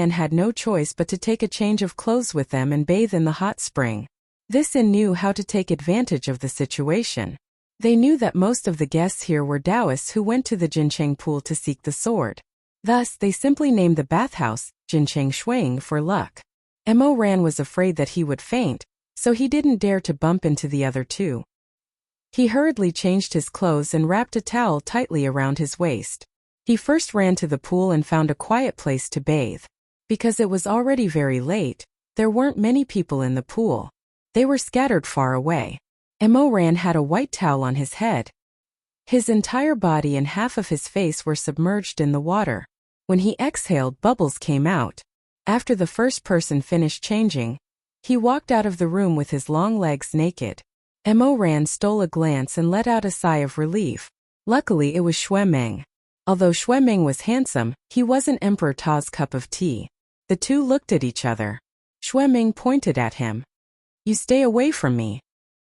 had no choice but to take a change of clothes with them and bathe in the hot spring. This inn knew how to take advantage of the situation. They knew that most of the guests here were Taoists who went to the Jincheng pool to seek the sword. Thus, they simply named the bathhouse, Jincheng Shuang, for luck. Mo Ran was afraid that he would faint, so he didn't dare to bump into the other 2. He hurriedly changed his clothes and wrapped a towel tightly around his waist. He first ran to the pool and found a quiet place to bathe. Because it was already very late, there weren't many people in the pool. They were scattered far away. Mo Ran had a white towel on his head. His entire body and half of his face were submerged in the water. When he exhaled, bubbles came out. After the first person finished changing, he walked out of the room with his long legs naked. Mo Ran stole a glance and let out a sigh of relief. Luckily it was Shuemeng. Although Shuemeng was handsome, he wasn't Emperor Ta's cup of tea. The 2 looked at each other. Shuemeng pointed at him. You stay away from me.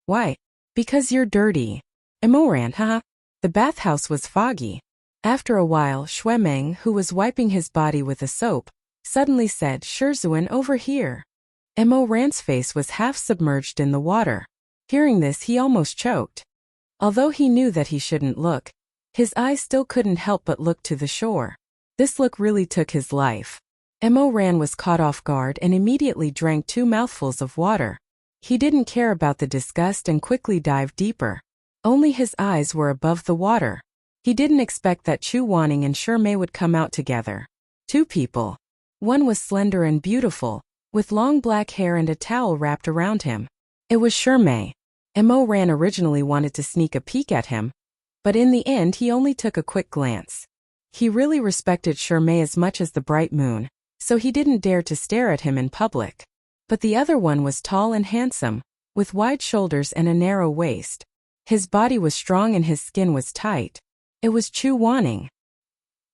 Why? Because you're dirty. Mo Ran, haha. The bathhouse was foggy. After a while, Shuemeng, who was wiping his body with a soap, suddenly said, Shizun, over here. Mo Ran's face was half submerged in the water. Hearing this, he almost choked. Although he knew that he shouldn't look, his eyes still couldn't help but look to the shore. This look really took his life. Mo Ran was caught off guard and immediately drank 2 mouthfuls of water. He didn't care about the disgust and quickly dived deeper. Only his eyes were above the water. He didn't expect that Chu Wanning and Shimei would come out together. 2 people. One was slender and beautiful, with long black hair and a towel wrapped around him. It was Shimei. Mo Ran originally wanted to sneak a peek at him, but in the end he only took a quick glance. He really respected Shimei as much as the bright moon, so he didn't dare to stare at him in public. But the other one was tall and handsome, with wide shoulders and a narrow waist. His body was strong and his skin was tight. It was Chu Wanning.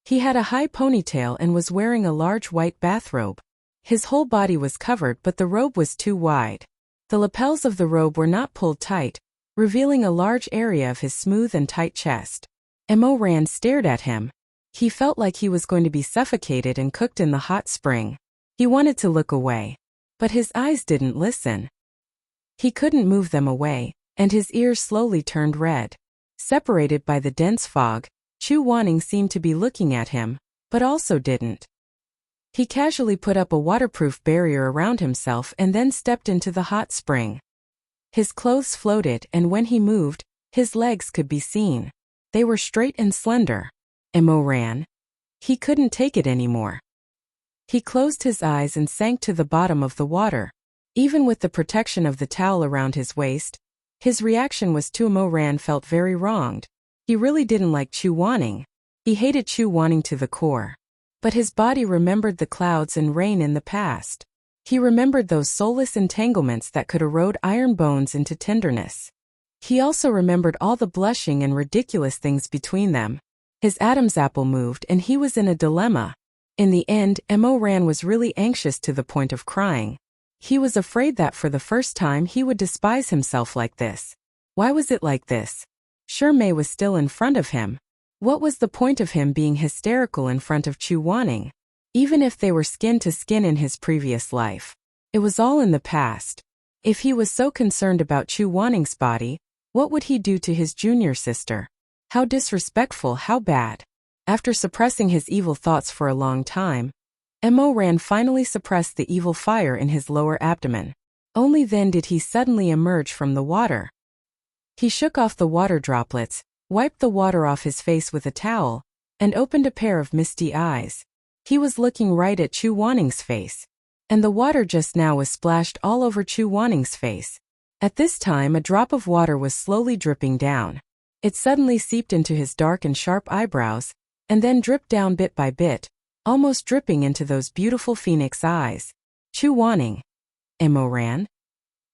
He had a high ponytail and was wearing a large white bathrobe. His whole body was covered, but the robe was too wide. The lapels of the robe were not pulled tight, revealing a large area of his smooth and tight chest. Mo Ran stared at him. He felt like he was going to be suffocated and cooked in the hot spring. He wanted to look away, but his eyes didn't listen. He couldn't move them away. and his ears slowly turned red. Separated by the dense fog, Chu Wanning seemed to be looking at him, but also didn't. He casually put up a waterproof barrier around himself and then stepped into the hot spring. His clothes floated, and when he moved, his legs could be seen. They were straight and slender. Mo ran. He couldn't take it anymore. He closed his eyes and sank to the bottom of the water. Even with the protection of the towel around his waist, his reaction was Mo Ran felt very wronged. He really didn't like Chu Wanning. He hated Chu Wanning to the core. But his body remembered the clouds and rain in the past. He remembered those soulless entanglements that could erode iron bones into tenderness. He also remembered all the blushing and ridiculous things between them. His Adam's apple moved and he was in a dilemma. In the end, Mo Ran was really anxious to the point of crying. He was afraid that for the first time he would despise himself like this. Why was it like this? Sure, Mei was still in front of him. What was the point of him being hysterical in front of Chu Wanning? Even if they were skin to skin in his previous life. It was all in the past. If he was so concerned about Chu Wanning's body, what would he do to his junior sister? How disrespectful, how bad. After suppressing his evil thoughts for a long time, Mo Ran finally suppressed the evil fire in his lower abdomen. Only then did he suddenly emerge from the water. He shook off the water droplets, wiped the water off his face with a towel, and opened a pair of misty eyes. He was looking right at Chu Wanning's face. And the water just now was splashed all over Chu Wanning's face. At this time a drop of water was slowly dripping down. It suddenly seeped into his dark and sharp eyebrows, and then dripped down bit by bit, almost dripping into those beautiful phoenix eyes. Chu Wanning. Mo Ran?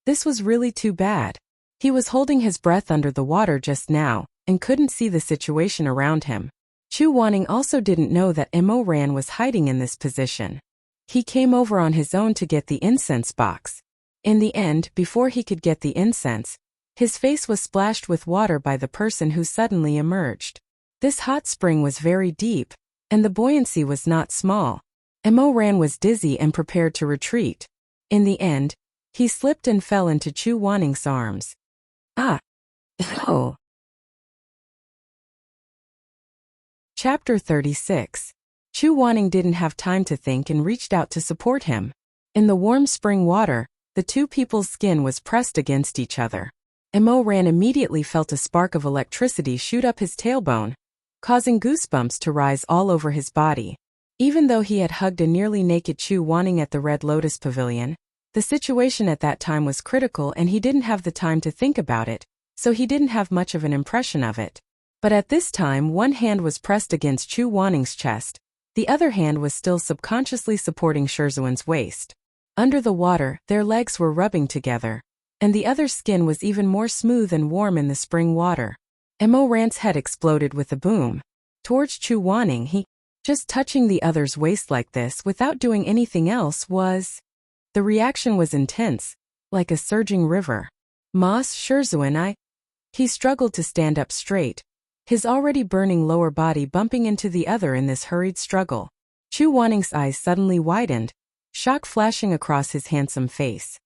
This was really too bad. He was holding his breath under the water just now, and couldn't see the situation around him. Chu Wanning also didn't know that Mo Ran was hiding in this position. He came over on his own to get the incense box. In the end, before he could get the incense, his face was splashed with water by the person who suddenly emerged. This hot spring was very deep, and the buoyancy was not small. Mo Ran was dizzy and prepared to retreat. In the end, he slipped and fell into Chu Wanning's arms. Ah! Oh! Chapter 36. Chu Wanning didn't have time to think and reached out to support him. In the warm spring water, the two people's skin was pressed against each other. Mo Ran immediately felt a spark of electricity shoot up his tailbone, causing goosebumps to rise all over his body. Even though he had hugged a nearly naked Chu Wanning at the Red Lotus Pavilion, the situation at that time was critical and he didn't have the time to think about it, so he didn't have much of an impression of it. But at this time one hand was pressed against Chu Wanning's chest, the other hand was still subconsciously supporting Shizun's waist. Under the water, their legs were rubbing together, and the other's skin was even more smooth and warm in the spring water. Mo Ran's head exploded with a boom. Towards Chu Wanning, he, just touching the other's waist like this without doing anything else was... The reaction was intense, like a surging river. Mas Shizun. He struggled to stand up straight, his already burning lower body bumping into the other in this hurried struggle. Chu Wanning's eyes suddenly widened, shock flashing across his handsome face.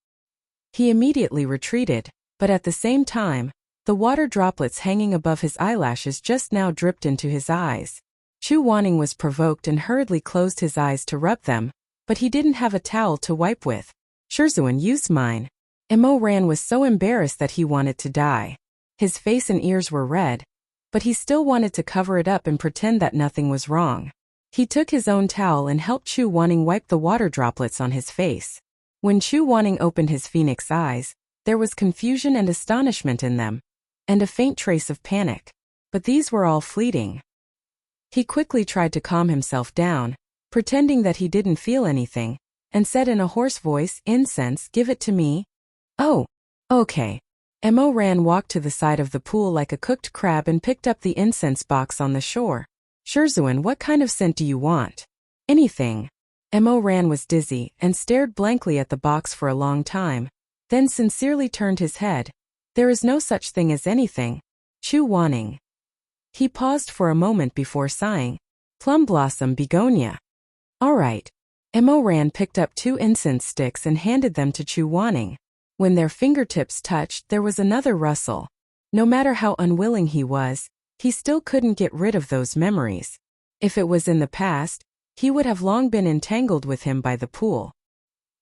He immediately retreated, but at the same time, the water droplets hanging above his eyelashes just now dripped into his eyes. Chu Wanning was provoked and hurriedly closed his eyes to rub them, but he didn't have a towel to wipe with. Shizun, use mine. Mo Ran was so embarrassed that he wanted to die. His face and ears were red, but he still wanted to cover it up and pretend that nothing was wrong. He took his own towel and helped Chu Wanning wipe the water droplets on his face. When Chu Wanning opened his phoenix eyes, there was confusion and astonishment in them, and a faint trace of panic. But these were all fleeting. He quickly tried to calm himself down, pretending that he didn't feel anything, and said in a hoarse voice, "Incense, give it to me." "Oh, okay." Mo Ran walked to the side of the pool like a cooked crab and picked up the incense box on the shore. "Shizun, what kind of scent do you want?" "Anything." Mo Ran was dizzy and stared blankly at the box for a long time, then sincerely turned his head. "There is no such thing as anything. Chu Wanning." He paused for a moment before sighing. "Plum blossom begonia." "All right." Mo Ran picked up 2 incense sticks and handed them to Chu Wanning. When their fingertips touched, there was another rustle. No matter how unwilling he was, he still couldn't get rid of those memories. If it was in the past, he would have long been entangled with him by the pool.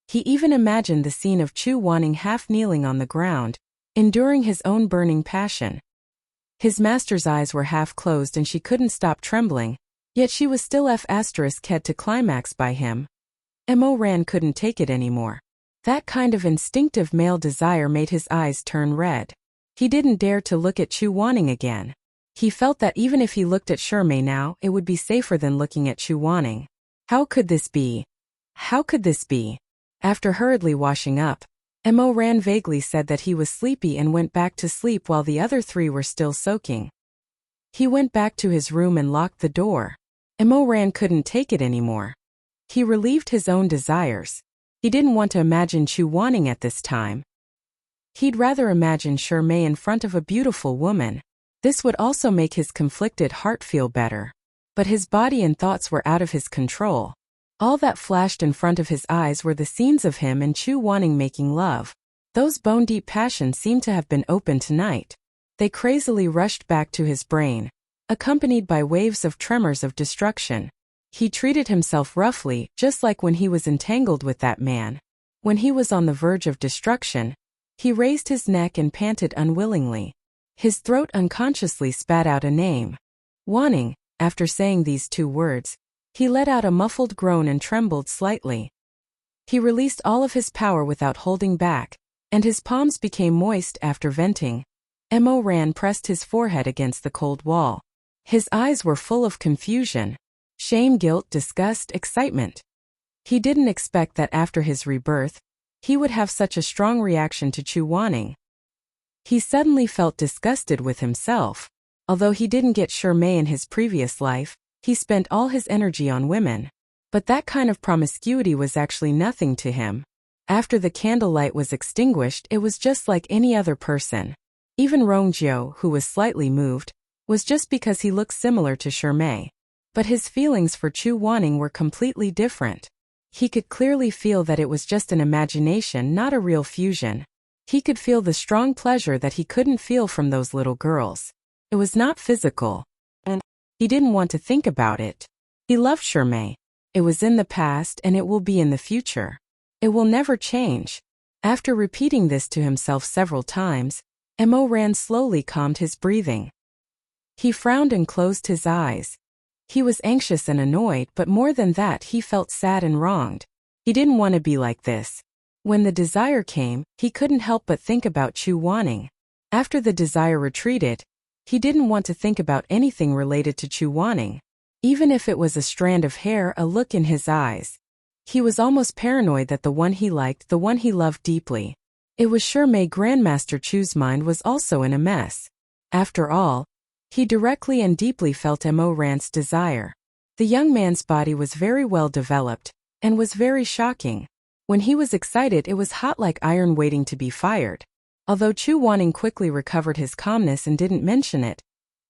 He even imagined the scene of Chu Wanning half kneeling on the ground, enduring his own burning passion. His master's eyes were half closed and she couldn't stop trembling, yet she was still had to climax by him. Mo Ran couldn't take it anymore. That kind of instinctive male desire made his eyes turn red. He didn't dare to look at Chu Wanning again. He felt that even if he looked at Shirmei now, it would be safer than looking at Chu Wanning. How could this be? How could this be? After hurriedly washing up, Mo Ran vaguely said that he was sleepy and went back to sleep while the other three were still soaking. He went back to his room and locked the door. Mo Ran couldn't take it anymore. He relieved his own desires. He didn't want to imagine Chu Wanning at this time. He'd rather imagine Shirmei in front of a beautiful woman. This would also make his conflicted heart feel better. But his body and thoughts were out of his control. All that flashed in front of his eyes were the scenes of him and Chu Wanning making love. Those bone-deep passions seemed to have been open tonight. They crazily rushed back to his brain, accompanied by waves of tremors of destruction. He treated himself roughly, just like when he was entangled with that man. When he was on the verge of destruction, he raised his neck and panted unwillingly. His throat unconsciously spat out a name. Wanning. After saying these two words, he let out a muffled groan and trembled slightly. He released all of his power without holding back, and his palms became moist after venting. Mo Ran pressed his forehead against the cold wall. His eyes were full of confusion. Shame, guilt, disgust, excitement. He didn't expect that after his rebirth, he would have such a strong reaction to Chu Wanning. He suddenly felt disgusted with himself. Although he didn't get Shirmei in his previous life, he spent all his energy on women. But that kind of promiscuity was actually nothing to him. After the candlelight was extinguished, it was just like any other person. Even Rongjiu, who was slightly moved, was just because he looked similar to Shirmei. But his feelings for Chu Wanning were completely different. He could clearly feel that it was just an imagination, not a real fusion. He could feel the strong pleasure that he couldn't feel from those little girls. It was not physical. And he didn't want to think about it. He loved Shirmei. It was in the past and it will be in the future. It will never change. After repeating this to himself several times, Mo Ran slowly calmed his breathing. He frowned and closed his eyes. He was anxious and annoyed, but more than that, he felt sad and wronged. He didn't want to be like this. When the desire came, he couldn't help but think about Chu Wanning. After the desire retreated, he didn't want to think about anything related to Chu Wanning. Even if it was a strand of hair, a look in his eyes. He was almost paranoid that the one he liked, the one he loved deeply. It was Shirmei. Grandmaster Chu's mind was also in a mess. After all, he directly and deeply felt Mo Ran's desire. The young man's body was very well developed, and was very shocking. When he was excited, it was hot like iron waiting to be fired. Although Chu Wanning quickly recovered his calmness and didn't mention it,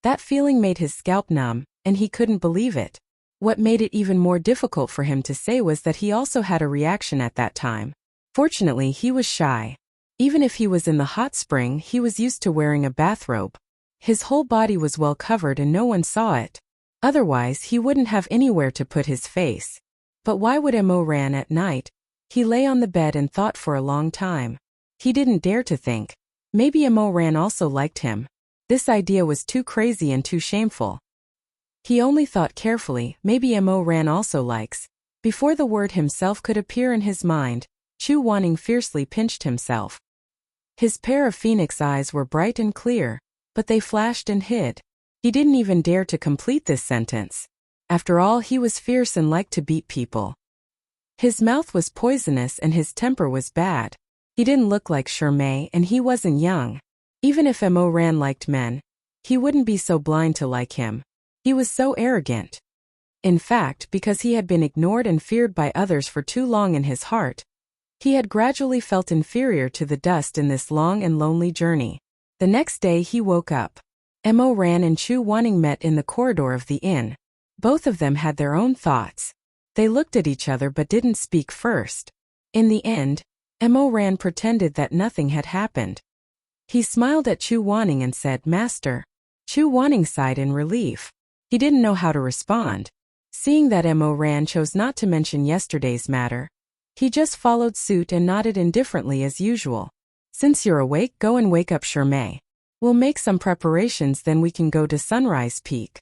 that feeling made his scalp numb, and he couldn't believe it. What made it even more difficult for him to say was that he also had a reaction at that time. Fortunately, he was shy. Even if he was in the hot spring, he was used to wearing a bathrobe. His whole body was well covered and no one saw it. Otherwise, he wouldn't have anywhere to put his face. But why would Mo Ran at night? He lay on the bed and thought for a long time. He didn't dare to think. Maybe Mo Ran also liked him. This idea was too crazy and too shameful. He only thought carefully, maybe Mo Ran also likes. Before the word himself could appear in his mind, Chu Wanning fiercely pinched himself. His pair of phoenix eyes were bright and clear, but they flashed and hid. He didn't even dare to complete this sentence. After all, he was fierce and liked to beat people. His mouth was poisonous and his temper was bad. He didn't look like Shirmei and he wasn't young. Even if Mo Ran liked men, he wouldn't be so blind to like him. He was so arrogant. In fact, because he had been ignored and feared by others for too long in his heart, he had gradually felt inferior to the dust in this long and lonely journey. The next day he woke up. Mo Ran and Chu Wanning met in the corridor of the inn. Both of them had their own thoughts. They looked at each other but didn't speak first. In the end, Mo Ran pretended that nothing had happened. He smiled at Chu Wanning and said, "Master." Chu Wanning sighed in relief. He didn't know how to respond. Seeing that Mo Ran chose not to mention yesterday's matter, he just followed suit and nodded indifferently as usual. "Since you're awake, go and wake up Shermay. We'll make some preparations, then we can go to Sunrise Peak."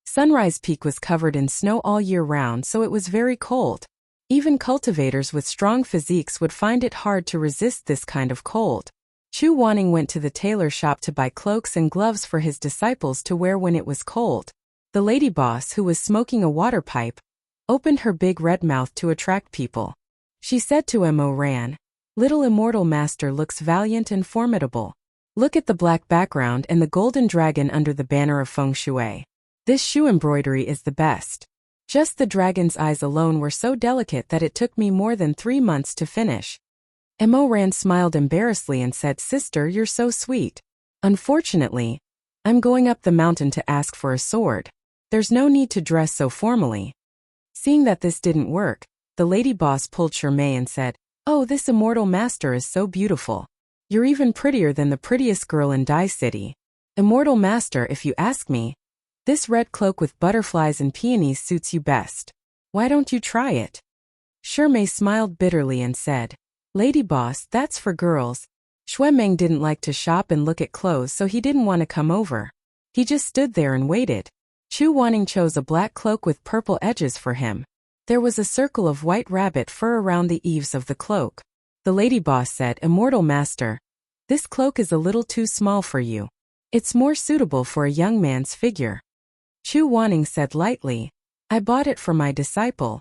Sunrise Peak was covered in snow all year round, so it was very cold. Even cultivators with strong physiques would find it hard to resist this kind of cold. Chu Wanning went to the tailor shop to buy cloaks and gloves for his disciples to wear when it was cold. The lady boss, who was smoking a water pipe, opened her big red mouth to attract people. She said to Mo Ran, "Little immortal master looks valiant and formidable. Look at the black background and the golden dragon under the banner of feng shui. This shoe embroidery is the best. Just the dragon's eyes alone were so delicate that it took me more than 3 months to finish." Mo Ran smiled embarrassedly and said, "Sister, you're so sweet. Unfortunately, I'm going up the mountain to ask for a sword. There's no need to dress so formally." Seeing that this didn't work, the lady boss pulled Shermay and said, "Oh, this immortal master is so beautiful. You're even prettier than the prettiest girl in Dai City. Immortal master, if you ask me, this red cloak with butterflies and peonies suits you best. Why don't you try it?" Shermay smiled bitterly and said, "Lady boss, that's for girls." Xue Meng didn't like to shop and look at clothes, so he didn't want to come over. He just stood there and waited. Chu Wanning chose a black cloak with purple edges for him. There was a circle of white rabbit fur around the eaves of the cloak. The lady boss said, "Immortal master, this cloak is a little too small for you. It's more suitable for a young man's figure." Chu Wanning said lightly, "I bought it for my disciple."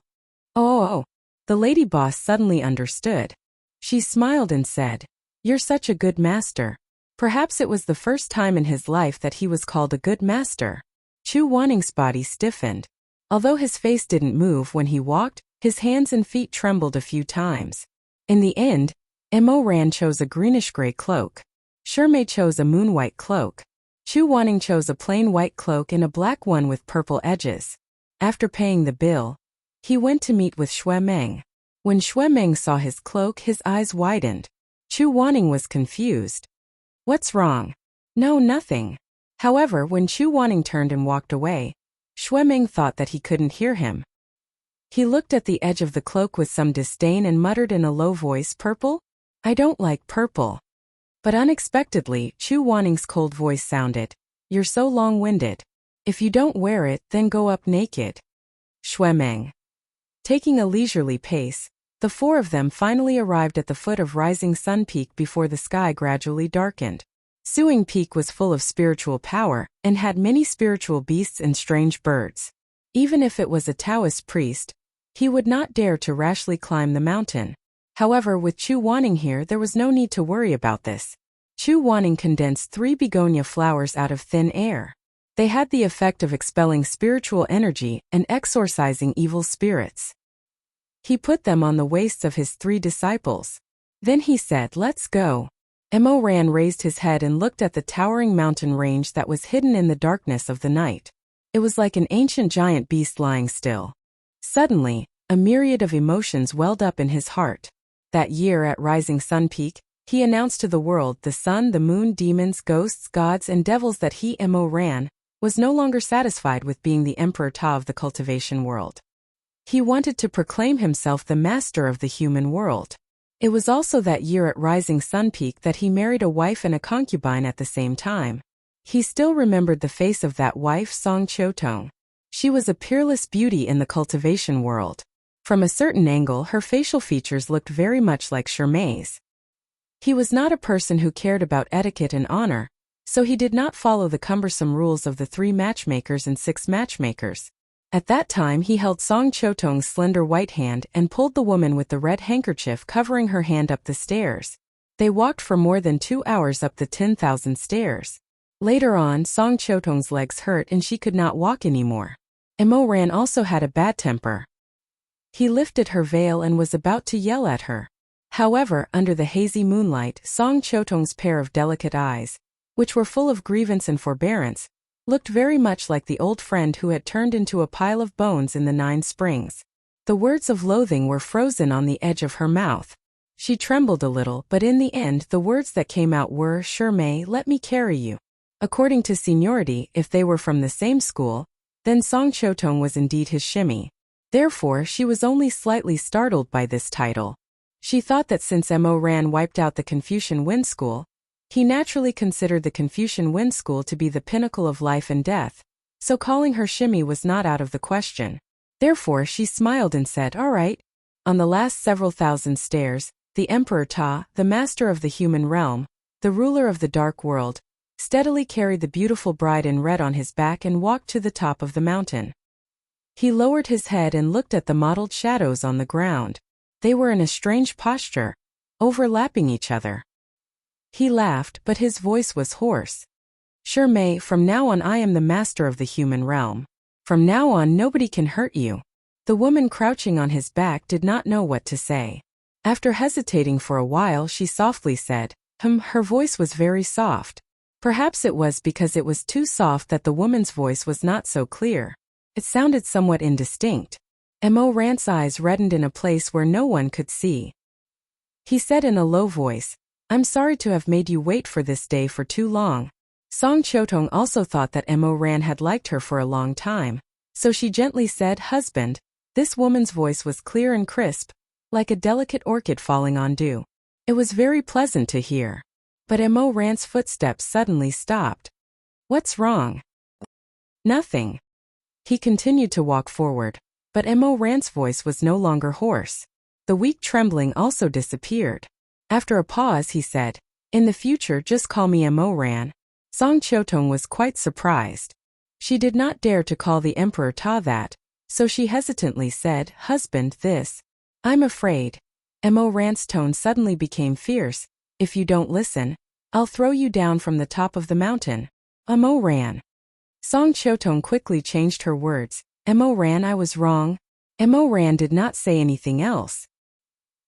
Oh. The lady boss suddenly understood. She smiled and said, "You're such a good master." Perhaps it was the first time in his life that he was called a good master. Chu Wanning's body stiffened. Although his face didn't move when he walked, his hands and feet trembled a few times. In the end, Mo Ran chose a greenish-gray cloak. Shermay chose a moon-white cloak. Chu Wanning chose a plain white cloak and a black one with purple edges. After paying the bill, he went to meet with Xue Meng. When Xue Meng saw his cloak, his eyes widened. Chu Wanning was confused. "What's wrong?" "No, nothing." However, when Chu Wanning turned and walked away, Xue Meng thought that he couldn't hear him. He looked at the edge of the cloak with some disdain and muttered in a low voice, "Purple? I don't like purple." But unexpectedly, Chu Wanning's cold voice sounded, "You're so long-winded. If you don't wear it, then go up naked." Xue Meng. Taking a leisurely pace, the four of them finally arrived at the foot of Rising Sun Peak before the sky gradually darkened. Suing Peak was full of spiritual power and had many spiritual beasts and strange birds. Even if it was a Taoist priest, he would not dare to rashly climb the mountain. However, with Chu Wanning here, there was no need to worry about this. Chu Wanning condensed 3 begonia flowers out of thin air. They had the effect of expelling spiritual energy and exorcising evil spirits. He put them on the waists of his 3 disciples. Then he said, "Let's go." Mo Ran raised his head and looked at the towering mountain range that was hidden in the darkness of the night. It was like an ancient giant beast lying still. Suddenly, a myriad of emotions welled up in his heart. That year at Rising Sun Peak, he announced to the world, the sun, the moon, demons, ghosts, gods, and devils that he, Mo Ran, was no longer satisfied with being the Emperor Ta of the cultivation world. He wanted to proclaim himself the master of the human world. It was also that year at Rising Sun Peak that he married a wife and a concubine at the same time. He still remembered the face of that wife, Song Chotong. She was a peerless beauty in the cultivation world. From a certain angle, her facial features looked very much like Shermay's. He was not a person who cared about etiquette and honor, so he did not follow the cumbersome rules of the 3 matchmakers and 6 matchmakers. At that time he held Song Chotong's slender white hand and pulled the woman with the red handkerchief covering her hand up the stairs. They walked for more than 2 hours up the 10,000 stairs. Later on, Song Chotong's legs hurt and she could not walk anymore. Mo Ran also had a bad temper. He lifted her veil and was about to yell at her. However, under the hazy moonlight, Song Chotong's pair of delicate eyes, which were full of grievance and forbearance, looked very much like the old friend who had turned into a pile of bones in the 9 springs. The words of loathing were frozen on the edge of her mouth. She trembled a little, but in the end the words that came out were, "Sure may, let me carry you." According to seniority, if they were from the same school, then Song Chotong was indeed his shimmy. Therefore, she was only slightly startled by this title. She thought that since Mo Ran wiped out the Confucian Wind School, he naturally considered the Confucian Wind School to be the pinnacle of life and death, so calling her shimmy was not out of the question. Therefore, she smiled and said, "All right." On the last several thousand stairs, the Emperor Ta, the master of the human realm, the ruler of the dark world, steadily carried the beautiful bride in red on his back and walked to the top of the mountain. He lowered his head and looked at the mottled shadows on the ground. They were in a strange posture, overlapping each other. He laughed, but his voice was hoarse. "Sure may, from now on I am the master of the human realm. From now on nobody can hurt you." The woman crouching on his back did not know what to say. After hesitating for a while, she softly said, Her voice was very soft. Perhaps it was because it was too soft that the woman's voice was not so clear. It sounded somewhat indistinct. Mo Ran's eyes reddened in a place where no one could see. He said in a low voice, "I'm sorry to have made you wait for this day for too long." Song Chotong also thought that Mo Ran had liked her for a long time, so she gently said, "Husband." This woman's voice was clear and crisp, like a delicate orchid falling on dew. It was very pleasant to hear. But Mo Ran's footsteps suddenly stopped. "What's wrong?" "Nothing." He continued to walk forward, but Mo Ran's voice was no longer hoarse. The weak trembling also disappeared. After a pause he said, "In the future just call me Mo Ran." Song Chotong was quite surprised. She did not dare to call the Emperor Ta that, so she hesitantly said, "Husband, this. I'm afraid." Mo Ran's tone suddenly became fierce. "If you don't listen, I'll throw you down from the top of the mountain." Mo Ran. Song Chotong quickly changed her words. "Mo Ran, I was wrong." Mo Ran did not say anything else.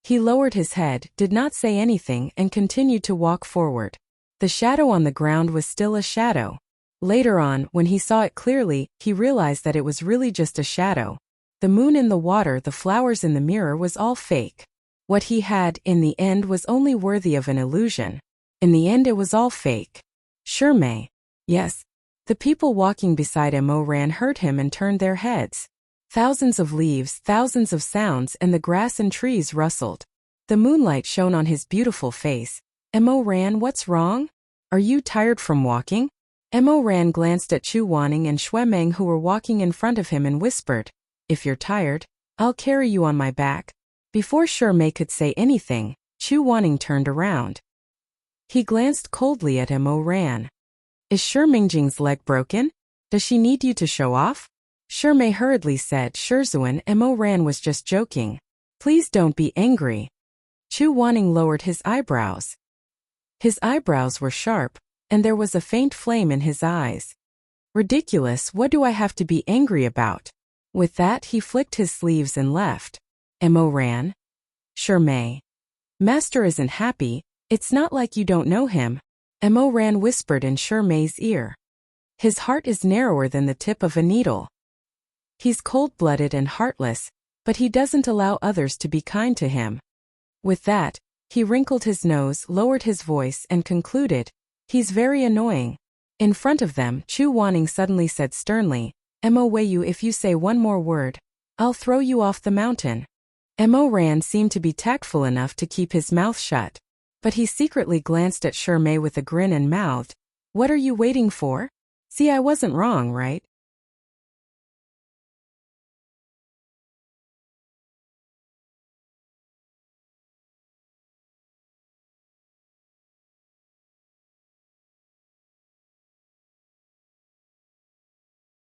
He lowered his head, did not say anything, and continued to walk forward. The shadow on the ground was still a shadow. Later on, when he saw it clearly, he realized that it was really just a shadow. The moon in the water, the flowers in the mirror was all fake. What he had, in the end, was only worthy of an illusion. In the end it was all fake. Sure may. Yes. The people walking beside Mo Ran heard him and turned their heads. Thousands of leaves, thousands of sounds, and the grass and trees rustled. The moonlight shone on his beautiful face. Mo Ran, what's wrong? Are you tired from walking? Mo Ran glanced at Chu Wanning and Xue Meng who were walking in front of him and whispered, "If you're tired, I'll carry you on my back." Before Sure Mei could say anything, Chu Wanning turned around. He glanced coldly at Mo Ran. "Is Sure Mingjing's leg broken? Does she need you to show off?" Sure Mei hurriedly said, "Shizun, Mo Ran was just joking. Please don't be angry." Chu Wanning lowered his eyebrows. His eyebrows were sharp, and there was a faint flame in his eyes. "Ridiculous, what do I have to be angry about?" With that he flicked his sleeves and left. Mo Ran. "Sure Mei. Master isn't happy, it's not like you don't know him." Mo Ran whispered in Sure Mei's ear. "His heart is narrower than the tip of a needle. He's cold-blooded and heartless, but he doesn't allow others to be kind to him." With that, he wrinkled his nose, lowered his voice, and concluded, "He's very annoying." In front of them, Chu Wanning suddenly said sternly, "Mo Weiyu, if you say one more word, I'll throw you off the mountain." Mo Ran seemed to be tactful enough to keep his mouth shut, but he secretly glanced at Sure Mei with a grin and mouthed, "What are you waiting for? See, I wasn't wrong, right?"